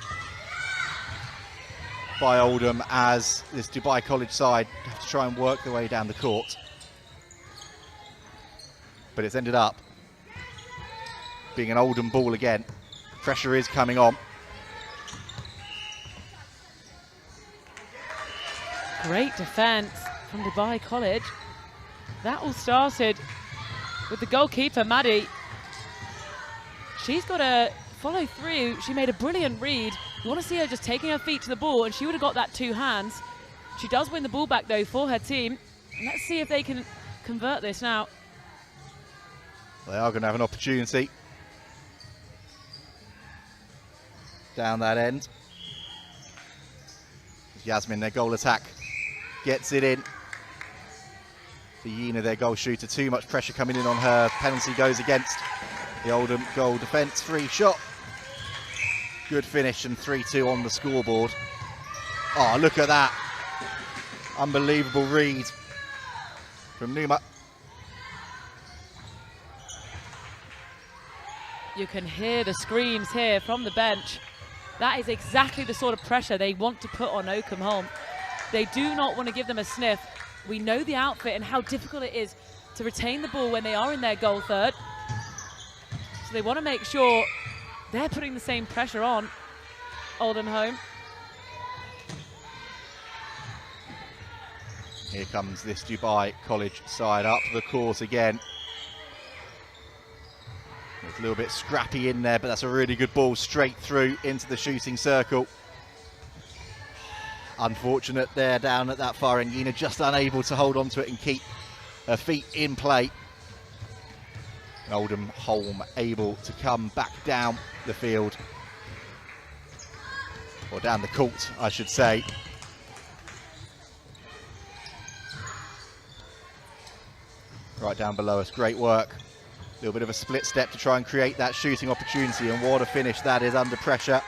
by Oldham as this Dubai College side have to try and work their way down the court. But it's ended up being an Oldham ball again. Pressure is coming on. Great defence from Dubai College. That all started with the goalkeeper, Maddie. She's got to follow through. She made a brilliant read. You want to see her just taking her feet to the ball, and she would have got that 2 hands. She does win the ball back, though, for her team. Let's see if they can convert this now. They are going to have an opportunity down that end. Yasmin, their goal attack, gets it in. For Yina, their goal shooter, too much pressure coming in on her. Penalty goes against the Oldham goal defence. Free shot. Good finish, and 3-2 on the scoreboard. Oh, look at that. Unbelievable read from Numa. You can hear the screams here from the bench. That is exactly the sort of pressure they want to put on Oldham Hulme. They do not want to give them a sniff. We know the outfit and how difficult it is to retain the ball when they are in their goal third. So they want to make sure they're putting the same pressure on Oldham Hulme. Here comes this Dubai College side up the court again. It's a little bit scrappy in there, but that's a really good ball straight through into the shooting circle. Unfortunate there down at that far end. Yina just unable to hold on to it and keep her feet in play. Oldham Hulme able to come back down the field. Or down the court, I should say. Right down below us. Great work little bit of a split step to try and create that shooting opportunity, and what a finish that is under pressure.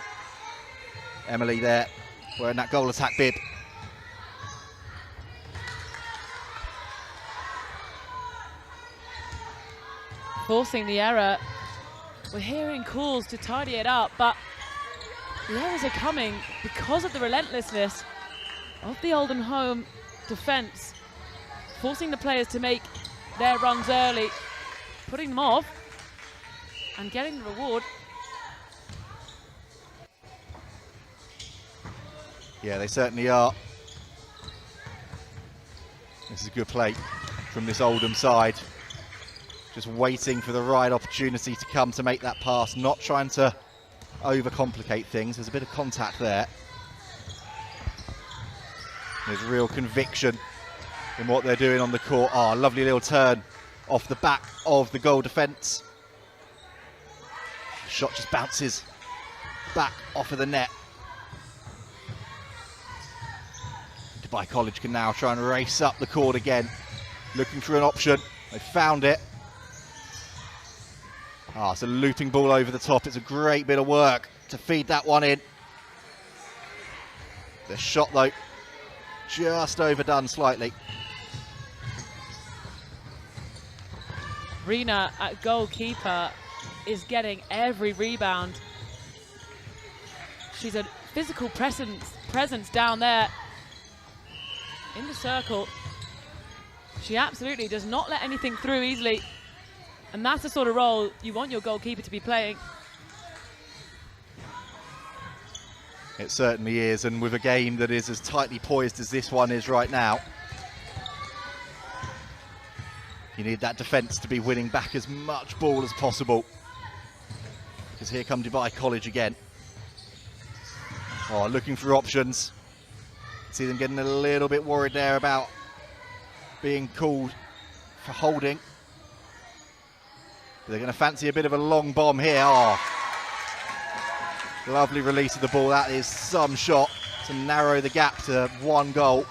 Emily there wearing that goal attack bib. Forcing the error. We're hearing calls to tidy it up, but the errors are coming because of the relentlessness of the Oldham home defence, forcing the players to make their runs early, putting them off and getting the reward. Yeah, they certainly are. This is a good play from this Oldham side. Just waiting for the right opportunity to come to make that pass, not trying to overcomplicate things. There's a bit of contact there. There's real conviction in what they're doing on the court. Oh, lovely little turn off the back of the goal defence. Shot just bounces back off of the net. Dubai College can now try and race up the court again, looking for an option. They found it. Ah, it's a looping ball over the top. It's a great bit of work to feed that one in. The shot, though, just overdone slightly. Rena at goalkeeper is getting every rebound. She's a physical presence down there in the circle. She absolutely does not let anything through easily. And that's the sort of role you want your goalkeeper to be playing. It certainly is, and with a game that is as tightly poised as this one is right now, you need that defence to be winning back as much ball as possible. Because here come Dubai College again. Oh, looking for options. See them getting a little bit worried there about being called for holding. They're going to fancy a bit of a long bomb here. Oh, lovely release of the ball. That is some shot to narrow the gap to one goal.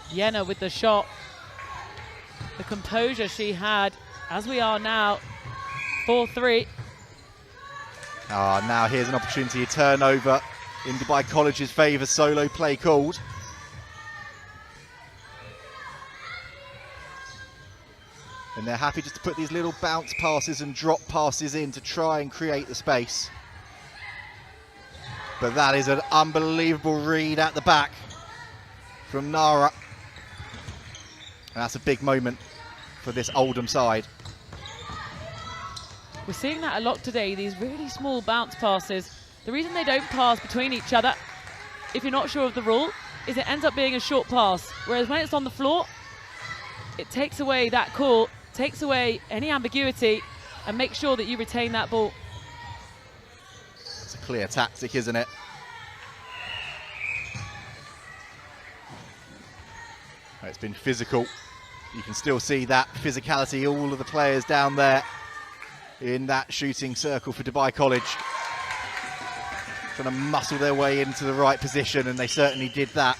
Yenna with the shot. The composure she had, as we are now, 4-3. Now here's an opportunity, a turnover in Dubai College's favour. Solo play called. And they're happy just to put these little bounce passes and drop passes in to try and create the space. But that is an unbelievable read at the back from Nara. And that's a big moment for this Oldham side. We're seeing that a lot today, these really small bounce passes. The reason they don't pass between each other, if you're not sure of the rule, is it ends up being a short pass. Whereas when it's on the floor, it takes away that call, takes away any ambiguity, and makes sure that you retain that ball. It's a clear tactic, isn't it? It's been physical. You can still see that physicality, all of the players down there in that shooting circle for Dubai College. Trying to muscle their way into the right position, and they certainly did that.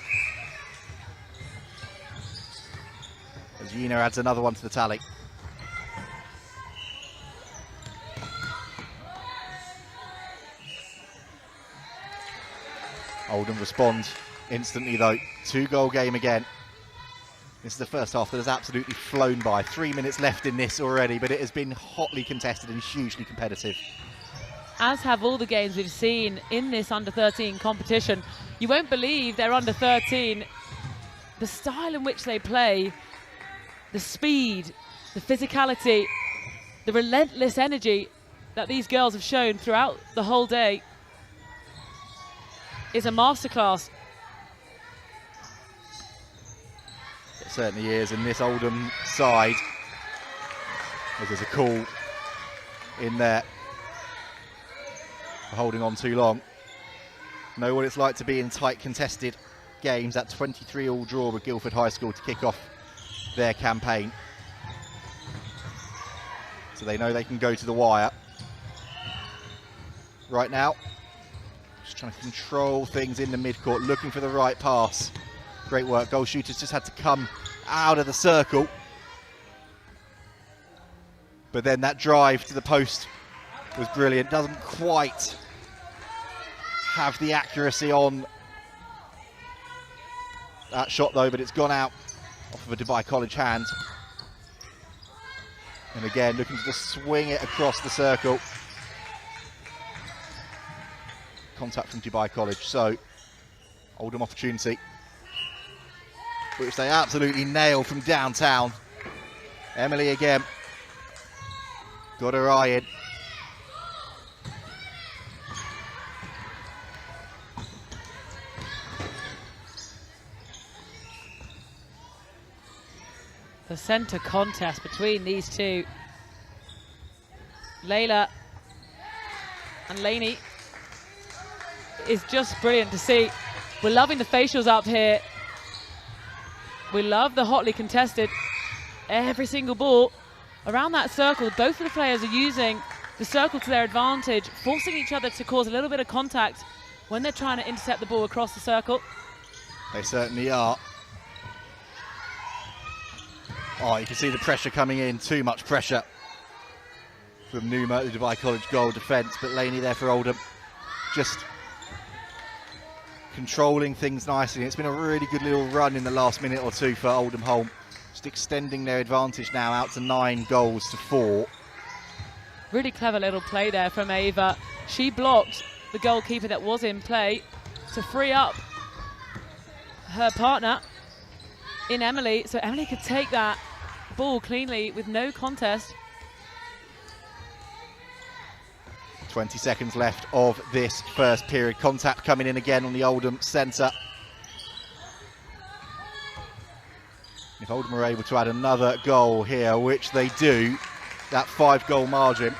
As Yina adds another one to the tally. Oldham respond instantly though. 2-goal game again. This is the first half that has absolutely flown by. 3 minutes left in this already, but it has been hotly contested and hugely competitive. As have all the games we've seen in this under-13 competition. You won't believe they're under-13. The style in which they play, the speed, the physicality, the relentless energy that these girls have shown throughout the whole day is a masterclass. It certainly is, and this Oldham side, as there's a call in there for holding on too long. Know what it's like to be in tight contested games. That 23-all draw with Guildford High School to kick off their campaign. So they know they can go to the wire. Right now, just trying to control things in the midcourt, looking for the right pass. Great work. Goal shooters just had to come out of the circle But then that drive to the post was brilliant. Doesn't quite have the accuracy on that shot though, but it's gone out off of a Dubai College hand. And again, looking to just swing it across the circle. Contact from Dubai College, so Oldham opportunity, which they absolutely nail from downtown. Emily again, got her eye in. The centre contest between these two, Layla and Lainey, is just brilliant to see. We're loving the facials up here. We love the hotly contested. Every single ball around that circle, both of the players are using the circle to their advantage, forcing each other to cause a little bit of contact when they're trying to intercept the ball across the circle. They certainly are. Oh, you can see the pressure coming in, too much pressure from Numa, the Dubai College goal defence, but Laney there for Oldham, just controlling things nicely. It's been a really good little run in the last minute or two for Oldham Hulme, just extending their advantage now out to 9 goals to 4. Really clever little play there from Ava. She blocked the goalkeeper that was in play to free up her partner in Emily, so Emily could take that ball cleanly with no contest. 20 seconds left of this first period. Contact coming in again on the Oldham centre. If Oldham are able to add another goal here, which they do, that 5-goal margin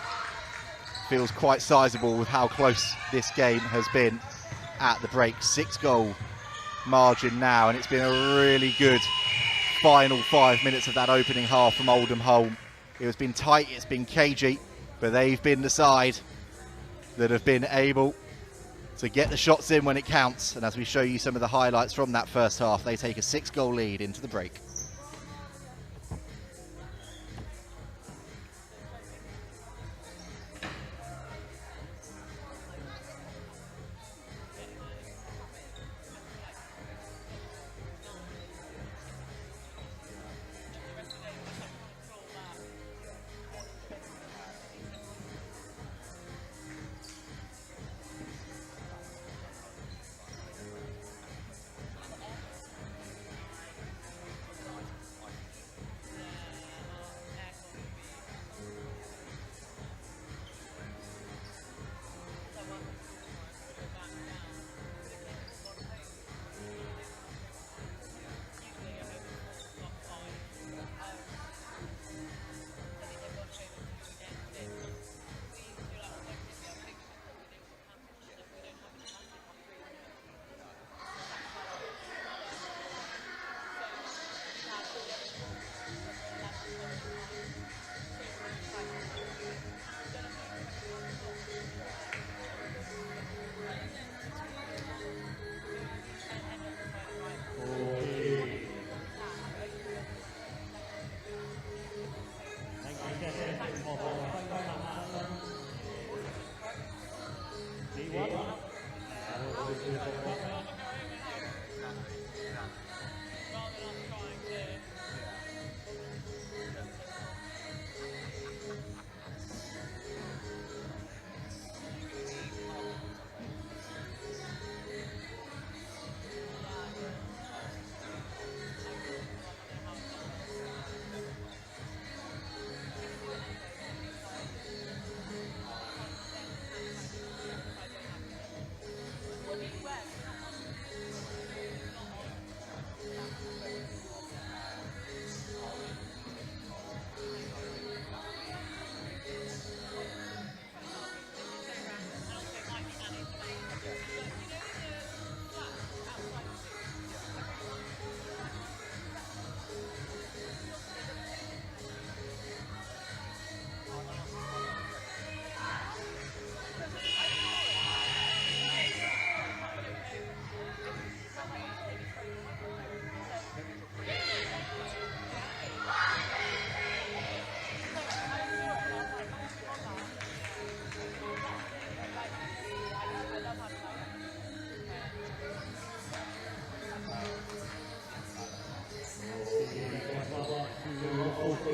feels quite sizable with how close this game has been at the break. 6-goal margin now, and it's been a really good final 5 minutes of that opening half from Oldham Hulme. It has been tight, it's been cagey, but they've been the side that have been able to get the shots in when it counts. And as we show you some of the highlights from that first half, they take a 6-goal lead into the break.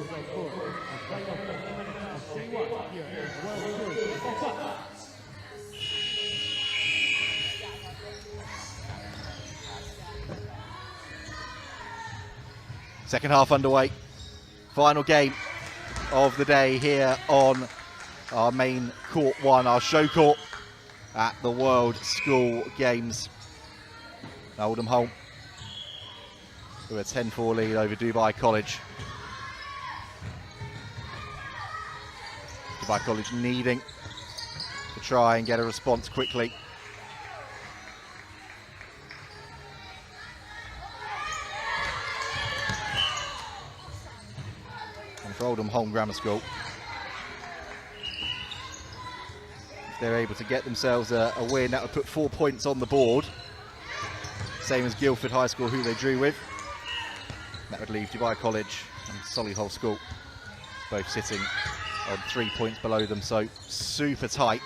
South Court. A final 15 minutes of 3-1 here in the World Series. Fox up. Second half underway. Final game of the day here on our main court one, our show court at the World School Games. Oldham Hulme with a 10-4 lead over Dubai College. Dubai College needing to try and get a response quickly. And for Oldham Hulme Grammar School, if they're able to get themselves a win, that would put 4 points on the board. Same as Guildford High School, who they drew with. That would leave Dubai College and Solihull School both sitting on 3 points below them, so super tight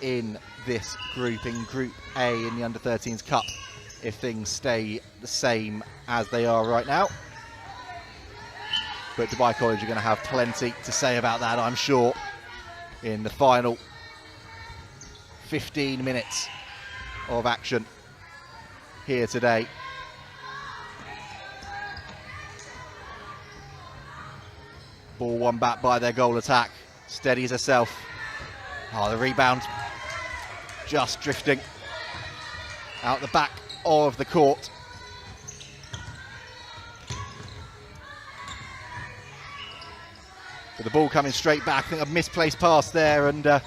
in this group, in Group A in the Under-13s Cup, if things stay the same as they are right now. But Dubai College are going to have plenty to say about that, I'm sure, in the final 15 minutes of action here today. Ball won back by their goal attack. Steadies herself. Oh, the rebound just drifting out the back of the court. But the ball coming straight back. I think a misplaced pass there, and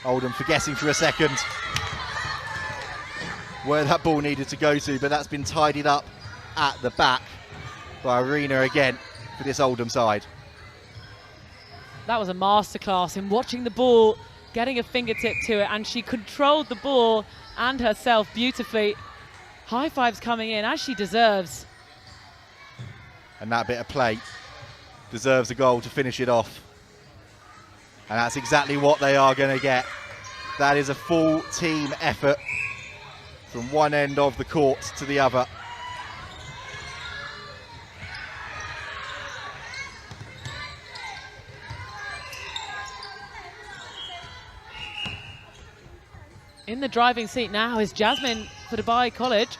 Oldham forgetting for a second where that ball needed to go to, but that's been tidied up at the back by Arena again for this Oldham side. That was a masterclass in watching the ball, getting a fingertip to it, and she controlled the ball and herself beautifully. High fives coming in, as she deserves. And that bit of play deserves a goal to finish it off. And that's exactly what they are going to get. That is a full team effort from one end of the court to the other. In the driving seat now is Jasmine for Dubai College.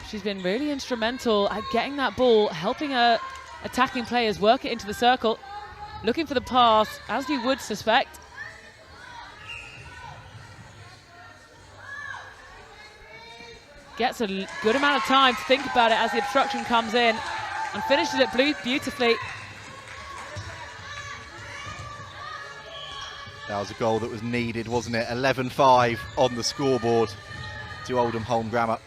She's been really instrumental at getting that ball, helping her attacking players work it into the circle, looking for the pass, as you would suspect. Gets a good amount of time to think about it as the obstruction comes in, and finishes it beautifully. That was a goal that was needed, wasn't it? 11-5 on the scoreboard to Oldham Hulme Grammar.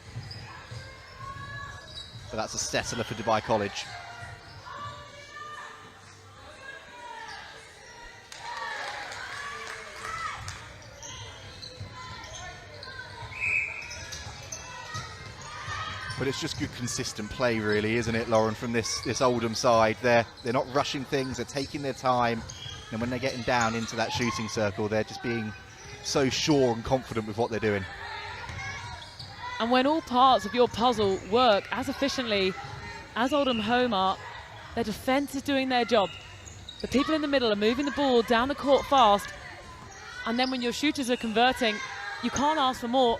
But that's a settler for Dubai College. But it's just good consistent play, really, isn't it, Lauren, from this Oldham side. They're not rushing things, they're taking their time. And when they're getting down into that shooting circle, they're just being so sure and confident with what they're doing. And when all parts of your puzzle work as efficiently as Oldham Hulme are, their defence is doing their job. The people in the middle are moving the ball down the court fast, and then when your shooters are converting, you can't ask for more.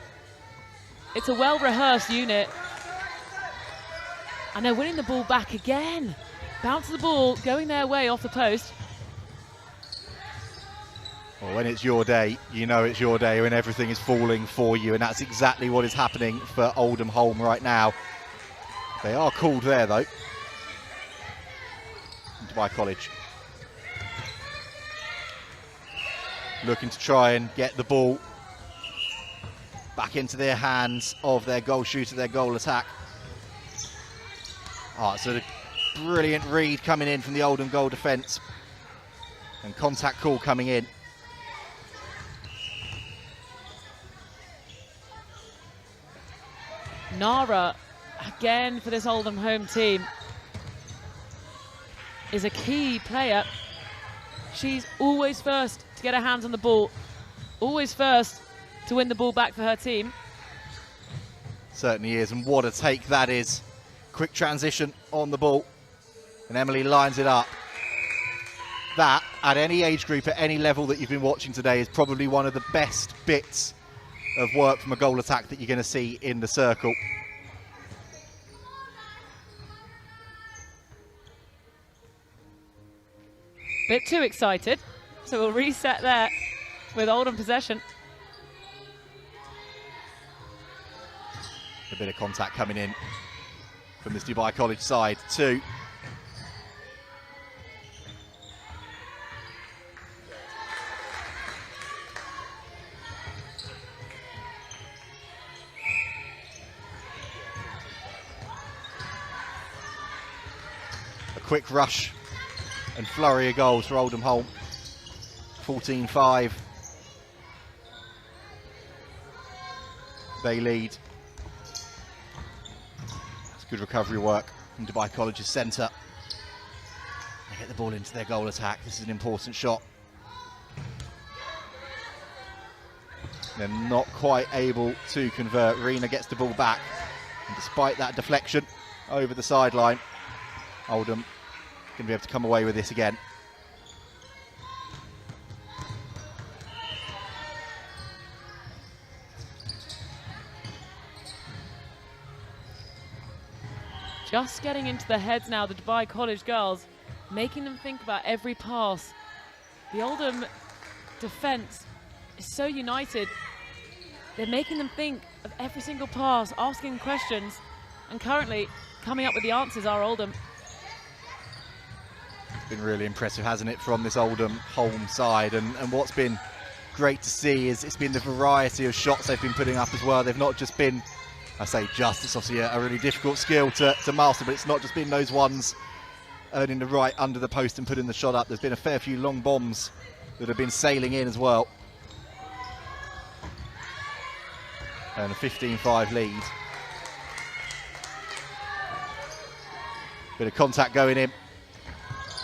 It's a well-rehearsed unit. And they're winning the ball back again. Bounce the ball, going their way off the post. Well, when it's your day, you know it's your day when everything is falling for you, and that's exactly what is happening for Oldham Hulme right now. They are called there, though. Dubai College looking to try and get the ball back into their hands of their goal shooter, their goal attack. Oh, so a brilliant read coming in from the Oldham goal defence, and contact call coming in. Nara, again for this Oldham Hulme team, is a key player. She's always first to get her hands on the ball, always first to win the ball back for her team. Certainly is, and what a take that is. Quick transition on the ball, and Emily lines it up. That, at any age group, at any level that you've been watching today, is probably one of the best bits of work from a goal attack that you're going to see in the circle. Bit too excited, so we'll reset there with Oldham possession. A bit of contact coming in from this Dubai College side too. A quick rush and flurry of goals for Oldham Hulme. 14-5. They lead. It's good recovery work from Dubai College's centre. They get the ball into their goal attack. This is an important shot. They're not quite able to convert. Rena gets the ball back. And despite that deflection over the sideline, Oldham going to be able to come away with this again. Just getting into the heads now, the Dubai College girls, making them think about every pass. The Oldham defence is so united. They're making them think of every single pass, asking questions, and currently coming up with the answers are Oldham. Been really impressive, hasn't it, from this Oldham Hulme side, and what's been great to see is it's been the variety of shots they've been putting up as well. They've not just been, I say just, it's obviously a really difficult skill to master, but it's not just been those ones earning the right under the post and putting the shot up. There's been a fair few long bombs that have been sailing in as well. And a 15-5 lead. Bit of contact going in.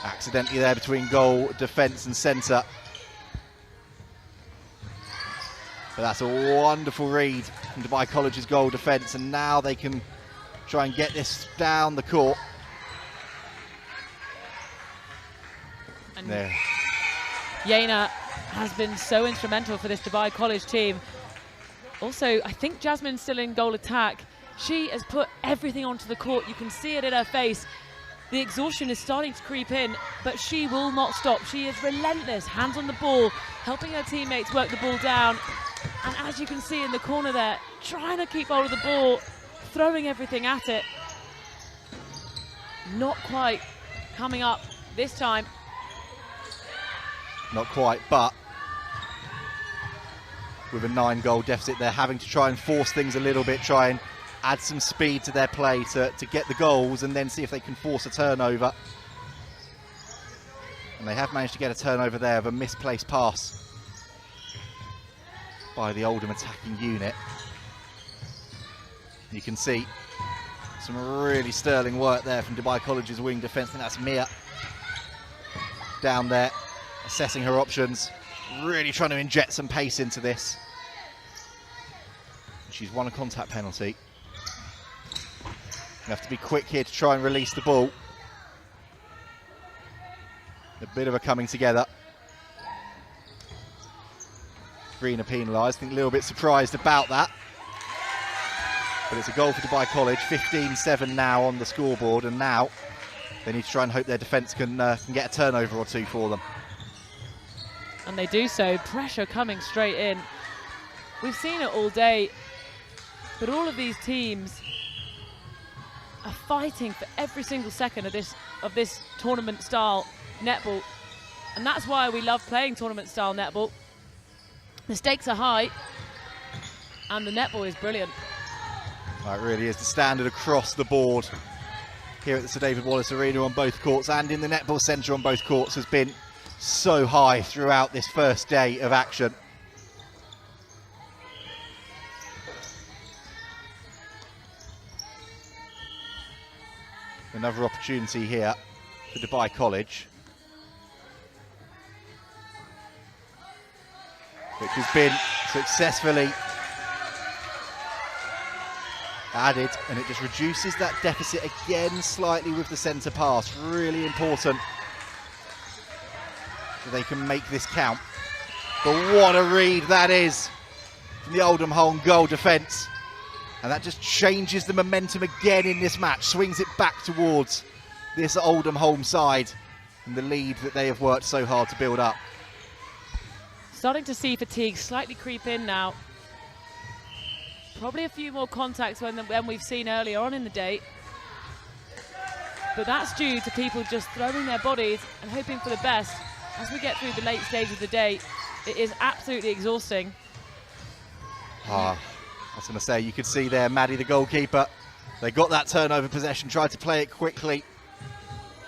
Accidentally there between goal, defence and centre. But that's a wonderful read from Dubai College's goal defence, and now they can try and get this down the court. And there. Yena has been so instrumental for this Dubai College team. Also, I think Jasmine's still in goal attack. She has put everything onto the court. You can see it in her face. The exhaustion is starting to creep in, but she will not stop. She is relentless, hands on the ball, helping her teammates work the ball down. And as you can see in the corner there, trying to keep hold of the ball, throwing everything at it. Not quite coming up this time. Not quite, but with a 9-goal deficit, they're having to try and force things a little bit, try and add some speed to their play to get the goals, and then see if they can force a turnover. And they have managed to get a turnover there of a misplaced pass by the Oldham attacking unit. You can see some really sterling work there from Dubai College's wing defence. I think that's Mia down there, assessing her options, really trying to inject some pace into this. She's won a contact penalty. You have to be quick here to try and release the ball. A bit of a coming together. Rena penalised, I think a little bit surprised about that. But it's a goal for Dubai College, 15-7 now on the scoreboard, and now they need to try and hope their defence can get a turnover or two for them. And they do so, pressure coming straight in. We've seen it all day, but all of these teams are fighting for every single second of this tournament style netball, and that's why we love playing tournament style netball. The stakes are high and the netball is brilliant. It really is the standard across the board here at the Sir David Wallace Arena on both courts, and in the netball centre on both courts, has been so high throughout this first day of action. Another opportunity here for Dubai College, which has been successfully added, and it just reduces that deficit again slightly with the centre pass. Really important that they can make this count. But what a read that is from the Oldham home goal defence. And that just changes the momentum again in this match, swings it back towards this Oldham home side and the lead that they have worked so hard to build up. Starting to see fatigue slightly creep in now. Probably a few more contacts than we've seen earlier on in the day. But that's due to people just throwing their bodies and hoping for the best. As we get through the late stage of the day, it is absolutely exhausting. I was going to say, you could see there Maddie, the goalkeeper. They got that turnover possession, tried to play it quickly.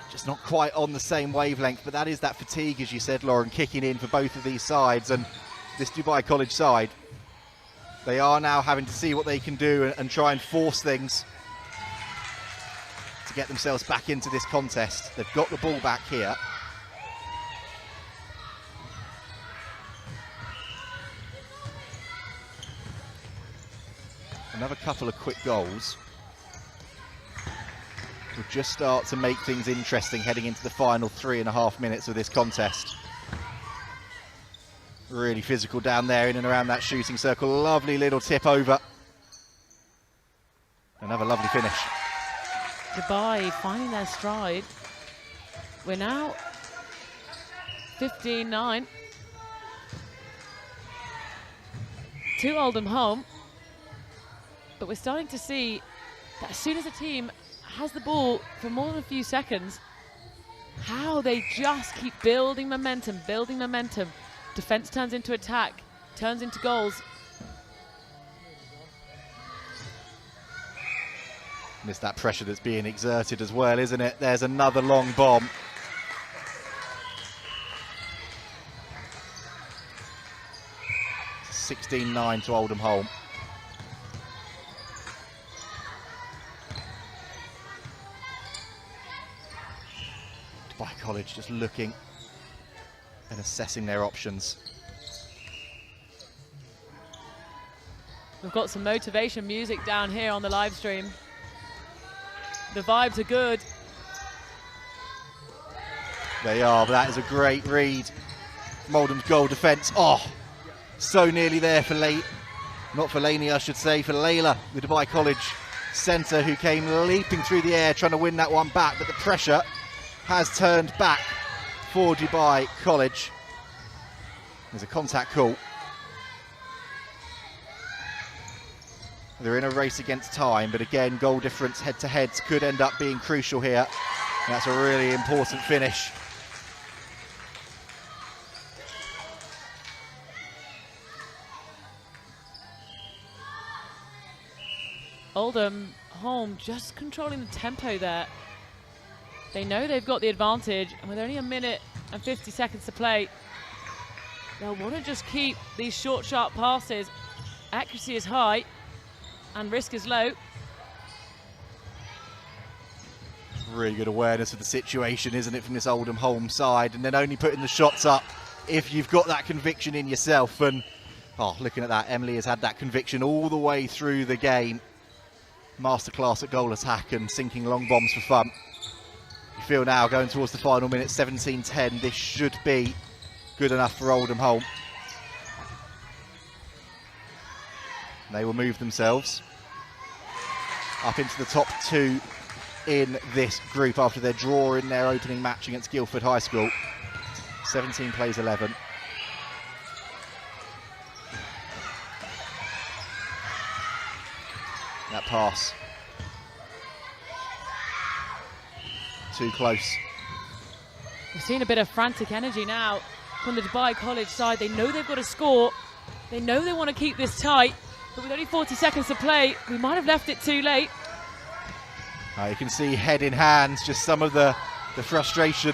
Just not quite on the same wavelength, but that is that fatigue, as you said, Lauren, kicking in for both of these sides. And this Dubai College side, they are now having to see what they can do and try and force things to get themselves back into this contest. They've got the ball back here. Another couple of quick goals will just start to make things interesting heading into the final 3.5 minutes of this contest. Really physical down there in and around that shooting circle. Lovely little tip over. Another lovely finish. Dubai finding their stride. We're now 15-9 to Oldham home. But we're starting to see that as soon as a team has the ball for more than a few seconds, how they just keep building momentum, building momentum. Defence turns into attack, turns into goals. And it's that pressure that's being exerted as well, isn't it? There's another long bomb. It's 16-9 to Oldham home. Dubai College just looking and assessing their options. We've got some motivation music down here on the live stream. The vibes are good. They are, but that is a great read from Oldham's goal defence. Oh, so nearly there for not for Laney, I should say, for Layla, the Dubai College centre, who came leaping through the air trying to win that one back, but the pressure has turned back for Dubai College. There's a contact call. They're in a race against time, but again, goal difference head-to-heads could end up being crucial here. And that's a really important finish. Oldham home just controlling the tempo there. They know they've got the advantage, and with only 1 minute and 50 seconds to play, they'll want to just keep these short, sharp passes. Accuracy is high and risk is low. Really good awareness of the situation, isn't it, from this Oldham home side, and then only putting the shots up if you've got that conviction in yourself. And looking at that, Emily has had that conviction all the way through the game. Masterclass at goal attack and sinking long bombs for fun. You feel now, going towards the final minute, 17-10, this should be good enough for Oldham home. They will move themselves up into the top 2 in this group after their draw in their opening match against Guildford High School. 17 plays 11. That pass. Too close. We've seen a bit of frantic energy now from the Dubai College side. They know they've got to score. They know they want to keep this tight. But with only 40 seconds to play, we might have left it too late. You can see head in hands, just some of the frustration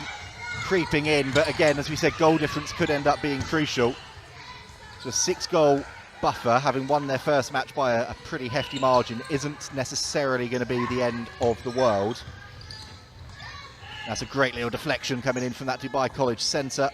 creeping in. But again, as we said, goal difference could end up being crucial. So a 6-goal buffer, having won their first match by a pretty hefty margin, isn't necessarily going to be the end of the world. That's a great little deflection coming in from that Dubai College centre.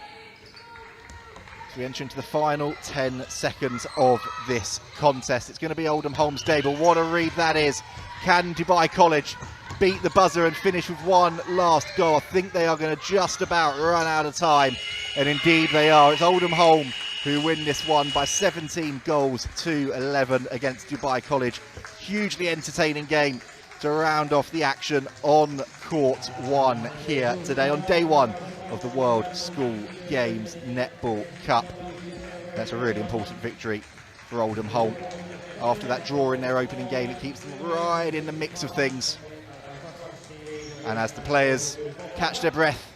So we enter into the final 10 seconds of this contest. It's going to be Oldham Hulme's day, but what a read that is. Can Dubai College beat the buzzer and finish with one last goal? I think they are going to just about run out of time, and indeed they are. It's Oldham Hulme who win this one by 17 goals to 11 against Dubai College. Hugely entertaining game to round off the action on court one here today on day one of the World School Games Netball Cup. That's a really important victory for Oldham Hulme. After that draw in their opening game, it keeps them right in the mix of things. And as the players catch their breath,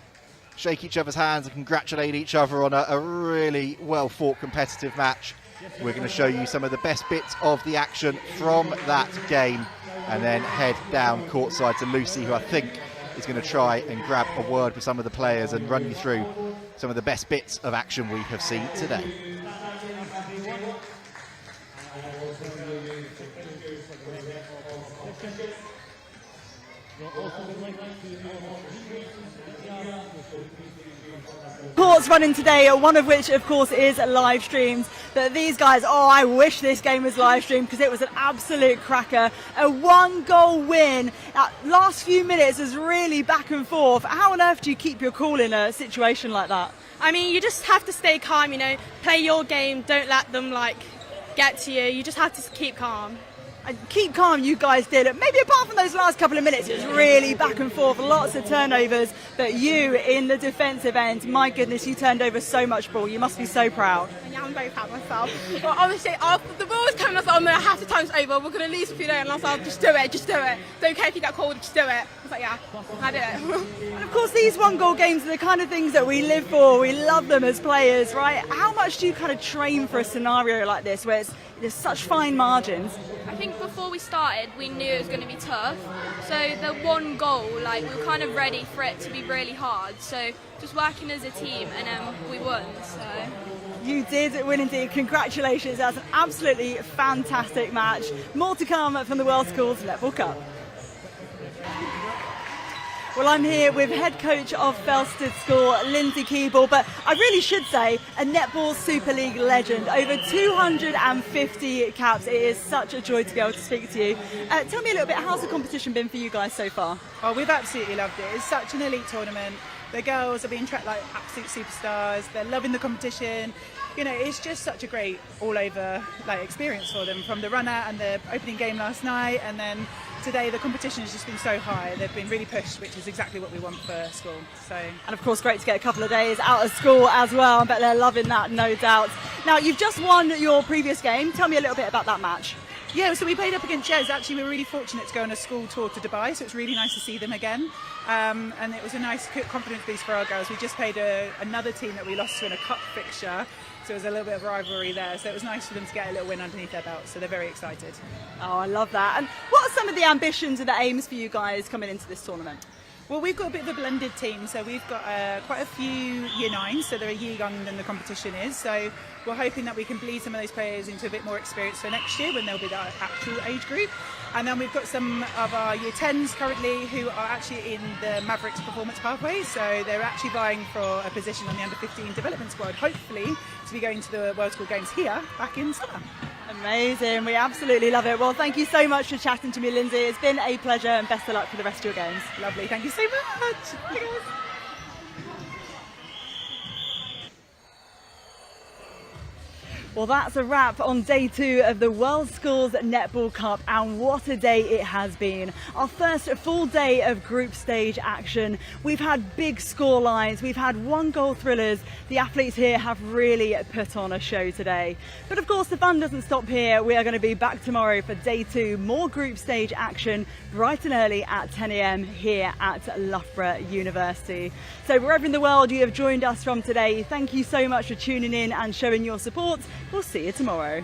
shake each other's hands and congratulate each other on a really well-fought competitive match, we're going to show you some of the best bits of the action from that game and then head down courtside to Lucy, who I think is going to try and grab a word with some of the players and run you through some of the best bits of action we have seen today. Courts running today, one of which of course is live streamed. But these guys, oh, I wish this game was live streamed because it was an absolute cracker. A 1-goal win. That last few minutes is really back and forth. How on earth do you keep your cool in a situation like that? I mean, you just have to stay calm, you know, play your game, don't let them get to you. You just have to keep calm. Keep calm, you guys did. Maybe apart from those last couple of minutes, it was really back and forth, lots of turnovers. But you, in the defensive end, my goodness, you turned over so much ball. You must be so proud. Yeah, I'm very proud of myself. But obviously, after the ball was coming, I was like, oh no, half the time's over. We're going to lose if you don't. And I was like, just do it, just do it. Don't care if you get called, just do it. I was like, yeah, I did it. And of course, these 1-goal games are the kind of things that we live for. We love them as players, right? How much do you kind of train for a scenario like this where there's such fine margins? I think before we started, we knew it was going to be tough. So the 1 goal, we were kind of ready for it to be really hard. So just working as a team, and we won. So you did win indeed. Congratulations. That's an absolutely fantastic match. More to come from the World Schools Netball Cup. Well, I'm here with head coach of Felsted School, Lindsay Keeble, but I really should say a Netball Super League legend. Over 250 caps. It is such a joy to be able to speak to you. Tell me a little bit, how's the competition been for you guys so far? Oh, we've absolutely loved it. It's such an elite tournament. The girls are being treated like absolute superstars. They're loving the competition. You know, it's just such a great all-over experience for them, from the runner and the opening game last night, and then today the competition has just been so high. They've been really pushed, which is exactly what we want for school. So, and of course, great to get a couple of days out of school as well. I bet they're loving that, no doubt. Now, you've just won your previous game. Tell me a little bit about that match. Yeah, so we played up against JESS. Actually, we were really fortunate to go on a school tour to Dubai, so it's really nice to see them again. And it was a nice confidence boost for our girls. We just played another team that we lost to in a cup fixture, so it was a little bit of rivalry there. So it was nice for them to get a little win underneath their belt, so they're very excited. Oh, I love that. And what are some of the ambitions and the aims for you guys coming into this tournament? Well, we've got a bit of a blended team, so we've got quite a few year 9s, so they're a year younger than the competition is. So we're hoping that we can bleed some of those players into a bit more experience for next year when they'll be the actual age group. And then we've got some of our year 10s currently who are actually in the Mavericks performance pathway, so they're actually vying for a position on the under 15 development squad, hopefully to be going to the World School Games here back in summer. Amazing, we absolutely love it. Well, thank you so much for chatting to me, Lindsay. It's been a pleasure, and best of luck for the rest of your games. Lovely, thank you so much. Bye, guys. Well, that's a wrap on day 2 of the World Schools Netball Cup, and what a day it has been. Our first full day of group stage action. We've had big score lines, we've had 1-goal thrillers. The athletes here have really put on a show today. But of course, the fun doesn't stop here. We are going to be back tomorrow for day 2, more group stage action, bright and early at 10 AM here at Loughborough University. So wherever in the world you have joined us from today, thank you so much for tuning in and showing your support. We'll see you tomorrow.